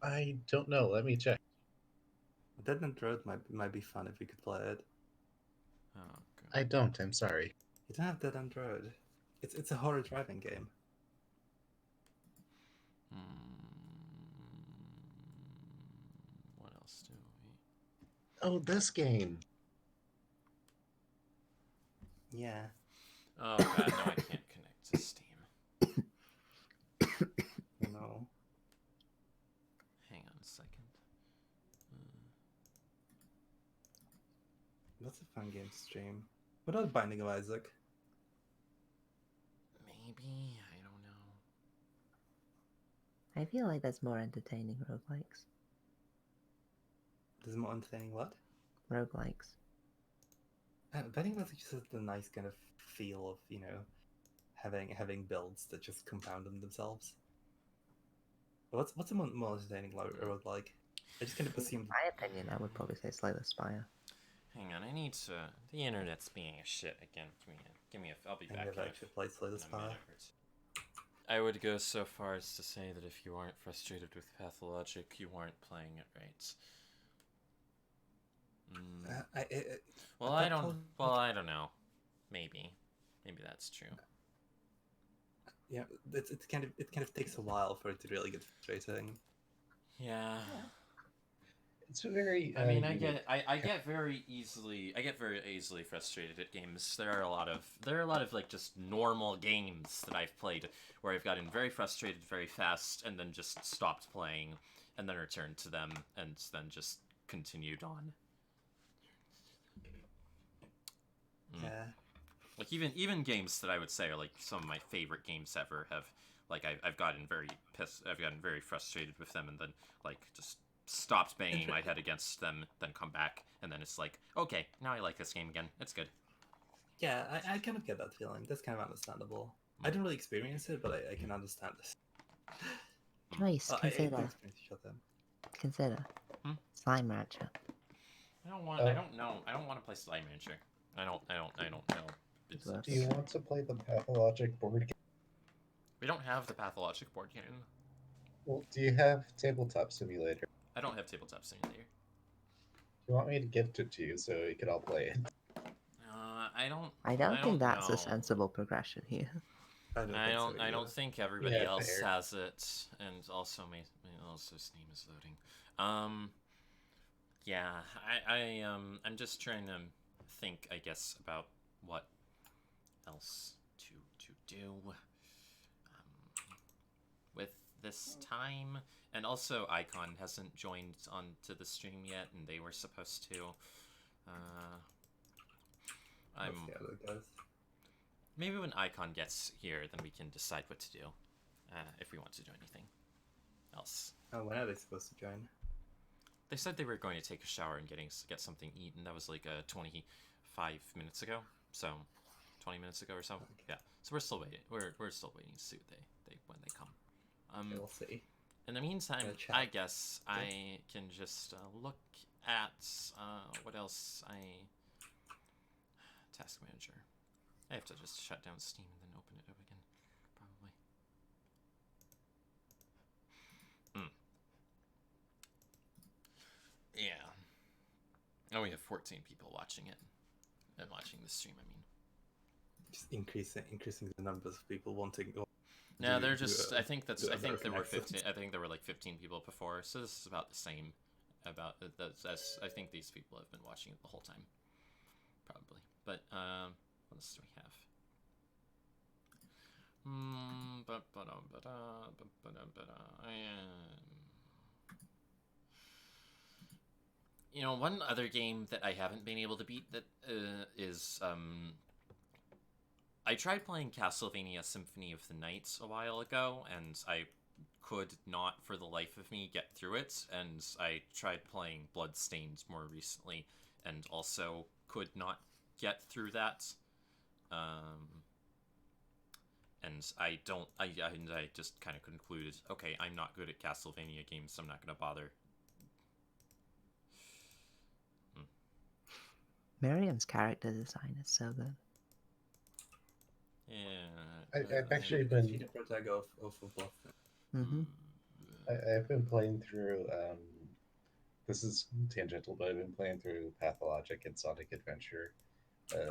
I don't know. Let me check. Dead End Road might be fun if we could play it. Oh, God. I don't. I'm sorry. You don't have Dead End Road. It's a horror driving game. What else do we? Oh, this game. Yeah. Oh God, no, I can't connect to Steam. No. Hang on a second. That's a fun game to stream. What about Binding of Isaac? Maybe, I don't know. I feel like there's more entertaining roguelikes. There's more entertaining what? Roguelikes. Binding of Isaac just has the nice kind of feel of, having builds that just compound on themselves. But what's a more entertaining roguelike? I just kind of assume. In my opinion, I would probably say Slay the Spire. Hang on, I need to. The internet's being a shit again. Give me a. I'll be back. I've actually played Slay the Spire. I would go so far as to say that if you aren't frustrated with Pathologic, you aren't playing it right. I don't know. Maybe that's true. Yeah, it kind of takes a while for it to really get frustrating. Yeah. It's very. I mean, I get very easily frustrated at games. There are a lot of like just normal games that I've played where I've gotten very frustrated very fast and then just stopped playing and then returned to them and then just continued on. Yeah. Like even games that I would say are like some of my favorite games ever have like I've gotten very frustrated with them and then like just stopped banging my head against them, then come back, and then it's like, okay, now I like this game again. It's good. Yeah, I kind of get that feeling. That's kind of understandable. I don't really experience it, but I can understand this. Joyce, consider. Slime Rancher. I don't want to play Slime Rancher. I don't know. Do you want to play the Pathologic board game? We don't have the Pathologic board game. Well, do you have Tabletop Simulator? I don't have Tabletop Simulator. You want me to gift it to you so we could all play it? I don't. I don't think that's know. a sensible progression here. I don't think everybody Yeah, else fair. has it, and also also Steam is loading. Yeah, I'm just trying to think, I guess, about what else to do with this time. And also, Icon hasn't joined onto the stream yet, and they were supposed to. Maybe when Icon gets here, then we can decide what to do. If we want to do anything else. Oh, when are they supposed to join? They said they were going to take a shower and get something eaten. That was like 25 minutes ago. So 20 minutes ago or so. Okay. Yeah. So we're still waiting. We're still waiting to see when they come. Okay, we'll see. In the meantime, I guess I can just look at what else task manager. I have to just shut down Steam and then open it up again, probably. Yeah. Oh, we have 14 people watching it. And watching the stream, I mean. Just increasing the numbers of people wanting. No, they're just. I think there were 15. I think there were like 15 people before, so this is about the same. About that's. I think these people have been watching it the whole time, probably. But what else do we have? You know, one other game that I haven't been able to beat that is I tried playing Castlevania Symphony of the Night a while ago, and I could not for the life of me get through it, and I tried playing Bloodstained more recently, and also could not get through that. And I just kind of concluded, okay, I'm not good at Castlevania games, so I'm not going to bother. Miriam's character design is so good. Yeah. I've actually been. The protagonist of Mm-hmm. I've been playing through. This is tangential, but I've been playing through Pathologic and Sonic Adventure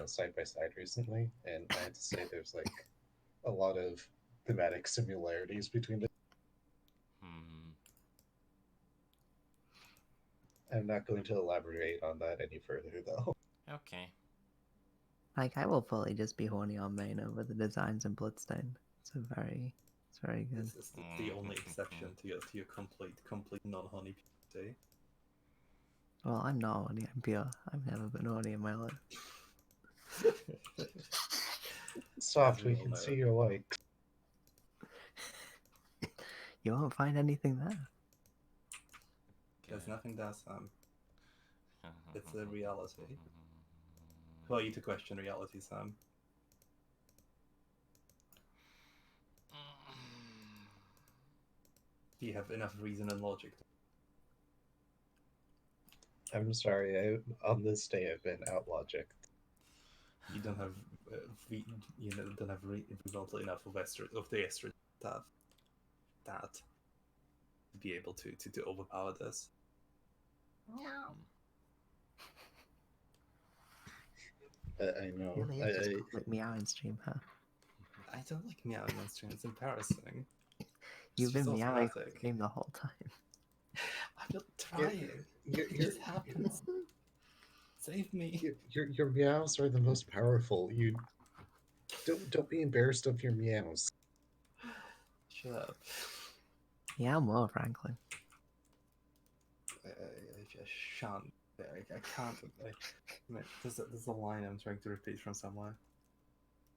side by side recently, and I have to say there's like a lot of thematic similarities between the. I'm not going to elaborate on that any further, though. Okay. Like, I will fully just be horny on main over the designs in Bloodstained. It's very good. This is the only exception to your complete non-honey PhD. Well, I'm not horny, I'm pure. I've never been horny in my life. Soft, we can see your likes. You won't find anything there. There's nothing there, Sam. It's a reality. Who are you to question reality, Sam? Do you have enough reason and logic? I'm sorry, on this day I've been out logic. You don't have, don't have remotely enough of the estrogen stuff that to be able to overpower this. I know. Really is just public meowing stream, huh? I don't like meowing on stream. It's embarrassing. You've been meowing on stream the whole time. I'm not trying. It just happens. Save me. Your meows are the most powerful. You don't be embarrassed of your meows. Shut up. Yeah, more frankly. I just shan't. I can't. There's a line I'm trying to repeat from somewhere.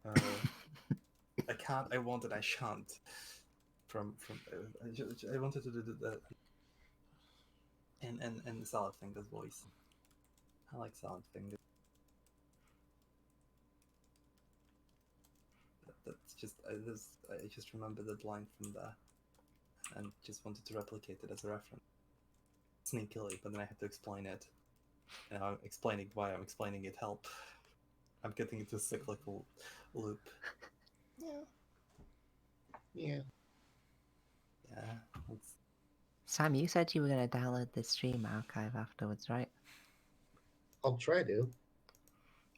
I can't. I want it. I shan't. I wanted to do that. And Salad Finger's voice. I like Salad Finger. That's just. I just remember that line from there, and just wanted to replicate it as a reference. Sneakily, but then I had to explain it. And I'm explaining why I'm explaining it. Help! I'm getting into a cyclical loop. Yeah. Yeah. Yeah. Sam, you said you were going to download the stream archive afterwards, right? I'll try to.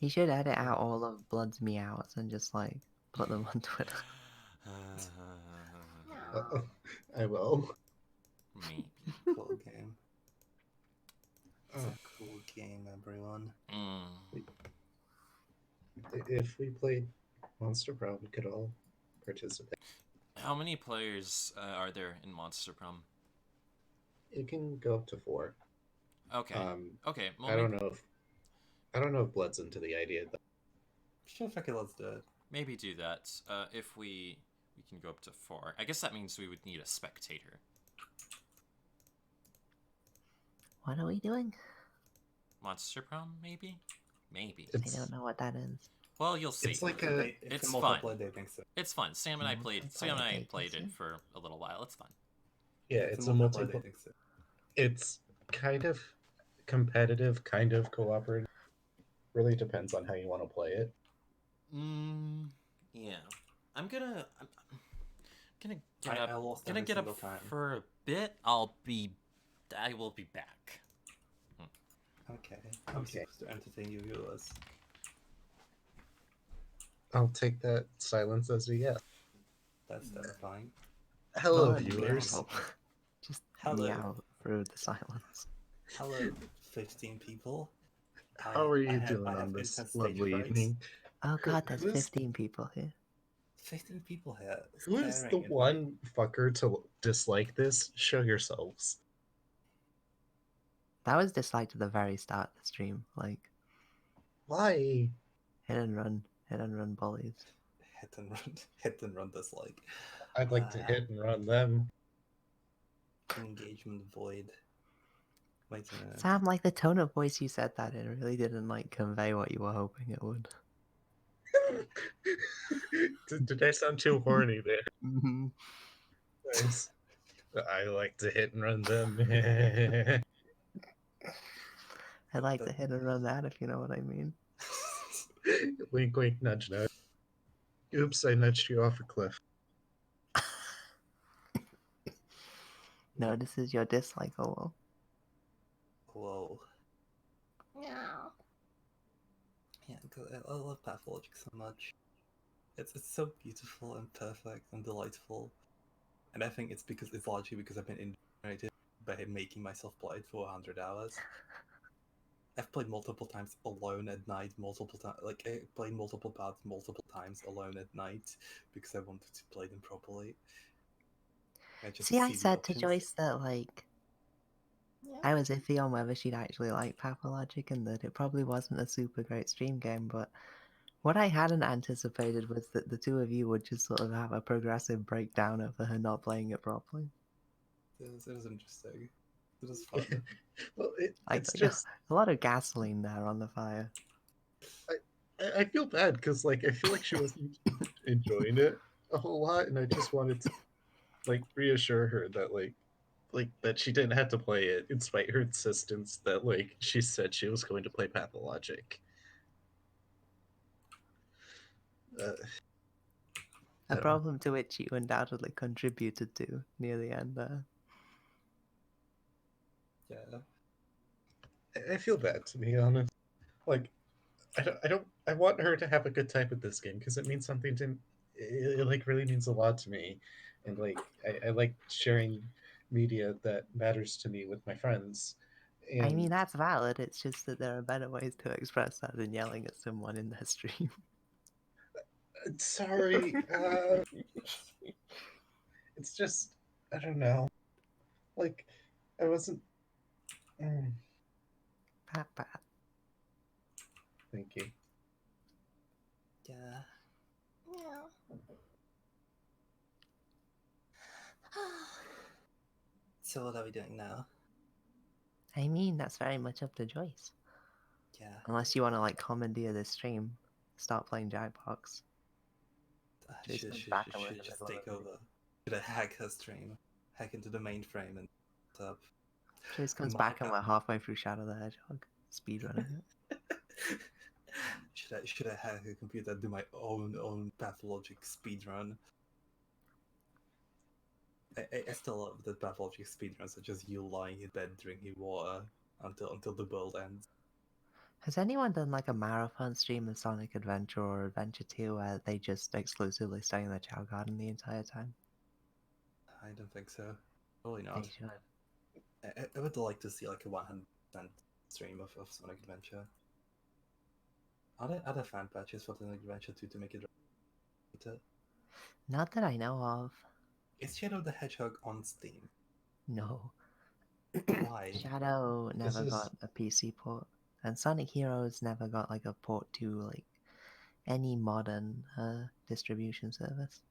You should edit out all of Blood's meows and just like put them on Twitter. I will. Maybe. Cool game. It's a cool game, everyone. If we played Monster Prom, we could all participate. How many players are there in Monster Prom? It can go up to 4. Okay. Okay. Well, I don't know if Blood's into the idea though. Sure, fuck it, let's do it. Maybe do that. If we can go up to 4. I guess that means we would need a spectator. What are we doing? Monster Prom, maybe? Maybe. I don't know what that is. Well, you'll see. It's like a... It's fun. Dating sim. It's fun. Sam and I played it for a little while. It's fun. Yeah, it's a multiplayer dating sim. It's kind of competitive, kind of cooperative. Really depends on how you want to play it. Yeah. I'm gonna I get up time. for a bit. I will be back. Okay. I'm supposed to entertain you viewers. I'll take that silence as a yes. That's terrifying. Hello, Not viewers. meow. Just Hello. meow through the silence. Hello, 15 people. How are you doing on this lovely evening? Oh god, there's Who's- 15 people here. 15 people here. Who is staring the at me. one fucker to dislike this? Show yourselves. That was disliked at the very start of the stream. Like, Why? hit and run bullies. Hit and run dislike. I'd like to hit and run them. Engagement void. Wait a minute. Sam, like the tone of voice you said that in really didn't like convey what you were hoping it would. Did I sound too horny there? Mm-hmm. Nice. I like to hit and run them. I like to hit and run that, if you know what I mean. Wink, wink, nudge, nudge. Oops, I nudged you off a cliff. Notices your dislike, hello. Whoa. Yeah, because I love Pathologic so much. It's so beautiful and perfect and delightful. And I think it's largely because I've been indoctrinated by making myself play it for 100 hours. I've played multiple times alone at night, I played multiple parts multiple times alone at night because I wanted to play them properly. I said to Joyce that, like, I was iffy on whether she'd actually like Pathologic and that it probably wasn't a super great stream game, but what I hadn't anticipated was that the two of you would just sort of have a progressive breakdown over her not playing it properly. It was interesting. It was fun. Well, it's Like, just a lot of gasoline there on the fire. I feel bad because I feel like she wasn't enjoying it a whole lot, and I just wanted to reassure her that that she didn't have to play it in spite her insistence that she said she was going to play Pathologic. A problem to which you undoubtedly contributed to near the end there. Yeah. I feel bad, to be honest. I want her to have a good time with this game because it means something to it really means a lot to me, and I like sharing media that matters to me with my friends. And I mean, that's valid. It's just that there are better ways to express that than yelling at someone in their stream. Sorry. It's just, I don't know. I wasn't... Pat. Thank you. Yeah. So what are we doing now? I mean, that's very much up to Joyce. Yeah. Unless you want to, commandeer this stream, start playing Jackbox. Should just take over. Should I hack her stream? Hack into the mainframe and up. Joyce comes back and we're halfway through Shadow the Hedgehog. Speedrunning it. Should I hack her computer and do my own Pathologic speedrun? I still love the Pathologic speedruns, such as you lying in bed drinking water until the world ends. Has anyone done like a marathon stream of Sonic Adventure or Adventure 2 where they just exclusively stay in the Chow Garden the entire time? I don't think so. Probably They not. should. I would like to see like a 100% stream of Sonic Adventure. Are there fan patches for Sonic Adventure 2 to make it better? Not that I know of. Is Shadow the Hedgehog on Steam? No. Why? Shadow never is- got a PC port, and Sonic Heroes never got like a port to like any modern distribution service.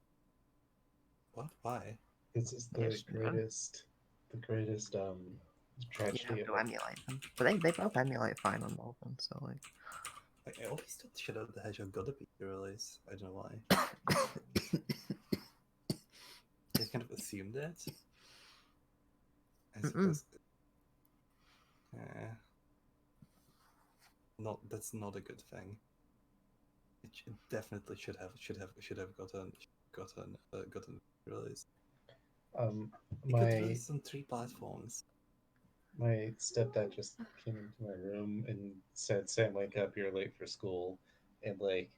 What? Why? This is Yeah, the just none. greatest You tragedy have to of emulate them, but they both emulate fine on both of them. So like, I always thought Shadow the Hedgehog got a PC release. I don't know why. I kind of assumed that. I suppose. That's not a good thing. It definitely should have gotten released. It got my released on 3 platforms. my stepdad just came into my room and said, "Sam, wake up! You're late for school." And like,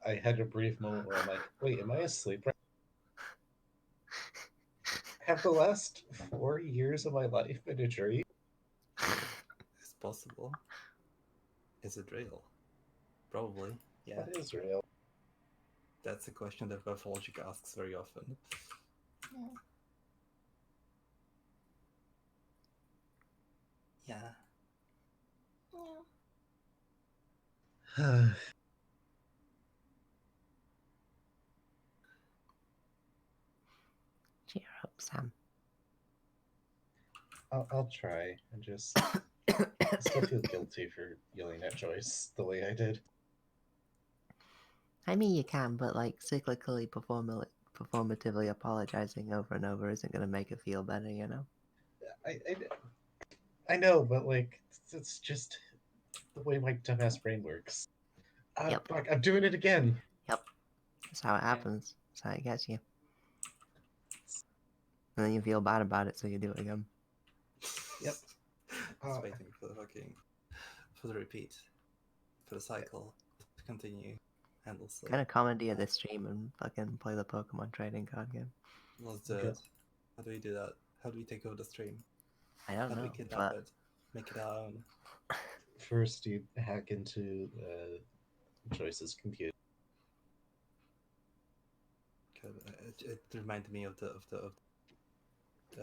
I had a brief moment where I'm like, "Wait, am I asleep right?" Have the last 4 years of my life been a dream? It's possible. Is it real? Probably. Yeah. What is real? That's a question that Pathologic asks very often. Yeah. cheer up, Sam. I'll try and just. I still feel guilty for yelling at Joyce the way I did. I mean, you can, but like cyclically performatively apologizing over and over isn't going to make it feel better, you know? I know, but like, it's just the way my dumbass brain works. Yep. Fuck, I'm doing it again. Yep. That's how it happens. That's how it gets you. And then you feel bad about it, so you do it again. Yep. Just waiting for the repeat, for the cycle to continue endlessly. Kind of comedy of this stream and fucking play the Pokemon trading card game. Let's do it. How do we do that? How do we take over the stream? I don't How do we know, kidnap but it? Make it our own. First, you hack into Joyce's computer. It reminded me of the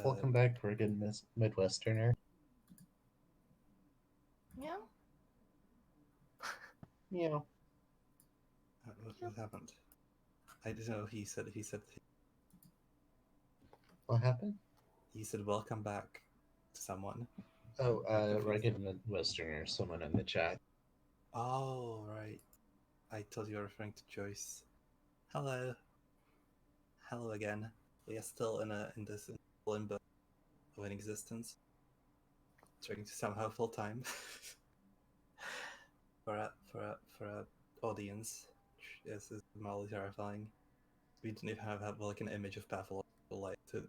Welcome back, friggin' Midwesterner. Yeah. Yeah. What happened? I don't know. He said. What happened? He said, "Welcome back" to someone. Oh, rugged Midwesterner, someone in the chat. Oh, right. I thought you were referring to Joyce. Hello. Hello again. We are still in this limbo of an existence, trying to somehow fill time for a audience. Yes, is mildly terrifying. We didn't even have like an image of pathological light to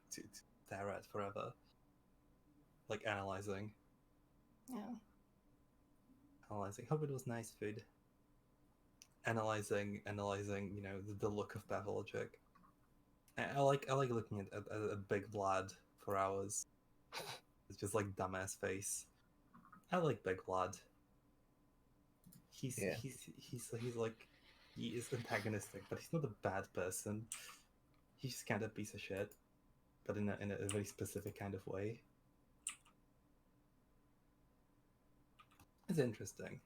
stare at forever. Like analyzing. Yeah. Analyzing. Hope it was nice food. Analyzing, you know, the look of Pathologic. I like looking at Big Vlad for hours. It's just like dumbass face. I like Big Vlad. He's like, he is antagonistic, but he's not a bad person. He's just kind of a piece of shit, but in a very specific kind of way. It's interesting.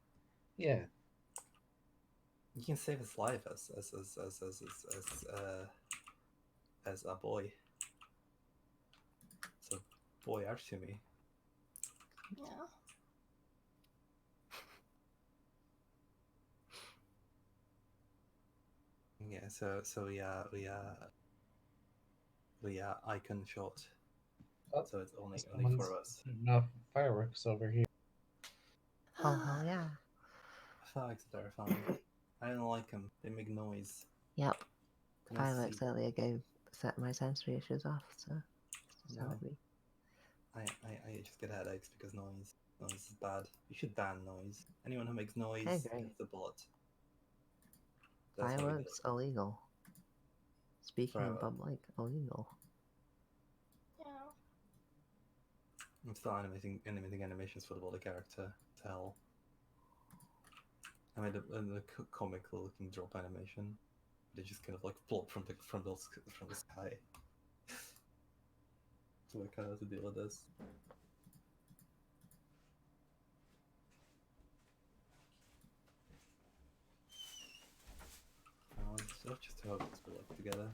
Yeah. You can save his life as a boy. So, boy Archie. Yeah. Yeah. So we icon shot. Oh, so it's only for us. Enough fireworks over here. Oh yeah. Fireworks are terrifying. I don't like them. They make noise. Yep. Can I Fireworks see? earlier gave set my sensory issues off, so it's just how it No. be. I just get headaches because noise. Noise is bad. You should ban noise. Anyone who makes noise I agree. gets a bullet. That's how we do Fireworks illegal. Speaking in Forever. public, illegal. I'm still animating animations for the body character. To hell. I made a comical looking drop animation. They just kind of like plop from the sky. So I kind of have to deal with this. So just to hope this will work together.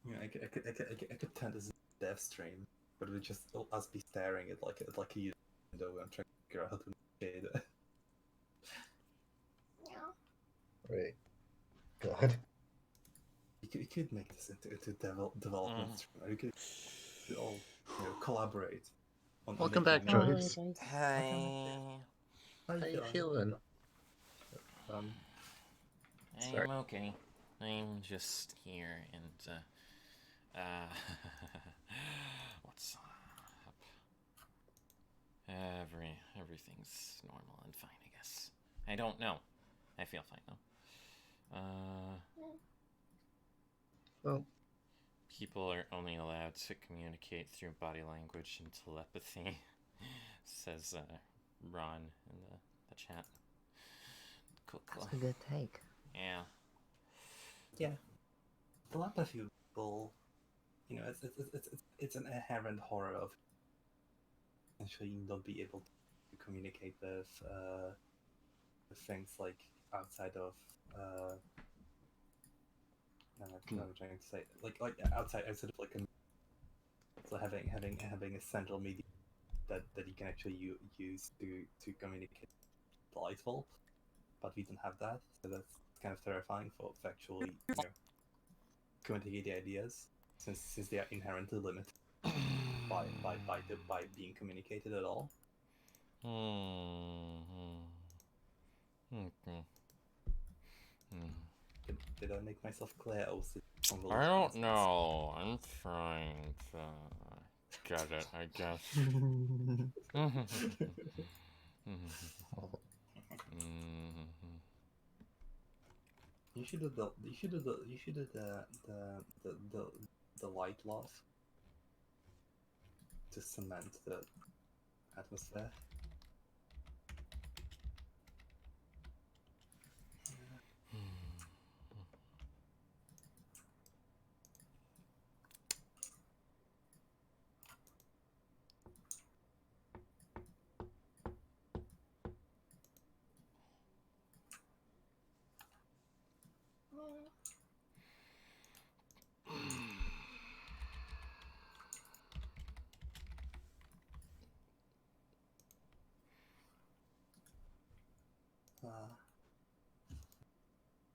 Yeah, I could turn this into a dev stream, but it would just us be staring at like a window and trying to figure out how to shade it. Right. God. You could make this into development stream. Or you could all collaborate. Welcome back, Joyce. Hi. How you feeling? Sorry. I'm okay. I'm just here and what's up? Everything's normal and fine, I guess. I don't know. I feel fine though. Well, people are only allowed to communicate through body language and telepathy, says Ron in the chat. Cool. That's a good take. Yeah. Yeah. Telepathy will, it's an inherent horror of essentially not be able to communicate with things like outside of what I'm trying to say, like outside of like so having a central medium that you can actually use to communicate delightful, but we don't have that, so that's kind of terrifying for actually communicate the ideas, since they are inherently limited by being communicated at all. Did I make myself clear? I don't know. I'm trying to get it, I guess. You should do the light loss to cement the atmosphere.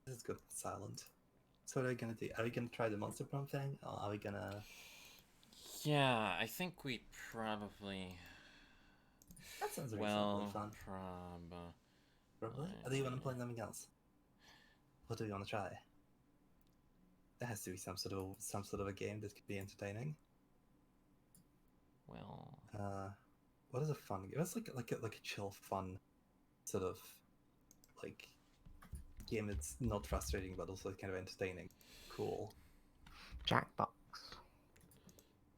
This is good. Silent. So what are we gonna do? Are we gonna try the monster prom thing, or are we gonna? Yeah, I think we probably. That sounds reasonably fun. Probably. Or do you want to play something else? What do you want to try? There has to be some sort of a game that could be entertaining. Well. What is a fun game? It's like a chill, fun sort of like game that's not frustrating but also kind of entertaining. Cool. Jackbox.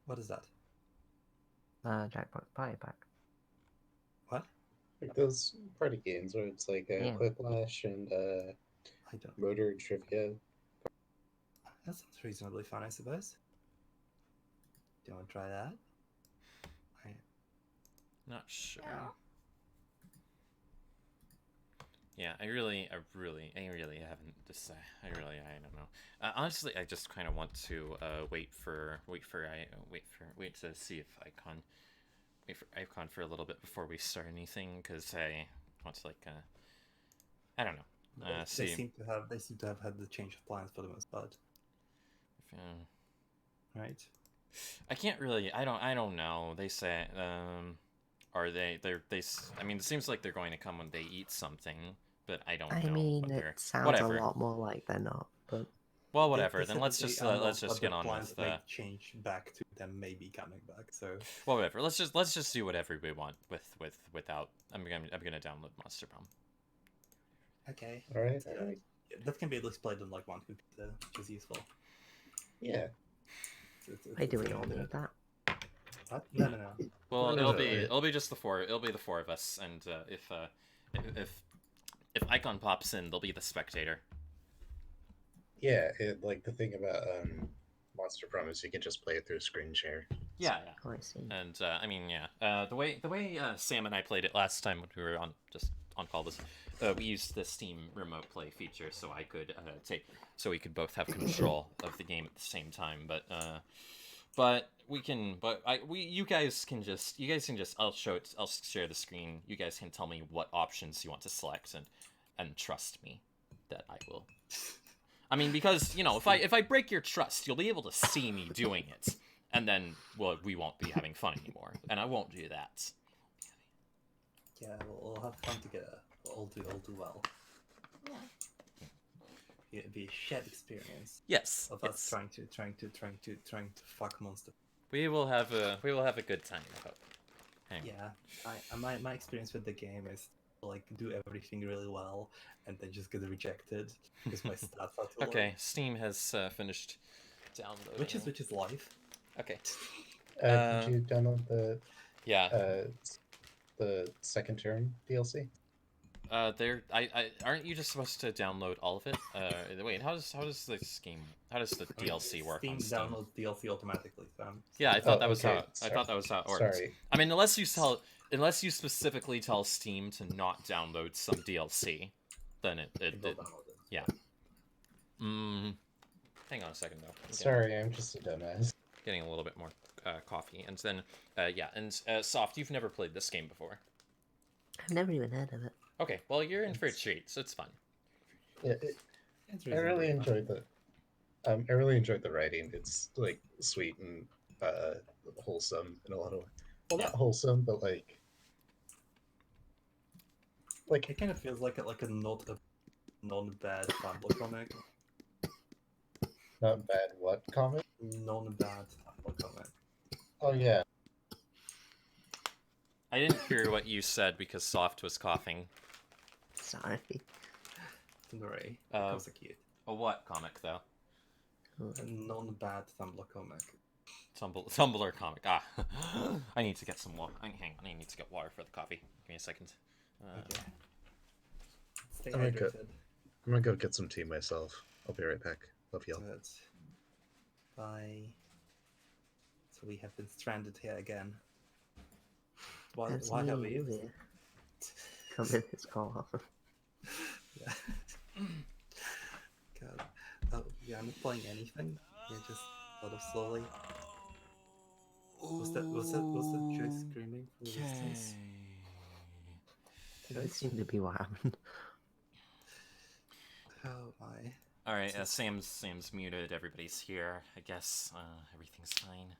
What is that? Jackbox Party Pack. What? Like those party games where it's like a Quiplash and Motor Trivia. That sounds reasonably fun, I suppose. Do you want to try that? Not sure. Yeah, I really haven't decided. I don't know. Honestly, I just kind of want to wait to see if wait for Icon for a little bit before we start anything, because I want to I don't know. They seem to have had the change of plans for the most part. Right. I can't really. I don't know. They say. Are they? I mean, it seems like they're going to come when they eat something, but I don't I know mean, what it they're. sounds Whatever. a lot more like they're not, but Well, They- whatever. they Then said let's that just they let's just unlocked get other on plans with. that may change back to them maybe coming back. So Well, whatever. Let's just do whatever we want without. I'm gonna download Monster Bomb. okay, All right. that can be at least played on like one computer, which is useful. Yeah. why do we all need that? What? No. Well, No, it'll no, be I- it'll be just the four. It'll be the four of us, and if Icon pops in, they'll be the spectator. Yeah, like the thing about Monster Prom is you can just play it through a screen share. Yeah. Oh, I see. And I mean, the way Sam and I played it last time when we were on call was we used the Steam remote play feature, so I could so we could both have control of the game at the same time. But you guys can just I'll share the screen. You guys can tell me what options you want to select and trust me that I will. I mean, because if I break your trust, you'll be able to see me doing it, and then we won't be having fun anymore, and I won't do that. Yeah, we'll have fun together. We'll all do well. Yeah. It'll be a shared experience. Yes. Of us trying to fuck monster. We will have a good time, I hope. Anyway. Yeah, my experience with the game is like do everything really well and then just get rejected because my stats are too Okay, low. Steam has finished downloading. Which is live. Okay. Did you download the the second term DLC? Aren't you just supposed to download all of it? Wait, how does this game? How does the DLC work on Steam? Downloads DLC automatically. So Yeah, I thought that was okay. how I thought that was how it worked. Sorry. I mean, unless you specifically tell Steam to not download some DLC, then it yeah. Hang on a second though. Sorry, I'm just a dumbass. Getting a little bit more coffee, and then Soft, you've never played this game before. I've never even heard of it. Okay, well you're in for a treat, so it's fun. Yeah, I really enjoyed the writing. It's like sweet and wholesome in a lot of ways. Well, not wholesome, but like it kind of feels like a non-bad Tumblr comic. Not bad what comic? Non-bad Tumblr comic. Oh yeah. I didn't hear what you said because Soft was coughing. Sorry. Don't worry. Those are cute. A what comic though? A non-bad Tumblr comic. Tumblr comic. I need to get some water. Hang on, I need to get water for the coffee. Give me a second. Okay. Stay I'm gonna go hydrated. get some tea myself. I'll be right back. Love y'all. Good. Bye. So we have been stranded here again. Why have we? Here. Come in this car. Yeah. God. Oh, yeah, I'm not playing anything. Yeah, just sort of slowly. Was that Joyce screaming from the distance? That seemed to be what happened. Oh my. All right, Sam's muted. Everybody's here. I guess everything's fine.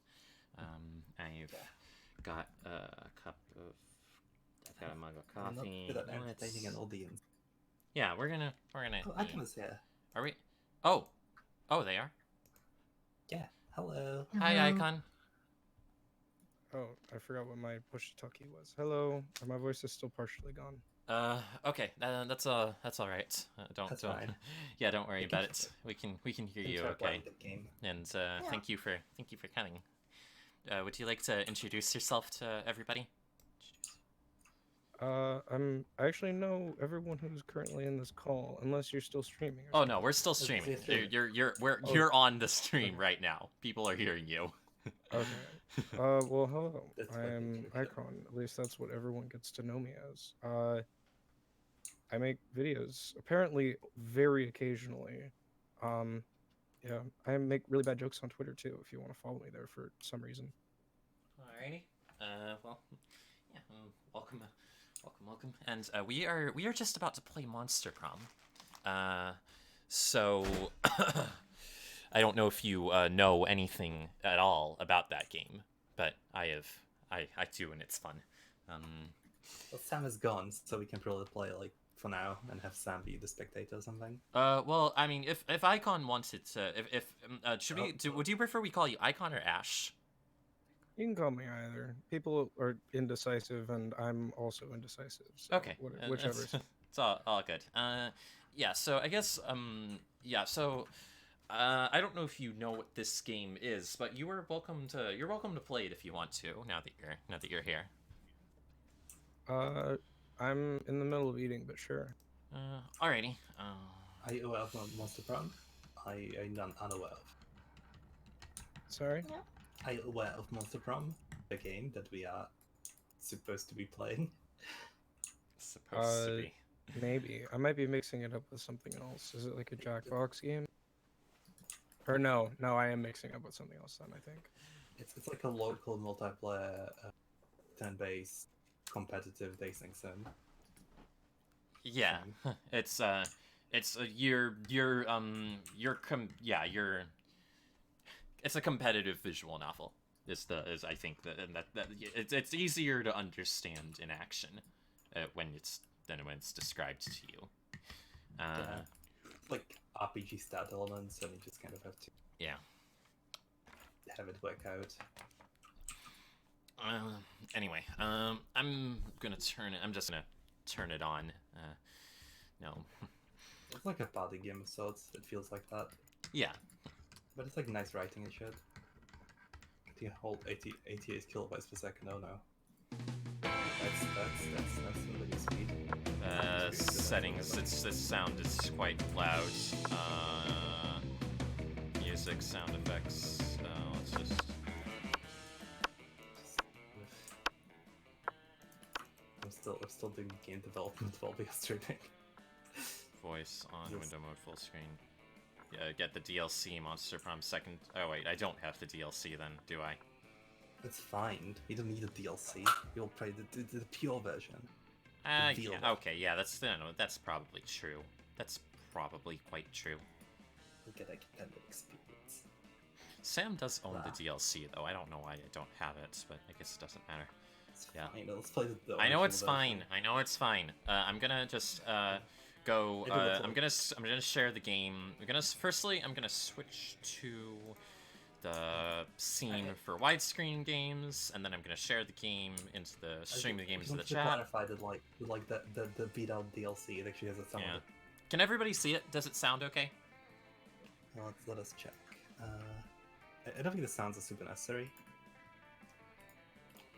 I've got a cup of. I've had a mug of coffee. I'm not good at entertaining an audience. Yeah, we're gonna. Oh, Icon is here. Are we? Oh, they are. Yeah. Hello. Hi, Icon. Oh, I forgot what my push to talk key was. Hello. My voice is still partially gone. Okay, that's all right. Don't. Fine. Yeah, don't worry about it. We can hear you try okay. playing the game. And thank you for coming. Would you like to introduce yourself to everybody? I actually know everyone who's currently in this call, unless you're still streaming. Oh no, we're still streaming. You're on the stream right now. People are hearing you. Okay. Well, hello. That's I am Icon. At least that's what everyone gets to know me as. I make videos, apparently very occasionally. Yeah, I make really bad jokes on Twitter too. If you want to follow me there for some reason. Alrighty. Well, yeah. Welcome. And we are just about to play Monster Prom. So I don't know if you know anything at all about that game, but I do, and it's fun. Well, Sam is gone, so we can probably play like for now and have Sam be the spectator or something? Well, I mean, if Icon wanted to, should we would you prefer we call you Icon or Ash? You can call me either. People are indecisive, and I'm also indecisive. So Okay, whichever. It's all good. Yeah. So I guess yeah. So I don't know if you know what this game is, but you're welcome to play it if you want to. Now that you're here. I'm in the middle of eating, but sure. Alrighty. Are you aware of Monster Prom? I am unaware of. Sorry? Are you aware of Monster Prom? The game that we are supposed to be playing? Supposed to be. Maybe. I might be mixing it up with something else. Is it like a Jackbox game? Or no, I am mixing up with something else then, I think. It's like a local multiplayer turn-based competitive racing sim. Yeah, it's it's a competitive visual novel. Is I think that it's easier to understand in action when it's described to you. Like RPG stat elements, and you just kind of have to have it work out. Anyway, I'm just gonna turn it on. No. It's like a party game of sorts. It feels like that. Yeah. But it's like nice writing and shit. The whole 88 kilobytes per second. Oh no. That's really speed. Settings. This sound is quite loud. Music, sound effects. Let's just. I'm still doing game development while we are streaming. Voice on window mode full screen. Yeah, get the DLC Monster Prom second. Oh wait, I don't have the DLC then, do I? It's fine. You don't need a DLC. You'll play the pure version. Yeah, okay, yeah, that's probably true. That's probably quite true. You'll get extended experience. Sam does own the DLC though. I don't know why I don't have it, but I guess it doesn't matter. It's yeah. Fine. Let's play the I know it's version. fine. I know it's fine. I'm gonna just go. I'm gonna share the game. I'm gonna switch to the scene for widescreen games, and then I'm gonna share the game into the stream the game into the chat. Clarify that like the beat out DLC. It actually has a sound. Yeah. Can everybody see it? Does it sound okay? Let us check. I don't think the sounds are super necessary.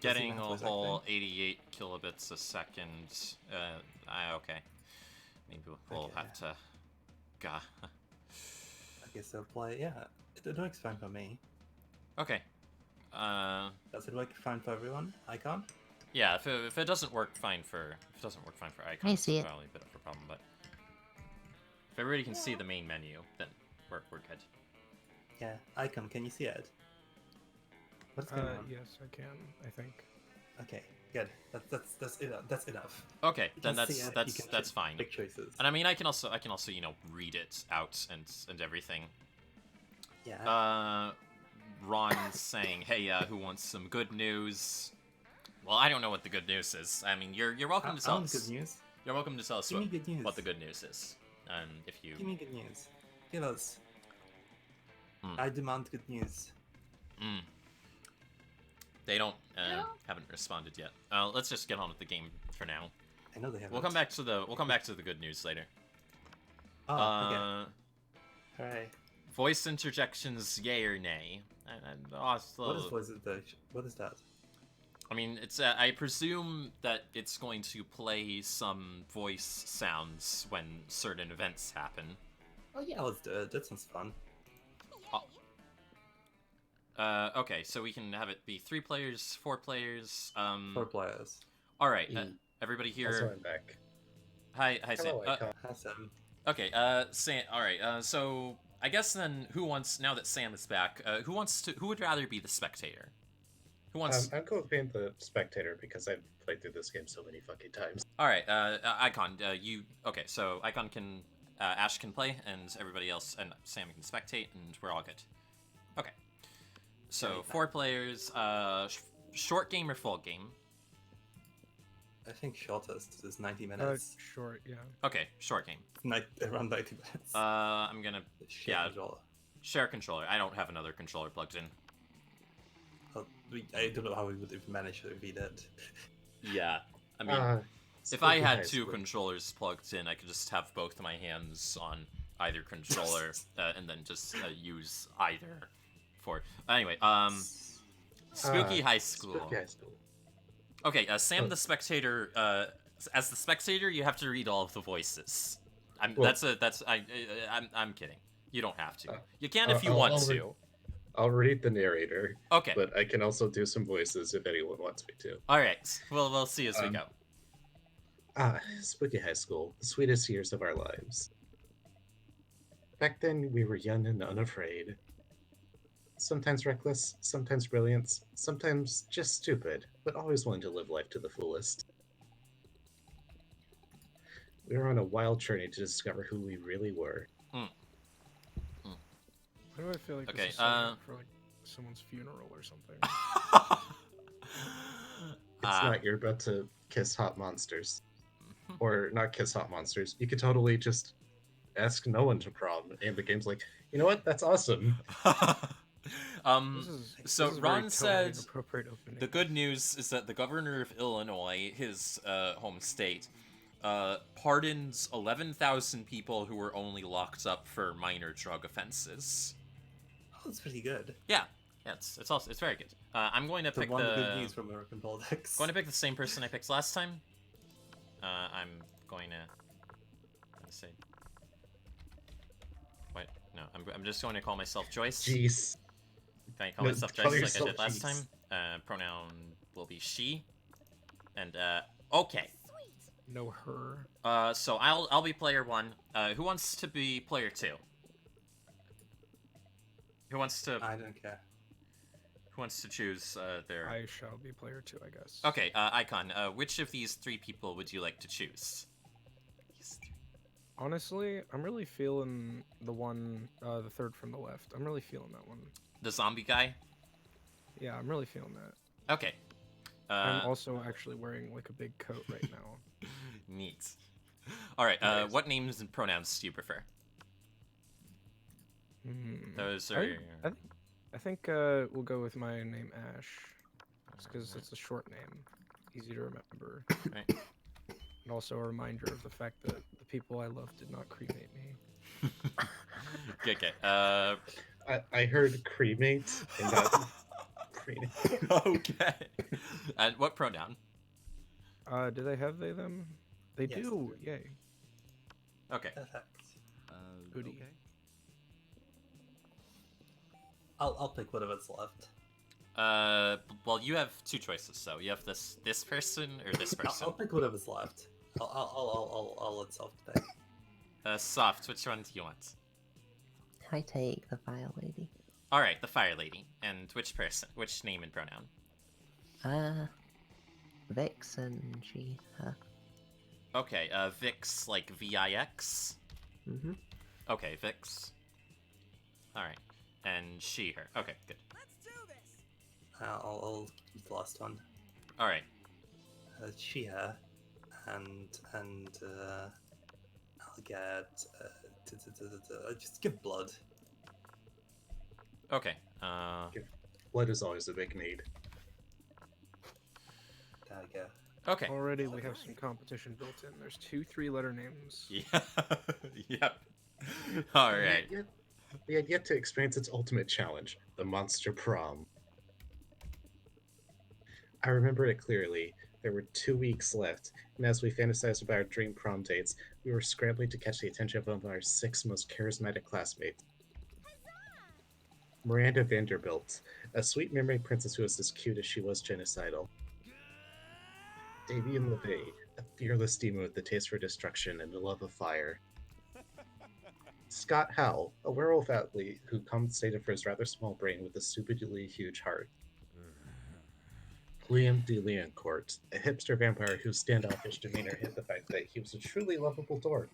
Getting a whole 88 kilobits a second. Okay. Maybe we'll have to. Gah. Okay, so play. Yeah, it works fine for me. Okay. Does it work fine for everyone? Icon? Yeah. If it doesn't work fine for Icon, I see it. It's probably a bit of a problem. But if everybody can see the main menu, then we're good. Yeah, Icon. Can you see it? What's going on? Yes, I can. I think. Okay, good. That's enough. Okay, then that's fine. Big choices. And I mean, I can also read it out and everything. Yeah. Ron's saying, "Hey, who wants some good news?" Well, I don't know what the good news is. I mean, you're welcome to tell us. Good news. You're welcome to tell us Give me good news. what the good news is. If you give me good news, give us. I demand good news. They haven't responded yet. Let's just get on with the game for now. I know they haven't. We'll come back to the good news later. Oh, okay. Alright. Voice interjections, yay or nay? What is voice interjection? What is that? I mean, it's. I presume that it's going to play some voice sounds when certain events happen. Oh yeah, let's do it. That sounds fun. Okay, so we can have it be 3 players, 4 players. 4 players. All right, everybody here. Also, I'm back. Hi, Sam. Hi, Sam. Okay, Sam. All right, so I guess then, now that Sam is back, who would rather be the spectator? Who wants? I'm cool with being the spectator because I've played through this game so many fucking times. All right, Icon, okay? So Icon can, Ash can play, and everybody else, and Sam can spectate, and we're all good. Okay. So 4 players. Short game or full game? I think shortest is 90 minutes. Short, yeah. Okay, short game. Around 90 minutes. I'm gonna Share controller. share controller. I don't have another controller plugged in. I don't know how we would have managed to be that. Yeah, I mean, if I had two controllers plugged in, I could just have both my hands on either controller and then just use either for. Anyway, Spooky High School. Spooky High School. Okay, Sam the spectator. As the spectator, you have to read all of the voices. I'm kidding. You don't have to. You can if you want to. I'll read the narrator. Okay. But I can also do some voices if anyone wants me to. All right. Well, we'll see as we go. Spooky High School, the sweetest years of our lives. Back then, we were young and unafraid. Sometimes reckless, sometimes brilliant, sometimes just stupid, but always willing to live life to the fullest. We were on a wild journey to discover who we really were. Why do I feel like Okay, this is something for like someone's funeral or something? It's not. You're about to kiss hot monsters. Or not kiss hot monsters. You could totally just ask no one to prom, and the game's like, you know what? That's awesome. So Ron said the good news is that the governor of Illinois, his home state, pardons 11,000 people who were only locked up for minor drug offenses. Oh, that's pretty good. Yeah, it's very good. I'm going to pick the good news from American politics. Going to pick the same person I picked last time. I'm going to say. Wait, no, I'm just going to call myself Joyce. Jeez. Can I call myself Joyce like I did last time? Pronoun will be she. And okay. No, her. So I'll be player 1. Who wants to be player 2? Who wants to? I don't care. Who wants to choose their? I shall be player 2, I guess. Okay, Icon. Which of these 3 people would you like to choose? Honestly, I'm really feeling the one, the third from the left. I'm really feeling that one. The zombie guy? Yeah, I'm really feeling that. Okay. I'm also actually wearing like a big coat right now. Neat. All right. Nice. What names and pronouns do you prefer? Those are. I think we'll go with my name Ash, just because it's a short name, easy to remember. Right. And also a reminder of the fact that the people I love did not cremate me. Okay. I heard cremate and not cremate. Okay. And what pronoun? Do they have they them? They Yes, do. Yay. Okay. Perfect. Goodie. Okay. I'll pick whatever's left. Well, you have 2 choices, so you have this person or this person. I'll pick whatever's left. I'll let Soft pick. Soft, which one do you want? I take the Fire Lady. All right, the Fire Lady. And which person? Which name and pronoun? Vix and she, her. Okay, Vix, like V-I-X? Mm-hmm. Okay, Vix. Alright. And she, her. Okay, good. I'll use the last one. Alright. She, her, and I'll get just give blood. Okay. Blood is always a big need. There we go. Okay. Already we have some competition built in. There's 2 3-letter names. Yeah. Yep. All right. We had yet to experience its ultimate challenge, the monster prom. I remember it clearly. There were 2 weeks left, and as we fantasized about our dream prom dates, we were scrambling to catch the attention of one of our 6 most charismatic classmates. Miranda Vanderbilt, a sweet memory princess who was as cute as she was genocidal. Davian LeVay, a fearless demon with the taste for destruction and a love of fire. Scott Howell, a werewolf athlete who compensated for his rather small brain with a stupidly huge heart. Liam de Leoncourt, a hipster vampire whose standoffish demeanor hid the fact that he was a truly lovable dork.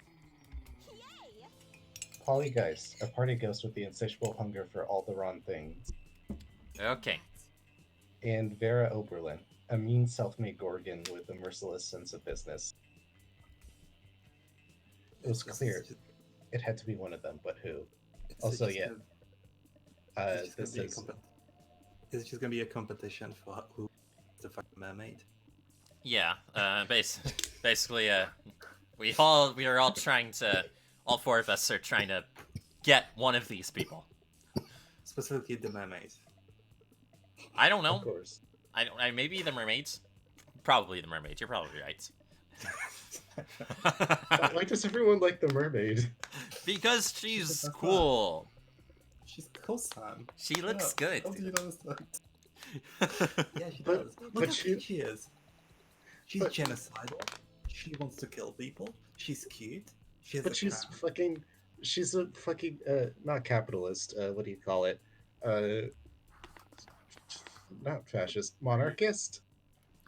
Polly Geist, a party ghost with the insatiable hunger for all the wrong things. Okay. And Vera Oberlin, a mean self-made Gorgon with a merciless sense of business. It was clear it had to be one of them, but who? Also, yeah. This is Is it just gonna be a competition for who the fucking mermaid? Yeah, basically, we are all trying to, all four of us are trying to get one of these people. Specifically the mermaid. I don't know. Of course. Maybe the mermaids. Probably the mermaids. You're probably right. Why does everyone like the mermaid? Because she's cool. She's cool, Sam. She looks good. How do you understand? Yeah, she But- does. but Look how she- cute she is. She's but- genocidal. She wants to kill people. She's cute. She has But a she's crown. fucking. She's a fucking not capitalist. What do you call it? Not fascist. Monarchist.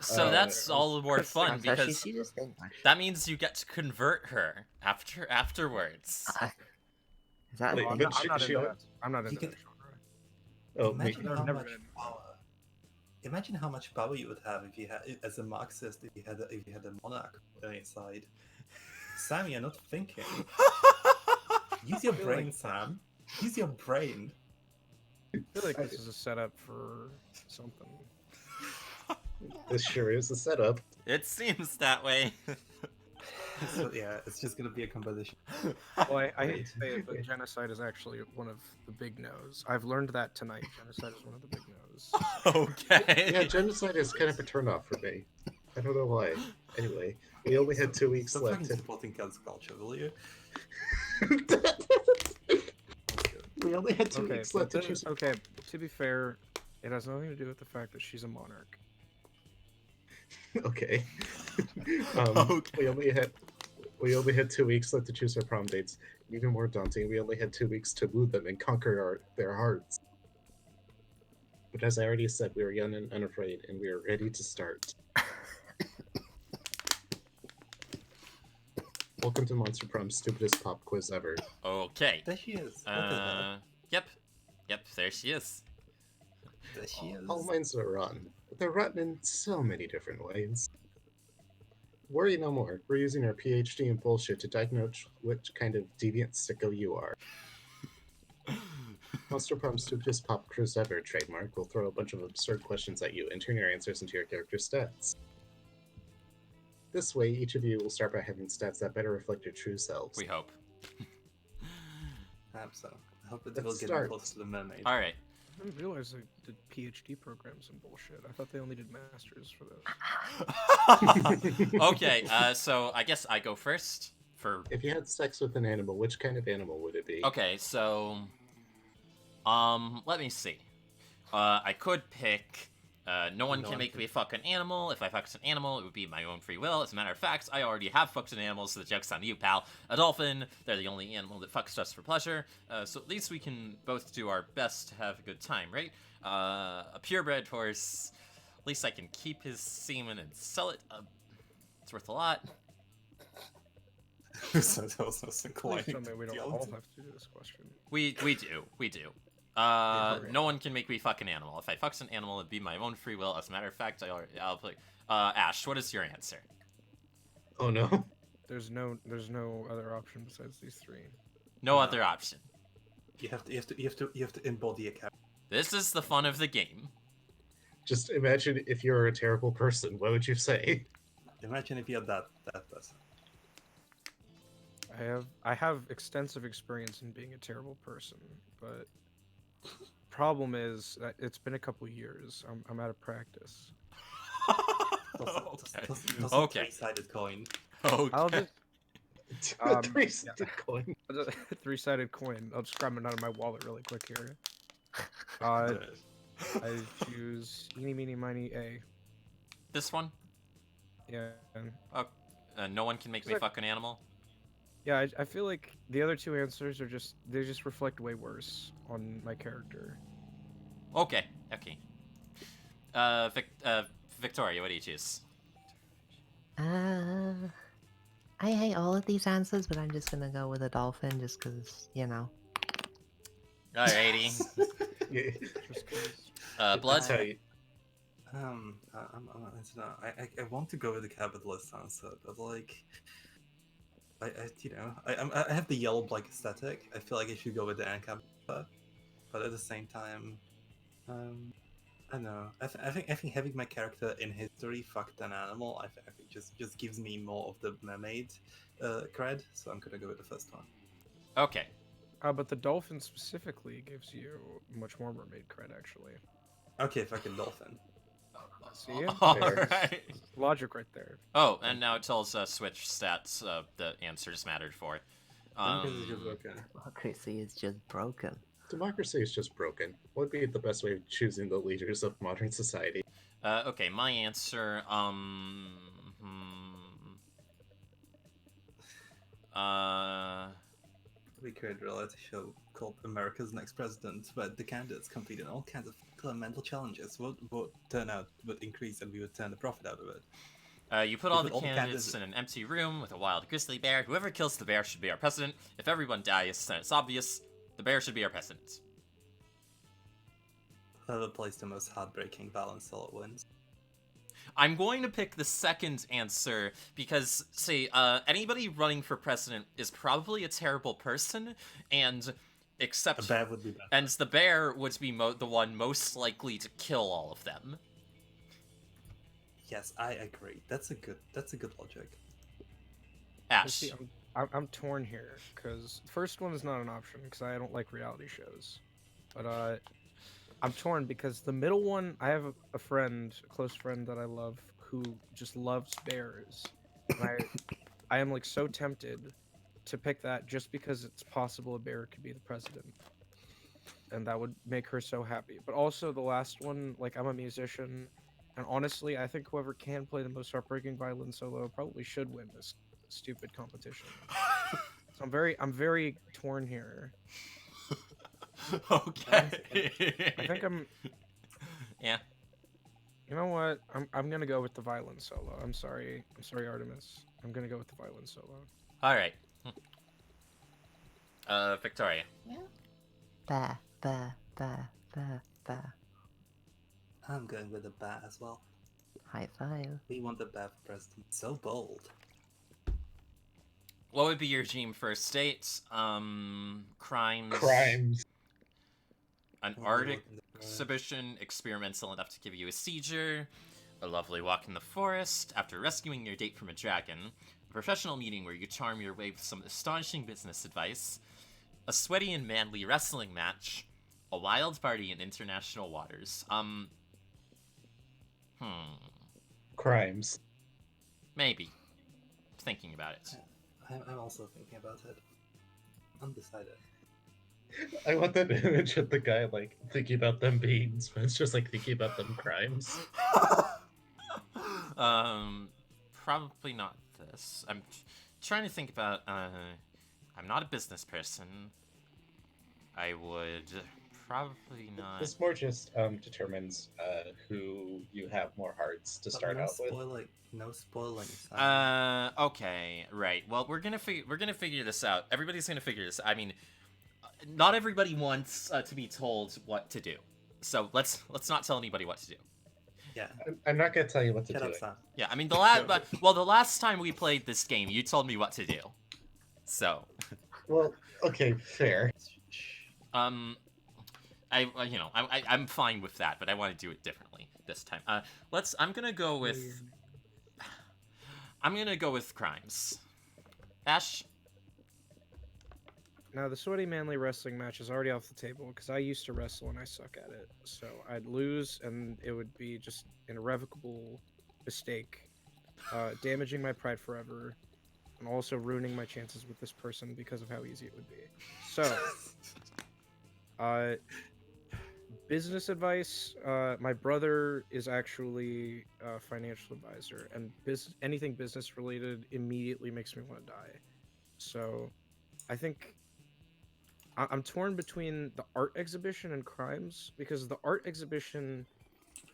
So that's all the more fun So because she just think that means you get to convert her afterwards. Is that? Wait, I'm but not she- into that. I'm not you into can- that genre. Oh, Imagine me- how never much been into power. Imagine how much power you would have if you had, as a Marxist, if you had a monarch on your side. Sam, you're not thinking. Use your brain, Sam. Use your brain. I feel like this is a setup for something. This sure is the setup. It seems that way. So, yeah, it's just gonna be a competition. Well, I hate Wait. to say it, but genocide is actually one of the big no's. I've learned that tonight. Genocide is one of the big no's. Okay. Yeah, genocide is kind of a turnoff for me. I don't know why. Anyway, we only had 2 weeks Stop left. fucking supporting cancel culture, will you? We only had 2 Okay, weeks but left to then, choose. okay. To be fair, it has nothing to do with the fact that she's a monarch. Okay. Okay. We only had 2 weeks left to choose our prom dates. Even more daunting, we only had 2 weeks to woo them and conquer their hearts. But as I already said, we were young and unafraid, and we are ready to start. Welcome to Monster Prom's stupidest pop quiz ever. Okay. There she is. Look at her. Yep, there she is. There she is. All minds are rotten, but they're rotten in so many different ways. Worry no more. We're using our PhD in bullshit to diagnose which kind of deviant sicko you are. Monster Prom's stupidest pop quiz ever trademark will throw a bunch of absurd questions at you and turn your answers into your character stats. This way, each of you will start by having stats that better reflect your true selves. We hope. I hope so. I hope it Let's will get start. close to the mermaid. All right. I didn't realize they did PhD programs and bullshit. I thought they only did masters for those. Okay. So I guess I go first for. If you had sex with an animal, which kind of animal would it be? Okay. So. Let me see. I could pick. No one can make me fuck an animal. If I fucked an animal, it would be my own free will. As a matter of fact, I already have fucked an animal, so the joke's on you, pal. A dolphin, they're the only animal that fucks just for pleasure. So at least we can both do our best to have a good time, right? A purebred horse, at least I can keep his semen and sell it. It's worth a lot. So that was Please inclined. tell me we don't all have to do this question. We do. No one can make me fuck an animal. If I fucked an animal, it'd be my own free will. As a matter of fact, I'll play. Ash, what is your answer? Oh no. There's no other option besides these three. No other option. You have to embody a character. This is the fun of the game. Just imagine if you're a terrible person. What would you say? Imagine if you're that person. I have extensive experience in being a terrible person, but problem is that it's been a couple years. I'm out of practice. Okay. Three-sided coin. Okay. I'll just Three-sided coin. Three-sided coin. I'll just grab it out of my wallet really quick here. I choose eeny, meeny, miny, A. This one? Yeah. No one can make me fuck an animal? Yeah, I feel like the other two answers are they just reflect way worse on my character. Okay. Victoria, what do you choose? I hate all of these answers, but I'm just gonna go with a dolphin just because, you know. Alrighty. Yeah. Blood? That's how you- I don't know. I want to go with the capitalist answer, but like, I have the yellow block aesthetic. I feel like I should go with the ANCAP, but at the same time, I don't know. I think having my character in history fucked an animal, I think just gives me more of the mermaid cred. So I'm gonna go with the first one. Okay. But the dolphin specifically gives you much more mermaid cred, actually. Okay, fucking dolphin. See? All There's right. logic right there. Oh, and now it tells Switch stats the answers mattered for. Democracy is just broken. Democracy is just broken. Democracy is just broken. What would be the best way of choosing the leaders of modern society? Okay, my answer. We created a reality show called America's Next President, where the candidates compete in all kinds of mental challenges. What turnout would increase, and we would turn the profit out of it. You put all the candidates in an empty room with a wild grizzly bear. Whoever kills the bear should be our president. If everyone dies, then it's obvious. The bear should be our president. Whoever plays the most heartbreaking balance solo wins. I'm going to pick the second answer because, see, anybody running for president is probably a terrible person, and except a bear would be better. And the bear would be the one most likely to kill all of them. Yes, I agree. That's a good logic. Ash. See, I'm torn here because the first one is not an option because I don't like reality shows, but I'm torn because the middle one, I have a friend, a close friend that I love who just loves bears. And I am like so tempted to pick that just because it's possible a bear could be the president. And that would make her so happy. But also the last one, like I'm a musician, and honestly, I think whoever can play the most heartbreaking violin solo probably should win this stupid competition. So I'm very torn here. Okay. I think I'm. Yeah. You know what? I'm gonna go with the violin solo. I'm sorry, Artemis. I'm gonna go with the violin solo. All right. Victoria. Yeah. Bear. I'm going with the bear as well. High five. We want the bear for president. So bold. What would be your dream first date? Crimes. An art exhibition experimental enough to give you a seizure, a lovely walk in the forest after rescuing your date from a dragon, a professional meeting where you charm your way with some astonishing business advice, a sweaty and manly wrestling match, a wild party in international waters. Crimes. Maybe. Thinking about it. I'm also thinking about it. Undecided. I want that image of the guy like thinking about them beans, but it's just like thinking about them crimes. Probably not this. I'm trying to think about. I'm not a business person. I would probably not. This more just determines who you have more hearts to start out with. No spoiling. Okay, right. Well, we're gonna figure this out. Everybody's gonna figure this. I mean, not everybody wants to be told what to do, so let's not tell anybody what to do. Yeah, I'm not gonna tell you what to do. Yeah, I mean the last time we played this game, you told me what to do. So. Well, okay, fair. I'm fine with that, but I want to do it differently this time. I'm gonna go with crimes. Ash. Now the sweaty manly wrestling match is already off the table because I used to wrestle and I suck at it. So I'd lose and it would be just an irrevocable mistake, damaging my pride forever, and also ruining my chances with this person because of how easy it would be. So, business advice. My brother is actually a financial advisor, and anything business related immediately makes me want to die. So, I think I'm torn between the art exhibition and crimes because the art exhibition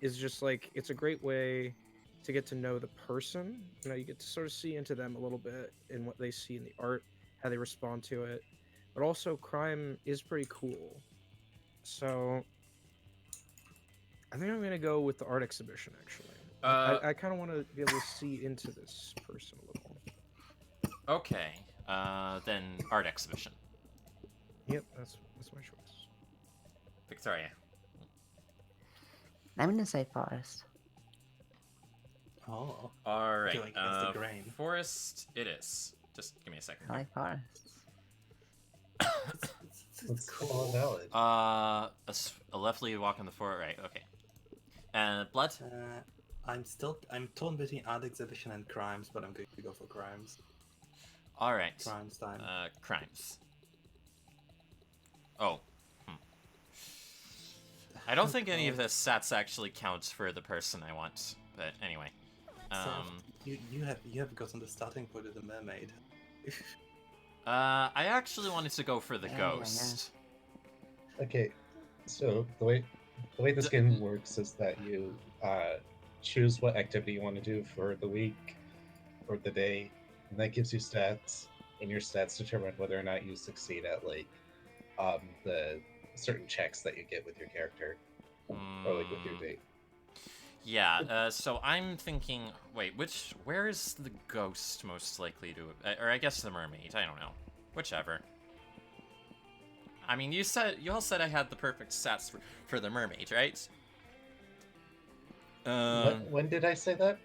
is just like it's a great way to get to know the person. You know, you get to sort of see into them a little bit in what they see in the art, how they respond to it. But also, crime is pretty cool. So, I think I'm gonna go with the art exhibition. Actually, I kind of want to be able to see into this person a little. Okay. Then art exhibition. Yep, that's my choice. Victoria. I'm gonna say forest. Oh. All right. Feeling against the grain. Forest. It is. Just give me a second. I like forests. It's cool and valid. A left-lead walk in the forest. Right. Okay. And blood. I'm torn between art exhibition and crimes, but I'm going to go for crimes. All right. Crimes time. Crimes. Oh. I don't think any of the stats actually counts for the person I want, but anyway. You have gotten the starting point of the mermaid. I actually wanted to go for the ghost. Okay, so the way this game works is that you choose what activity you want to do for the week or the day, and that gives you stats, and your stats determine whether or not you succeed at the certain checks that you get with your character or with your date. Yeah, so I'm thinking, wait, where is the ghost most likely to, or I guess the mermaid, I don't know. Whichever. I mean, you all said I had the perfect stats for the mermaid, right? When did I say that?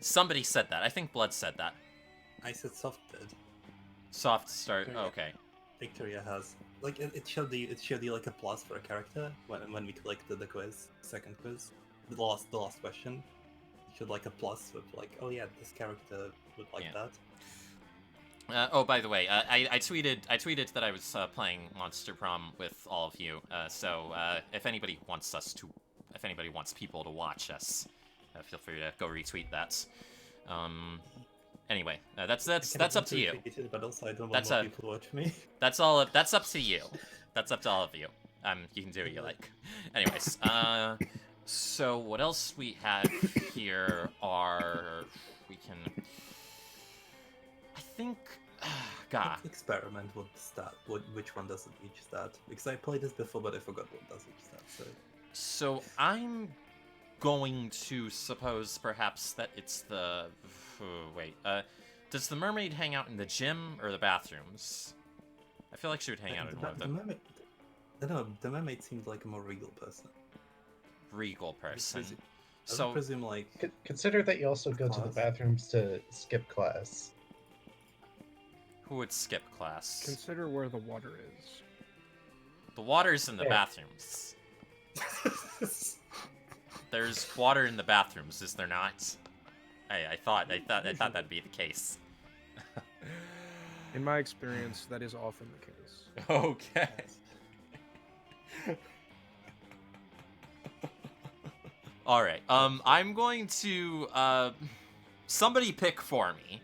Somebody said that. I think Blood said that. I said soft did. Soft start. Victoria. Oh, okay. Victoria has it showed you like a plus for a character when we collected the quiz, second quiz, the last question. It showed like a plus with like, oh yeah, this character would like that. Oh, by the way, I tweeted that I was playing Monster Prom with all of you. So if anybody wants people to watch us, feel free to go retweet that. Anyway, that's up to you. But also I don't want more people to watch me. That's up to you. That's up to all of you. You can do what you like. Anyways, so what else we have here are I think. Let's experiment with stat. Which one does each stat? Because I played this before, but I forgot what does each stat. So I'm going to suppose perhaps that it's the. Wait. Does the mermaid hang out in the gym or the bathrooms? I feel like she would hang out in one of them. The mermaid seems like a more regal person. Regal person. I would presume like. Consider that you also go to the bathrooms to skip class. Who would skip class? Consider where the water is. The water's in the bathrooms. There's water in the bathrooms, is there not? I thought that'd be the case. In my experience, that is often the case. Okay. All right. I'm going to somebody pick for me.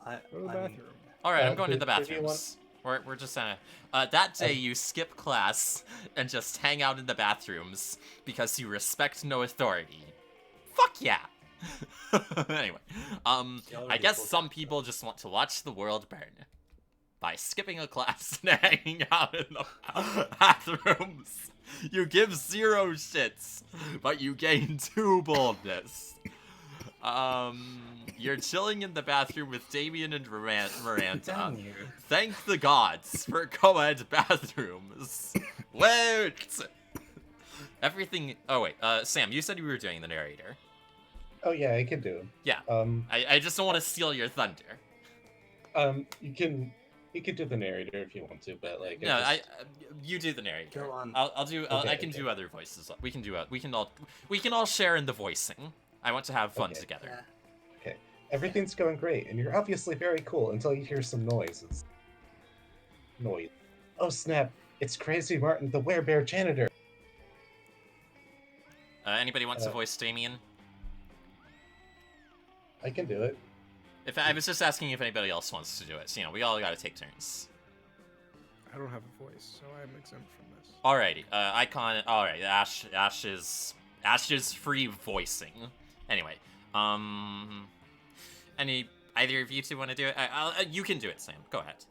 Go to the bathroom. All right, I'm going to the bathrooms. We're just that day you skip class and just hang out in the bathrooms because you respect no authority. Fuck yeah. Anyway, I guess some people just want to watch the world burn by skipping a class and hanging out in the bathrooms. You give 0 shits, but you gain 2 boldness. You're chilling in the bathroom with Damien and Miranda. Thank the gods for co-ed bathrooms. Wait! Everything. Oh wait, Sam, you said you were doing the narrator. Oh yeah, I can do him. Yeah. I just don't want to steal your thunder. You can do the narrator if you want to, but like. No, you do the narrator. Go on. I'll do. I can do other voices. We can all share in the voicing. I want to have fun together. Okay. Everything's going great, and you're obviously very cool until you hear some noises. Noise. Oh snap! It's Crazy Martin, the werebear janitor. Anybody wants to voice Damien? I can do it. If I was just asking if anybody else wants to do it, so we all got to take turns. I don't have a voice, so I'm exempt from this. Alrighty, Icon. Alright, Ash's free voicing. Anyway, either of you two want to do it? You can do it, Sam. Go ahead.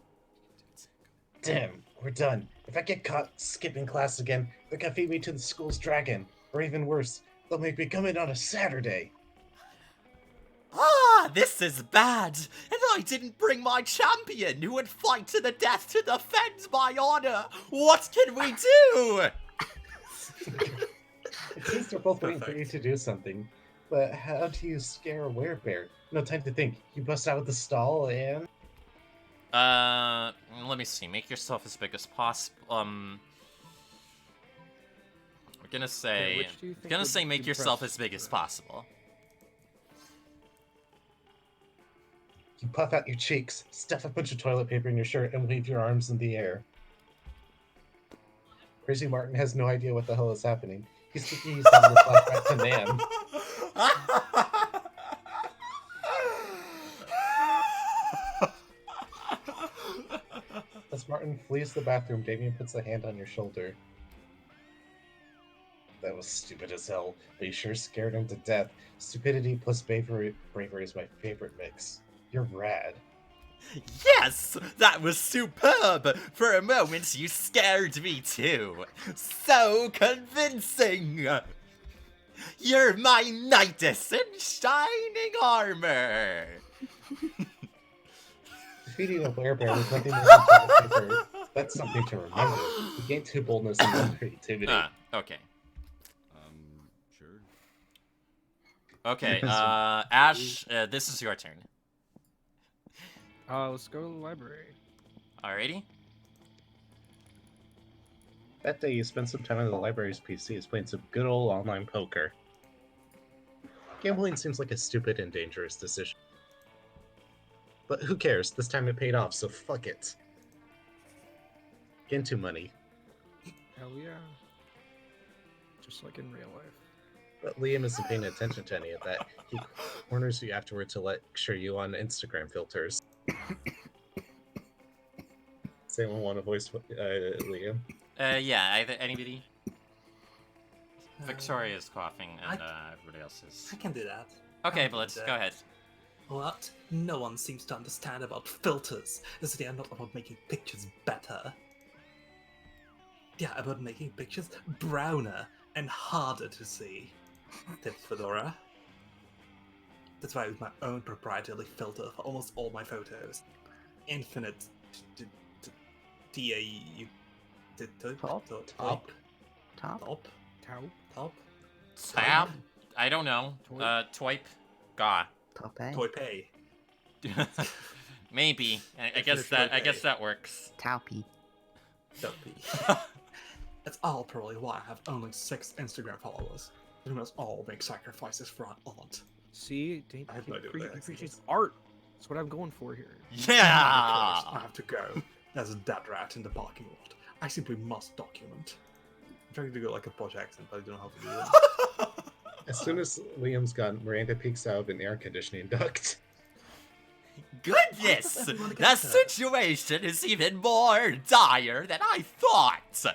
Damn, we're done. If I get caught skipping class again, they're gonna feed me to the school's dragon. Or even worse, they'll make me come in on a Saturday. Ah, this is bad. And I didn't bring my champion who would fight to the death to defend my honor. What can we do? It seems they're both waiting for you to do something. But how do you scare a werebear? No time to think. You bust out of the stall and... Let me see. Make yourself as big as possible. We're gonna say... make yourself as big as possible. You puff out your cheeks, stuff a bunch of toilet paper in your shirt, and wave your arms in the air. Crazy Martin has no idea what the hell is happening. He's thinking he's having a flashback to Nan. As Martin flees the bathroom, Damien puts a hand on your shoulder. That was stupid as hell, but you sure scared him to death. Stupidity plus bravery is my favorite mix. You're rad. Yes! That was superb! For a moment, you scared me too. So convincing! You're my Knightus in shining armor! Defeating a werebear with nothing more than toilet paper, that's something to remember. You gain 2 boldness and 1 creativity. Okay. Sure. Okay, Ash, this is your turn. Let's go to the library. Alrighty. That day, you spent some time on the library's PCs playing some good old online poker. Gambling seems like a stupid and dangerous decision. But who cares? This time it paid off, so fuck it. Into money. Hell yeah. Just like in real life. But Liam isn't paying attention to any of that. He corners you afterward to lecture you on Instagram filters. Does anyone want to voice Liam? Yeah, anybody? Victoria's coughing, and everybody else is... I can do that. Okay, Blitz, go ahead. What? No one seems to understand about filters, as they are not about making pictures better. They are about making pictures browner and harder to see. Tip Fedora. That's why I use my own proprietary filter for almost all my photos. Infinite Tab? I don't know. Twipe? Gah. Toipe. Maybe. I guess that works. Taupy. That's all probably why I have only 6 Instagram followers. We must all make sacrifices for our art. See, I have no idea what that appreciates art. That's what I'm going for here. Yeah! I have to go. There's a dead rat in the parking lot. I simply must document. I'm trying to go like a Posh accent, but I don't know how to do it. As soon as Liam's gone, Miranda peeks out of an air conditioning duct. Goodness! The situation is even more dire than I thought!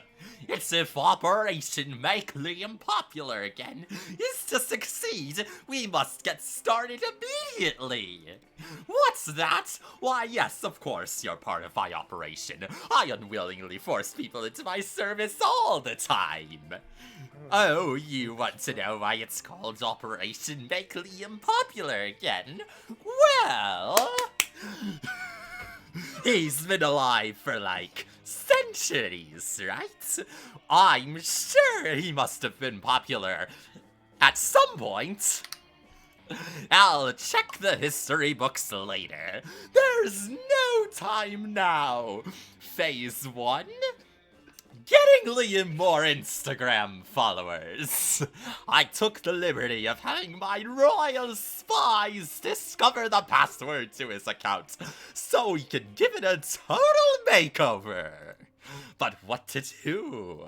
It's if Operation Make Liam Popular again is to succeed, we must get started immediately! What's that? Why, yes, of course you're part of my operation. I unwillingly force people into my service all the time. Oh, you want to know why it's called Operation Make Liam Popular again? Well... he's been alive for, like, centuries, right? I'm sure he must have been popular at some point. I'll check the history books later. There's no time now. Phase 1? Getting Liam more Instagram followers. I took the liberty of having my royal spies discover the password to his account so we could give it a total makeover. But what to do?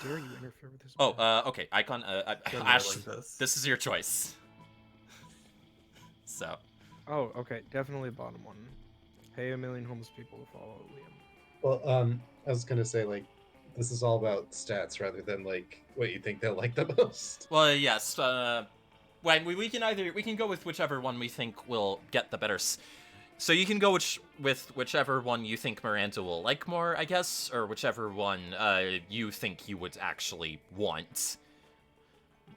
Dare you interfere with this? Okay, Icon, Ash, this is your choice. So. Oh, okay, definitely the bottom one. Pay 1 million homeless people to follow Liam. Well, I was gonna say, like, this is all about stats rather than, like, what you think they'll like the most. Well, yes, when we can go with whichever one we think will get the better So you can go with whichever one you think Miranda will like more, I guess, or whichever one you think you would actually want.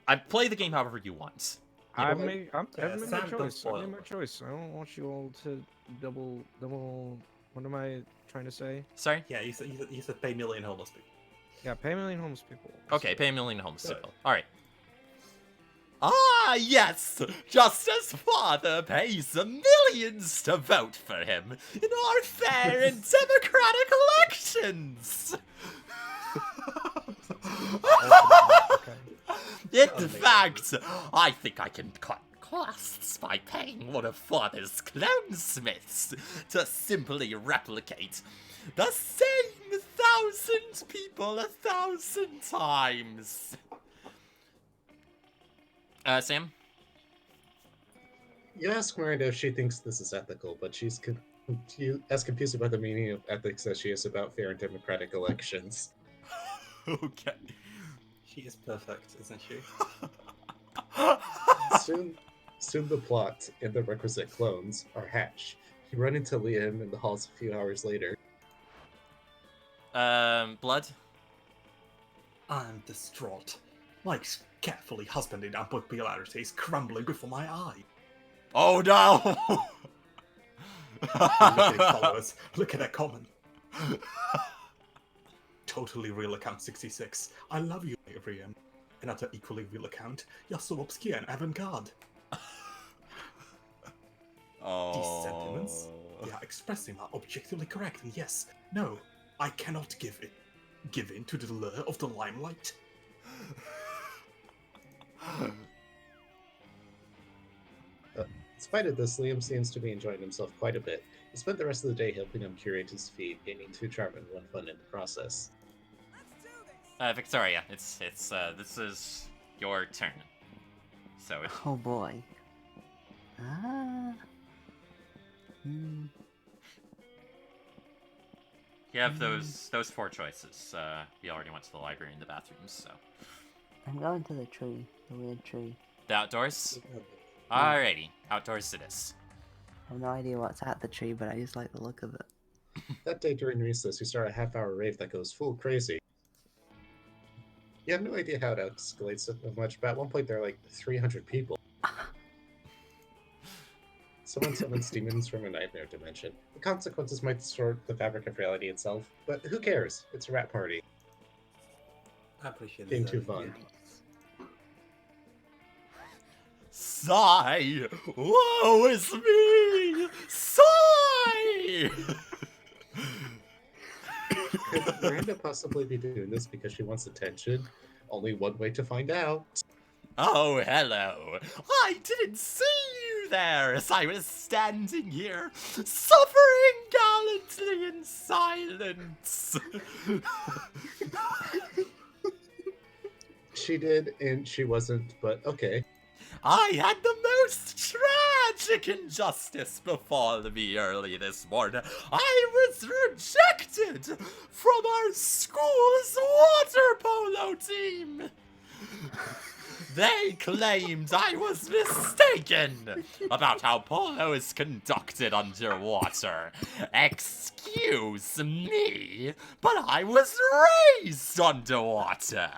I play the game however you want. I've made my Sam, don't choice. I spoil made my it. choice. I don't want you all to double. What am I trying to say? Sorry? Yeah, you said pay million homeless people. Yeah, pay a million homeless people. Okay, pay a million homeless Good. people. All right. Ah, yes! Justice Father pays millions to vote for him in our fair and democratic elections! In fact, I think I can cut costs by paying one of Father's clonesmiths to simply replicate the same 1,000 people 1,000 times. Sam? You ask Miranda if she thinks this is ethical, but she's as confused about the meaning of ethics as she is about fair and democratic elections. Okay. She is perfect, isn't she? Soon the plot and the requisite clones are hatched. You run into Liam in the halls a few hours later. Blood? I'm distraught. My carefully husbanded unpopularity is crumbling before my eye. Oh no! Look at his followers. Look at that comment. Totally real account 66. I love you, Ariam. Another equally real account. You're so obscure and avant-garde. These sentiments, they are expressing are objectively correct, and yes, no, I cannot give in to the lure of the limelight. In spite of this, Liam seems to be enjoying himself quite a bit. He spent the rest of the day helping him curate his feed, gaining 2 charm and 1 fun in the process. Victoria, this is your turn. So if... Oh boy. You have those 4 choices. We already went to the library and the bathrooms, so... I'm going to the tree. The weird tree. The outdoors? Alrighty, outdoors it is. I have no idea what's at the tree, but I just like the look of it. That day during recess, you start a half-hour rave that goes full crazy. You have no idea how it escalates so much, but at one point there are like 300 people. Someone summons demons from a nightmare dimension. The consequences might distort the fabric of reality itself, but who cares? It's a rat party. I appreciate Being that. too fun. Sigh! Woe is me! Sigh! Could Miranda possibly be doing this because she wants attention? Only one way to find out. Oh, hello. I didn't see you there as I was standing here, suffering gallantly in silence. She did, and she wasn't, but okay. I had the most tragic injustice befall me early this morning. I was rejected from our school's water polo team. They claimed I was mistaken about how polo is conducted underwater. Excuse me, but I was raised underwater.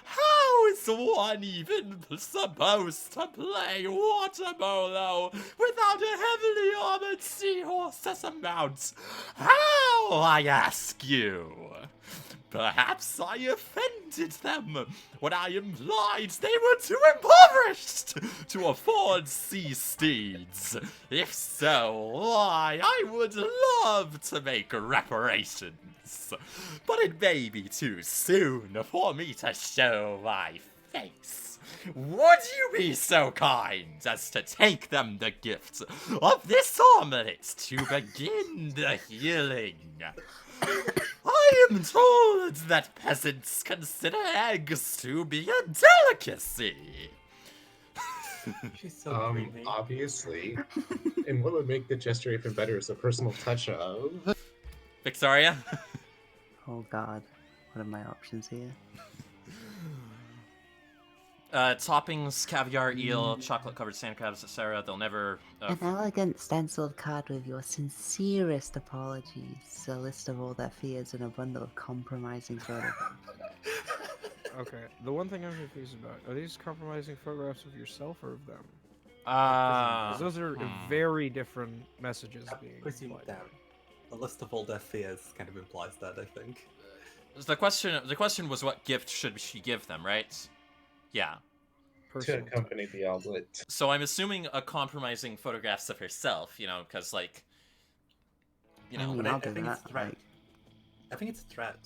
How is one even supposed to play water polo without a heavily armored seahorse as a mount? How, I ask you? Perhaps I offended them when I implied they were too impoverished to afford sea steeds. If so, why, I would love to make reparations. But it may be too soon for me to show my face. Would you be so kind as to take them the gift of this omelette to begin the healing? I am told that peasants consider eggs to be a delicacy. She's so creepy. Obviously. And what would make the gesture even better is a personal touch of... Victoria? Oh god. What are my options here? Toppings, caviar, eel, chocolate-covered sand crabs, etc. They'll never... An elegant stenciled card with your sincerest apologies, a list of all their fears, and a bundle of compromising photographs. Okay, the one thing I'm confused about, are these compromising photographs of yourself or of them? Uh, 'Cause those are hmm. very different messages I being presume implied that there. a list of all their fears kind of implies that, I think. The question was what gift should she give them, right? Yeah. To accompany the omelet. So I'm assuming a compromising photographs of herself, because, like, But I think it's threat. I think it's a threat.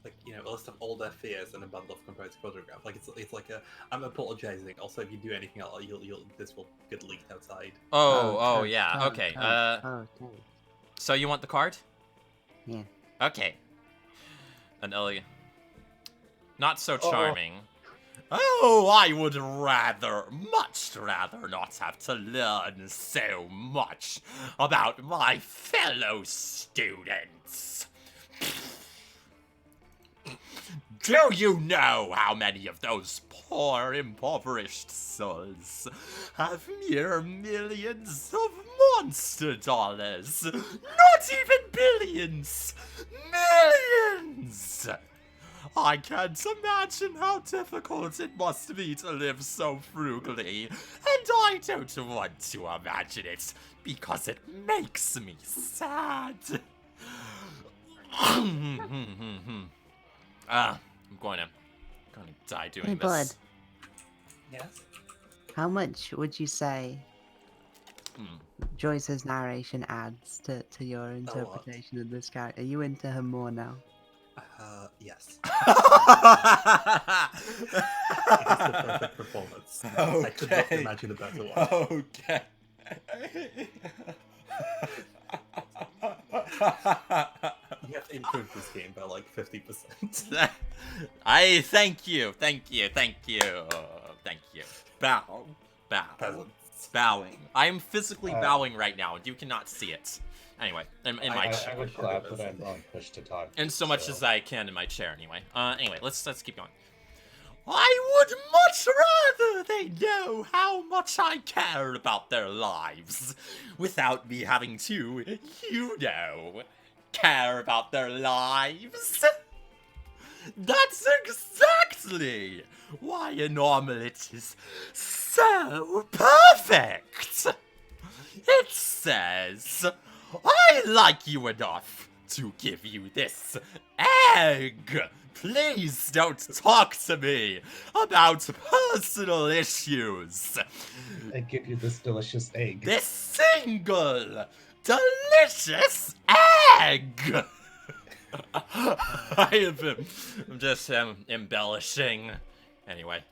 Like, a list of all their fears and a bundle of compromising photographs. Like, it's like I'm apologizing. Also, if you do anything else, this will get leaked outside. Oh, yeah, okay. So you want the card? Yeah. Okay. And Ellie. Not so charming. Oh, I would much rather not have to learn so much about my fellow students. Do you know how many of those poor, impoverished souls have mere millions of monster dollars? Not even billions! Millions! I can't imagine how difficult it must be to live so frugally, and I don't want to imagine it because it makes me sad. I'm going to die doing Hey, this. Bud. Yes? How much would you say Joyce's narration adds to your interpretation of this character? Are you into her more now? Yes. It is the perfect performance. Okay. I could not imagine a better one. Okay. You have improved this game by like 50%. Thank you. Bow. Peasants. Bowing. I am physically bowing right now, and you cannot see it. Anyway, in my chair. I would clap, but I'm on push to talk. And so much as I can in my chair, anyway. Anyway, let's keep going. I would much rather they know how much I care about their lives, without me having to, care about their lives. That's exactly why an omelet is so perfect. It says, I like you enough to give you this egg. Please don't talk to me about personal issues. I give you this delicious egg. This single delicious egg. I'm just embellishing. Anyway.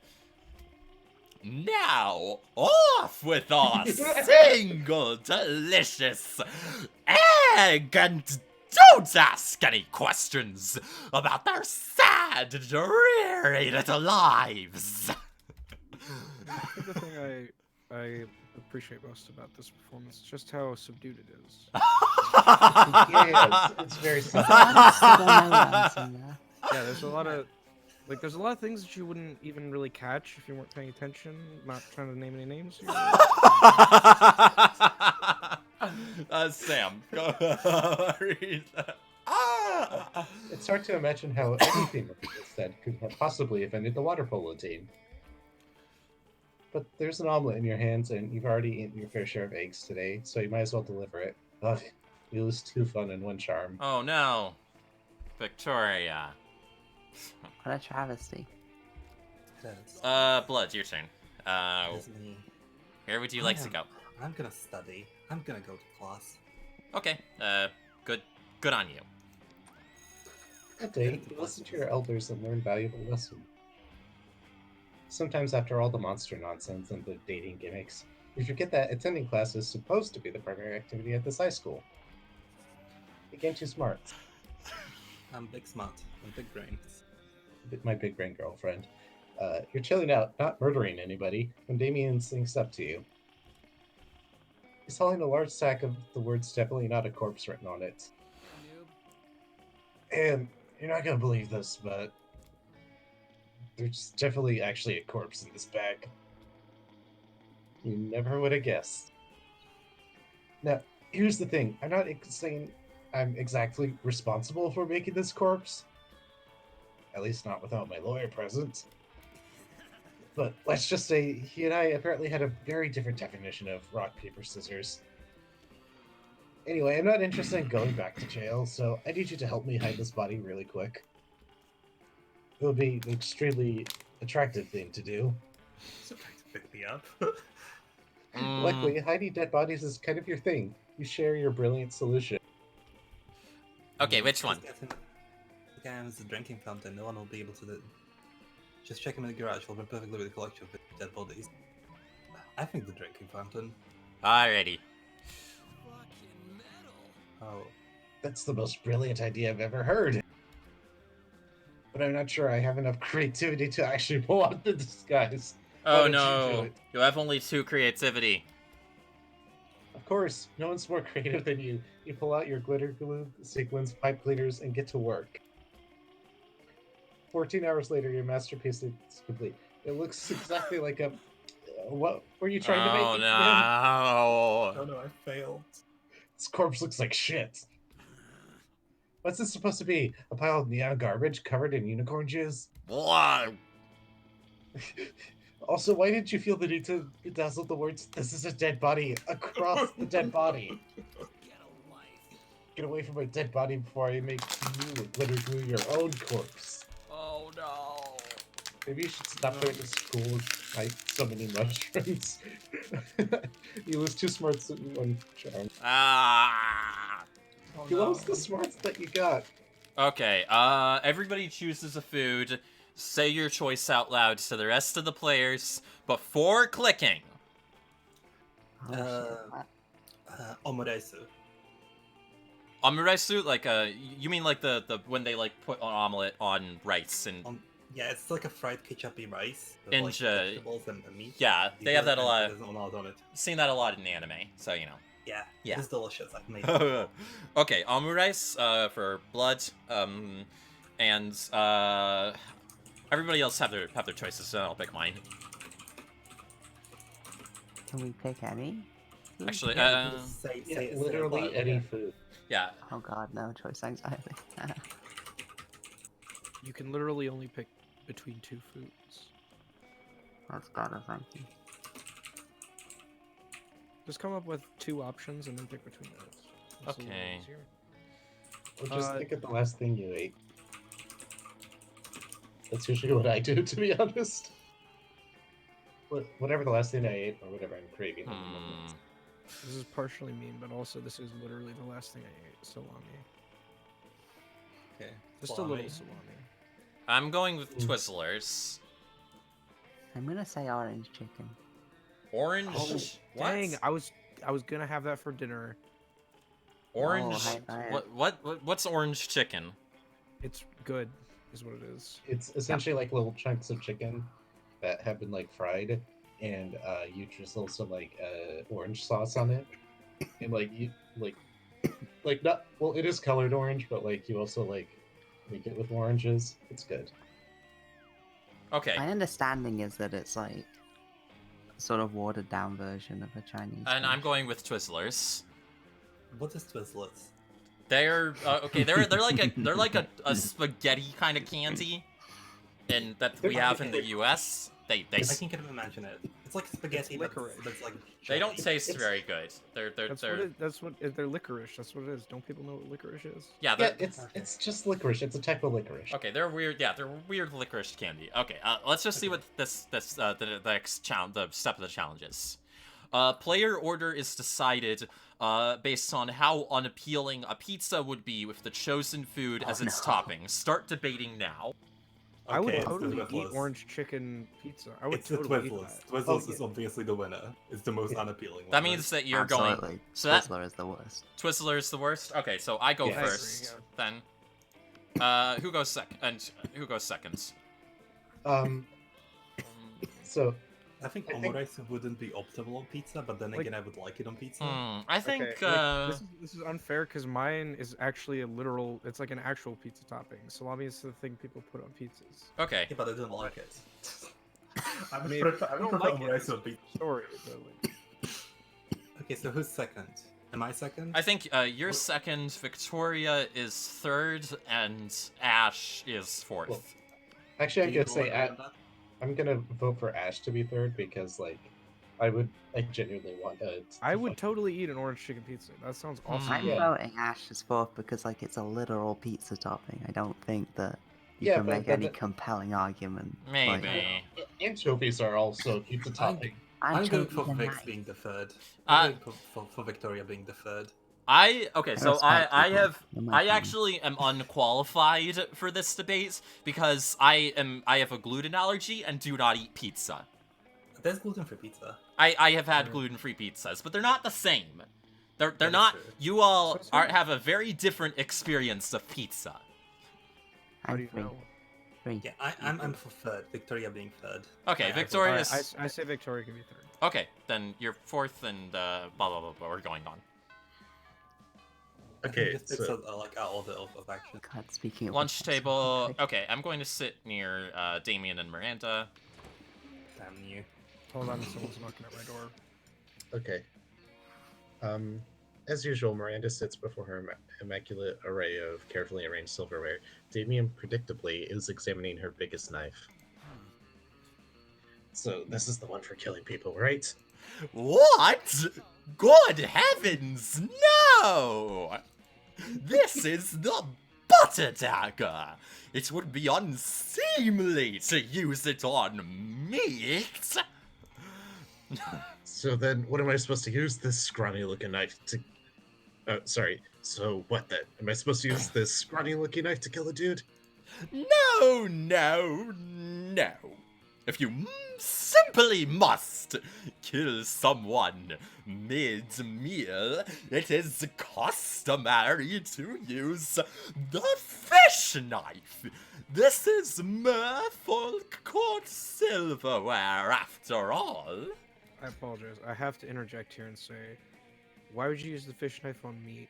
Now, off with our single delicious egg, and don't ask any questions about their sad, dreary little lives. I think the thing I appreciate most about this performance is just how subdued it is. Yeah, it's very subtle. Yeah, there's a lot of things that you wouldn't even really catch if you weren't paying attention. Not trying to name any names here. Sam, go read that. It's hard to imagine how anything that was said could have possibly offended the water polo team. But there's an omelet in your hands, and you've already eaten your fair share of eggs today, so you might as well deliver it. Ugh, you lose 2 fun and 1 charm. Oh no, Victoria. What a travesty. Blood, your turn. It's me. Where would you like to go? I'm gonna study. I'm gonna go to class. Okay, good on you. That day, you listen to your elders and learn valuable lessons. Sometimes after all the monster nonsense and the dating gimmicks, you forget that attending class is supposed to be the primary activity at this high school. You get too smart. I'm big smart. I'm big brains. My big brain girlfriend. You're chilling out, not murdering anybody, when Damien slinks up to you. He's holding a large sack of the words "definitely not a corpse" written on it. And you're not gonna believe this, but There's definitely actually a corpse in this bag. You never would have guessed. Now, here's the thing. I'm not saying I'm exactly responsible for making this corpse. At least not without my lawyer present. But let's just say he and I apparently had a very different definition of rock, paper, scissors. Anyway, I'm not interested in going back to jail, so I need you to help me hide this body really quick. It would be an extremely attractive thing to do. So trying to pick me up. Luckily, hiding dead bodies is kind of your thing. You share your brilliant solution. Okay, which one? The guy owns the drinking fountain. No one will be able to do. Just check him in the garage. We'll be perfectly with a collection of dead bodies. I think the drinking fountain. Alrighty. Oh. That's the most brilliant idea I've ever heard. But I'm not sure I have enough creativity to actually pull off the disguise. Oh Why don't you do no, it? you have only 2 creativity. Of course, no one's more creative than you. You pull out your glitter glue, sequins, pipe cleaners, and get to work. 14 hours later, your masterpiece is complete. It looks exactly like a... what were you trying to make? Oh it, no. Oh no, I failed. This corpse looks like shit. What's this supposed to be? A pile of neon garbage covered in unicorn jizz? Blah. Also, why didn't you feel the need to bedazzle the words, "This is a dead body," across the dead body? Get away from my dead body before I make you glitter glue your own corpse. Oh no. Maybe you should stop going to school with like so many mushrooms. You lose 2 smarts in 1 charm. Ah. Oh, You no. lost the smarts that you got. Okay, everybody chooses a food. Say your choice out loud to the rest of the players before clicking. Omoresu. Omuresu, like you mean like the when they like put an omelet on rice and Yeah, it's like a fried ketchupy rice with And, like vegetables and meat. yeah, they have that a lot. There's an omelet on it. Seen that a lot in anime, so you know. Yeah, Yeah. it's delicious. I've made it. Okay, rice for blood, and everybody else have their choices. So I'll pick mine. Can we pick any? Actually, Yeah, literally any food. Yeah. Oh god, no choice anxiety. You can literally only pick between 2 foods. That's gotta thank you. Just come up with 2 options and then pick between those. That's a little Okay. easier. Or just think of the last thing you ate. That's usually what I do, to be honest. Whatever the last thing I ate, or whatever I'm craving. at the moment. This is partially mean, but also this is literally the last thing I ate. Salami. Okay. Just a little salami. I'm going with Twizzlers. I'm gonna say orange chicken. Orange. Oh, What? dang! I was gonna have that for dinner. Orange. Oh, What's orange chicken? It's good, is what it is. It's essentially like little chunks of chicken that have been like fried, and you drizzle some like orange sauce on it, and like you like not well, it is colored orange, but like you also like make it with oranges. It's good. Okay. My understanding is that it's like a sort of watered down version of a Chinese. And I'm going with Twizzlers. What is Twizzlers? They're okay. They're like a spaghetti kind of candy, and that we have in the U.S. They I can kind of imagine it. It's like spaghetti, but it's like they don't jelly. taste very good. They're They're licorice. That's what it is. Don't people know what licorice is? yeah. Yeah, it's just licorice. It's a type of licorice. Okay, they're weird. Yeah, they're weird licorice candy. Okay, let's just see what the next the step of the challenge is. Player order is decided based on how unappealing a pizza would be with the chosen food as its topping. Start debating now. I would Okay, it's totally the eat Twizzlers. orange chicken pizza. I would It's the totally eat Twizzlers. that. Twizzlers is obviously the winner. It's the most unappealing one. That means that you're Absolutely. going. So that Twizzler is the worst. Twizzler is the worst. Okay, so I go Yes. I agree, first. Then, who goes second? And who goes second? So I think I think- omurice wouldn't be optimal on pizza, but then Like- again, I would like it on pizza. I think Okay, this is unfair because mine is actually a literal. It's like an actual pizza topping. Salami is the thing people put on pizzas. okay. Yeah, but I don't like it. I would mean, prefer, I I would don't prefer like it, omurice it's on pizza. Sorry, but like, Okay, so who's second? Am I second? I think you're second, Victoria is third, and Ash is fourth. Well, Actually, I'm Do you gonna say all agree on that? I'm gonna vote for Ash to be third because I genuinely want to. I would totally eat an orange chicken pizza. That sounds awesome. I'm Yeah. voting Ash as fourth because like it's a literal pizza topping. I don't think that you Yeah, can but- make but any the- compelling argument. Maybe. Like, Anchovies are also pizza topping. I'm going anchovies for are Vix nice. being the third. Uh, I'm going for Victoria being the third. Okay, so respect I people, have in my I opinion. actually am unqualified for this debate because I have a gluten allergy and do not eat pizza. There's gluten-free pizza. I have had gluten-free pizzas, but they're not the same. They're That is not. true. You all So have a very different experience of pizza. How do I'm you free. know? Free. Yeah, I'm for third. Victoria being third. Okay, I vote- Victoria's. Alright, I say Victoria can be third. Okay, then you're fourth, and blah blah blah blah. We're going on. I think Okay, it's so like our order of action. God, speaking of Lunch which, I'm so table. hungry. Okay, I'm going to sit near Damien and Miranda. Damn you. Hold on, someone's knocking at my door. okay. As usual, Miranda sits before her immaculate array of carefully arranged silverware. Damien predictably is examining her biggest knife. So this is the one for killing people, right? What? Good heavens, no! This is the butter dagger. It would be unseemly to use it on meat. So then, what am I supposed to use this scrawny-looking knife to? Sorry. So what then? Am I supposed to use this scrawny-looking knife to kill a dude? No, no, no. If you simply must kill someone mid-meal, it is customary to use the fish knife. This is merfolk court silverware, after all. I apologize. I have to interject here and say, why would you use the fish knife on meat?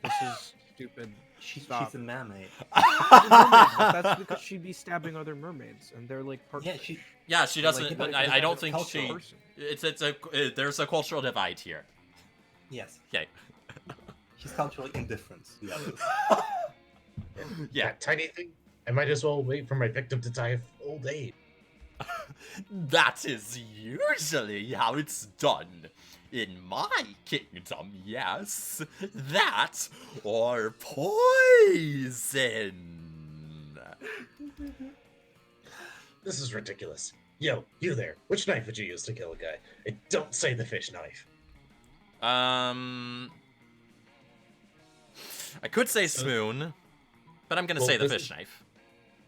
This is stupid. Stop. She's a mermaid. That's because she'd be stabbing other mermaids, and they're like part Yeah, fish. she. Yeah, she doesn't. Like, but it's I don't a think she. cultural It's there's a cultural divide here. Yes, Okay. she's culturally indifferent to the others. Yeah. That tiny thing. I might as well wait for my victim to die of old age. That is usually how it's done. In my kingdom, yes. That or poison. This is ridiculous. Yo, you there. Which knife would you use to kill a guy? And don't say the fish knife. I could say spoon, but I'm gonna Well, say the this fish is- knife.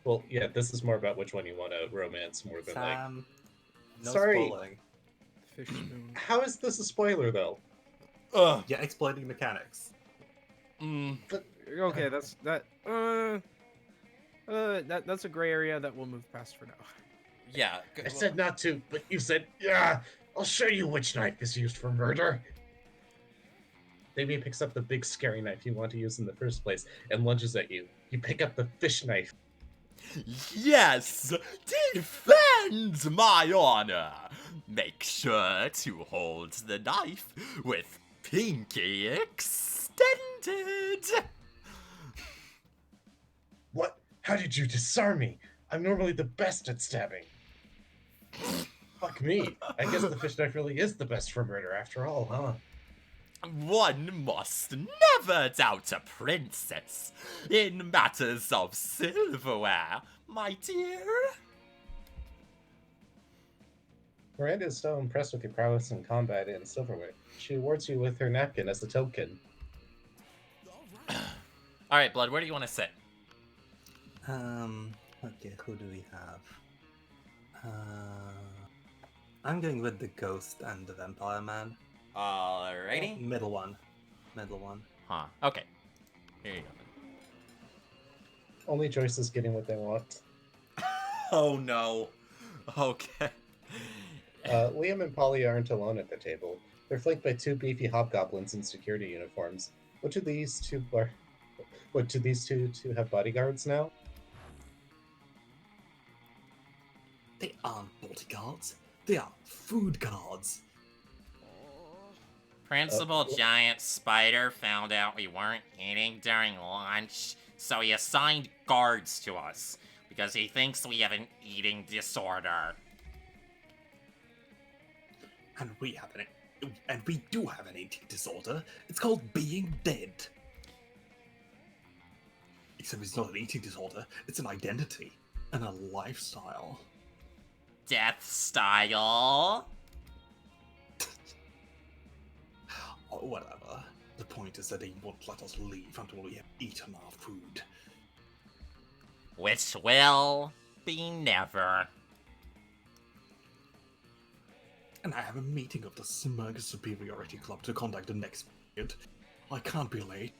Well, yeah, this is more about which one you want to romance more than Sam, no Sorry. spoiling. Fish spoon. How is this a spoiler though? Ugh. Yeah, explaining mechanics. Okay, that's that's a gray area that we'll move past for now. Yeah. I said not to, but you said, yeah, I'll show you which knife is used for murder. Damien picks up the big scary knife you want to use in the first place and lunges at you. You pick up the fish knife. Yes! Defend my honor! Make sure to hold the knife with pinky extended! What? How did you disarm me? I'm normally the best at stabbing. Fuck me. I guess the fish knife really is the best for murder after all, huh? One must never doubt a princess in matters of silverware, my dear. Miranda is so impressed with your prowess in combat and silverware. She awards you with her napkin as a token. Alright, Blood, where do you want to sit? Okay, who do we have? I'm going with the ghost and the vampire man. Alrighty. Middle one. Middle one. Huh. Okay. Here you go. Only Joyce is getting what they want. Oh no. Okay. Liam and Polly aren't alone at the table. They're flanked by two beefy hobgoblins in security uniforms. What do these two two have bodyguards now? They aren't bodyguards. They are food guards. Principal Giant Spider found out we weren't eating during lunch, so he assigned guards to us, because he thinks we have an eating disorder. And we do have an eating disorder. It's called being dead. Except it's not an eating disorder, it's an identity and a lifestyle. Death style? Oh, whatever. The point is that they won't let us leave until we have eaten our food. Which will be never. And I have a meeting of the Smug Superiority Club to conduct the next period. I can't be late.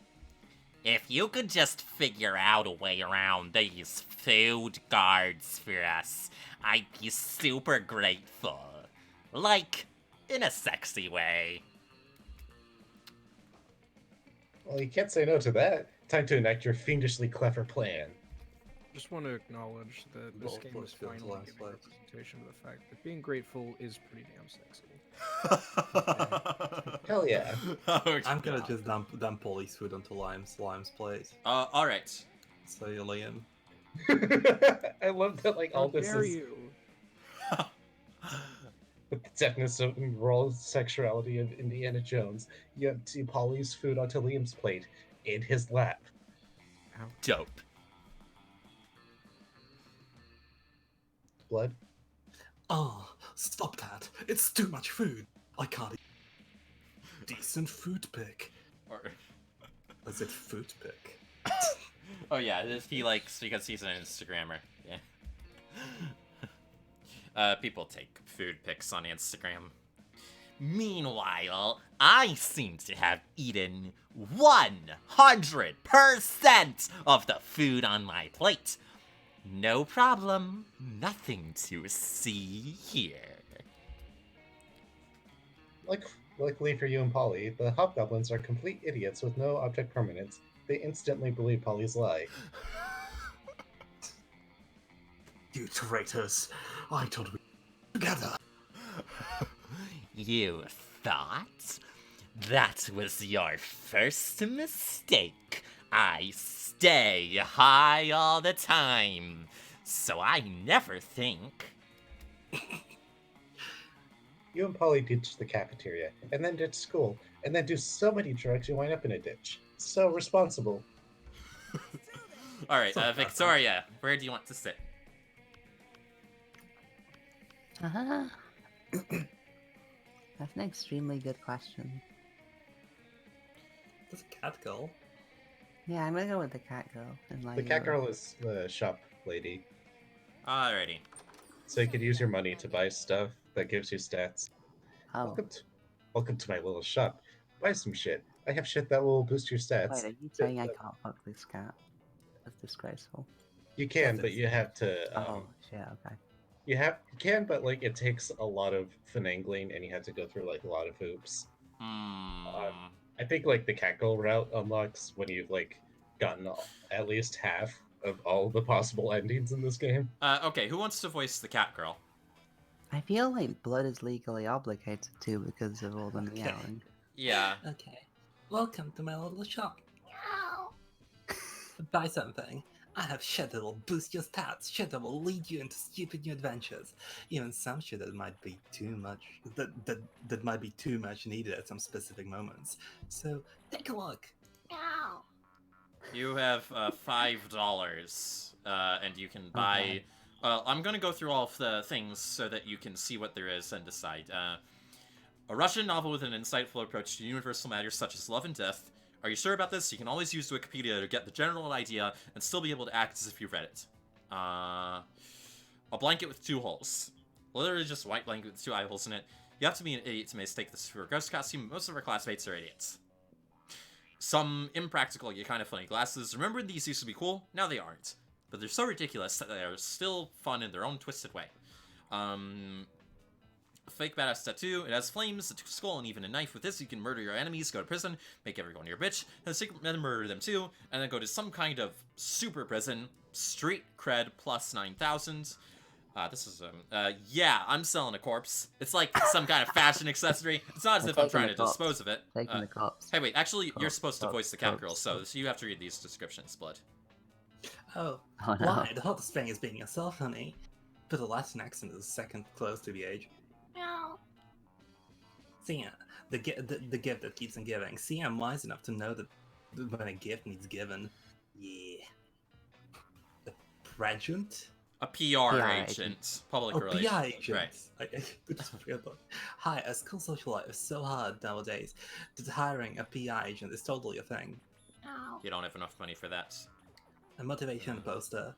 If you could just figure out a way around these food guards for us, I'd be super grateful. Like, in a sexy way. Well, you can't say no to that. Time to enact your fiendishly clever plan. Just want to acknowledge that this game is finally giving representation of the fact that being grateful is pretty damn sexy. Hell yeah. I'm gonna just dump Polly's food onto Lime's plate. Alright. So you Liam. I love that, like, all this dare is... you? With the deafness of raw sexuality of Indiana Jones, you have to see Polly's food onto Liam's plate in his lap. Dope. Blood? Oh, stop that. It's too much food. I can't eat. Decent food pick. Or... Is it food pick? Oh yeah, he likes, because he's an Instagrammer. Yeah. People take food pics on Instagram. Meanwhile, I seem to have eaten 100% of the food on my plate. No problem. Nothing to see here. Luckily for you and Polly, the hobgoblins are complete idiots with no object permanence. They instantly believe Polly's lie. You traitors! I thought we were together. You thought? That was your first mistake. I stay high all the time, so I never think. You and Polly ditch the cafeteria, and then ditch school, and then do so many drugs you wind up in a ditch. So responsible. Alright, Victoria, where do you want to sit? That's an extremely good question. There's a cat girl. Yeah, I'm gonna go with the cat girl. And The cat girl is the shop lady. Alrighty. So you could use your money to buy stuff that gives you stats. Oh. Welcome to my little shop. Buy some shit. I have shit that will boost your stats. Wait, are you saying I can't fuck this cat? That's disgraceful. You can, but you have to. Oh, shit, okay. You can, but like it takes a lot of finagling, and you have to go through like a lot of hoops. I think like the cat girl route unlocks when you've like gotten at least half of all the possible endings in this game. Okay, who wants to voice the cat girl? I feel like Blood is legally obligated to because of all the meowing. Yeah. Okay. Welcome to my little shop. Buy something. I have shit that will boost your stats, shit that will lead you into stupid new adventures. Even some shit that might be too much that might be too much needed at some specific moments. So take a look. You have $5, and you can buy. Okay. I'm gonna go through all of the things so that you can see what there is and decide. A Russian novel with an insightful approach to universal matters such as love and death. Are you sure about this? You can always use Wikipedia to get the general idea and still be able to act as if you've read it. A blanket with 2 holes. Literally just a white blanket with 2 eye holes in it. You have to be an idiot to mistake this for a ghost costume. Most of our classmates are idiots. Some impractical yet kind of funny glasses. Remember these used to be cool? Now they aren't. But they're so ridiculous that they are still fun in their own twisted way. fake badass tattoo. It has flames, a skull, and even a knife. With this, you can murder your enemies, go to prison, make everyone your bitch, then murder them too, and then go to some kind of super prison. Street cred plus 9,000. This is yeah, I'm selling a corpse. It's like some kind of fashion accessory. It's not as if I'm trying to dispose of it. Taking the corpse. Hey, wait, actually, you're Corpse, supposed to voice the corpse, catgirl, so you have to read these descriptions, Blood. Oh, Oh, no. why? The hottest thing is being yourself, honey. But the Latin accent is second close to the age. Meow. See, the gift that keeps on giving. See, I'm wise enough to know that when a gift needs given. Yeah. A present? A PR agent. Public relations. PR agent. Right. I just forgot that. Hi, a school social life is so hard nowadays that hiring a PR agent is totally a thing. You don't have enough money for that. A motivation poster.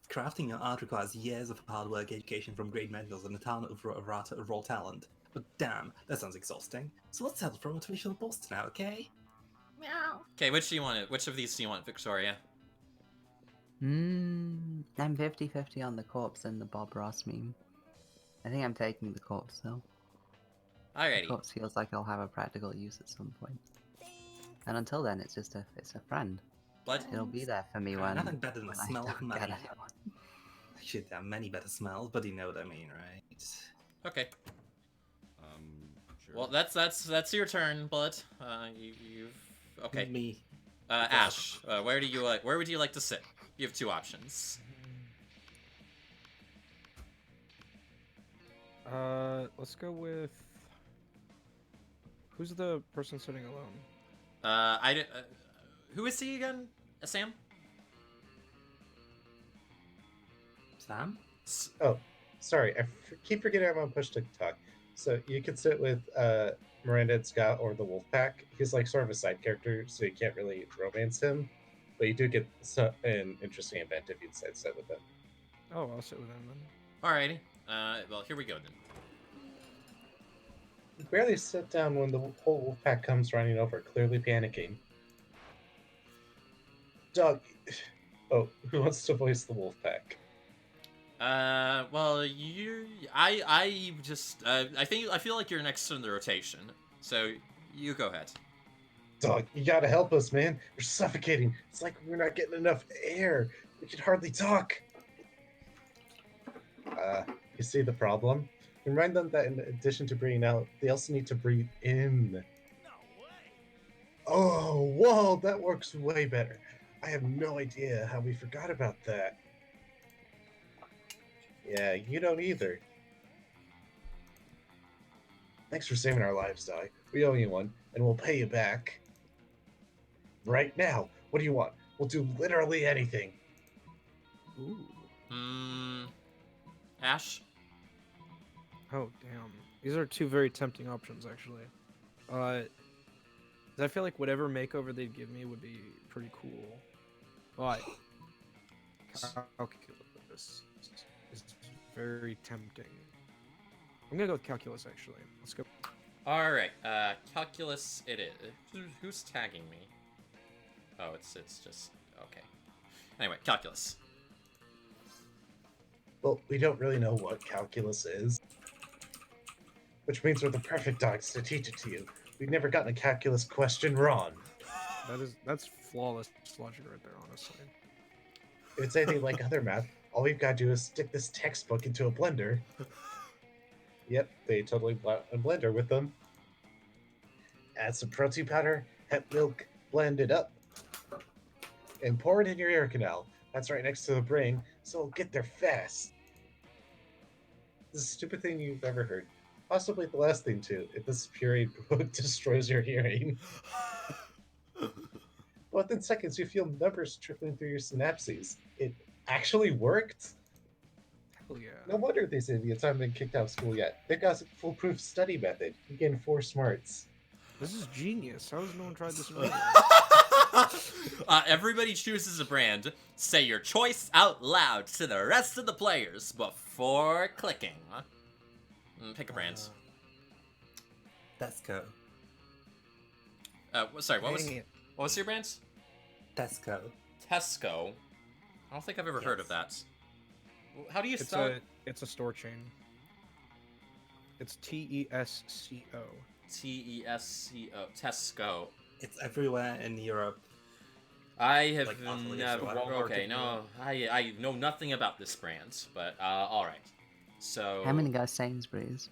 Crafting your art requires years of hard work, education from great mentors, and a ton of raw talent. But damn, that sounds exhausting. So let's settle for a motivational poster now, okay? Meow. Okay, which of these do you want, Victoria? I'm 50-50 on the corpse and the Bob Ross meme. I think I'm taking the corpse though. Alrighty. The corpse feels like I'll have a practical use at some point. And until then, it's just it's a friend. What? It'll be there for me when. Nothing better than the when I smell of don't money. get anyone. Shit, there are many better smells, but you know what I mean, right? Okay. Sure. Well, that's your turn, Blood. You've okay. Me. Ash, where would you like to sit? You have two options. Let's go with. Who's the person sitting alone? Who is he again? Sam? Sam? Oh, sorry. Keep forgetting I'm on push to talk. So you could sit with Miranda and Scott or the Wolfpack. He's like sort of a side character, so you can't really romance him. But you do get an interesting event if you decide to sit with him. Oh, I'll sit with him then. Alrighty. Well, here we go then. You barely sit down when the whole Wolfpack comes running over, clearly panicking. Doug. Oh, who wants to voice the Wolfpack? Well, I feel like you're next in the rotation, so you go ahead. Dog, you gotta help us, man. We're suffocating. It's like we're not getting enough air. We can hardly talk. You see the problem? Remind them that in addition to breathing out, they also need to breathe in. No way! Oh, whoa, that works way better. I have no idea how we forgot about that. Yeah, you don't either. Thanks for saving our lives, Dog. We owe you one, and we'll pay you back. Right now. What do you want? We'll do literally anything. Ooh. Ash? Oh, damn. These are two very tempting options, actually. 'Cause I feel like whatever makeover they'd give me would be pretty cool. But calculus is very tempting. I'm gonna go with calculus, actually. Let's go. Alright, calculus it is. Who's tagging me? Oh, it's just... okay. Anyway, calculus. Well, we don't really know what calculus is. Which means we're the perfect dogs to teach it to you. We've never gotten a calculus question wrong. That's flawless logic right there, honestly. If it's anything like other math, all we've got to do is stick this textbook into a blender. Yep, they totally blend a blender with them. Add some protein powder, hemp milk, blend it up, and pour it in your ear canal. That's right next to the brain, so it'll get there fast. This is the stupid thing you've ever heard. Possibly the last thing too, if this puree destroys your hearing. Within seconds, you feel numbers trickling through your synapses. It actually worked? Hell yeah. No wonder these idiots haven't been kicked out of school yet. They've got a foolproof study method. You gain 4 smarts. This is genius. How has no one tried this already? Everybody chooses a brand. Say your choice out loud to the rest of the players before clicking. Pick a brand. Tesco. Sorry, what was your brand? Tesco. Tesco. I don't think I've ever heard of that. How do you spell it? It's a store chain. It's Tesco. Tesco. Tesco. It's everywhere in Europe. I have Like, utterly never. so. I don't know Okay, no, I know nothing about this brand, but all right. So I'm gonna go Sainsbury's.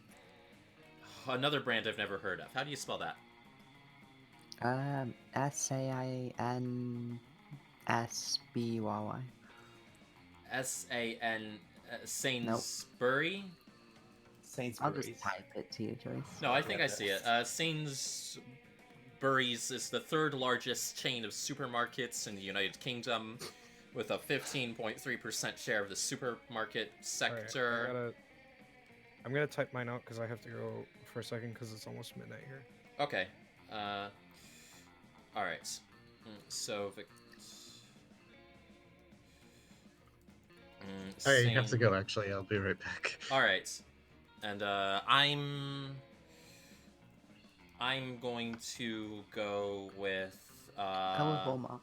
another brand I've never heard of. How do you spell that? Sainsbury. SAN Nope. Sainsbury. I'll Sainsbury's. just type it to you, Joyce. No, I think I see it. Sainsbury's is the third largest chain of supermarkets in the United Kingdom, with a 15.3% share of the supermarket sector. Alright, I'm gonna type mine out because I have to go for a second because it's almost midnight here. Okay. All right. So. I have to go. Actually, I'll be right back. All right. And I'm going to go with Go with Walmart.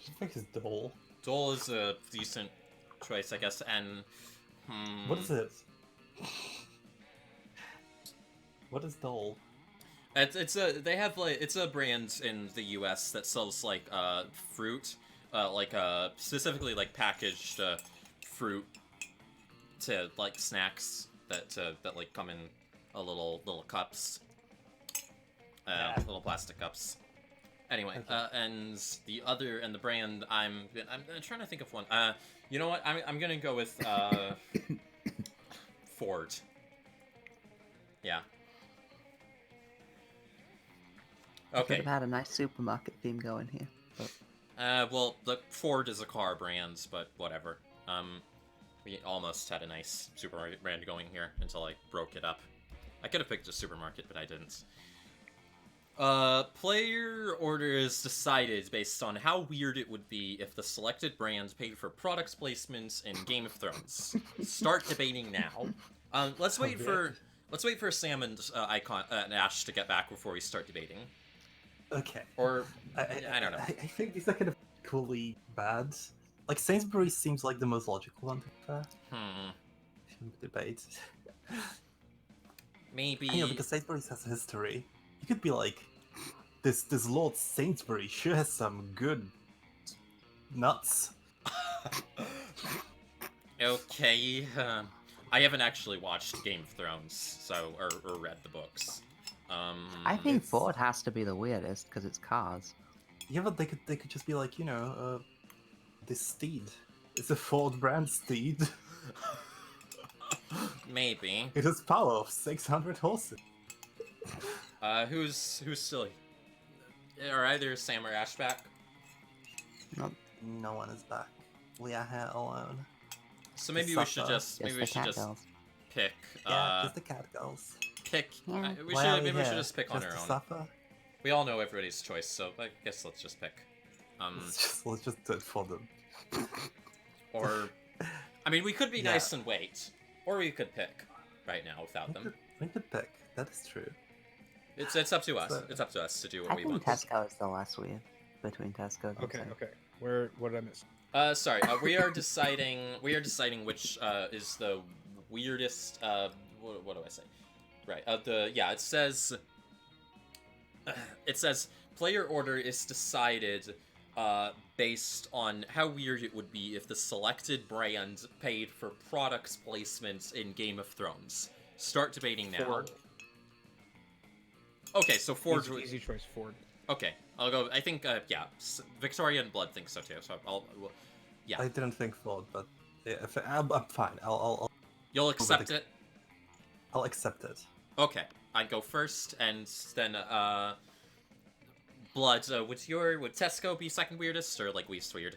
I think it's Dole. Dole is a decent choice, I guess. And What is it? What is Dole? It's a brand in the U.S. that sells like fruit, specifically like packaged fruit to like snacks that like come in a little cups, little plastic cups. Anyway, Okay. and the brand I'm trying to think of one. You know what? I'm gonna go with Ford. Yeah. Could Okay. have had a nice supermarket theme going here. But Well, the Ford is a car brand, but whatever. We almost had a nice supermarket brand going here until I broke it up. I could have picked a supermarket, but I didn't. Player order is decided based on how weird it would be if the selected brand paid for product placements in Game of Thrones. Start debating now. Let's wait for Sam and and Ash to get back before we start debating. Okay. Or I don't know. I think these are kind of equally bad. Like, Sainsbury's seems like the most logical one to be fair. If you debate. Maybe. You know, because Sainsbury's has history. You could be like, this Lord Sainsbury sure has some good nuts. Okay. I haven't actually watched Game of Thrones, so or read the books. I think Ford has to be the weirdest because it's cars. Yeah, but they could just be like, this steed. It's a Ford brand steed. Maybe. It has power of 600 horses. Who's still? Are either Sam or Ash back? Nope. No one is back. We are here alone. So maybe we should just pick. Yeah, just the cat girls. Pick. Yeah. We should just pick on our own. Suffer? We all know everybody's choice, so I guess let's just pick. Let's just do it for them. Or, I mean, we could be nice and wait, or we could pick right now without them. We could pick. That is true. It's up to us. It's up to us to do what I we think want. Tesco is the less weird between Tesco and Okay. Saint. Okay. What did I miss? Sorry. We are deciding. We are deciding which is the weirdest. What do I say? Right. It says. It says player order is decided based on how weird it would be if the selected brand paid for product placements in Game of Thrones. Start debating now. Ford. Okay, so Ford. Easy choice, Ford. Okay, I'll go. I think Victoria and Blood think so too. So yeah. I didn't think Ford, but yeah, I'm fine. I'll You'll accept it. I'll accept it. Okay, I go first, and then Blood. Would Tesco be second weirdest or like least weird?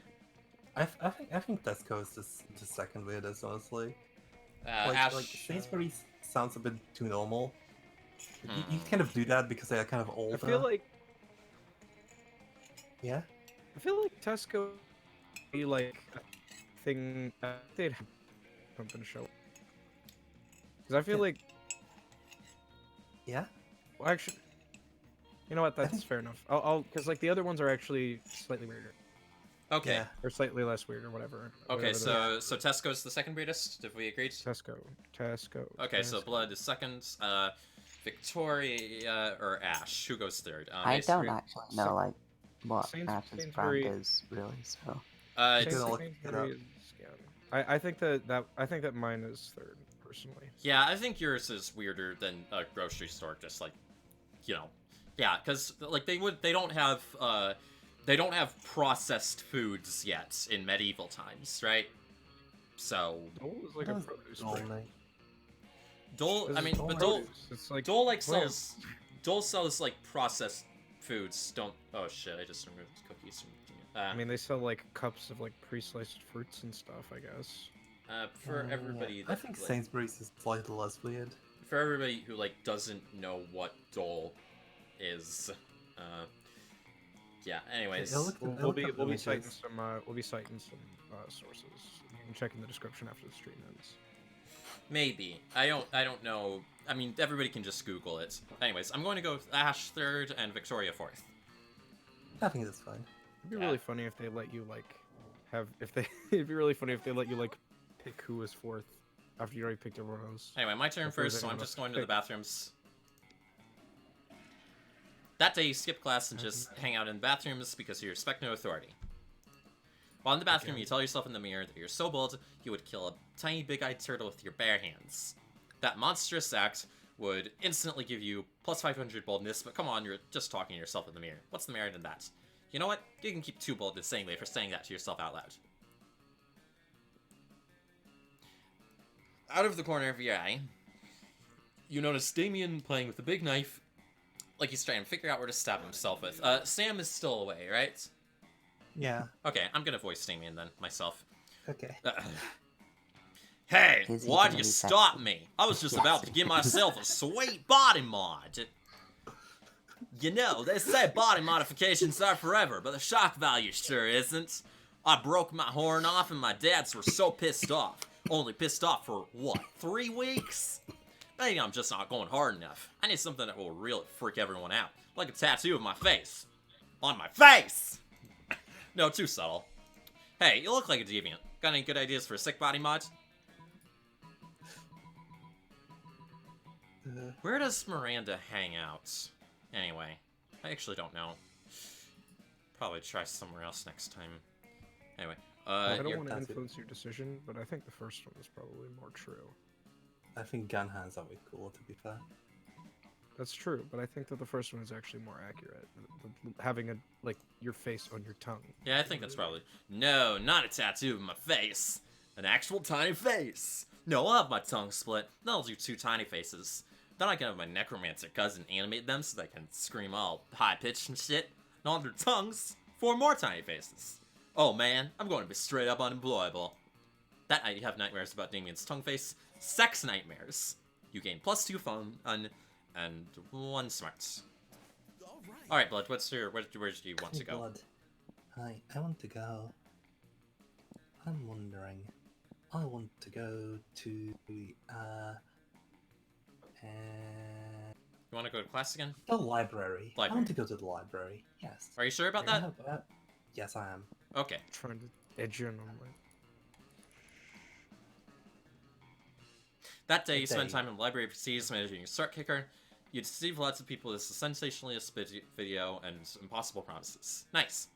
I think Tesco is the second weirdest, honestly. Ash. Like Sainsbury's sounds a bit too normal. You kind of do that because they are kind of older. I feel like. Yeah. I feel like Tesco be like a thing they'd have something to show. Because I feel like. Yeah. Well, actually, you know what? That's fair enough. I'll because like the other ones are actually slightly weirder. Okay. Yeah. Or slightly less weird, or whatever. Okay, whatever so Tesco's the second weirdest, if we agreed? Tesco. Okay, so Tesco. Blood is second. Victoria or Ash, who goes third? I Ace? don't actually know like what Ash's Sainsbury- brand is really, so. It's, Sainsbury is, yeah. I think that mine is third, personally. yeah, I think yours is weirder than a grocery store. Just like, you know, yeah, because like they don't have processed foods yet in medieval times, right? So Dole is like a produce brand. Dole, I mean, but Dole, Dole sells like processed foods. Don't. Oh shit! I just removed cookies from. I mean, they sell like cups of like pre-sliced fruits and stuff, I guess. For everybody, I think Sainsbury's is slightly less weird. For everybody who like doesn't know what Dole is, yeah. Anyways, we'll be citing some sources. You can check in the description after the stream ends. Maybe. I don't know. I mean, everybody can just Google it. Anyways, I'm going to go with Ash third and Victoria fourth. I think that's fine. It'd be really funny if they let you like it'd be really funny if they let you like pick who was fourth after you already picked everyone else. Anyway, my turn first, so I'm just going to the bathrooms. That day, you skip class and just hang out in the bathrooms because you respect no authority. While in the bathroom, you tell yourself in the mirror that you're so bold, you would kill a tiny big-eyed turtle with your bare hands. That monstrous act would instantly give you plus 500 boldness, but come on, you're just talking to yourself in the mirror. What's the merit in that? You know what? You can keep 2 boldness anyway for saying that to yourself out loud. Out of the corner of your eye, you notice Damien playing with a big knife, like he's trying to figure out where to stab himself with. Sam is still away, right? Yeah. Okay, I'm gonna voice Damien then, myself. Okay. Hey, why'd you stop me? I was just about to give myself a sweet body mod. You know, they say body modifications are forever, but the shock value sure isn't. I broke my horn off and my dads were so pissed off. Only pissed off for, what, 3 weeks? Maybe I'm just not going hard enough. I need something that will really freak everyone out. Like a tattoo of my face. On my face! No, too subtle. Hey, you look like a deviant. Got any good ideas for a sick body mod? Where does Miranda hang out? Anyway, I actually don't know. Probably try somewhere else next time. Anyway, I don't want to influence your decision, but I think the first one is probably more true. I think gun hands are way cooler, to be fair. That's true, but I think that the first one is actually more accurate. Having a your face on your tongue. Yeah, I think that's probably... No, not a tattoo of my face. An actual tiny face. No, I'll have my tongue split. Then I'll do 2 tiny faces. Then I can have my necromancer cousin animate them so they can scream all high-pitched and shit. And on their tongues, 4 more tiny faces. Oh man, I'm going to be straight up unemployable. That night you have nightmares about Damien's tongue face. Sex nightmares. You gain plus 2 fun and 1 smarts. Alright, Blood, where do you want to go? Blood. Hi, I want to go. I'm wondering. I want to go to You want to go to class again? the library. I want to go to the library. Yes. Are you sure about that? Yes, I am. Okay. Trying to edge in on my... That day, you spend time in the library procedures managing a start kicker. You deceive lots of people with a sensationalist video and impossible promises. Nice.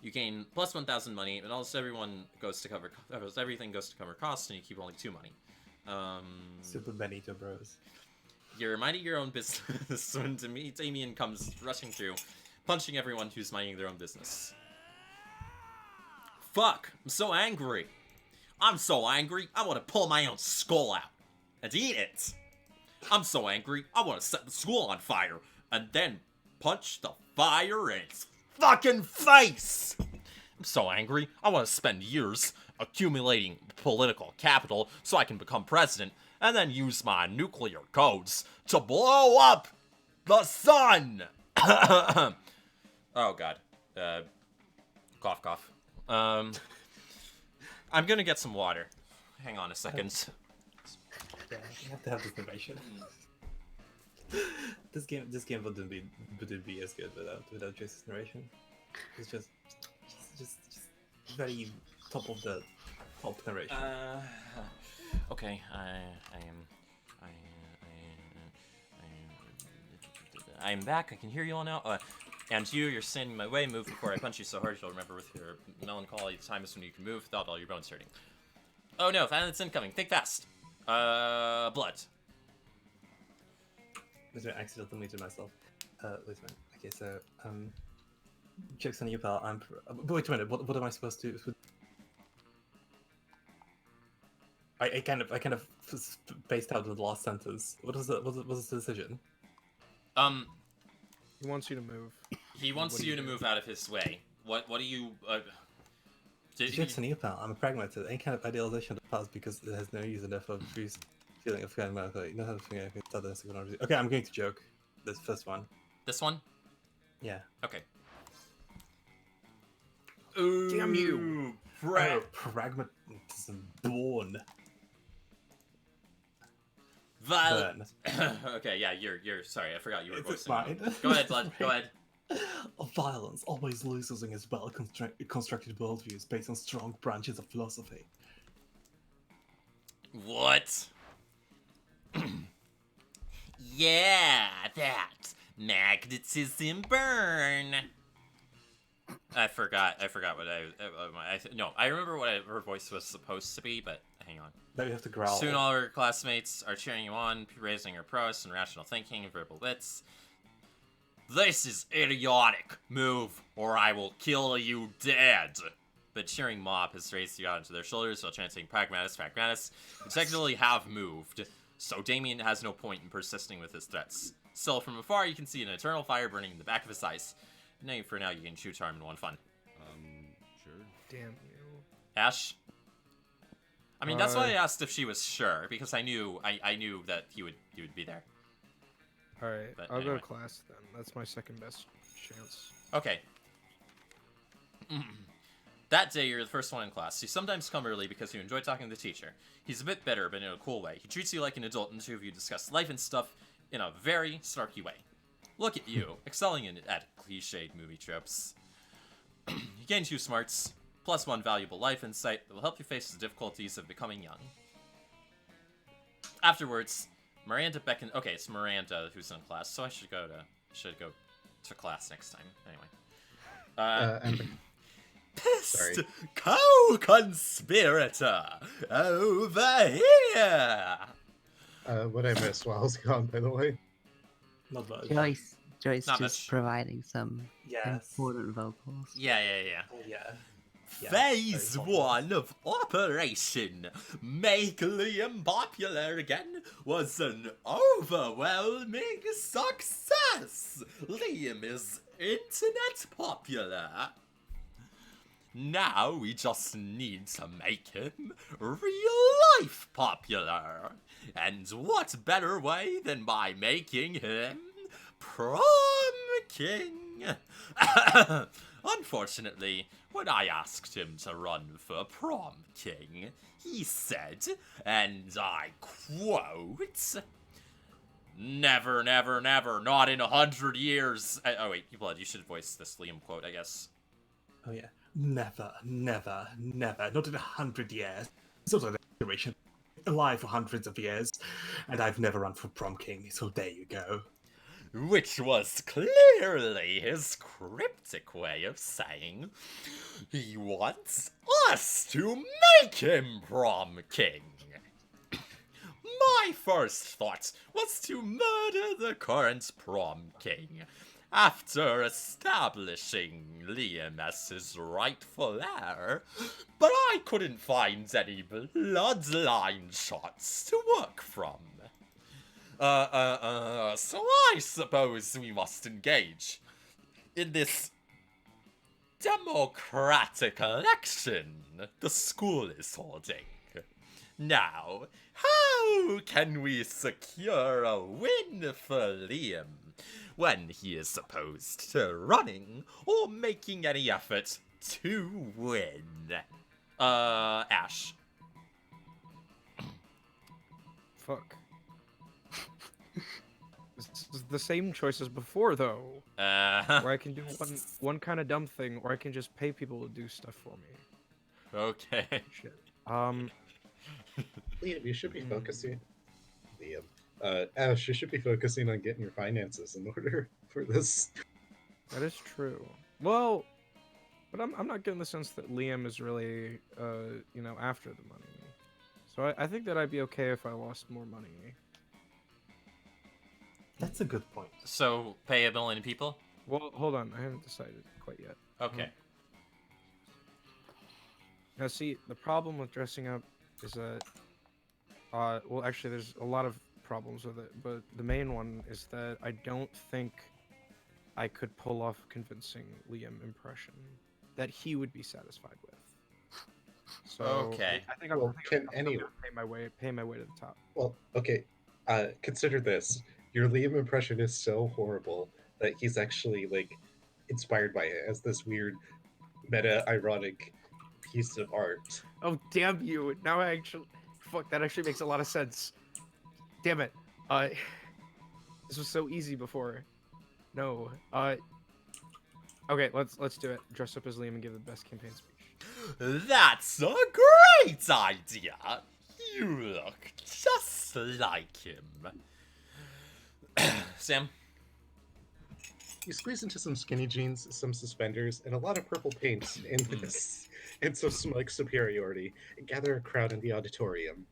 You gain plus 1,000 money, and almost everything goes to cover costs, and you keep only 2 money. Super Benito Bros. You're minding your own business when Damien comes rushing through, punching everyone who's minding their own business. Fuck! I'm so angry! I'm so angry, I want to pull my own skull out and eat it! I'm so angry, I want to set the school on fire and then punch the fire in its fucking face! I'm so angry, I want to spend years accumulating political capital so I can become president and then use my nuclear codes to blow up the sun! Oh god. Cough, cough. I'm gonna get some water. Hang on a second. Yeah, you have to have this information. This game wouldn't be as good without Joyce's narration. It's just very top of the top generation. Okay, I'm back. I can hear you all now. And you're standing in my way. Move before I punch you so hard you'll remember with your melancholy the time is when you can move without all your bones hurting. Oh no, violence incoming. Think fast. Blood. I accidentally muted myself. Wait a minute. Okay, so jokes on you, pal. Wait a minute. What am I supposed to? I kind of spaced out in the last sentence. What was the decision? He wants you to move. He wants you to move out of his way. What do you? Jokes on you, pal. I'm a pragmatist. Any kind of idealization of the past because it has no use and therefore abuse feeling of kind of melancholy. No other thing I can start this. Okay, I'm going to joke. This first one. This one? Yeah. Okay. Ooh, damn you! Pragmatism born. Burn. Okay, yeah, you're sorry, I forgot you were voicing. Fine. Go ahead, Blood. Go ahead. Violence always loses in its well-constructed worldviews based on strong branches of philosophy. What? Yeah, that magnetism burn. I forgot what I remember what her voice was supposed to be, but hang on. Now you have to growl. Soon all her classmates are cheering you on, praising your prowess and rational thinking and verbal wits. This is idiotic. Move, or I will kill you dead. The cheering mob has raised you out onto their shoulders while chanting pragmatis, pragmatis, and technically have moved, so Damien has no point in persisting with his threats. Still, from afar, you can see an eternal fire burning in the back of his eyes. No, for now, you can shoot charm in one fun. Sure. Damn you. Ash? I mean, that's why I asked if she was sure, because I knew that he would be there. Alright, I'll go to class then. That's my second best chance. Okay. That day, you're the first one in class. You sometimes come early because you enjoy talking to the teacher. He's a bit bitter, but in a cool way. He treats you like an adult, and the two of you discuss life and stuff in a very snarky way. Look at you, excelling at cliched movie tropes. You gain 2 smarts, plus 1 valuable life insight that will help you face the difficulties of becoming young. Afterwards, Miranda beckons. Okay, it's Miranda who's in class, so I should go to class next time. Anyway. Pissed co-conspirator over here. What I missed while I was gone, by the way. Not much. Joyce Not just much. providing some important vocals. Yeah. Oh, yeah. Phase 1 of Operation Make Liam Popular Again was an overwhelming success. Liam is internet popular. Now we just need to make him real life popular. And what better way than by making him prom king? Unfortunately, when I asked him to run for prom king, he said, and I quote, "Never, never, never, not in 100 years. Oh wait, Blood, you should voice this Liam quote, I guess. Oh yeah. Never, never, never, not in 100 years. Sort of generation alive for hundreds of years, and I've never run for prom king, so there you go. Which was clearly his cryptic way of saying he wants us to make him prom king. My first thought was to murder the current prom king after establishing Liam as his rightful heir, but I couldn't find any bloodline shots to work from. So I suppose we must engage in this democratic election the school is holding. Now, how can we secure a win for Liam when he is opposed to running or making any effort to win? Ash. Fuck. This is the same choice as before, though. Where I can do one kind of dumb thing, or I can just pay people to do stuff for me. Okay. Shit. Liam, you should be focusing. Ash, you should be focusing on getting your finances in order for this. That is true. Well, but I'm not getting the sense that Liam is really, after the money. So I think that I'd be okay if I lost more money. That's a good point. So, pay 1 million people? Well, hold on. I haven't decided quite yet. Okay. Now, see, the problem with dressing up is that, well, actually, there's a lot of problems with it, but the main one is that I don't think I could pull off a convincing Liam impression that he would be satisfied with. So, Okay. I think I'm gonna pay my way to the top. Well, okay. Consider this: your Liam impression is so horrible that he's actually like inspired by it as this weird, meta-ironic piece of art. Oh, damn you! Now I actually, fuck, that actually makes a lot of sense. Damn it. This was so easy before. No. Okay, let's do it. Dress up as Liam and give the best campaign speech. That's a great idea. You look just like him. Sam? You squeeze into some skinny jeans, some suspenders, and a lot of purple paint in this, and some smug superiority, and gather a crowd in the auditorium.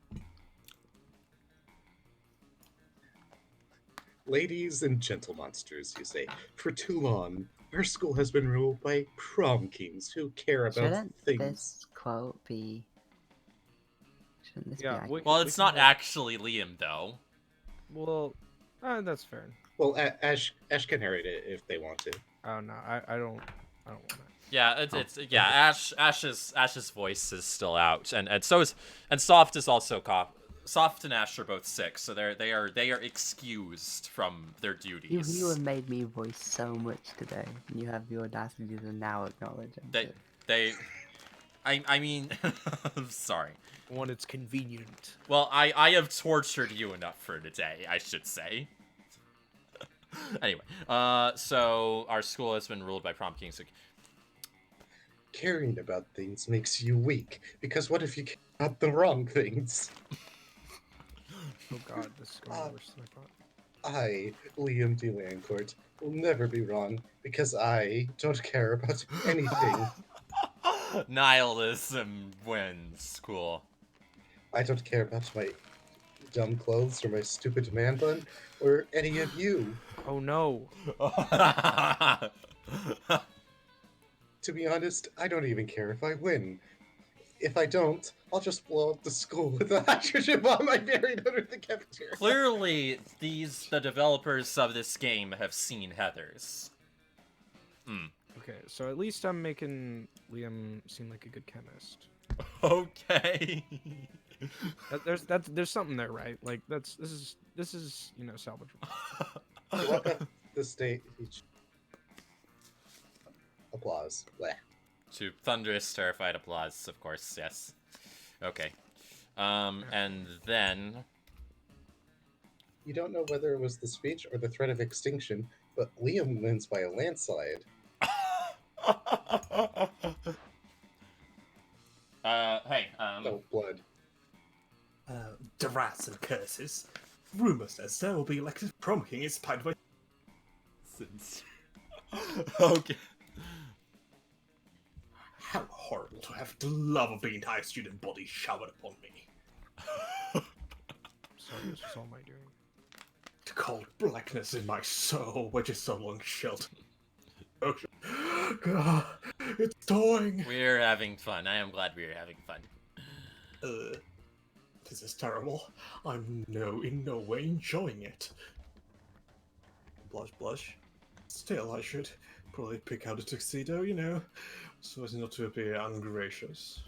Ladies and gentle monsters, you say, for too long, our school has been ruled by prom kings who care about Shouldn't things. this quote be... Shouldn't this be accurate? Well, it's not actually Liam, though. Well, that's fair. Well, Ash can narrate it if they want to. Oh no, I don't want to. Yeah, Ash's voice is still out, and so is Soft is also Soft and Ash are both sick, so they are excused from their duties. You have made me voice so much today, and you have the audacity to now acknowledge it. I mean, I'm sorry. When it's convenient. Well, I have tortured you enough for today, I should say. Anyway, so our school has been ruled by prom kings. Caring about things makes you weak, because what if you care about the wrong things? Oh god, this is going worse than I thought. I, Liam D. Landcourt, will never be wrong, because I don't care about anything. Nihilism wins. Cool. I don't care about my dumb clothes or my stupid man bun or any of you. Oh no. To be honest, I don't even care if I win. If I don't, I'll just blow up the school with a hydrogen bomb I buried under the cafeteria. Clearly, the developers of this game have seen Heathers. Okay, so at least I'm making Liam seem like a good chemist. Okay. There's something there, right? Like this is salvageable. You walk up the stage. Applause. Bleh. To thunderous, terrified applause, of course. Yes. Okay. And then You don't know whether it was the speech or the threat of extinction, but Liam wins by a landslide. Hey, No blood. The rats and curses. Rumor says there will be elected prom king inspired by... Okay. How horrible to have the love of the entire student body showered upon me. Sorry, this was all my doing. To cold blackness in my soul, which is so long sheltered. Oh, God, it's thawing. We're having fun. I am glad we're having fun. This is terrible. I'm in no way enjoying it. Blush, blush. Still, I should probably pick out a tuxedo, so as not to appear ungracious.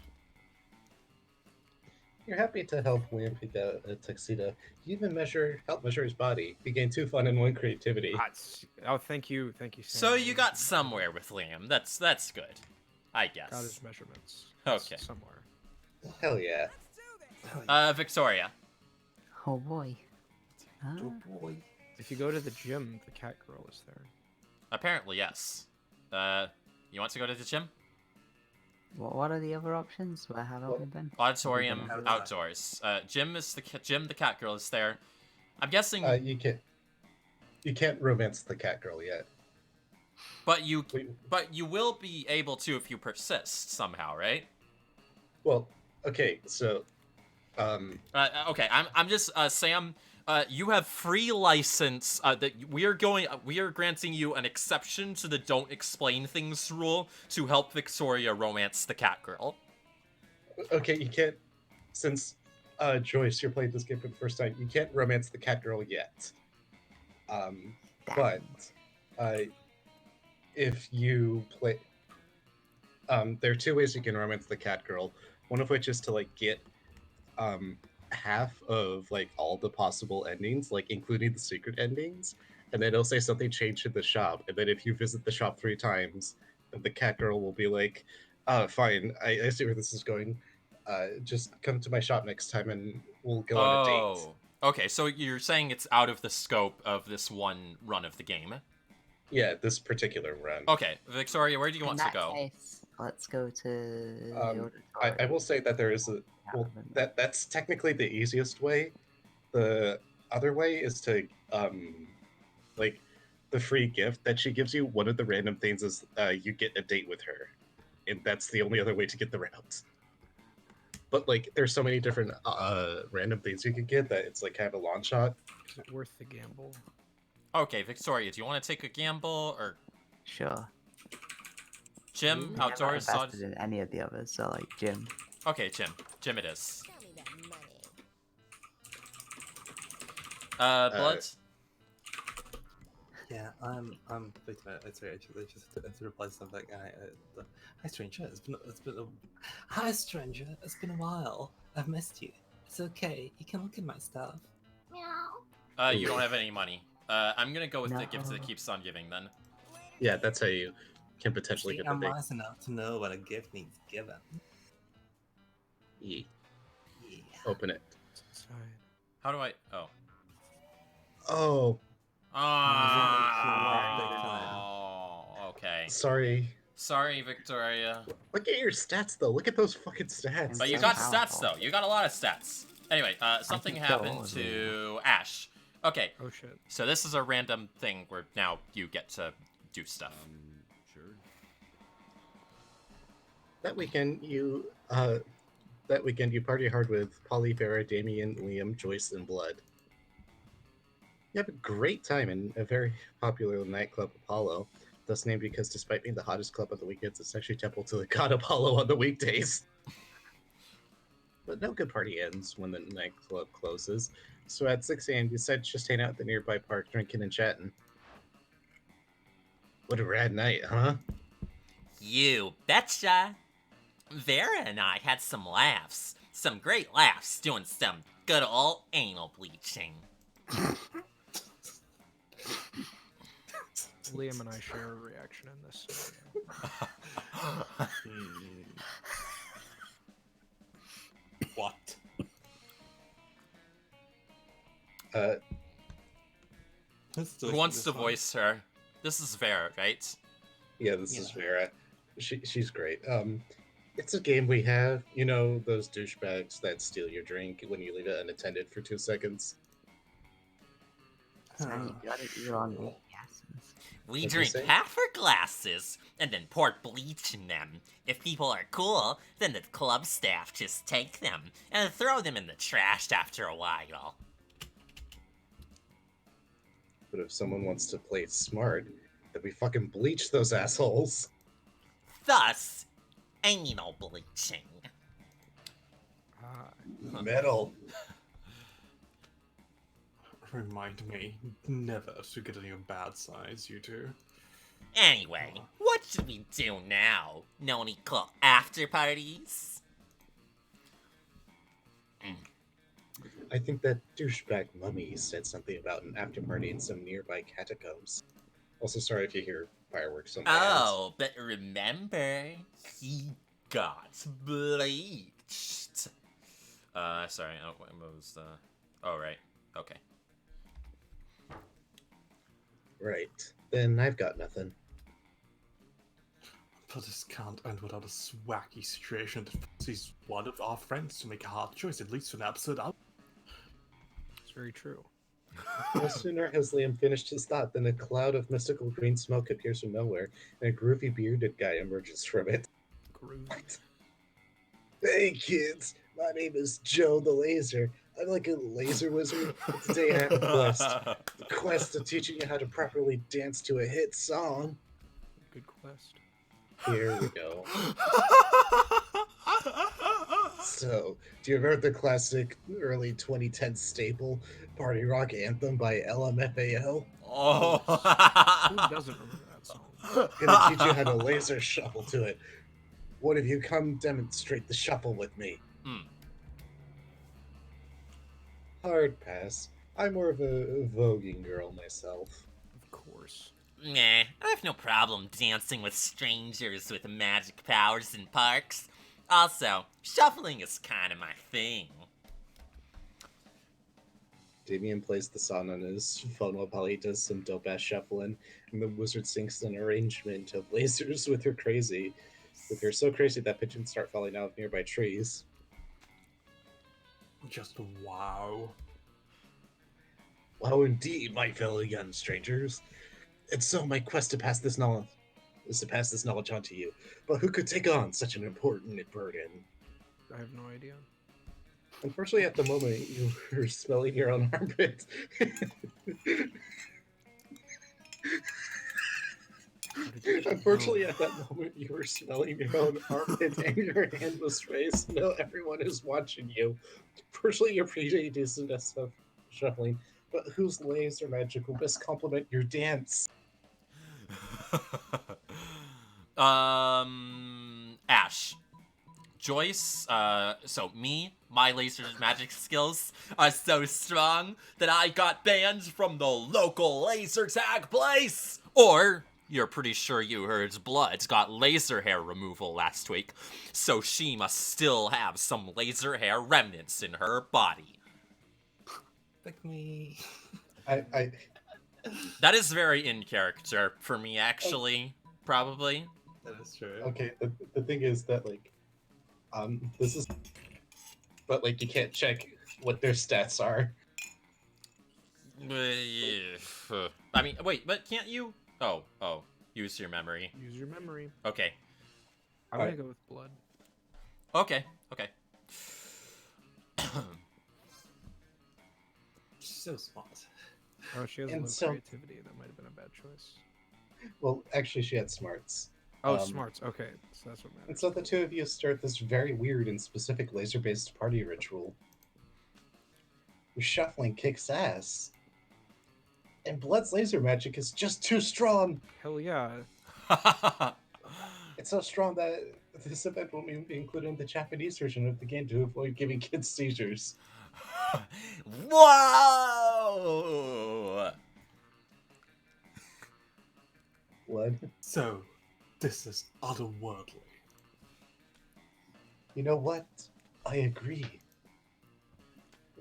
You're happy to help Liam pick out a tuxedo. You even help measure his body. You gain 2 fun and 1 creativity. Oh, thank you, Sam. So you got somewhere with Liam. That's good, I guess. Got his measurements. Okay. Somewhere. Hell yeah. Victoria. Oh boy. Oh boy. If you go to the gym, the cat girl is there. Apparently, yes. You want to go to the gym? What are the other options? Where have I been? Auditorium, Outside. outdoors. Jim the cat girl is there. I'm guessing, You can't romance the cat girl yet. but you will be able to if you persist somehow, right? Well, okay, so Okay, I'm just Sam. You have free license. That we are granting you an exception to the don't explain things rule to help Victoria romance the cat girl. okay, you can't, since Joyce, you're playing this game for the first time, you can't romance the cat girl yet. But if you play, there are two ways you can romance the cat girl. One of which is to like get half of like all the possible endings, like including the secret endings, and then it'll say something changed in the shop, and then if you visit the shop 3 times, then the cat girl will be like, fine, I see where this is going. Just come to my shop next time and we'll go on a date. Oh, okay. So you're saying it's out of the scope of this one run of the game? Yeah, this particular run. Okay, Victoria, where do you want to go? Case, let's go to. I will say that there is that's technically the easiest way. The other way is to like the free gift that she gives you. One of the random things is you get a date with her, and that's the only other way to get the route. But like, there's so many different random things you could get that it's like kind of a long shot. Is it worth the gamble? Okay, Victoria, do you want to take a gamble or? Sure. Jim, I'm outdoors. not invested in any of the others, so like Jim. Okay, Jim it is. Bloods. Yeah, wait a minute. Sorry, I just to reply to something. Hi, stranger. Hi, stranger. It's been a while. I've missed you. It's okay. You can look at my stuff. You don't have any money. I'm gonna go with the gift that keeps on giving then. Yeah, that's how you can potentially get the I'm date. wise enough to know what a gift needs given. Yeah. Open it. How do I? Oh. Oh. Oh. Okay. Sorry. Sorry, Victoria. Look at your stats, though. Look at those fucking stats. But you got stats, though. You got a lot of stats. Anyway, something happened to Ash. Okay. Oh shit. So this is a random thing where now you get to do stuff. Sure. That weekend you party hard with Polly, Vera, Damien, Liam, Joyce, and Blood. You have a great time in a very popular nightclub, Apollo. Thus named because despite being the hottest club on the weekends, it's actually temple to the god Apollo on the weekdays. But no good party ends when the nightclub closes. So at 6 a.m. you decide to just hang out at the nearby park, drinking and chatting. What a rad night, huh? You betcha. Vera and I had some laughs. Some great laughs doing some good old anal bleaching. Liam and I share a reaction in this scenario. What? Who wants to voice her? This is Vera, right? Yeah, this is Vera. She's great. It's a game we have. You know those douchebags that steal your drink when you leave it unattended for 2 seconds? We drink half our glasses and then pour bleach in them. If people are cool, then the club staff just take them and throw them in the trash after a while. But if someone wants to play it smart, then we fucking bleach those assholes. Thus, anal bleaching. Metal. Remind me never to get on your bad sides, you two. Anyway, what should we do now? No any cool after parties? I think that douchebag mummy said something about an after party in some nearby catacombs. Also, sorry if you hear fireworks somewhere. Oh, but remember, he got bleached. Sorry, what was the... Oh, right. Okay. Right. Then I've got nothing. So this can't end without a wacky situation that forces one of our friends to make a hard choice, at least for an episode out. It's very true. No sooner has Liam finished his thought than a cloud of mystical green smoke appears from nowhere, and a groovy bearded guy emerges from it. Groovy. Hey kids, my name is Joe the Laser. I'm like a laser wizard, but today I have a quest. The quest of teaching you how to properly dance to a hit song. Good quest. Here we go. So, do you remember the classic early 2010 staple party rock anthem by LMFAO? Oh. Who doesn't remember that song? Gonna teach you how to laser shuffle to it. One of you come demonstrate the shuffle with me. Hard pass. I'm more of a voguing girl myself. Of course. Nah, I have no problem dancing with strangers with magic powers in parks. Also, shuffling is kind of my thing. Damien plays the song on his phone while Polly does some dope-ass shuffling, and the wizard sings an arrangement of lasers with her so crazy that pigeons start falling out of nearby trees. Just wow. Wow indeed, my fellow young strangers. And so my quest to pass this knowledge is to pass this knowledge on to you. But who could take on such an important burden? I have no idea. Unfortunately, at the moment, you were smelling your own armpit. Unfortunately, at that moment, you were smelling your own armpit and your hand was raised. No, everyone is watching you. Fortunately, you're pretty decent at stuff shuffling, but whose laser magic will best complement your dance? Ash. Joyce, so me, my laser magic skills are so strong that I got banned from the local laser tag place. Or, you're pretty sure you heard Blood got laser hair removal last week, so she must still have some laser hair remnants in her body. Like me. That is very in character for me, actually, probably. That is true. Okay, the thing is that, like, this is... But, like, you can't check what their stats are. I mean, wait, but can't you... Oh, use your memory. Use your memory. Okay. I'm gonna go with Blood. Okay. So smart. Oh, she has And low so- creativity. That might have been a bad choice. Well, actually, she had smarts. Oh, smarts. Okay, so that's what matters. And so the two of you start this very weird and specific laser-based party ritual. Your shuffling kicks ass. And Blood's laser magic is just too strong. Hell yeah. It's so strong that this event will be included in the Japanese version of the game to avoid giving kids seizures. Whoa! Blood. So, this is otherworldly. You know what? I agree.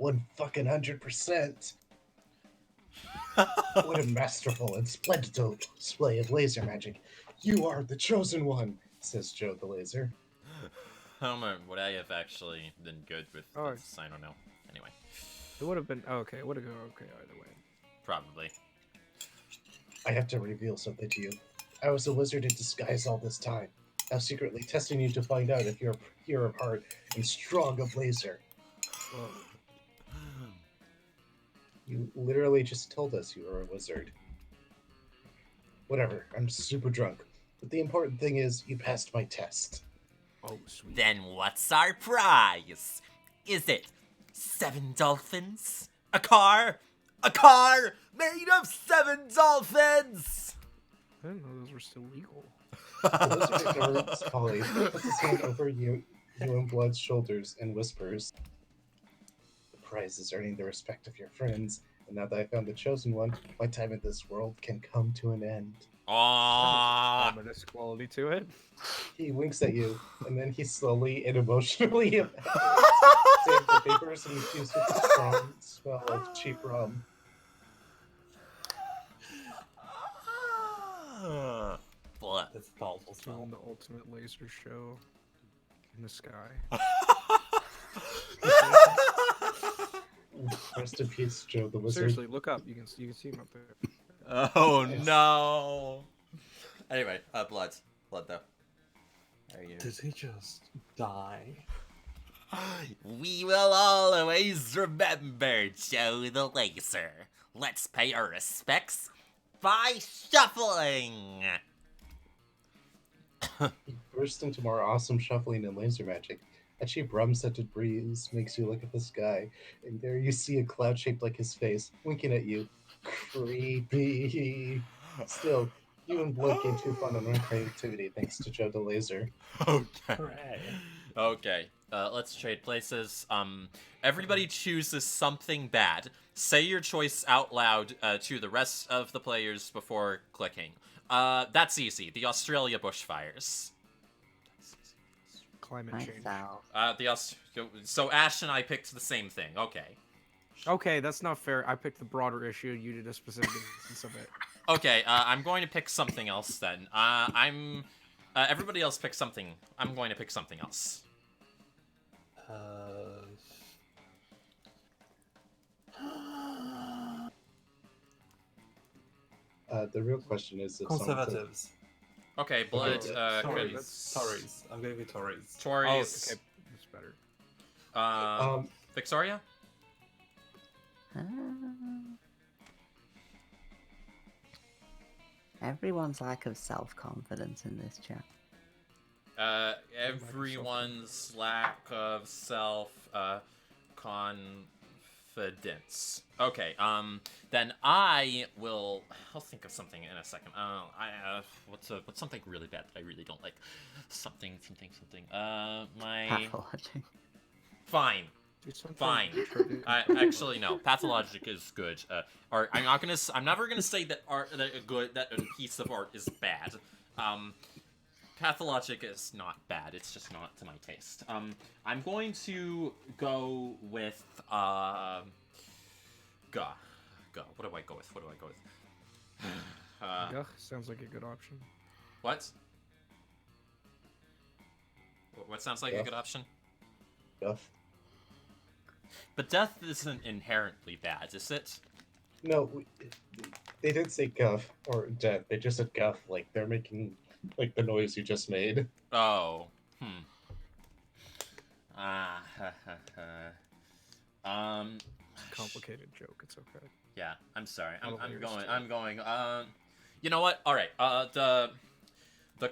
100%. What a masterful and splendid display of laser magic. You are the chosen one, says Joe the Laser. I don't know, would I have actually been good with this? I don't know. Anyway. It would have been okay. It would have gone okay either way. Probably. I have to reveal something to you. I was a wizard in disguise all this time. I was secretly testing you to find out if you're pure of heart and strong of laser. Whoa. You literally just told us you were a wizard. Whatever, I'm super drunk. But the important thing is, you passed my test. Oh, sweet. Then what's our prize? Is it 7 dolphins? A car? A car made of 7 dolphins! I didn't know those were still legal. The wizard ignores Polly, puts his hand over you and Blood's shoulders, and whispers, "The prize is earning the respect of your friends, and now that I found the chosen one, my time in this world can come to an end." Aww. Ominous quality to it. He winks at you, and then he slowly and emotionally saves the papers and infused with the strong smell of cheap rum. What? That's a powerful spell. Film the ultimate laser show in the sky. Rest in peace, Joe the Wizard. Seriously, look up. You can see him up there. Oh no. Anyway, blood though. Are you? Did he just die? We will always remember Joe the Laser. Let's pay our respects by shuffling. Burst into more awesome shuffling and laser magic. A cheap rum-scented breeze makes you look at the sky, and there you see a cloud shaped like his face, winking at you. Creepy. Still, you and Blood gain 2 fun on our creativity thanks to Joe the Laser. Okay. Okay. Let's trade places. Everybody chooses something bad. Say your choice out loud to the rest of the players before clicking. That's easy. The Australia bushfires. Climate change. So Ash and I picked the same thing. Okay. Okay, that's not fair. I picked the broader issue. You did a specific instance of it. Okay, I'm going to pick something else then. Everybody else pick something. I'm going to pick something else. The real question is if Conservatives. Okay, Blood. Tories. I'm going to go Tories. Tories. Oh, okay, that's better. Victoria? Everyone's lack of self-confidence in this chat. Everyone's lack of confidence. Okay, then I'll think of something in a second. What's something really bad that I really don't like? Something. Pathologic. Fine. Fine. Actually, no. Pathologic is good. Art. I'm never gonna say that that a piece of art is bad. Pathologic is not bad. It's just not to my taste. I'm going to go with Go. What do I go with? Gah sounds like a good option. What? What sounds like a good option? Death. But death isn't inherently bad, is it? No, they didn't say guff or death. They just said guff, like they're making like the noise you just made. Oh. Complicated joke. It's okay. Yeah, I'm sorry. I'm going. You know what? All right. The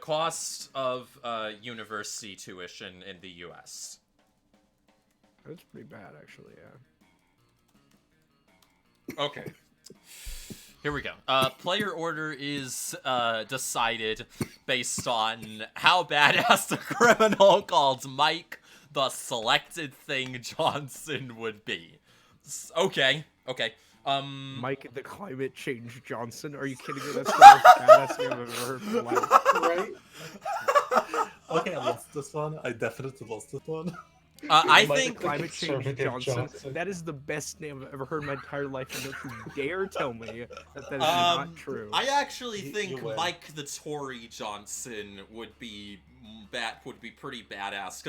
cost of university tuition in the U.S. That's pretty bad, actually. Yeah. Okay. Here we go. Player order is decided based on how badass the criminal called Mike the Selected Thing Johnson would be. Okay. Mike the Climate Change Johnson? Are you kidding me? That's the most badass thing I've ever heard in my life. Right? Okay, I lost this one. I definitely lost this one. I think Climate Change Johnson. That is the best name I've ever heard in my entire life, and don't you dare tell me that is not true. I actually think Mike the Tory Johnson would be pretty badass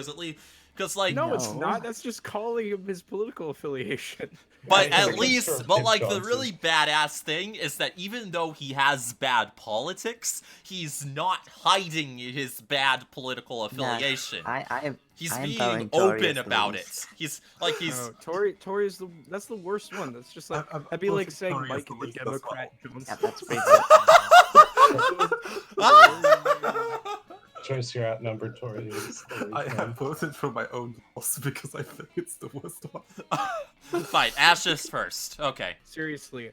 no, it's not. That's just calling him his political affiliation. But at least, the really badass thing is that even though he has bad politics, he's not hiding his bad political affiliation. He's being open about it. Tory is that's the worst one. That's just like that'd be like saying Mike the Democrat Johnson. Yeah, that's pretty Joyce, you're outnumbered, Tory. I have voted for my own loss because I think it's the worst one. Fine, Ash is first. Okay. Seriously.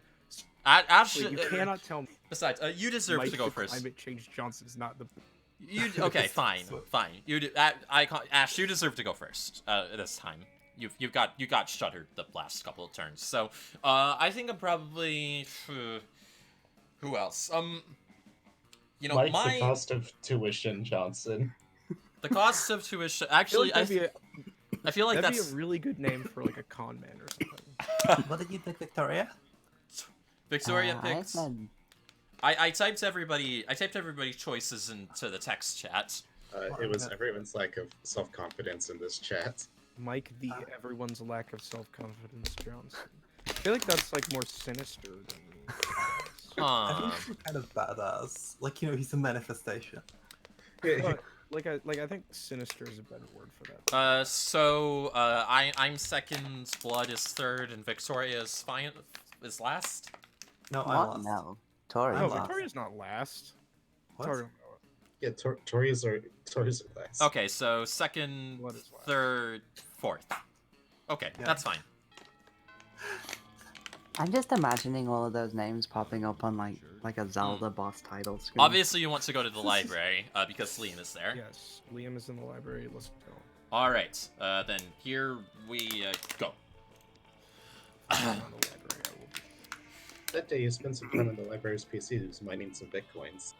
Ash, you cannot tell me. Besides, you deserve Mike to go the first. Climate Change Johnson is not the. Okay, fine. Ash, you deserve to go first. This time, you got shuttered the last couple of turns. So, I think I'm probably. Who else? Mike, the cost of tuition, Johnson. The cost of tuition. Actually, I feel like that'd that's be a really good name for like a con man or something. What did you pick, Victoria? Victoria picked. I typed everybody's choices into the text chat. It was everyone's lack of self-confidence in this chat. Mike, the everyone's lack of self-confidence Johnson. I feel like that's like more sinister than. I think he's kind of badass. Like, he's a manifestation. I think sinister is a better word for that. I'm second, Blood is third, and Victoria is last. No, I'm last. No, Tori. No, Victoria's not last. What? Yeah, Tories are last. Okay, so second, third, fourth. Okay, that's fine. I'm just imagining all of those names popping up on like a Zelda boss title screen. Obviously, you want to go to the library because Liam is there. Yes, Liam is in the library. Let's go. All right, then here we go. That day, you spent some time on the library's PC mining some bitcoins.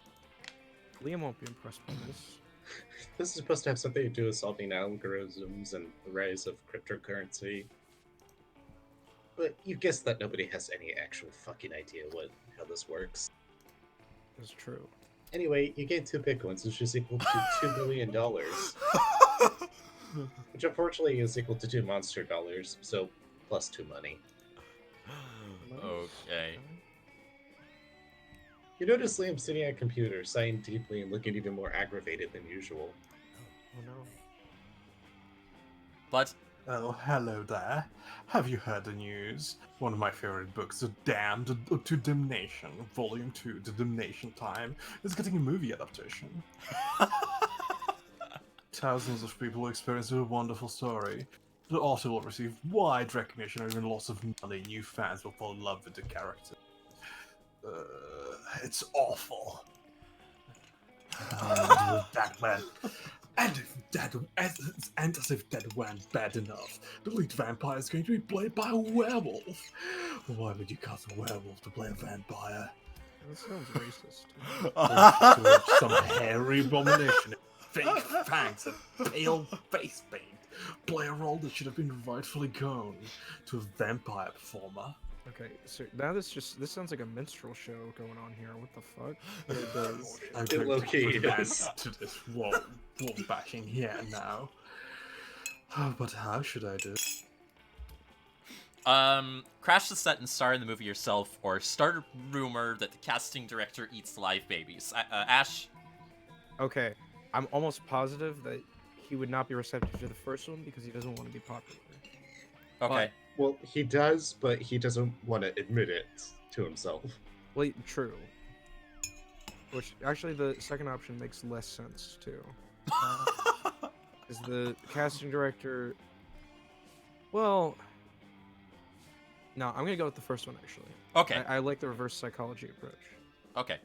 Liam won't be impressed by this. This is supposed to have something to do with solving algorithms and the rise of cryptocurrency. But you guess that nobody has any actual fucking idea how this works. That's true. Anyway, you gained 2 bitcoins, which is equal to $2 billion. Which unfortunately is equal to 2 monster dollars, so plus 2 money. Okay. You notice Liam sitting at a computer, sighing deeply and looking even more aggravated than usual. Oh no. But Oh, hello there. Have you heard the news? One of my favorite books, The Damned to Damnation, Volume 2, The Damnation Time, is getting a movie adaptation. Thousands of people experience a wonderful story. The author will receive wide recognition and even lots of money. New fans will fall in love with the character. It's awful. That man. And as if that weren't bad enough, the lead vampire is going to be played by a werewolf. Why would you cast a werewolf to play a vampire? That sounds racist. To have some hairy abomination, fake fangs, and pale face paint play a role that should have been rightfully gone to a vampire performer. Okay, so now this sounds like a minstrel show going on here. What the fuck? It does. I'm It going low-key to is. to this wall bashing here now. But how should I do? Crash the set and star in the movie yourself, or start a rumor that the casting director eats live babies. Ash? Okay, I'm almost positive that he would not be receptive to the first one because he doesn't want to be popular. Okay. Well, he does, but he doesn't want to admit it to himself. Well, true. Which, actually, the second option makes less sense, too. Is the casting director... Well... No, I'm gonna go with the first one, actually. Okay. I like the reverse psychology approach. Okay.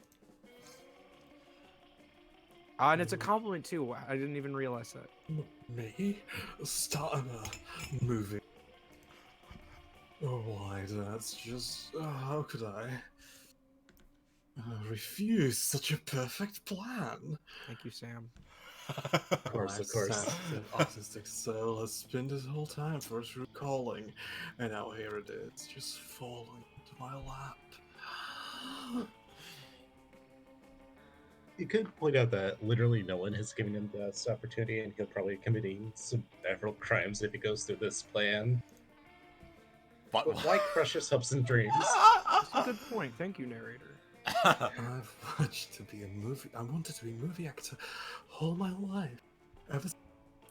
And it's a compliment, too. I didn't even realize that. Me? Starting a movie? Oh, why, that's just... how could I refuse such a perfect plan? Thank you, Sam. Of course. My sensitive, autistic soul has spent this whole time for its root calling, and now here it is, just falling into my lap. You could point out that literally no one has given him this opportunity, and he'll probably be committing several crimes if he goes through this plan. But why crush his hopes and dreams? That's a good point. Thank you, narrator. I've wanted to be a movie actor all my life, ever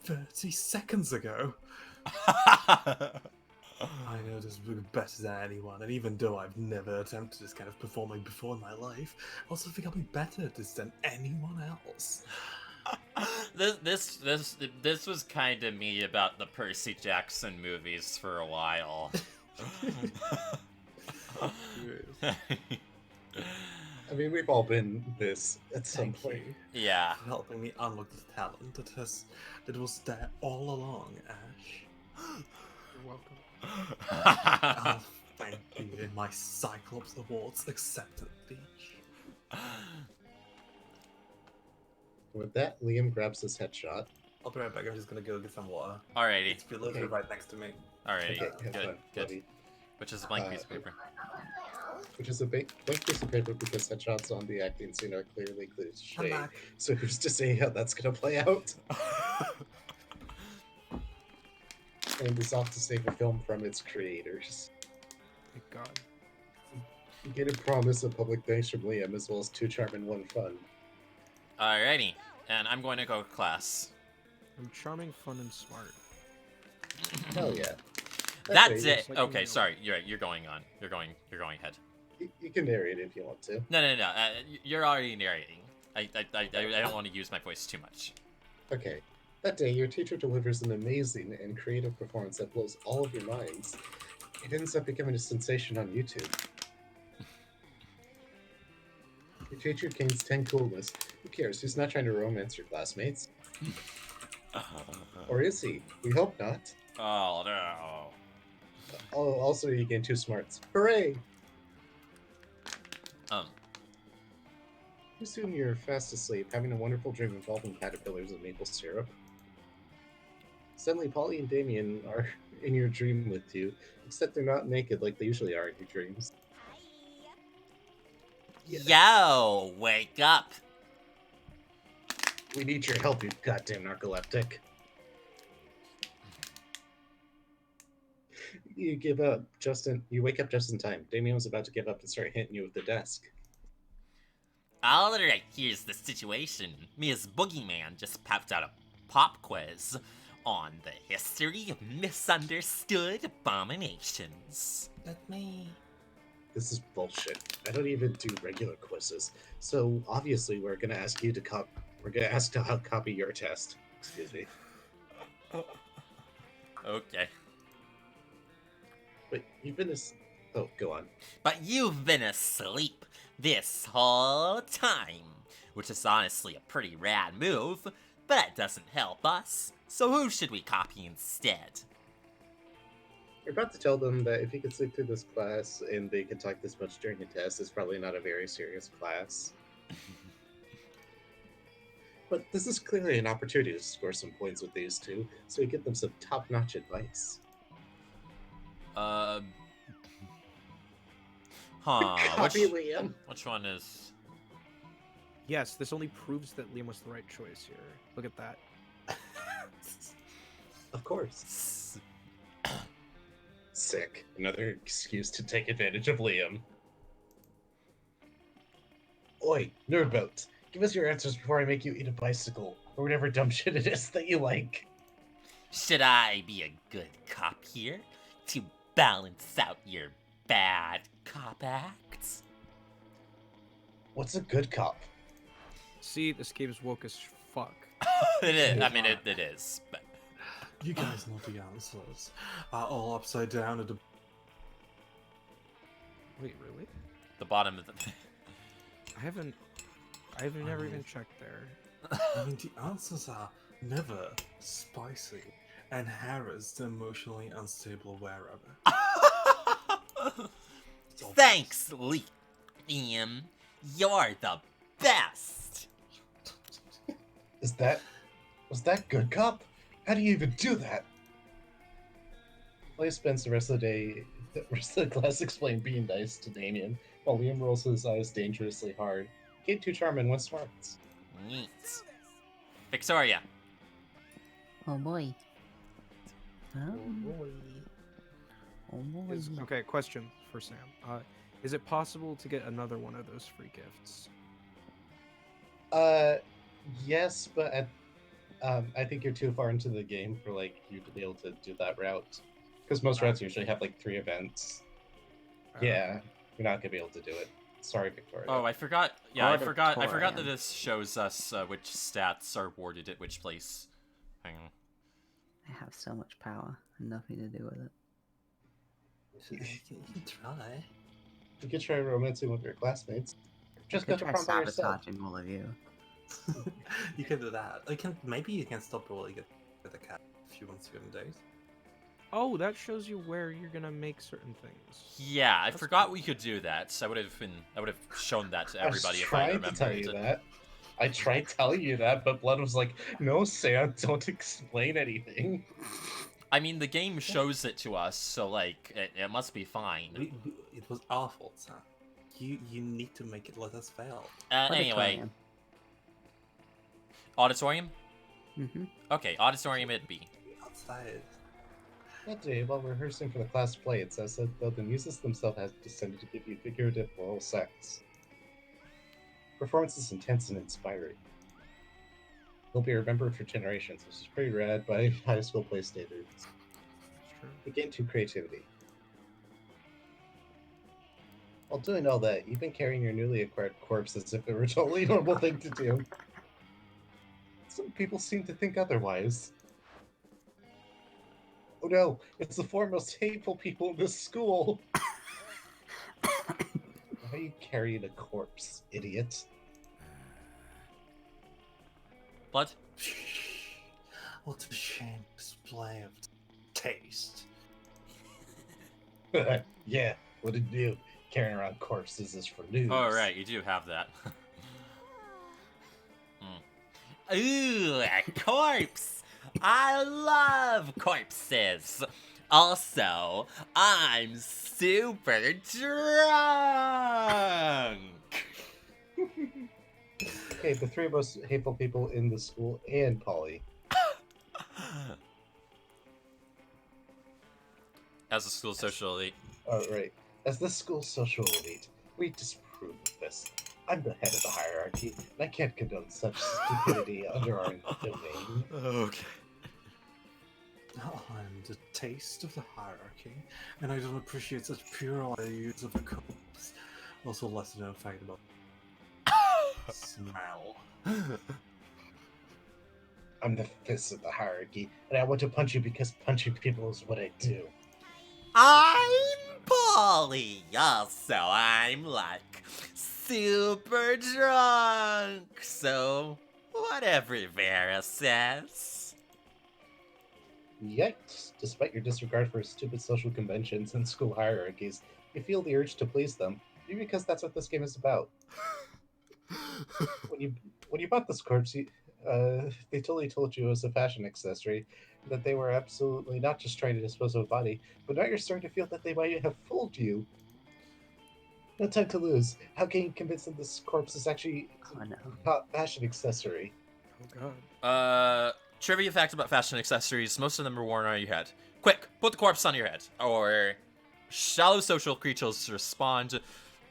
30 seconds ago. I know this book better than anyone, and even though I've never attempted this kind of performing before in my life, I also think I'll be better at this than anyone else. This was kind of me about the Percy Jackson movies for a while. I mean, we've all been this at some Thank point. you Yeah. for helping me unlock the talent that was there all along, Ash. You're welcome. I'll thank you in my Cyclops Awards acceptance speech. With that, Liam grabs his headshot. I'll be right back. I'm just gonna go get some water. Alrighty. It's literally right next to me. Alrighty. Okay, have Good. fun, Good. buddy. Which is a blank piece of paper. which is a blank piece of paper because headshots on the acting scene are clearly cliche. back. So who's to say how that's gonna play out? And is off to save a film from its creators. Thank God. You get a promise of public thanks from Liam, as well as 2 charm and 1 fun. Alrighty, and I'm going to go to class. I'm charming, fun, and smart. Hell yeah. That's Okay, it. Okay, sorry. You're right. You're going on. You're going ahead. You can narrate if you want to. No. You're already narrating. I don't want to use my voice too much. Okay. That day, your teacher delivers an amazing and creative performance that blows all of your minds. It ends up becoming a sensation on YouTube. Your teacher gains 10 coolness. Who cares? He's not trying to romance your classmates. Or is he? We hope not. Oh, no. Oh, also, you gain 2 smarts. Hooray! Pretty soon you're fast asleep, having a wonderful dream involving caterpillars and maple syrup. Suddenly, Polly and Damien are in your dream with you, except they're not naked like they usually are in your dreams. Yo, wake up. We need your help, you goddamn narcoleptic. You give up you wake up just in time. Damien was about to give up and start hitting you with the desk. Alright, here's the situation. Me as Boogeyman just popped out a pop quiz on the history of misunderstood abominations. Let me. This is bullshit. I don't even do regular quizzes. So obviously we're gonna ask you to copy your test. Excuse me. Okay. Wait, you've been oh, go on. But you've been asleep this whole time, which is honestly a pretty rad move, but it doesn't help us. So who should we copy instead? You're about to tell them that if you can sleep through this class and they can talk this much during the test, it's probably not a very serious class. But this is clearly an opportunity to score some points with these two, so we get them some top-notch advice. Copy Liam. Which one is? Yes, this only proves that Liam was the right choice here. Look at that. Of course. Sick. Another excuse to take advantage of Liam. Oi, nerdboat. Give us your answers before I make you eat a bicycle, or whatever dumb shit it is that you like. Should I be a good cop here to balance out your bad cop acts? What's a good cop? See, this game's woke as fuck. It is. I mean, it is. But You guys know the answers. Are all upside down at the. Wait, really? the bottom of the. I've never even checked there. I mean, the answers are never spicy and harassed, emotionally unstable wherever. Thanks, Liam. You're the best. Was that good cop? How do you even do that? Clay spends the rest of the class explaining being nice to Damien, while Liam rolls his eyes dangerously hard. Get 2 charm and 1 smarts. Neat. Victoria. Oh boy. Oh boy. Oh boy. Okay, question for Sam. Is it possible to get another one of those free gifts? Yes, but I think you're too far into the game for you to be able to do that route. Because most routes usually have 3 events. Yeah, you're not gonna be able to do it. Sorry, Victoria. Oh, I forgot. Yeah, I forgot that this shows us which stats are awarded at which place. Hang on. I have so much power and nothing to do with it. You can try. You could try romancing with your classmates. Just I go could to try prom by yourself. sabotaging all of you. You can do that. Maybe you can stop rolling it with a cat if you want to in days. Oh, that shows you where you're gonna make certain things. Yeah, I forgot we could do that. So I would have shown that to everybody if I remembered. I was trying to tell you that. I tried telling you that, but Blood was like, "No, Sam, don't explain anything." I mean, the game shows it to us, so it must be fine. It was our fault, Sam. You need to make it let us fail. Anyway. Auditorium? Mm-hmm. Okay, auditorium it be. Outside. That day, while rehearsing for the class play, it says that though the muses themselves have descended to give you figurative moral sex. Performance is intense and inspiring. Will be remembered for generations, which is pretty rad by high school play standards. Again, to creativity. While doing all that, you've been carrying your newly acquired corpse as if it were a totally normal thing to do. Some people seem to think otherwise. Oh no, it's the four most hateful people in this school! Why are you carrying a corpse, idiot? Blood? What a shame display of taste. Yeah, what did you do? Carrying around corpses is for news. Oh, right, you do have that. Ooh, a corpse! I love corpses! Also, I'm super drunk! Okay, the three most hateful people in the school and Polly. As a school social elite. Alright. As the school social elite, we disapprove of this. I'm the head of the hierarchy, and I can't condone such stupidity under our domain. Okay. I'm the taste of the hierarchy, and I don't appreciate such puerile use of a corpse. Also, lesser known fact about smell. I'm the fist of the hierarchy, and I want to punch you because punching people is what I do. I'm Polly. Also, I'm like super drunk. So, whatever Vera says. Yikes! Despite your disregard for stupid social conventions and school hierarchies, you feel the urge to please them, maybe because that's what this game is about. When you bought this corpse, they totally told you it was a fashion accessory, that they were absolutely not just trying to dispose of a body, but now you're starting to feel that they might have fooled you. No time to lose. How can you convince them this corpse is actually a fashion accessory? Oh god. Trivia facts about fashion accessories. Most of them are worn on your head. Quick, put the corpse on your head. Or shallow social creatures respond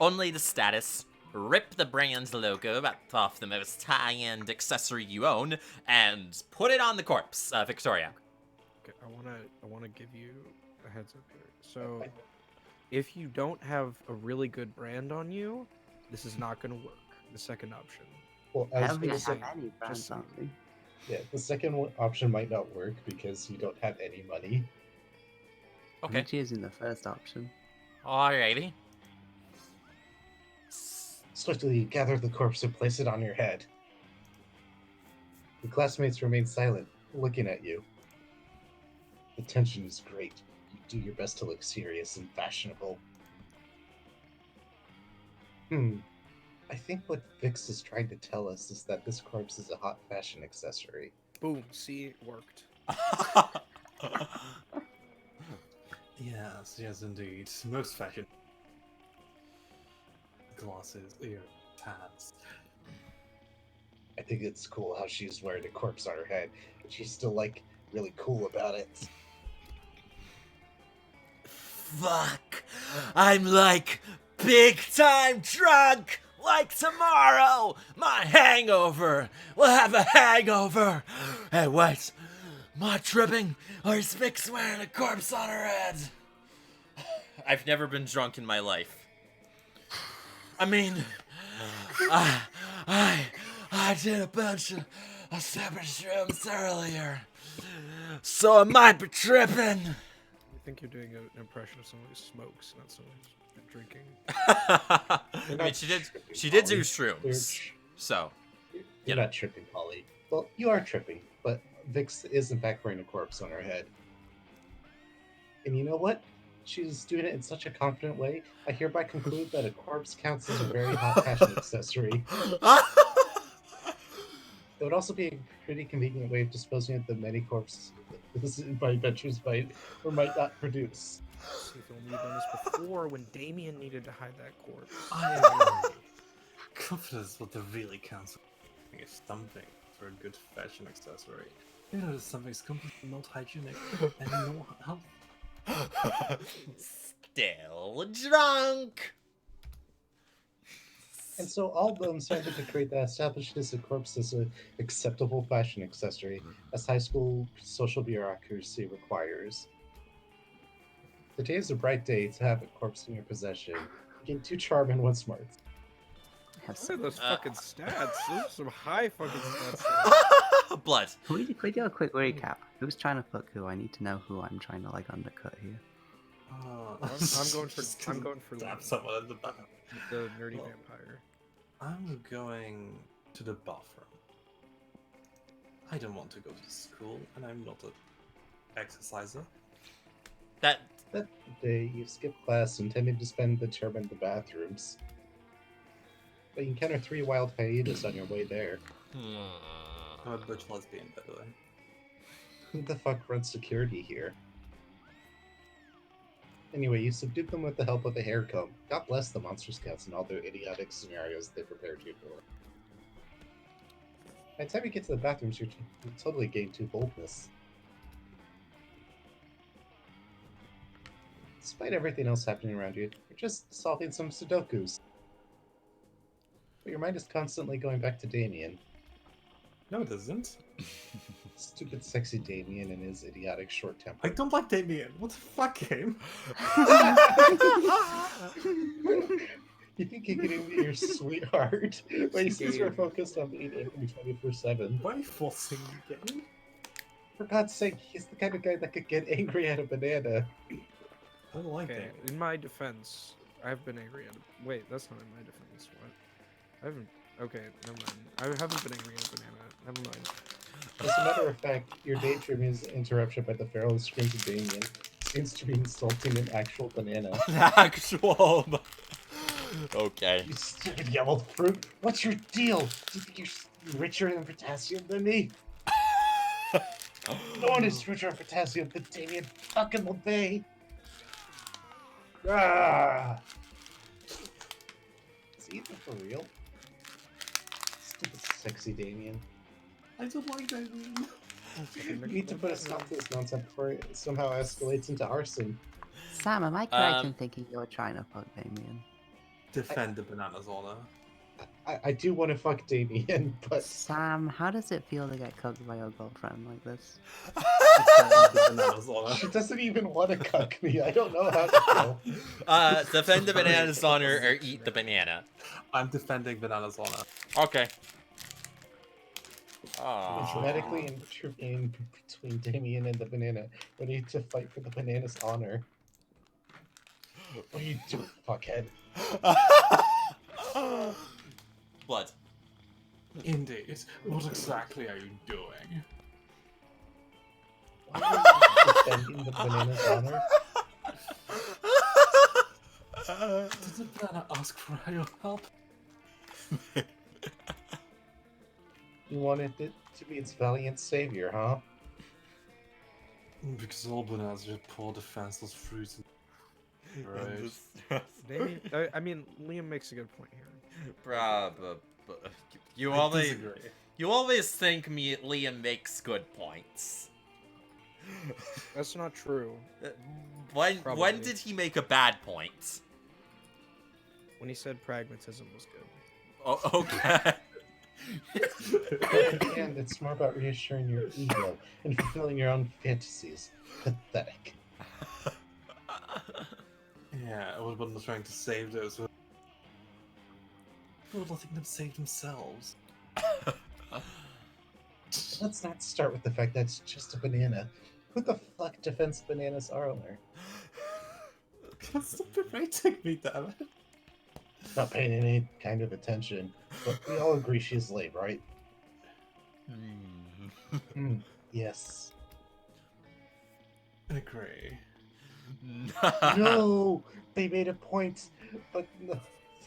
only to status. Rip the brand's logo off the most high-end accessory you own and put it on the corpse. Victoria. Okay, I wanna give you a heads up here. So, if you don't have a really good brand on you, this is not gonna work. The second option. Well, I I was don't going think to I say, have any brands on me. yeah, the second option might not work because you don't have any money. Okay. I'm choosing the first option. Alrighty. Swiftly gather the corpse and place it on your head. The classmates remain silent, looking at you. The tension is great. You do your best to look serious and fashionable. I think what Vix is trying to tell us is that this corpse is a hot fashion accessory. Boom, see, it worked. Yes, indeed. Most fashion glasses, hats. I think it's cool how she's wearing a corpse on her head, and she's still, like, really cool about it. Fuck. I'm like big time drunk. Like tomorrow, my hangover. We'll have a hangover. Hey, wait. Am I tripping? Or is Vix wearing a corpse on her head? I've never been drunk in my life. I mean, I did a bunch of separate shrooms earlier, so I might be tripping. I think you're doing an impression of someone who smokes, not someone who's been drinking. I mean, she did do shrooms, so You're not tripping, Polly. Well, you are tripping, but Vix is in fact wearing a corpse on her head. And you know what? She's doing it in such a confident way. I hereby conclude that a corpse counts as a very hot fashion accessory. It would also be a pretty convenient way of disposing of the many corpses this inventors might or might not produce. See if you'll need on this before when Damien needed to hide that corpse. I agree. Confidence, what the really counts is something for a good fashion accessory. You know, something's completely not hygienic and not healthy. Still drunk. And so all scientific decree that establishes a corpse as an acceptable fashion accessory, as high school social bureaucracy requires. Today is a bright day to have a corpse in your possession. You get 2 charm and 1 smart. Look at those fucking stats. Those are some high fucking stats. Blood. Can we do a quick recap? Who's trying to fuck who? I need to know who I'm trying to like undercut here. I'm going for Stab someone in the back. the nerdy vampire. I'm going to the bathroom. I don't want to go to school, and I'm not an exerciser. That day, you skip class intending to spend the term in the bathrooms. But you encounter 3 wild hyenas on your way there. I'm a butch lesbian, by the way. Who the fuck runs security here? Anyway, you subdued them with the help of a hair comb. God bless the Monster Scouts and all their idiotic scenarios they prepared you for. By the time you get to the bathrooms, you totally gain 2 boldness. Despite everything else happening around you, you're just solving some Sudokus. But your mind is constantly going back to Damien. No, it isn't. Stupid, sexy Damien and his idiotic short temper. I don't like Damien. What the fuck, him? You think you can be your sweetheart, but he's super focused on being angry 24/7. Why are you forcing the game? For God's sake, he's the kind of guy that could get angry at a banana. I don't like Okay, Damien. in my defense, I've been angry at a... Wait, that's not in my defense. What? I haven't... Okay, never mind. I haven't been angry at a banana. Never mind. As a matter of fact, your daydreaming interruption by the feral screams of Damien seems to be insulting an actual banana. An actual... Okay. You stupid yellow fruit! What's your deal? Do you think you're richer in potassium than me? No one is richer in potassium than Damien fucking LeBay! Ah! Is he even for real? Stupid sexy Damien. I don't like Damien. You need to put a stop to this nonsense before it somehow escalates into arson. Sam, am I correct in thinking you're trying to fuck Damien? Defend the banana's honor. I do want to fuck Damien, but... Sam, how does it feel to get cucked by your girlfriend like this? Defend the banana's honor. She doesn't even want to cuck me. I don't know how to feel. Defend the banana's honor or eat the banana. I'm defending banana's honor. Okay. Dramatically intervene between Damien and the banana. We need to fight for the banana's honor. What are you doing, fuckhead? Blood. Indeed. What exactly are you doing? Why are you defending the banana's honor? Did the banana ask for your help? You wanted it to be its valiant savior, huh? Because all bananas are poor defenseless fruits. Right. Damien, I mean, Liam makes a good point here. Bruh, you I always... disagree. You always think Liam makes good points. That's not true. When Probably. did he make a bad point? When he said pragmatism was good. Oh, okay. And it's more about reassuring your ego and fulfilling your own fantasies. Pathetic. Yeah, I was not trying to save those. We're letting them save themselves. Let's not start with the fact that it's just a banana. Who the fuck defends bananas honor? Stop berating me, damn it. Not paying any kind of attention, but we all agree she's lame, right? Yes. Agree. No! They made a point, but no,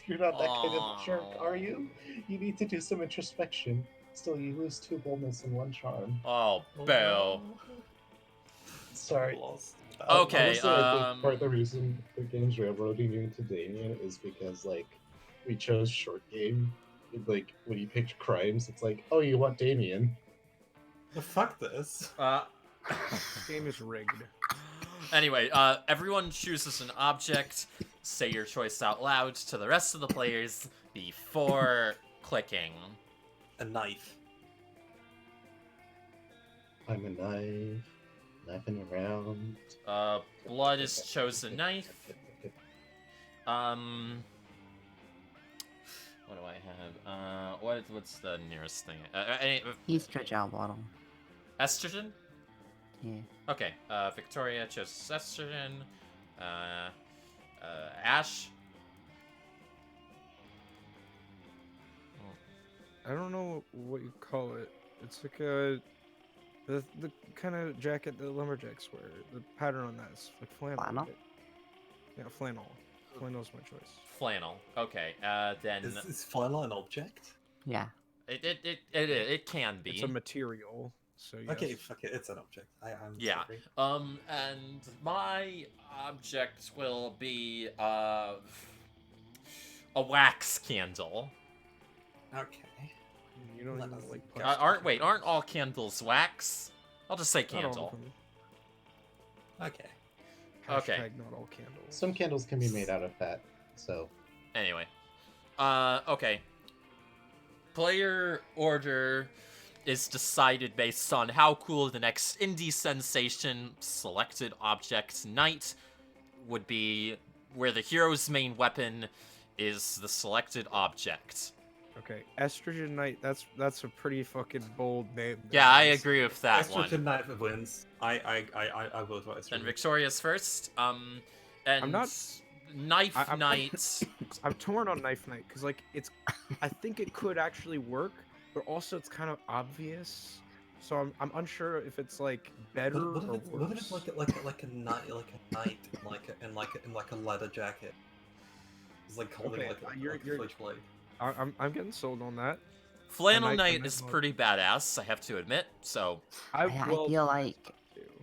you're not that kind of jerk, are you? You need to do some introspection. Still, you lose 2 boldness and 1 charm. Oh, Bill. Sorry. Okay, Honestly, I think part of the reason the game's railroading you into Damien is because, like, we chose short game. Like, when you picked crimes, it's like, oh, you want Damien. Fuck this. This game is rigged. Anyway, everyone chooses an object. Say your choice out loud to the rest of the players before clicking. A knife. I'm a knife. Knifing around. Blood is chosen knife. What do I have? What's the nearest thing? Estrogen bottle. Estrogen? Yeah. Okay, Victoria chose estrogen. Ash? I don't know what you call it. It's like the kind of jacket that lumberjacks wear. The pattern on that is like flannel. Flannel? Right? Yeah, flannel. Flannel's my choice. Flannel. Okay, then... Is flannel an object? Yeah. It can be. It's a material. So yes. Okay, fuck it, it's an object. I'm Yeah. sorry. And my object will be a wax candle. Okay. You don't even like. Aren't all candles wax? I'll just say Not all of candle. them. Okay. Okay. Hashtag not all candles. Some candles can be made out of fat, so. Anyway. Okay. Player order is decided based on how cool the next indie sensation selected object knight would be, where the hero's main weapon is the selected object. Okay, Estrogen Knight. That's a pretty fucking bold name. Yeah, I agree with that one. Estrogen knife wins. I vote for estrogen. And Victoria's first. And I'm not. Knife Knight. I'm torn on Knife Knight because like it's. I think it could actually work, but also it's kind of obvious. So I'm unsure if it's like better or worse. What if it's like a knight in like a leather jacket? It's like holding Okay, like a switchblade. I'm getting sold on that. Flannel Knight is pretty badass, I have to admit. So I feel like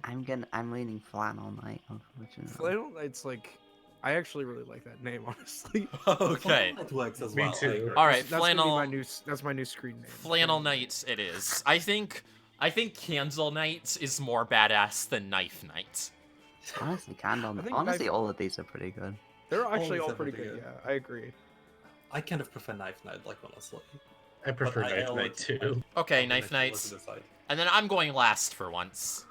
I'm leaning Flannel Knight, unfortunately. Flannel Knight's like, I actually really like that name, honestly. Okay. That works as Me well. too. All right, That's gonna Flannel. be that's my new screen name. Flannel Knight it is. I think Candle Knight is more badass than Knife Knight. Honestly, Candle. think Honestly, Knife- all of these are pretty good. They're actually all All pretty these are good. pretty Yeah, I agree. I kind of prefer knife knight, like honestly. I prefer But Knife Knight too. Okay, I'll Knife let Knight. you decide. And then I'm going last for once.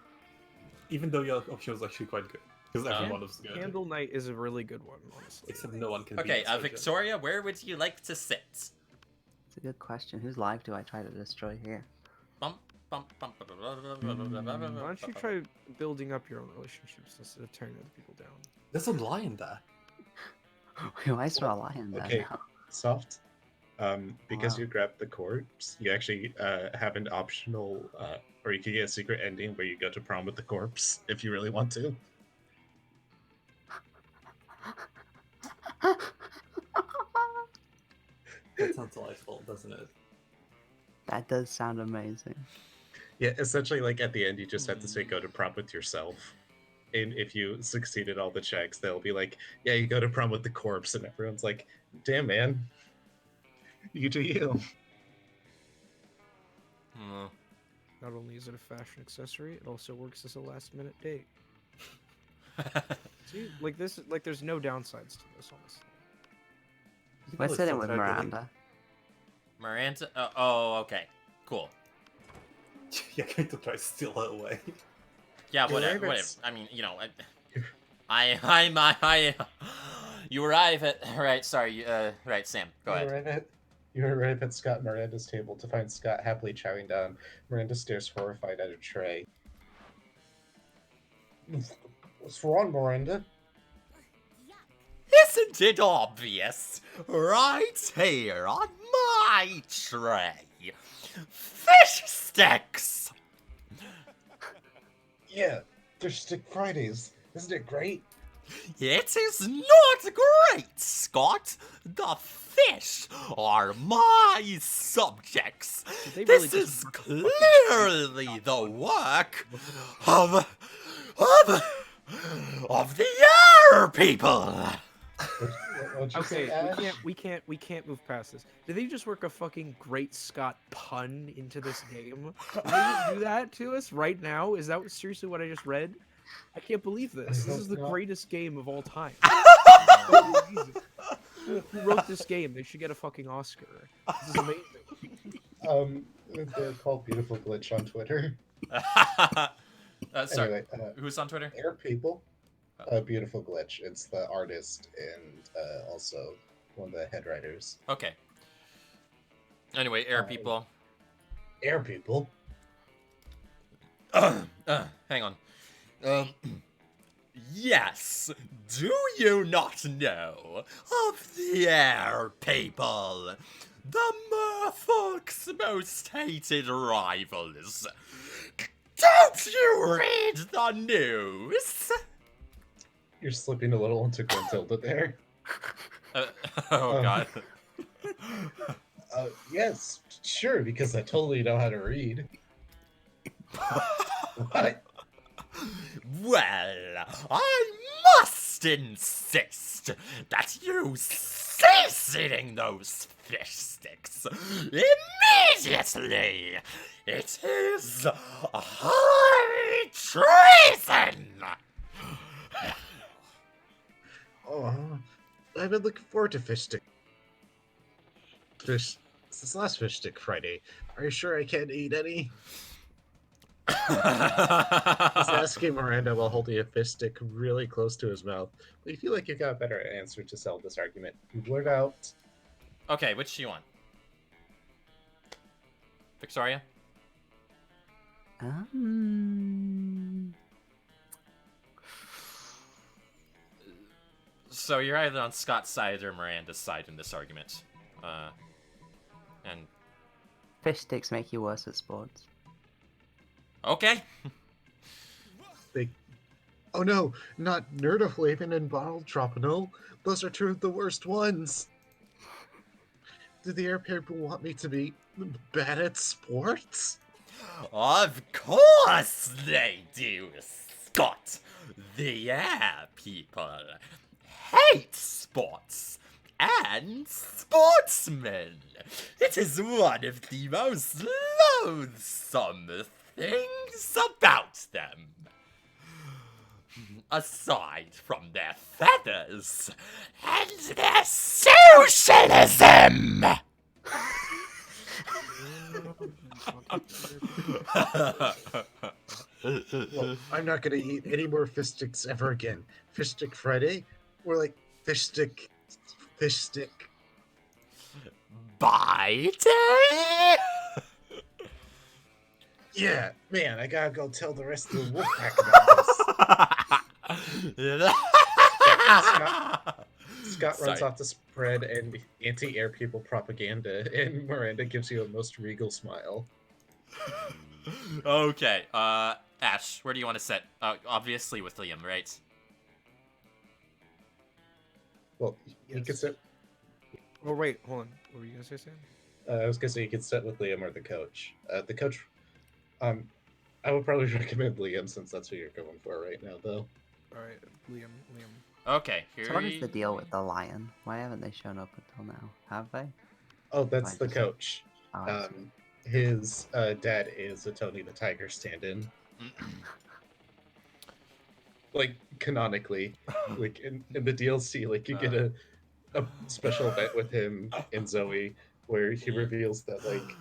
Even though your option was actually quite good, because everyone was good. Candle Knight is a really good one, honestly. Except no one can. Okay, beat Estrogen. Victoria, where would you like to sit? It's a good question. Whose life do I try to destroy here? Bump, bump, bump, Why don't you try building up your own relationships instead of tearing other people down? There's a lion there. Why is there a lion there Okay, now? soft. Because Wow. you grabbed the corpse, you actually have an optional, or you can get a secret ending where you go to prom with the corpse if you really want to. That sounds delightful, doesn't it? That does sound amazing. Yeah, essentially, like at the end, you just have to say go to prom with yourself. And if you succeeded all the checks, they'll be like, yeah, you go to prom with the corpse. And everyone's like, damn, man. You do you. Not only is it a fashion accessory, it also works as a last-minute date. See, like this, like there's no downsides to this, honestly. Let's sit in with Miranda. Miranda? Oh, okay. Cool. You're going to try to steal her away. Yeah, whatever. I mean, you know, you arrive at. Right, sorry. Right, Sam. Go ahead. You arrive at Scott and Miranda's table to find Scott happily chowing down. Miranda stares horrified at her tray. What's wrong, Miranda? Isn't it obvious? Right here on my tray. Fish sticks! Yeah, they're Stick Fridays. Isn't it great? It is not great, Scott. The fish are my subjects. This is clearly the work of of the air people. Okay, we can't move past this. Did they just work a fucking Great Scott pun into this game? Did they just do that to us right now? Is that seriously what I just read? I can't believe this. This is the greatest game of all time. Who wrote this game? They should get a fucking Oscar. This is amazing. They're called Beautiful Glitch on Twitter. Sorry, Anyway, who's on Twitter? Air People. Beautiful Glitch. It's the artist and also one of the head writers. Okay. Anyway, air people. Air People. Hang on. Yes, do you not know of the air people? The merfolk's most hated rivals. Don't you read the news? You're slipping a little into Glintilda there. God. Yes, sure, because I totally know how to read. What? Well, I must insist that you cease eating those fish sticks immediately. It is high treason. Oh, I've been looking forward to Fish Stick. Since last Fish Stick Friday. Are you sure I can't eat any? He's asking Miranda while holding a fish stick really close to his mouth. But you feel like you've got a better answer to sell this argument. You blurt out. Okay, which do you want? Victoria? So you're either on Scott's side or Miranda's side in this argument. And Fish sticks make you worse at sports. okay. Oh no, not Nerdaflavin and Bottle Tropinol. Those are two of the worst ones. Do the air people want me to be bad at sports? Of course they do, Scott. The air people hate sports and sportsmen. It is one of the most loathsome things about them. Aside from their feathers and their socialism. Well, I'm not going to eat any more fish sticks ever again. Fish Stick Friday? We're like fish stick. Bye day? Yeah, man, I gotta go tell the rest of the wolf pack about this. Scott runs off to spread and anti-air people propaganda, and Miranda gives you a most regal smile. Okay, Ash, where do you want to sit? Obviously with Liam, right? Well, you could sit. Oh wait, hold on. What were you gonna say, Sam? I was gonna say you could sit with Liam or the coach. The coach, I would probably recommend Liam since that's who you're going for right now, though. All right, Liam. Okay, So what is the deal with the lion? Why haven't they shown up until now? Have they? Oh, that's the coach. Oh, I see. His dad is a Tony the Tiger stand-in. Like, canonically. Like, in the DLC, like, you get a special event with him and Zoe where he reveals that, like,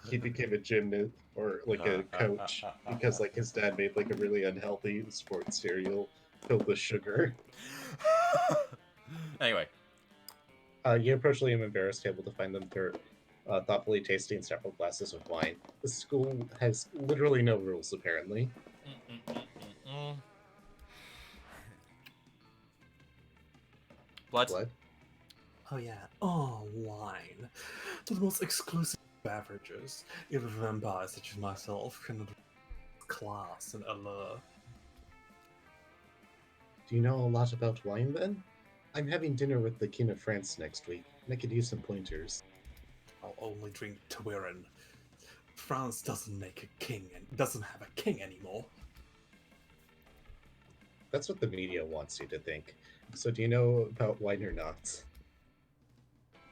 he became a gymnast or, like, a coach because, like, his dad made, like, a really unhealthy sports cereal filled with sugar. Anyway. You approach Liam embarrassed, able to find them through thoughtfully tasting several glasses of wine. The school has literally no rules, apparently. What? Oh yeah, wine. The most exclusive beverages. Even vampires such as myself can class and allure. Do you know a lot about wine, then? I'm having dinner with the King of France next week, and I could use some pointers. I'll only drink Twirin. France doesn't make a king and doesn't have a king anymore. That's what the media wants you to think. So do you know about wine or not?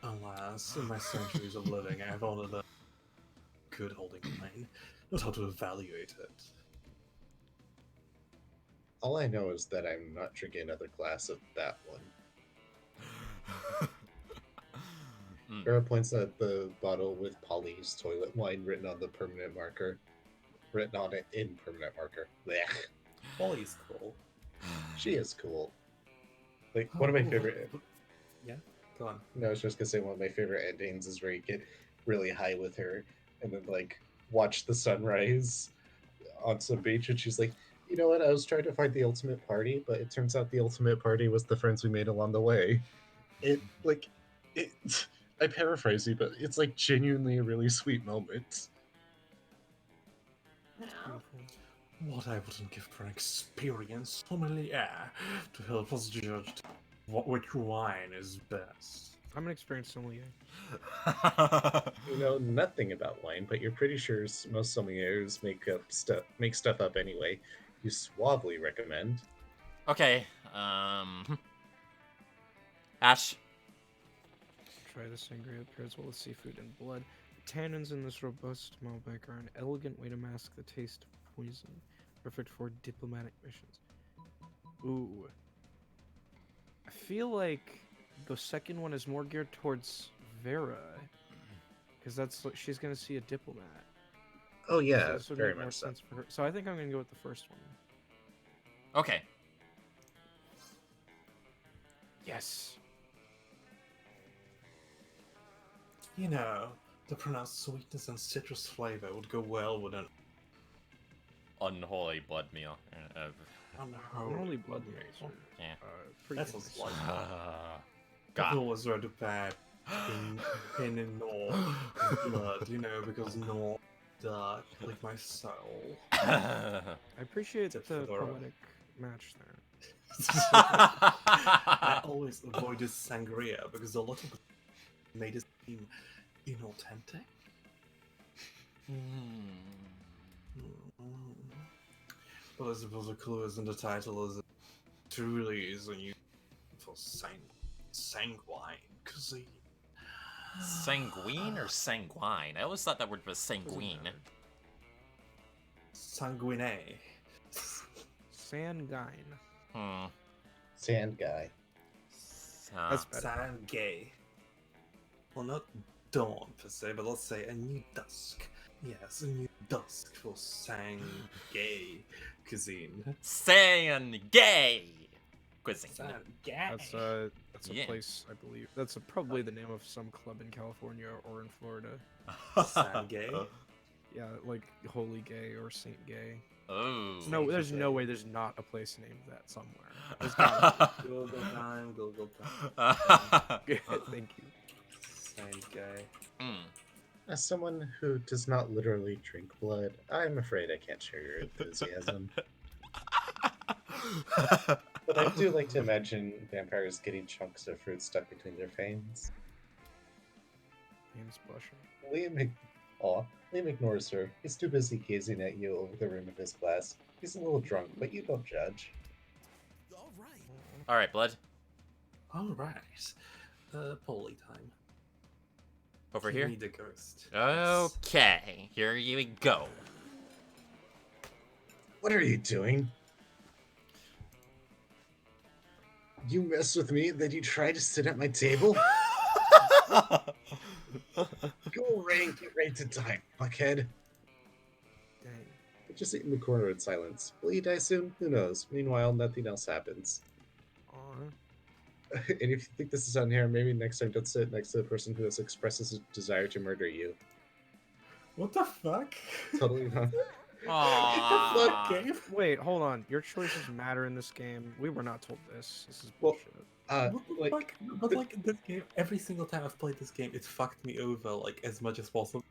Alas, in my centuries of living, I have only learned good holding wine, not how to evaluate it. All I know is that I'm not drinking another glass of that one. Vera points at the bottle with Polly's toilet wine written on the permanent marker. Written on it in permanent marker. Blech. Polly's cool. She is cool. Like, one of my favorite... Yeah, go on. No, I was just gonna say one of my favorite endings is where you get really high with her and then, like, watch the sunrise on some beach, and she's like, you know what, I was trying to find the ultimate party, but it turns out the ultimate party was the friends we made along the way. I paraphrase you, but it's, like, genuinely a really sweet moment. What I wouldn't give for an experienced sommelier to help us judge which wine is best. I'm an experienced sommelier. You know nothing about wine, but you're pretty sure most sommeliers make stuff up anyway. You suavely recommend. Okay, Ash. Try the sangria pairs well with seafood and blood. The tannins in this robust Malbec are an elegant way to mask the taste of poison, perfect for diplomatic missions. Ooh. I feel like the second one is more geared towards Vera, because that's she's gonna see a diplomat. Oh yeah, so this would very make more much so. sense for her. So I think I'm gonna go with the first one. Okay. Yes. You know, the pronounced sweetness and citrus flavor would go well with an unholy blood meal. unholy blood meal. Yeah. That's a slight. God. People was rather bad in Nor blood, you know, because Nor dark like my soul. I appreciate the Fedora. poetic match there. I always avoided sangria because a lot of made it seem inauthentic. But I suppose the clue is in the title is it truly is a new for sanguine cuisine. Sanguine or sanguine? I always thought that word was sanguine. Sanguine. Sangine. Sand guy. That's better. Sand gay. Well, not dawn per se, but let's say a new dusk. Yes, a new dusk for sang gay cuisine. San gay cuisine. That's a place, I believe. That's probably the name of some club in California or in Florida. San gay? Yeah, like Holy Gay or Saint Gay. Oh. No, there's no way there's not a place named that somewhere. There's gotta be. Google time, Google time. Thank you. Saint gay. As someone who does not literally drink blood, I'm afraid I can't share your enthusiasm. But I do like to imagine vampires getting chunks of fruit stuck between their fangs. Ian's blushing. Liam ignores her. He's too busy gazing at you over the rim of his glass. He's a little drunk, but you don't judge. Alright, blood. Alright. Polly time. Over Give here? me the ghost. Okay, here you go. What are you doing? You mess with me, then you try to sit at my table? Go away and get ready to die, fuckhead. Dang. I just sit in the corner in silence. Will you die soon? Who knows? Meanwhile, nothing else happens. And if you think this is unfair, maybe next time don't sit next to the person who has expressed his desire to murder you. What the fuck? Totally not. Aww. Game? Wait, hold on. Your choices matter in this game. We were not told this. This is Well, bullshit. What the fuck? But like this game, every single time I've played this game, it's fucked me over like as much as possible.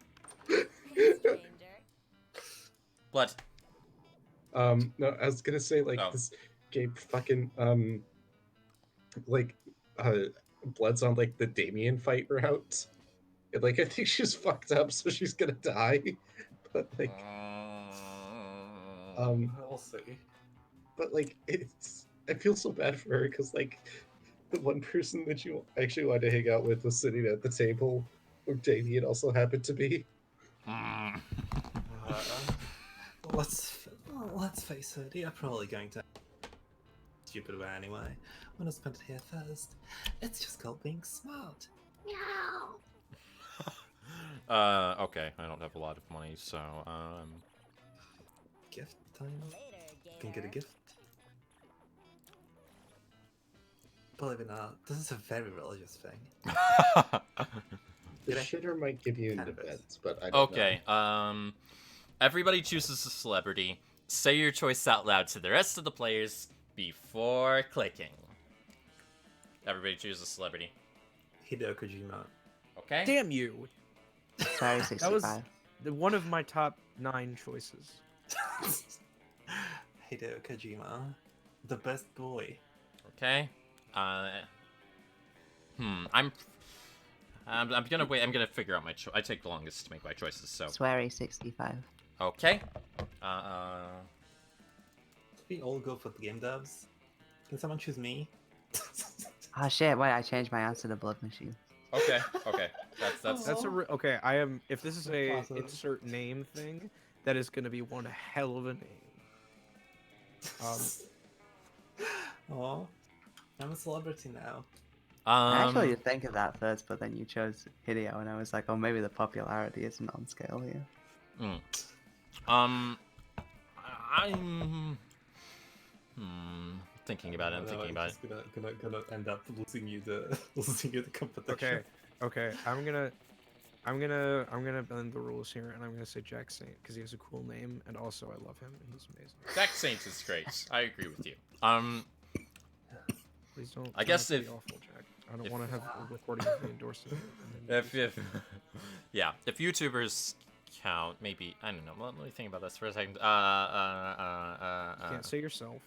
Blood. No, I was gonna say like this game fucking Blood's on like the Damien fight route. And like I think she's fucked up, so she's gonna die. But like I'll see. but like I feel so bad for her because like the one person that you actually wanted to hang out with was sitting at the table where Damien also happened to be. Uh, let's face it, you're probably going to stupid way anyway. I'm gonna spend it here first. It's just called being smart. Meow. Okay, I don't have a lot of money, so, Gift time? Can get a gift? Believe it or not, this is a very religious thing. The shitter might give you an event, but I don't know. Okay, everybody chooses a celebrity. Say your choice out loud to the rest of the players before clicking. Everybody choose a celebrity. Hideo Kojima. Okay. Damn you! Sorry, That was 65. one of my top 9 choices. Hideo Kojima. The best boy. Okay. I'm gonna wait. I'm gonna figure out my I take the longest to make my choices, so. Sweary 65. Okay. We all go for the game devs. Can someone choose me? Oh shit! Wait, I changed my answer to Blood Machine. Okay. Okay. That's okay. I am. If this is a Awesome. insert name thing, that is gonna be one hell of a name. Aw. I'm a celebrity now. I actually did think of that first, but then you chose Hideo, and I was like, oh, maybe the popularity isn't on scale here. I'm thinking about it. I'm thinking about it. It's gonna end up losing you the competition. Okay. I'm gonna bend the rules here, and I'm gonna say Jack Saint because he has a cool name, and also I love him, and he's amazing. Jack Saint is great. I agree with you. Please don't. I guess be if awful, Jack. I don't want to have a recording of me endorsing it. If if YouTubers count, maybe I don't know. Let me think about this for a second. You can't say yourself.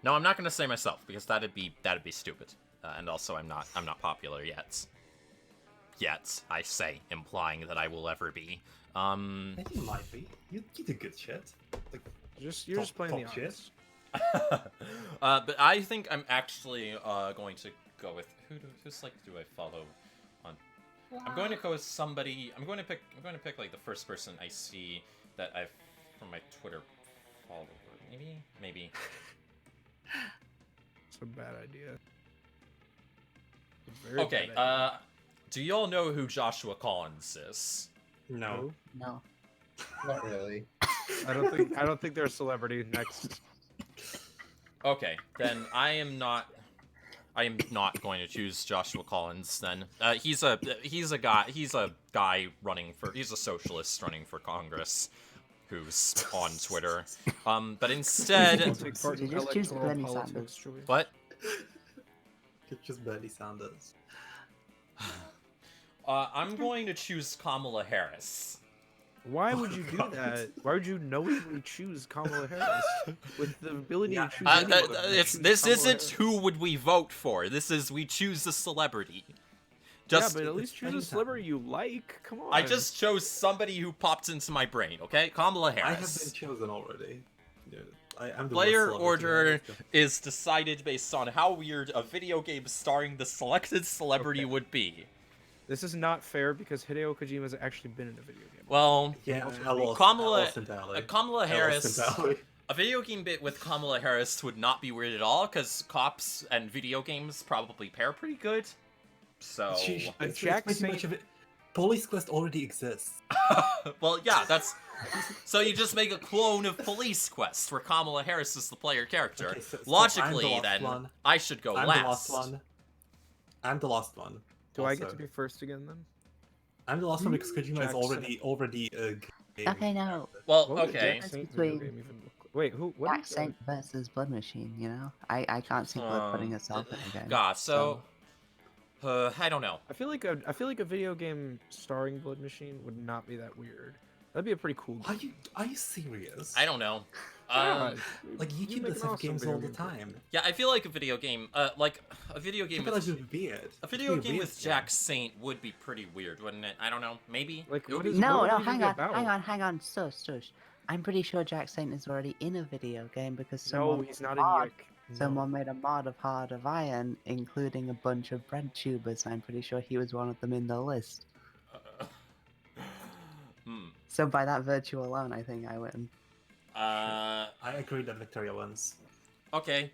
No, I'm not gonna say myself because that'd be stupid. And also, I'm not popular yet. Yet, I say, implying that I will ever be. You might be. You do good shit. Like, you're just playing the odds. But I think I'm actually going to go with who's like do I follow on? I'm going to go with somebody. I'm going to pick like the first person I see that I've from my Twitter follower. Maybe. It's a bad idea. Okay. Do y'all know who Joshua Collins is? No. No. Not really. I don't think they're a celebrity. Next. Okay, then I am not going to choose Joshua Collins. Then he's a guy running for. He's a socialist running for Congress, who's on Twitter. But instead, Did you just choose Bernie Sanders? What? It's just Bernie Sanders. I'm going to choose Kamala Harris. Why would you do that? Why would you knowingly choose Kamala Harris with the ability to choose? This isn't who would we vote for. This is we choose a celebrity. Yeah, but at least choose a celebrity you like. Come on. I just chose somebody who popped into my brain. Okay, Kamala Harris. I have been chosen already. Yeah, I'm the Player order is decided based on how weird a video game starring the selected celebrity would be. This is not fair because Hideo Kojima's actually been in a video game. Well, yeah, Kamala Harris. A video game bit with Kamala Harris would not be weird at all because cops and video games probably pair pretty good. So Jack Saint... Police Quest already exists. Well, yeah, that's. So you just make a clone of Police Quest where Kamala Harris is the player character. Okay, so logically, then I should go last. I'm the last one. I'm the last one. Do I get to be first again then? I'm the last one because Kojima is already Okay, no. Well, okay. Wait, who? What? Jack Saint versus Blood Machine. You know, I can't see Blood putting herself in a game. God, so. I don't know. I feel like a video game starring Blood Machine would not be that weird. That'd be a pretty cool game. Are you serious? I don't know. Like YouTubers have games all the time. Yeah, I feel like a video game, with a video game with Jack Saint would be pretty weird, wouldn't it? I don't know. Maybe. No, hang on. Stush. I'm pretty sure Jack Saint is already in a video game because No, someone he's made a not in mod. Yick. No. Someone made a mod of Heart of Iron, including a bunch of bread tubers. I'm pretty sure he was one of them in the list. So by that virtue alone, I think I win. I agree that Victoria wins. Okay.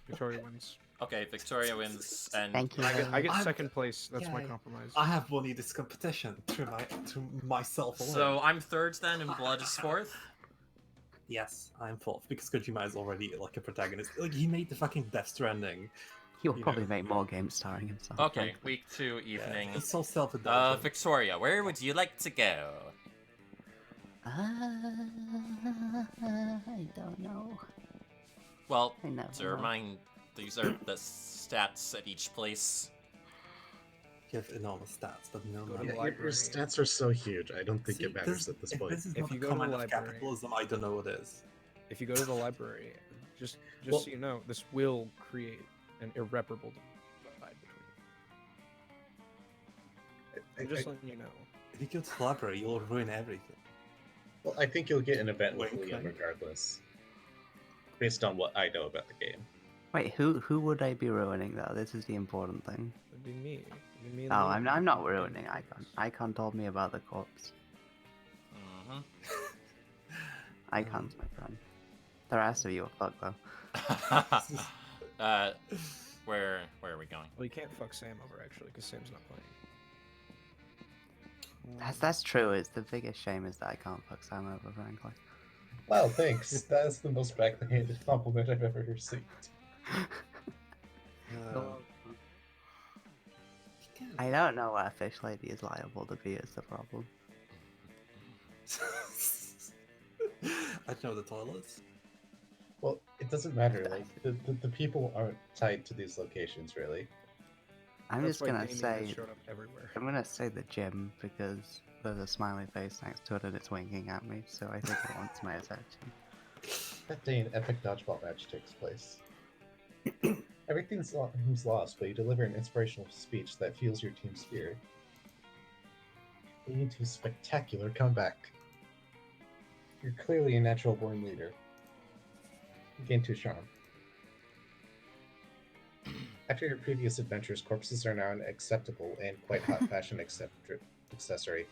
Victoria wins. Okay, Victoria wins, and Thank you. I get second place. That's my compromise. I have won this competition through myself alone. So I'm third then, and Blood is fourth. Yes, I'm fourth because Kojima is already like a protagonist. Like he made the fucking Death Stranding. He will probably make more games starring himself. Okay, week 2 evening. It's so self-indulgent. Victoria, where would you like to go? I don't know. Well, I never to know. remind, these are the stats at each place. You have enormous stats, but no. Yeah, your stats are so huge. I don't think it matters at this point. This is If not you a go to the comment of library- capitalism. I don't know what is. If you go to the library, just Well- so you know, this will create an irreparable divide between you. Just letting you know. If you go to the library, you'll ruin everything. Well, I think you'll get an event with Wink, Leon wink. regardless, based on what I know about the game. Wait, who would I be ruining though? This is the important thing. It'd be me. It'd be me and Oh, Leon. I'm not ruining Icon. Icon told me about the corpse. Mm-hmm. Icon's my friend. The rest of you are fucked though. Where are we going? Well, you can't fuck Sam over actually, because Sam's not playing. That's true. It's the biggest shame is that I can't fuck Sam over, frankly. Wow, thanks. That's the most backhanded compliment I've ever received. I don't know what a fish lady is liable to be. Is the problem. I know the toilets. Well, it doesn't matter. Like the people aren't tied to these locations, really. I'm That's just why gonna gaming say. has showed up everywhere. I'm gonna say the gym because there's a smiley face next to it and it's winking at me, so I think it wants my attention. That day, an epic dodgeball match takes place. Everything's lost, but you deliver an inspirational speech that fuels your team spirit, leading to a spectacular comeback. You're clearly a natural-born leader. You gain 2 charm. After your previous adventures, corpses are now an acceptable and quite hot fashion accessory.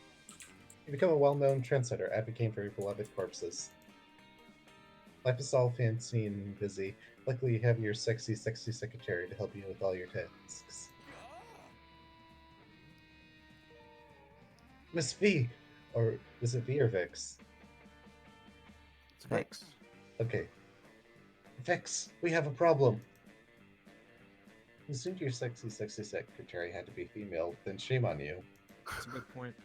You become a well-known trendsetter, advocating for your beloved corpses. Life is all fancy and busy. Luckily, you have your sexy secretary to help you with all your tasks. Miss V, or is it V or Vix? It's Vix. Okay. Vix, we have a problem. You assumed your sexy secretary had to be female, then shame on you. That's a good point.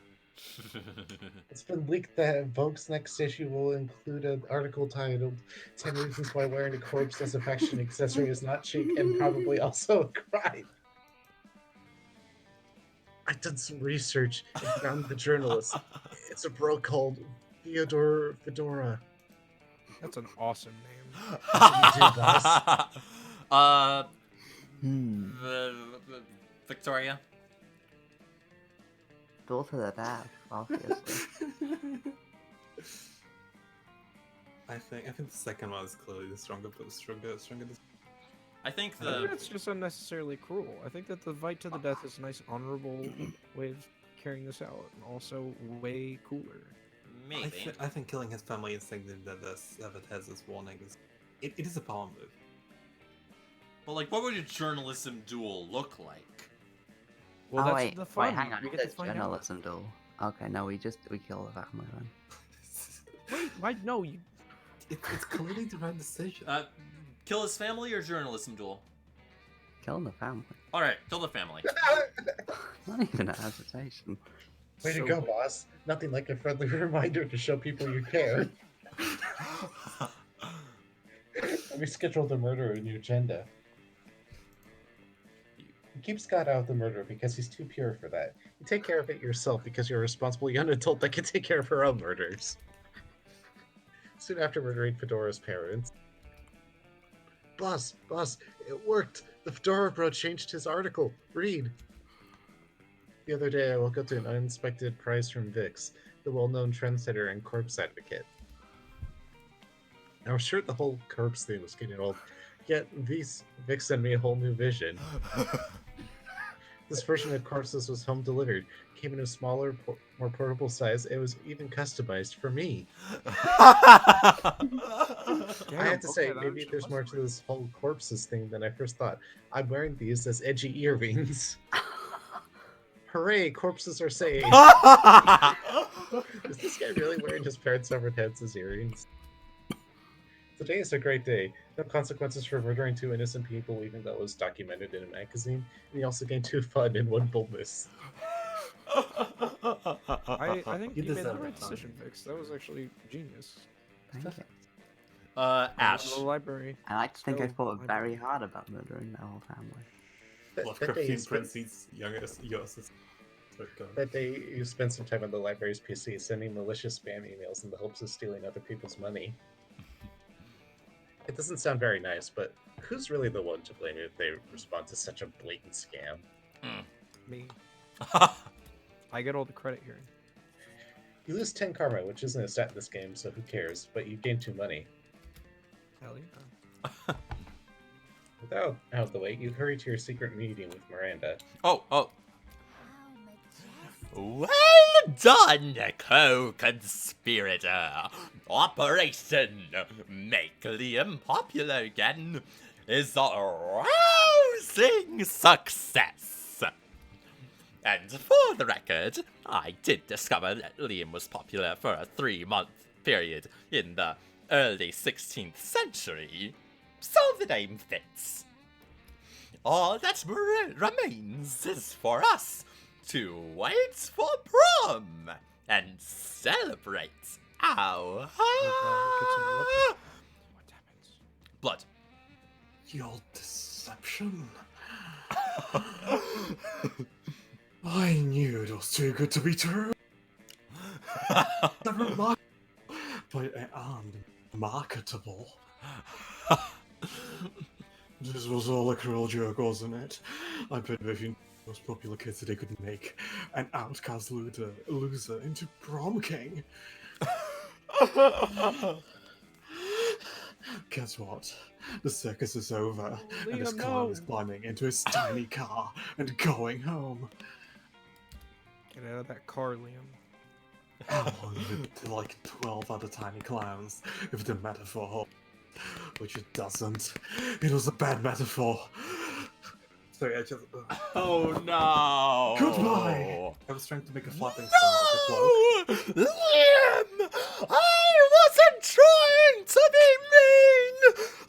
It's been leaked that Vogue's next issue will include an article titled 10 Reasons Why Wearing a Corpse as a Fashion Accessory is Not Chic and Probably Also a Crime. I did some research and found the journalist. It's a bro called Theodore Fedora. That's an awesome name. What do you do, boss? Victoria? Go to the death, obviously. I think the second one is clearly the stronger. I think I think that's just unnecessarily cruel. I think that the fight to the death is a nice, honorable way of carrying this out, and also way cooler. Maybe. I think killing his family and saying that it has this warning it is a power move. But like, what would a journalism duel look like? Well, oh, that's wait, the fun. wait, hang on. We It get to says find out. journalism duel. Okay, no, we kill the family then. Wait, why? No, you. It's clearly the right decision. Kill his family or journalism duel? Killing the family. All right, kill the family. Not even a hesitation. Way to go, boss. Nothing like a friendly reminder to show people you care. We scheduled the murder in your agenda. You keep Scott out of the murder because he's too pure for that. You take care of it yourself because you're a responsible young adult that can take care of her own murders. Soon after murdering Fedora's parents. Boss, it worked! The Fedora bro changed his article. Read! The other day I woke up to an unexpected prize from Vix, the well-known trendsetter and corpse advocate. I was sure the whole corpse thing was getting old, yet Vic sent me a whole new vision. This version of corpses was home delivered, came in a smaller, more portable size. It was even customized for me. I have to say, maybe there's more to this whole corpses thing than I first thought. I'm wearing these as edgy earrings. Hooray, corpses are saved! Is this guy really wearing his parents' severed heads as earrings? Today is a great day. No consequences for murdering 2 innocent people, even though it was documented in a magazine. And he also gained 2 fun and 1 boldness. I think you made the deserve right it, Tom. decision, Vix. That was actually genius. Thank you. Ash. The library. I like to think I Go thought library. very hard about murdering their whole family. Lovecraftian Prince's youngest. That day, you spent some time on the library's PC, sending malicious spam emails in the hopes of stealing other people's money. It doesn't sound very nice, but who's really the one to blame if they respond to such a blatant scam? Me. I get all the credit here. You lose 10 karma, which isn't a stat in this game, so who cares? But you gain 2 money. Hell yeah. With that out of the way, you hurry to your secret meeting with Miranda. Oh. Well done, co-conspirator. Operation Make Liam Popular Again is a rousing success. And for the record, I did discover that Liam was popular for a 3-month period in the early 16th century, so the name fits. All that remains is for us to wait for prom and celebrate our blood. Your deception. I knew it was too good to be true. Never mind. But I am marketable. This was all a cruel joke, wasn't it? I bet if you most popular kids today could make an outcast loser into prom king. Guess what? The circus is over, and this clown is climbing into his tiny car and going home. Get out of that car, Liam. How long would like 12 other tiny clowns if the metaphor holds? Which it doesn't. It was a bad metaphor. Sorry, I just... Oh no! Goodbye! I was trying to make a flapping sound like a cloak. Liam! I wasn't trying to be mean!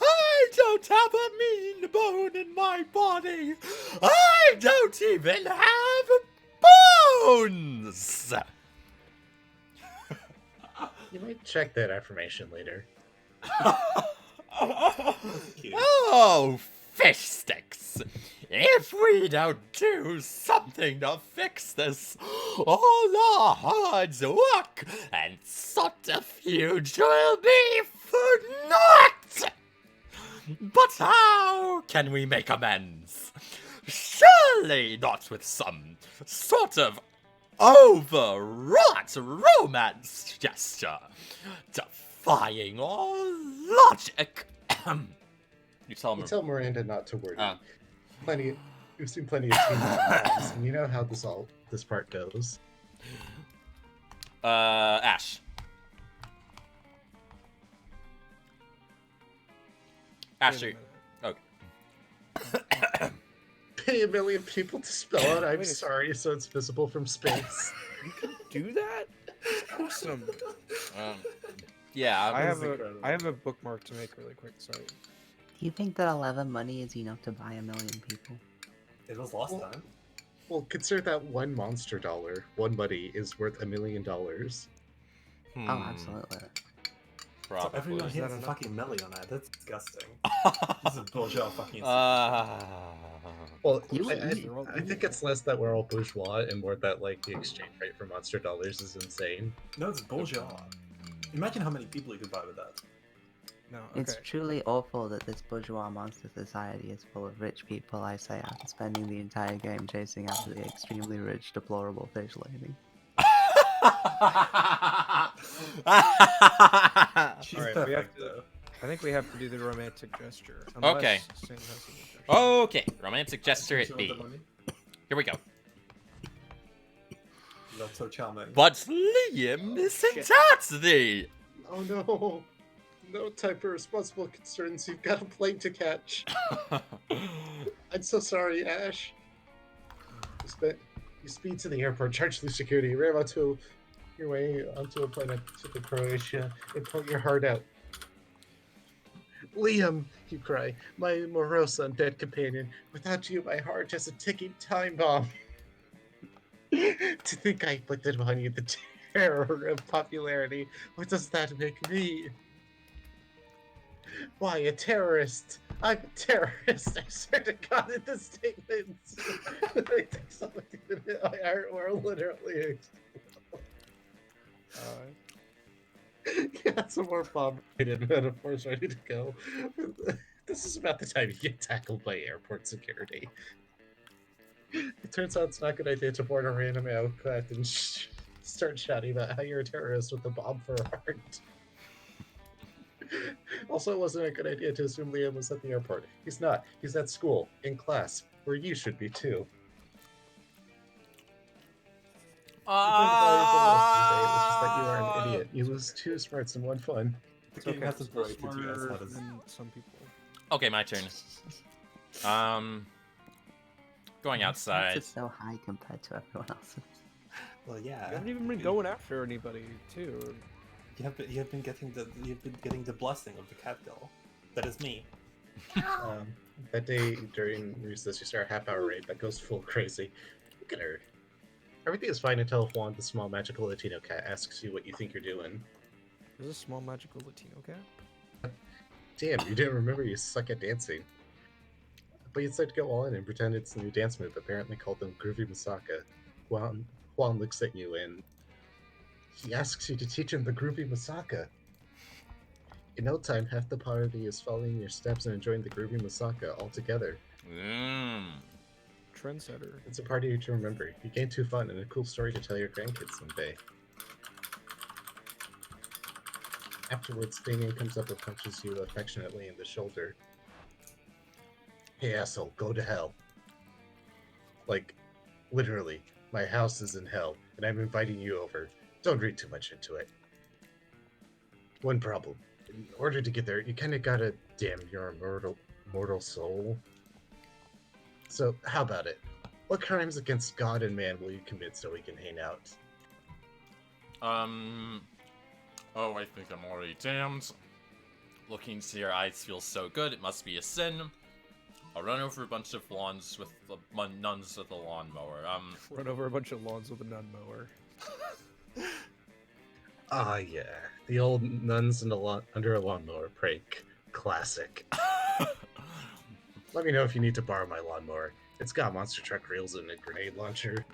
I don't have a mean bone in my body! I don't even have bones! You might check that affirmation later. Oh, fish sticks! If we don't do something to fix this, all our hard work and subterfuge will be for naught! But how can we make amends? Surely not with some sort of overwrought romance gesture, defying all logic. You tell Miranda not to worry. We've seen plenty of Teen Moms, and you know how this part goes. Ash. Ashley. Okay. Pay 1 million people to spell it. I'm sorry, so it's visible from space. You can do that? Awesome. Yeah, I have a bookmark to make really quick. Sorry. Do you think that 11 money is enough to buy 1 million people? It was last time. Well, consider that 1 monster dollar, 1 money, is worth $1 million. Oh, absolutely. So everyone here has a fucking million on it. That's disgusting. This is bourgeois fucking. Well, I think it's less that we're all bourgeois and more that like the exchange rate for monster dollars is insane. No, it's bourgeois. Imagine how many people you could buy with that. No, It's truly awful that this bourgeois monster society is full of rich people, I say, after spending the entire game chasing after the extremely rich, deplorable fish lady. She's Alright, perfect, though. I think we have to do the romantic gesture. Okay. Sin has an objection. Okay, romantic gesture it be. Here we go. Not so charming. But Liam isn't at thee! Oh no. No time for responsible concerns. You've got a plane to catch. I'm so sorry, Ash. You speed to the airport, charge through security, ram onto your way onto a plane to Croatia, and pull your heart out. Liam, you cry, my morose undead companion. Without you, my heart has a ticking time bomb. To think I inflicted upon you the terror of popularity. What does that make me? Why, a terrorist? I'm a terrorist. I swear to God in the statements. I take something in my heart or literally. Got some more bomb-rated metaphors ready to go. This is about the time you get tackled by airport security. It turns out it's not a good idea to board a random aircraft and start shouting about how you're a terrorist with a bomb for a heart. Also, it wasn't a good idea to assume Liam was at the airport. He's not. He's at school, in class, where you should be too. You learned a valuable lesson today, which is that you are an idiot. You lose 2 smarts and 1 fun. It's okay. I'm smarter than some people. Okay, my turn. Going outside. It's so high compared to everyone else's. Well, yeah. You haven't even been going after anybody, too. You have been getting the blessing of the cat girl. That is me. That day during recess, you start a half-hour raid that goes full crazy. Look at her. Everything is fine until Juan, the small magical Latino cat, asks you what you think you're doing. There's a small magical Latino cat? Damn, you didn't remember you suck at dancing. But you decide to go all in and pretend it's a new dance move, apparently called the Groovy Masaka. Juan looks at you and he asks you to teach him the Groovy Masaka. In no time, half the party is following your steps and enjoying the Groovy Masaka all together. Trendsetter. It's a party to remember. You gain 2 fun and a cool story to tell your grandkids someday. Afterwards, Damien comes up and punches you affectionately in the shoulder. Hey asshole, go to hell. Like, literally, my house is in hell, and I'm inviting you over. Don't read too much into it. One problem. In order to get there, you kinda gotta damn your mortal soul. So, how about it? What crimes against God and man will you commit so we can hang out? Oh, I think I'm already damned. Looking to your eyes feels so good, it must be a sin. I'll run over a bunch of lawns with the nuns with a lawnmower. Run over a bunch of lawns with a nun mower. Ah, yeah. The old nuns under a lawnmower prank. Classic. Let me know if you need to borrow my lawnmower. It's got monster truck reels and a grenade launcher.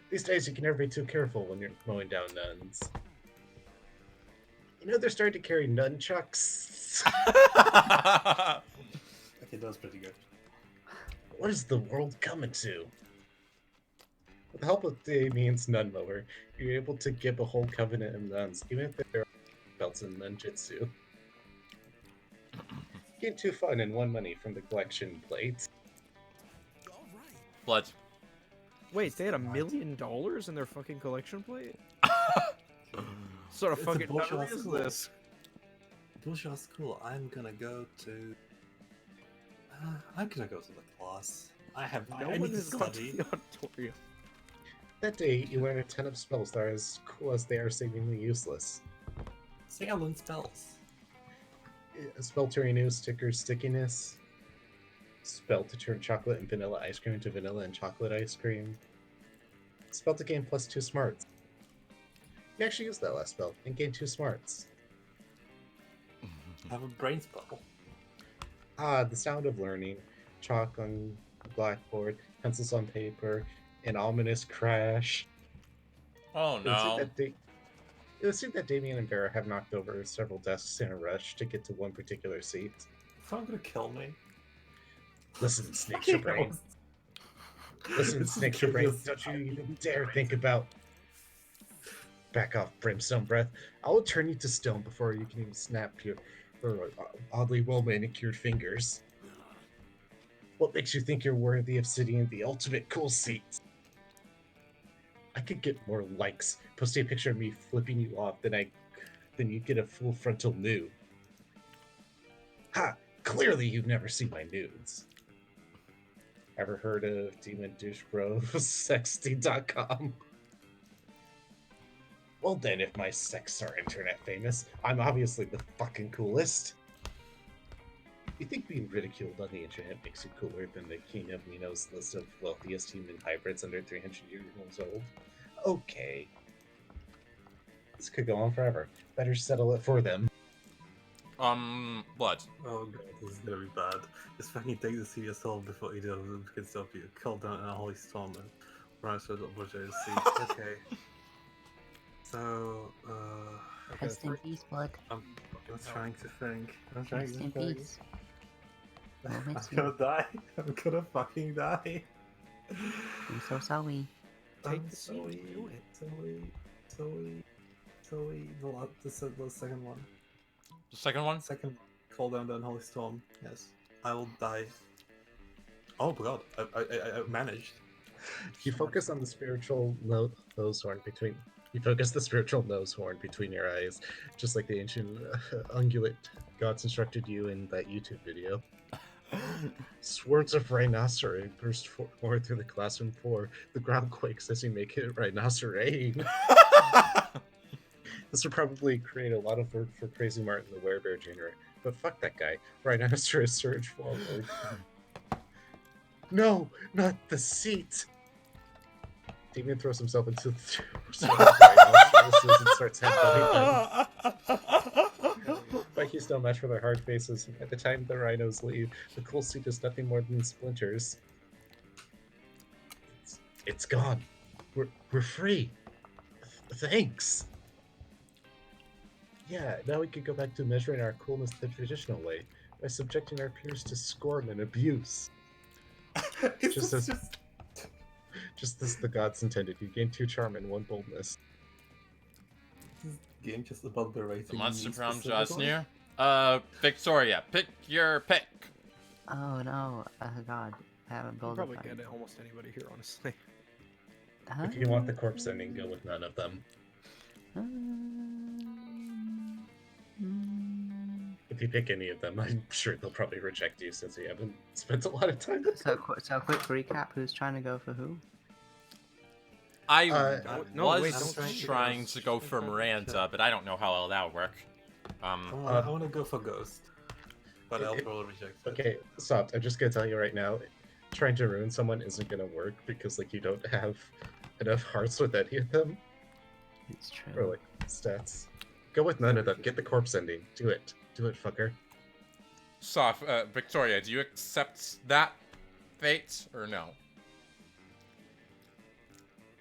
These days, you can never be too careful when you're mowing down nuns. You know they're starting to carry nunchucks? Okay, that was pretty good. What is the world coming to? With the help of Damien's nun mower, you're able to get a whole covenant of nuns, even if they're belts in nunjutsu. Get 2 fun and 1 money from the collection plate. Blood. Wait, they had $1 million in their fucking collection plate? Sort of It's fucking a bourgeois nuttery is school. this? Bourgeois school. I'm gonna go to the class. No I one need to has gone to study. the auditorium. That day, you learn a ton of spells that are as cool as they are seemingly useless. Say I learn spells. A spell to renew sticker stickiness. Spell to turn chocolate and vanilla ice cream into vanilla and chocolate ice cream. Spell to gain plus 2 smarts. You actually used that last spell and gained 2 smarts. I have a brain spell. Ah, the sound of learning. Chalk on blackboard, pencils on paper, an ominous crash. Oh no. It would seem that Damien and Vera have knocked over several desks in a rush to get to one particular seat. Someone gonna kill me. Listen, snakes your brain. Listen, snakes your brain. Don't you even dare think about Back off, brimstone breath. I'll turn you to stone before you can even snap your oddly well-manicured fingers. What makes you think you're worthy of sitting in the ultimate cool seat? I could get more likes posting a picture of me flipping you off than you get a full frontal nude. Ha! Clearly you've never seen my nudes. Ever heard of demondouchebro.sexting.com? Well then, if my sex are internet famous, I'm obviously the fucking coolest. You think being ridiculed on the internet makes you cooler than the King of Mino's list of wealthiest human hybrids under 300 years old? Okay. This could go on forever. Better settle it for them. What? Oh god, this is gonna be bad. Just fucking take this to yourself before you do it can stop you. Call down a holy storm and rise to the Okay. So, Rest in peace, blood. I'm trying to think. I'm trying Rest to in think. peace. We'll I'm miss gonna you. die. I'm gonna fucking die. I'm so sorry. Take the seat. Do it. Zoe, the second one. The second one? Second, call down the unholy storm. Yes, I will die. Oh god, I managed. You focus on the spiritual nose horn between. You focus the spiritual nose horn between your eyes, just like the ancient ungulate gods instructed you in that YouTube video. Swords of rhinoceros burst forth through the classroom floor. The ground quakes as you make it rhinocerate. This would probably create a lot of work for Crazy Martin the Werebear Jr., but fuck that guy. Rhinoceros surge forward. No, not the seat! Damien throws himself into the rhinoceroses and starts headbutting them. But he's no match for their hard faces. At the time the rhinos leave, the cool seat is nothing more than splinters. It's gone. We're free. Thanks. Yeah, now we can go back to measuring our coolness the traditional way, by subjecting our peers to scorn and abuse. Just as the gods intended, you gain 2 charm and 1 boldness. This game just about berating The monster me from specifically? Jasnir? Victoria, pick your pick. Oh no, god. I haven't You built probably a get almost anybody here, honestly. If you want the corpse ending, go with none of them. If you pick any of them, I'm sure they'll probably reject you since you haven't spent a lot of time with them. So quick recap, who's trying to go for who? I no, wait, was don't trying to go for Miranda, but I don't know how well that would work. I want to go for Ghost, but I'll probably reject it. Okay, stop. I'm just gonna tell you right now, trying to ruin someone isn't gonna work because like you don't have enough hearts with any of them. It's true. Or like stats. Go with none of them. Get the corpse ending. Do it. Do it, fucker. Soft, Victoria, do you accept that fate or no?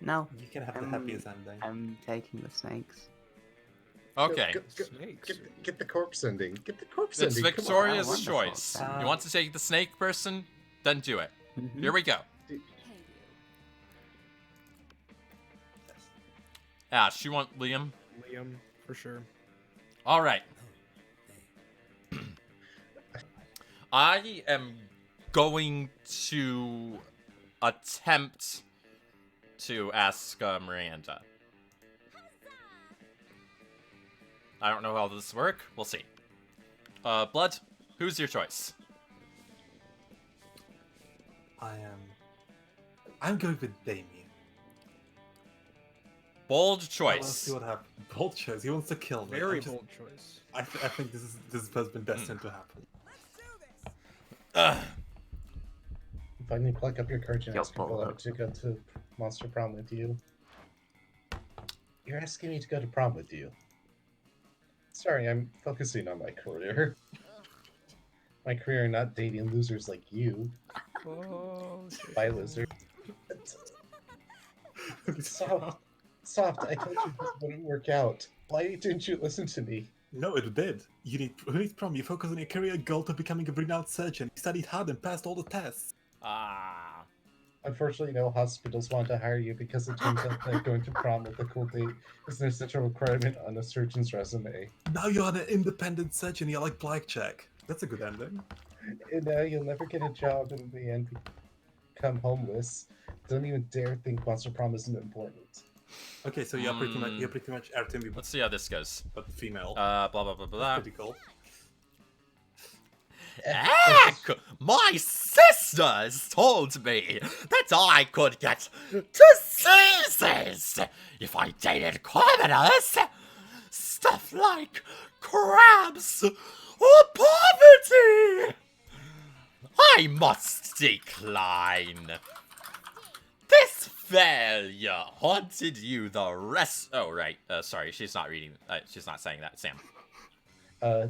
No. You can have the happiest ending. I'm taking the snakes. Okay. Get the corpse ending. Get the corpse It's ending. Victoria's choice. You want to take the snake person? Then do it. Here we go. Ash, you want Liam? Liam, for sure. All right. I am going to attempt to ask Miranda. I don't know how this will work. We'll see. Blood, who's your choice? I'm going with Damien. Bold Let's choice. see what happens. Bold choice. He wants to kill me. Very bold choice. I think this has been destined to happen. Finally pluck up your courage and ask people to go to Monster Prom with you. You're asking me to go to prom with you. Sorry, I'm focusing on my career. My career, not dating losers like you. Oh, Bye, loser. Soft, I told you this wouldn't work out. Why didn't you listen to me? No, it did. Who needs prom? You focus on your career goal to becoming a renowned surgeon. You studied hard and passed all the tests. Unfortunately, no hospitals want to hire you because it turns out that going to prom with a cool date is no such a requirement on a surgeon's resume. Now you're an independent surgeon. You're like Blackjack. That's a good ending. And now you'll never get a job and in the end become homeless. Don't even dare think Monster Prom isn't important. Okay, so you're pretty much everything. Let's see how this goes. But the female. Blah blah blah blah. That's pretty cool. Heck! My sisters told me that I could get diseases if I dated commoners. Stuff like crabs or poverty. I must decline. This failure haunted you the rest. Oh, right. Sorry, she's not reading. She's not saying that. Sam.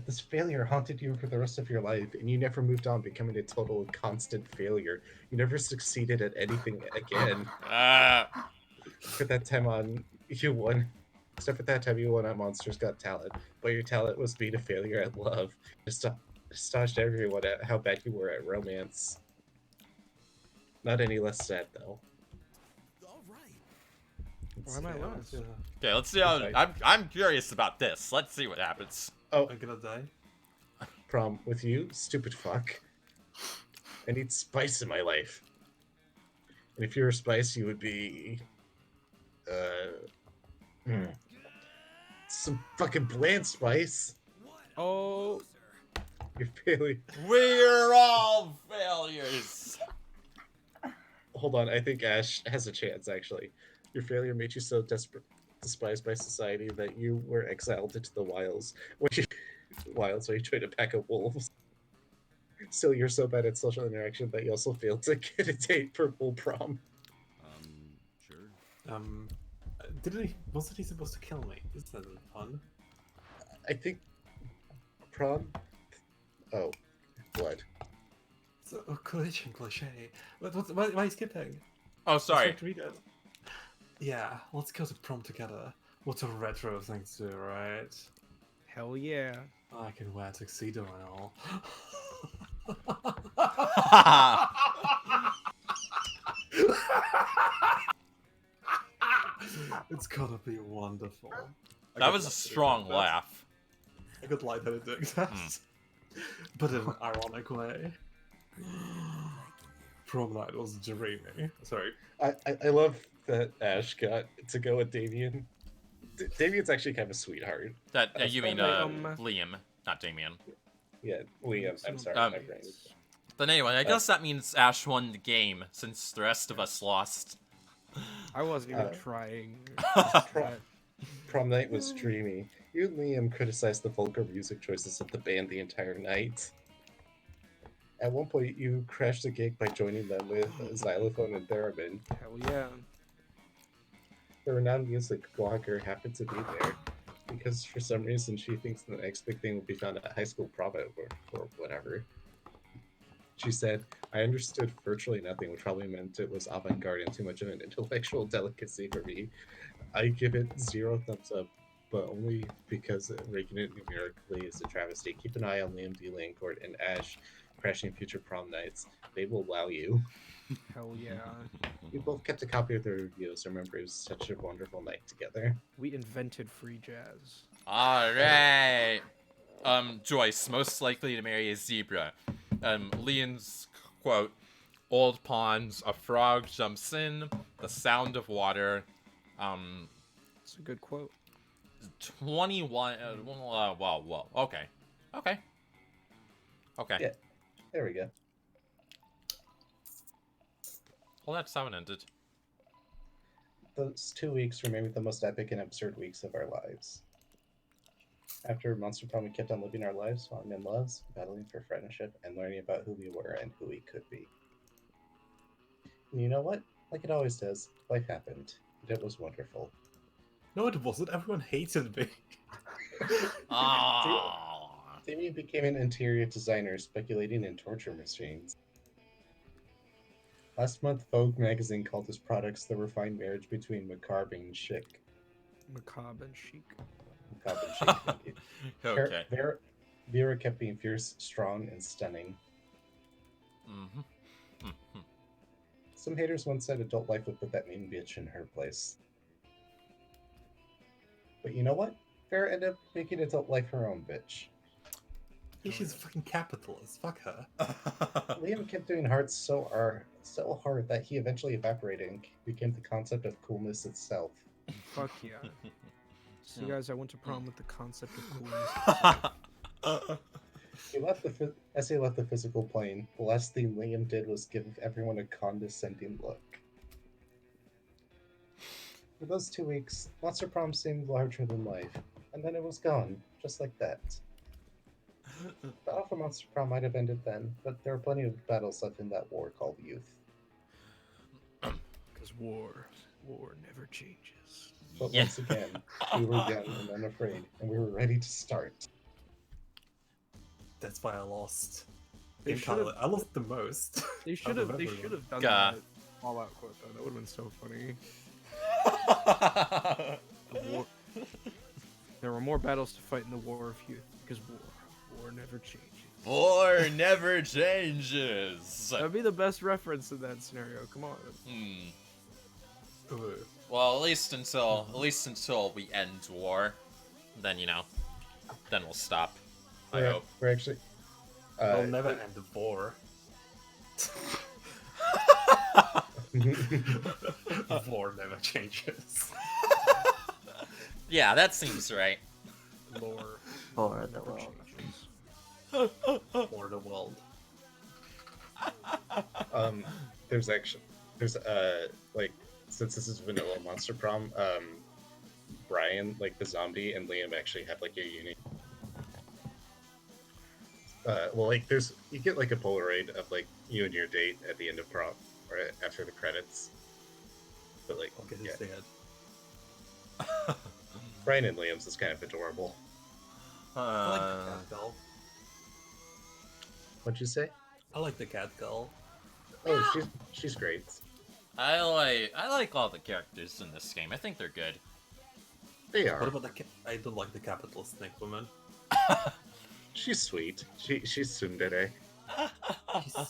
This failure haunted you for the rest of your life, and you never moved on, becoming a total and constant failure. You never succeeded at anything again. For that time on, you won. Except for that time you won on Monsters Got Talent, but your talent was being a failure at love. Just astonished everyone at how bad you were at romance. Not any less sad, though. Why am I last? Okay, let's see how. I'm curious about this. Let's see what happens. Oh, I'm gonna die. Prom with you, stupid fuck. I need spice in my life. And if you were spice, you would be some fucking bland spice. Oh, you're failing. We're all failures. Hold on, I think Ash has a chance. Actually, your failure made you so despised by society that you were exiled into the wilds where you trained a pack of wolves. Still, you're so bad at social interaction that you also failed to get a date for full prom. Sure. Wasn't he supposed to kill me? This isn't fun. I think prom. Oh, blood. So collision cliche. Why are you skipping? Oh, sorry. Let's read it. Yeah, let's go to prom together. What a retro thing to do, right? Hell yeah. I can wear a tuxedo and all. It's gonna be wonderful. That was a strong laugh. I could lie that it did exist. But in an ironic way. Prom night was dreamy. Sorry. I love that Ash got to go with Damien. Damien's actually kind of a sweetheart. That you mean Liam, not Damien. Yeah, Liam. I'm sorry. My brain. But anyway, I guess that means Ash won the game since the rest of us lost. I wasn't even trying. Prom night was dreamy. You and Liam criticized the vulgar music choices of the band the entire night. At one point, you crashed the gig by joining them with a xylophone and theremin. Hell yeah. The renowned music blogger happened to be there because for some reason she thinks the next big thing will be found at high school prom or whatever. She said, I understood virtually nothing, which probably meant it was avant-garde and too much of an intellectual delicacy for me. I give it 0 thumbs up, but only because ranking it numerically is a travesty. Keep an eye on Liam D. Langford and Ash crashing future prom nights. They will wow you. Hell yeah. We both kept a copy of their reviews. Remember, it was such a wonderful night together. We invented free jazz. Alright. Joyce, most likely to marry a zebra. Liam's quote, old ponds, a frog jumps in, the sound of water. It's a good quote. 21, whoa, okay. Yeah, there we go. Well, that's how it ended. Those 2 weeks were maybe the most epic and absurd weeks of our lives. After Monster Prom, we kept on living our lives, falling in loves, battling for friendship, and learning about who we were and who we could be. And you know what? Like it always does, life happened, and it was wonderful. No, it wasn't. Everyone hated me. Damien became an interior designer, speculating in torture machines. Last month, Vogue magazine called his products the refined marriage between macabre and chic. Macabre and chic. Macabre and chic. Okay. Vera kept being fierce, strong, and stunning. Some haters once said adult life would put that mean bitch in her place. But you know what? Farrah ended up making adult life her own bitch. Yeah, she's a fucking capitalist. Fuck her. Liam kept doing so hard that he eventually evaporated and became the concept of coolness itself. Fuck yeah. See, guys, I went to prom with the concept of coolness. As he left the physical plane, the last thing Liam did was give everyone a condescending look. For those 2 weeks, Monster Prom seemed larger than life, and then it was gone, just like that. The Alpha Monster Prom might have ended then, but there are plenty of battles left in that war called youth. Because war never changes. But once again, we were young and unafraid, and we were ready to start. That's why I lost. They I lost the most. They should have done that all-out quote though. That would have been so funny. There were more battles to fight in the War of Youth because war never changes. War never changes. That'd be the best reference in that scenario. Come on. Well, at least until we end war, then then we'll stop. I hope. We're actually. We'll never end the war. War never changes. Yeah, that seems right. Lore. For the world. For the world. There's like, since this is Vanilla Monster Prom, Brian, like the zombie, and Liam actually have like a unique. Well, like you get like a Polaroid of like you and your date at the end of prom or after the credits. But like, Brian and Liam's is kind of adorable. I like the cat doll. What'd you say? I like the cat doll. Oh, she's great. I like all the characters in this game. I think they're good. They are. What about I don't like the capitalist snake woman. She's sweet. She's tsundere.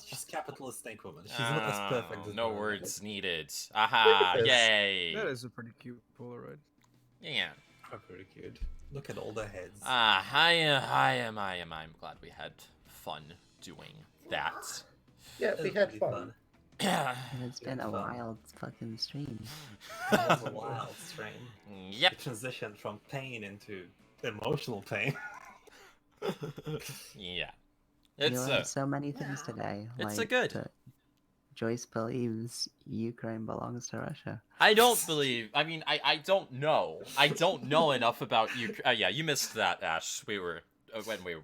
She's capitalist snake woman. She's not as perfect as no Brian. words needed. Aha! Yay! That is a pretty cute Polaroid. Yeah. Pretty cute. Look at all the heads. I'm glad we had fun doing that. Yeah, we had fun. Yeah. It's been a wild fucking stream. It was a wild stream. Yep. It transitioned from pain into emotional pain. Yeah. You learned so many things today. It's like good. that Joyce believes Ukraine belongs to Russia. I don't believe. I mean, I don't know. I don't know enough about Ukraine. Yeah, you missed that, Ash. We were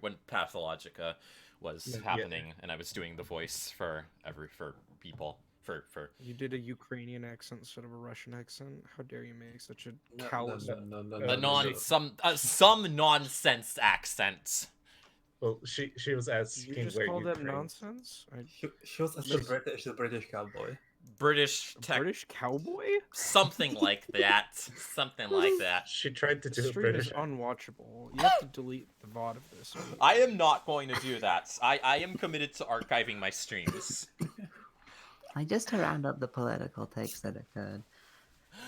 when Pathologica was happening, and I was doing the voice for people for. You did a Ukrainian accent instead of a Russian accent. How dare you make such a No, callous? Some nonsense accent. Well, she was asking. You just where call them Ukraine- nonsense? She was the British cowboy. British cowboy? Something like that. Something like that. She tried to do The a stream British. is unwatchable. You have to delete the VOD of this. I am not going to do that. I am committed to archiving my streams. Just to round up the political takes that occurred,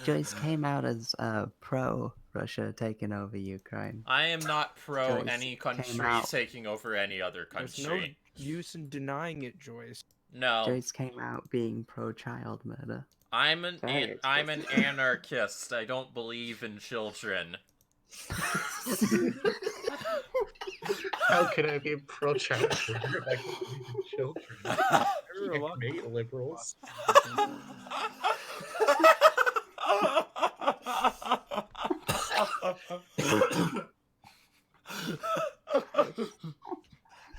Joyce came out as pro-Russia taking over Ukraine. I am not pro Joyce any country came out- taking over any other There's country. no use in denying it, Joyce. No. Joyce came out being pro-child murder. I'm an Very anarchist. I don't believe in children. How could I be pro-child murder if I can believe in children? I hate liberals.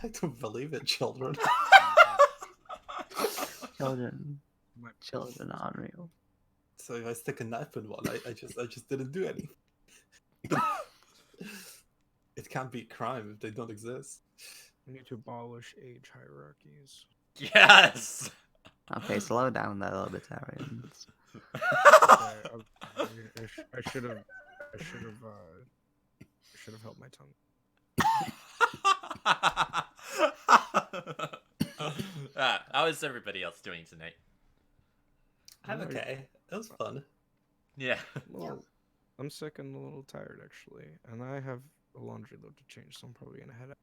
I don't believe in children. Children are unreal. So if I stick a knife in one, I just didn't do anything. It can't be a crime if they don't exist. We need to abolish age hierarchies. Yes. Okay, slow down there, libertarians. I should have held my tongue. How is everybody else doing tonight? I'm okay. It was fun. Yeah. Well, I'm sick and a little tired actually, and I have a laundry load to change, so I'm probably gonna head out.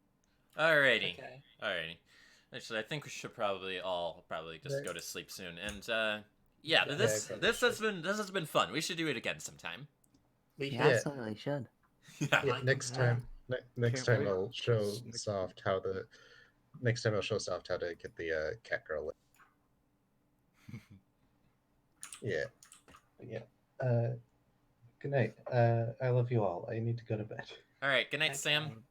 Alrighty. Okay. Alrighty. Actually, I think we should probably just Right. go to sleep soon. And yeah, Yeah, this I probably this has been fun. We should do it again sometime. We You should. absolutely should. Yeah. Yeah, next time. Next Can't time wait. I'll show It's next Soft how to. Next time I'll show Soft how to get the cat girl. Yeah. Yeah. Good night. I love you all. I need to go to bed. All right. Good night, Sam.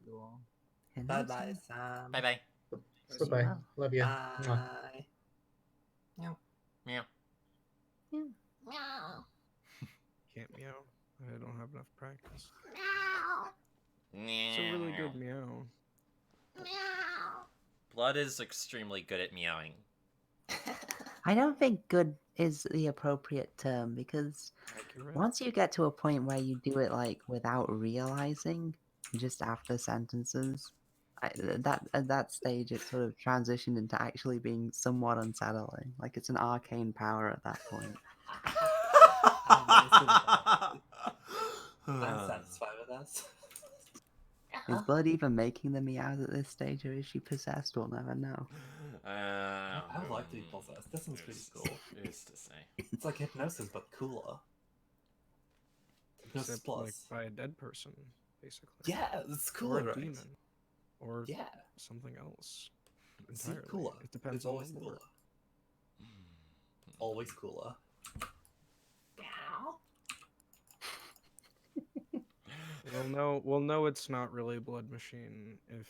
Bye bye, Sam. Bye bye. Bye bye. Well. Love you. Bye. Meow. Can't meow. I don't have enough practice. Meow. It's a really good meow. Blood is extremely good at meowing. I don't think good is the appropriate term because Accurate. once you get to a point where you do it like without realizing, just after sentences, at that stage it sort of transitioned into actually being somewhat unsettling. Like it's an arcane power at that point. I'm satisfied with that. Is Blood even making the meows at this stage, or is she possessed? We'll never know. I would like to be possessed. That sounds pretty cool. Who's to say? It's like hypnosis, but cooler. Hypnosis Except plus. like by a dead person, basically. Yeah, it's Or cooler, a right? demon. Or Yeah. something else. See, Entirely. cooler. It depends It's on always the cooler. lore. Always cooler. We'll know it's not really a blood machine if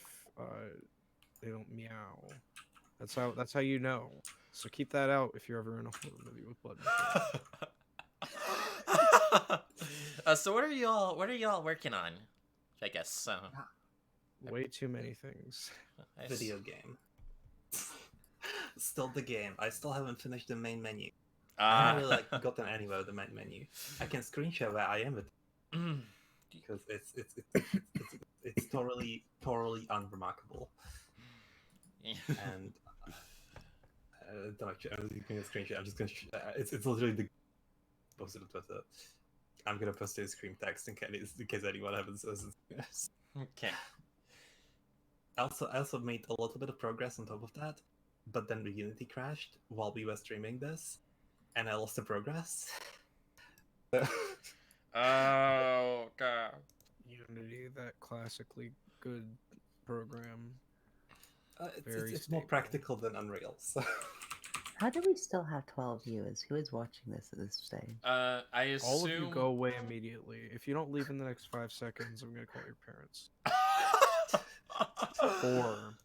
they don't meow. That's how you know. So keep that out if you're ever in a horror movie with blood machines. So what are y'all working on? I guess Way too many things. Video game. Still the game. I still haven't finished the main menu. I haven't really like gotten anywhere with the main menu. I can screenshot where I am with because it's totally unremarkable. And don't actually, I'm just gonna screenshot. I'm just gonna. It's literally the posted on Twitter. I'm gonna post a screen text in case anyone happens. Okay. I also made a little bit of progress on top of that, but then the Unity crashed while we were streaming this, and I lost the progress. Oh god. Unity, that classically good program. It's more practical than Unreal. So. How do we still have 12 viewers? Who is watching this at this stage? I assume All of you go away immediately. If you don't leave in the next 5 seconds, I'm gonna call your parents. Or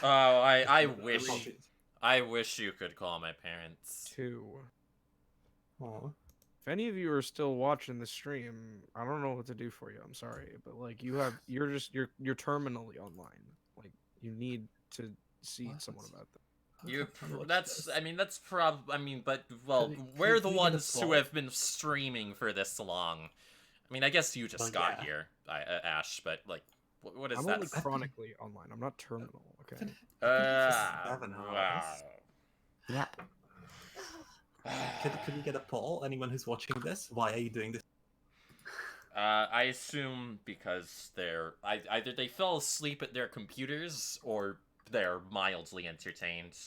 Oh, I wish you could call my parents. 2. Aww. If any of you are still watching the stream, I don't know what to do for you. I'm sorry, but like you're terminally online. Like you need to see someone about that. We're the ones who have been streaming for this long. I mean, I guess you just got here, Ash, but like, what is I'm that? only chronically online. I'm not terminal. Okay. Wow. Yep. Could we get a poll? Anyone who's watching this, why are you doing this? I assume because either they fell asleep at their computers or they're mildly entertained.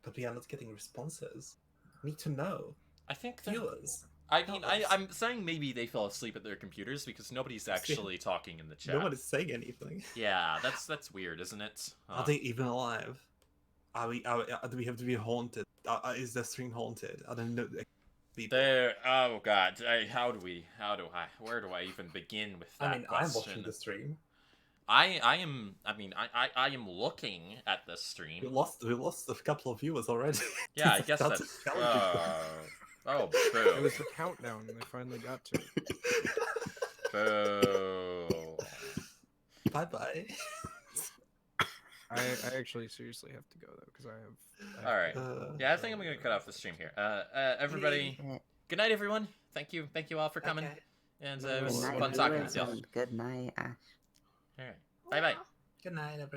But we are not getting responses. Need to know. I think viewers. I'm saying maybe they fell asleep at their computers because nobody's actually talking in the chat. Nobody's saying anything. Yeah, that's weird, isn't it? Are they even alive? Do we have to be haunted? Is the stream haunted? I don't know. Oh god, where do I even begin with that question? I'm watching the stream. I am looking at the stream. We lost a couple of viewers already. Yeah, I guess that's oh, boo. It was the countdown, and they finally got to it. Boo. Bye-bye. I actually seriously have to go, though, because I have... All right. Yeah, I think I'm going to cut off the stream here. Everybody, good night, everyone. Thank you all for coming. Okay. And it was fun talking with you all. Good night, Ash. All right. Bye-bye. Good night, everyone.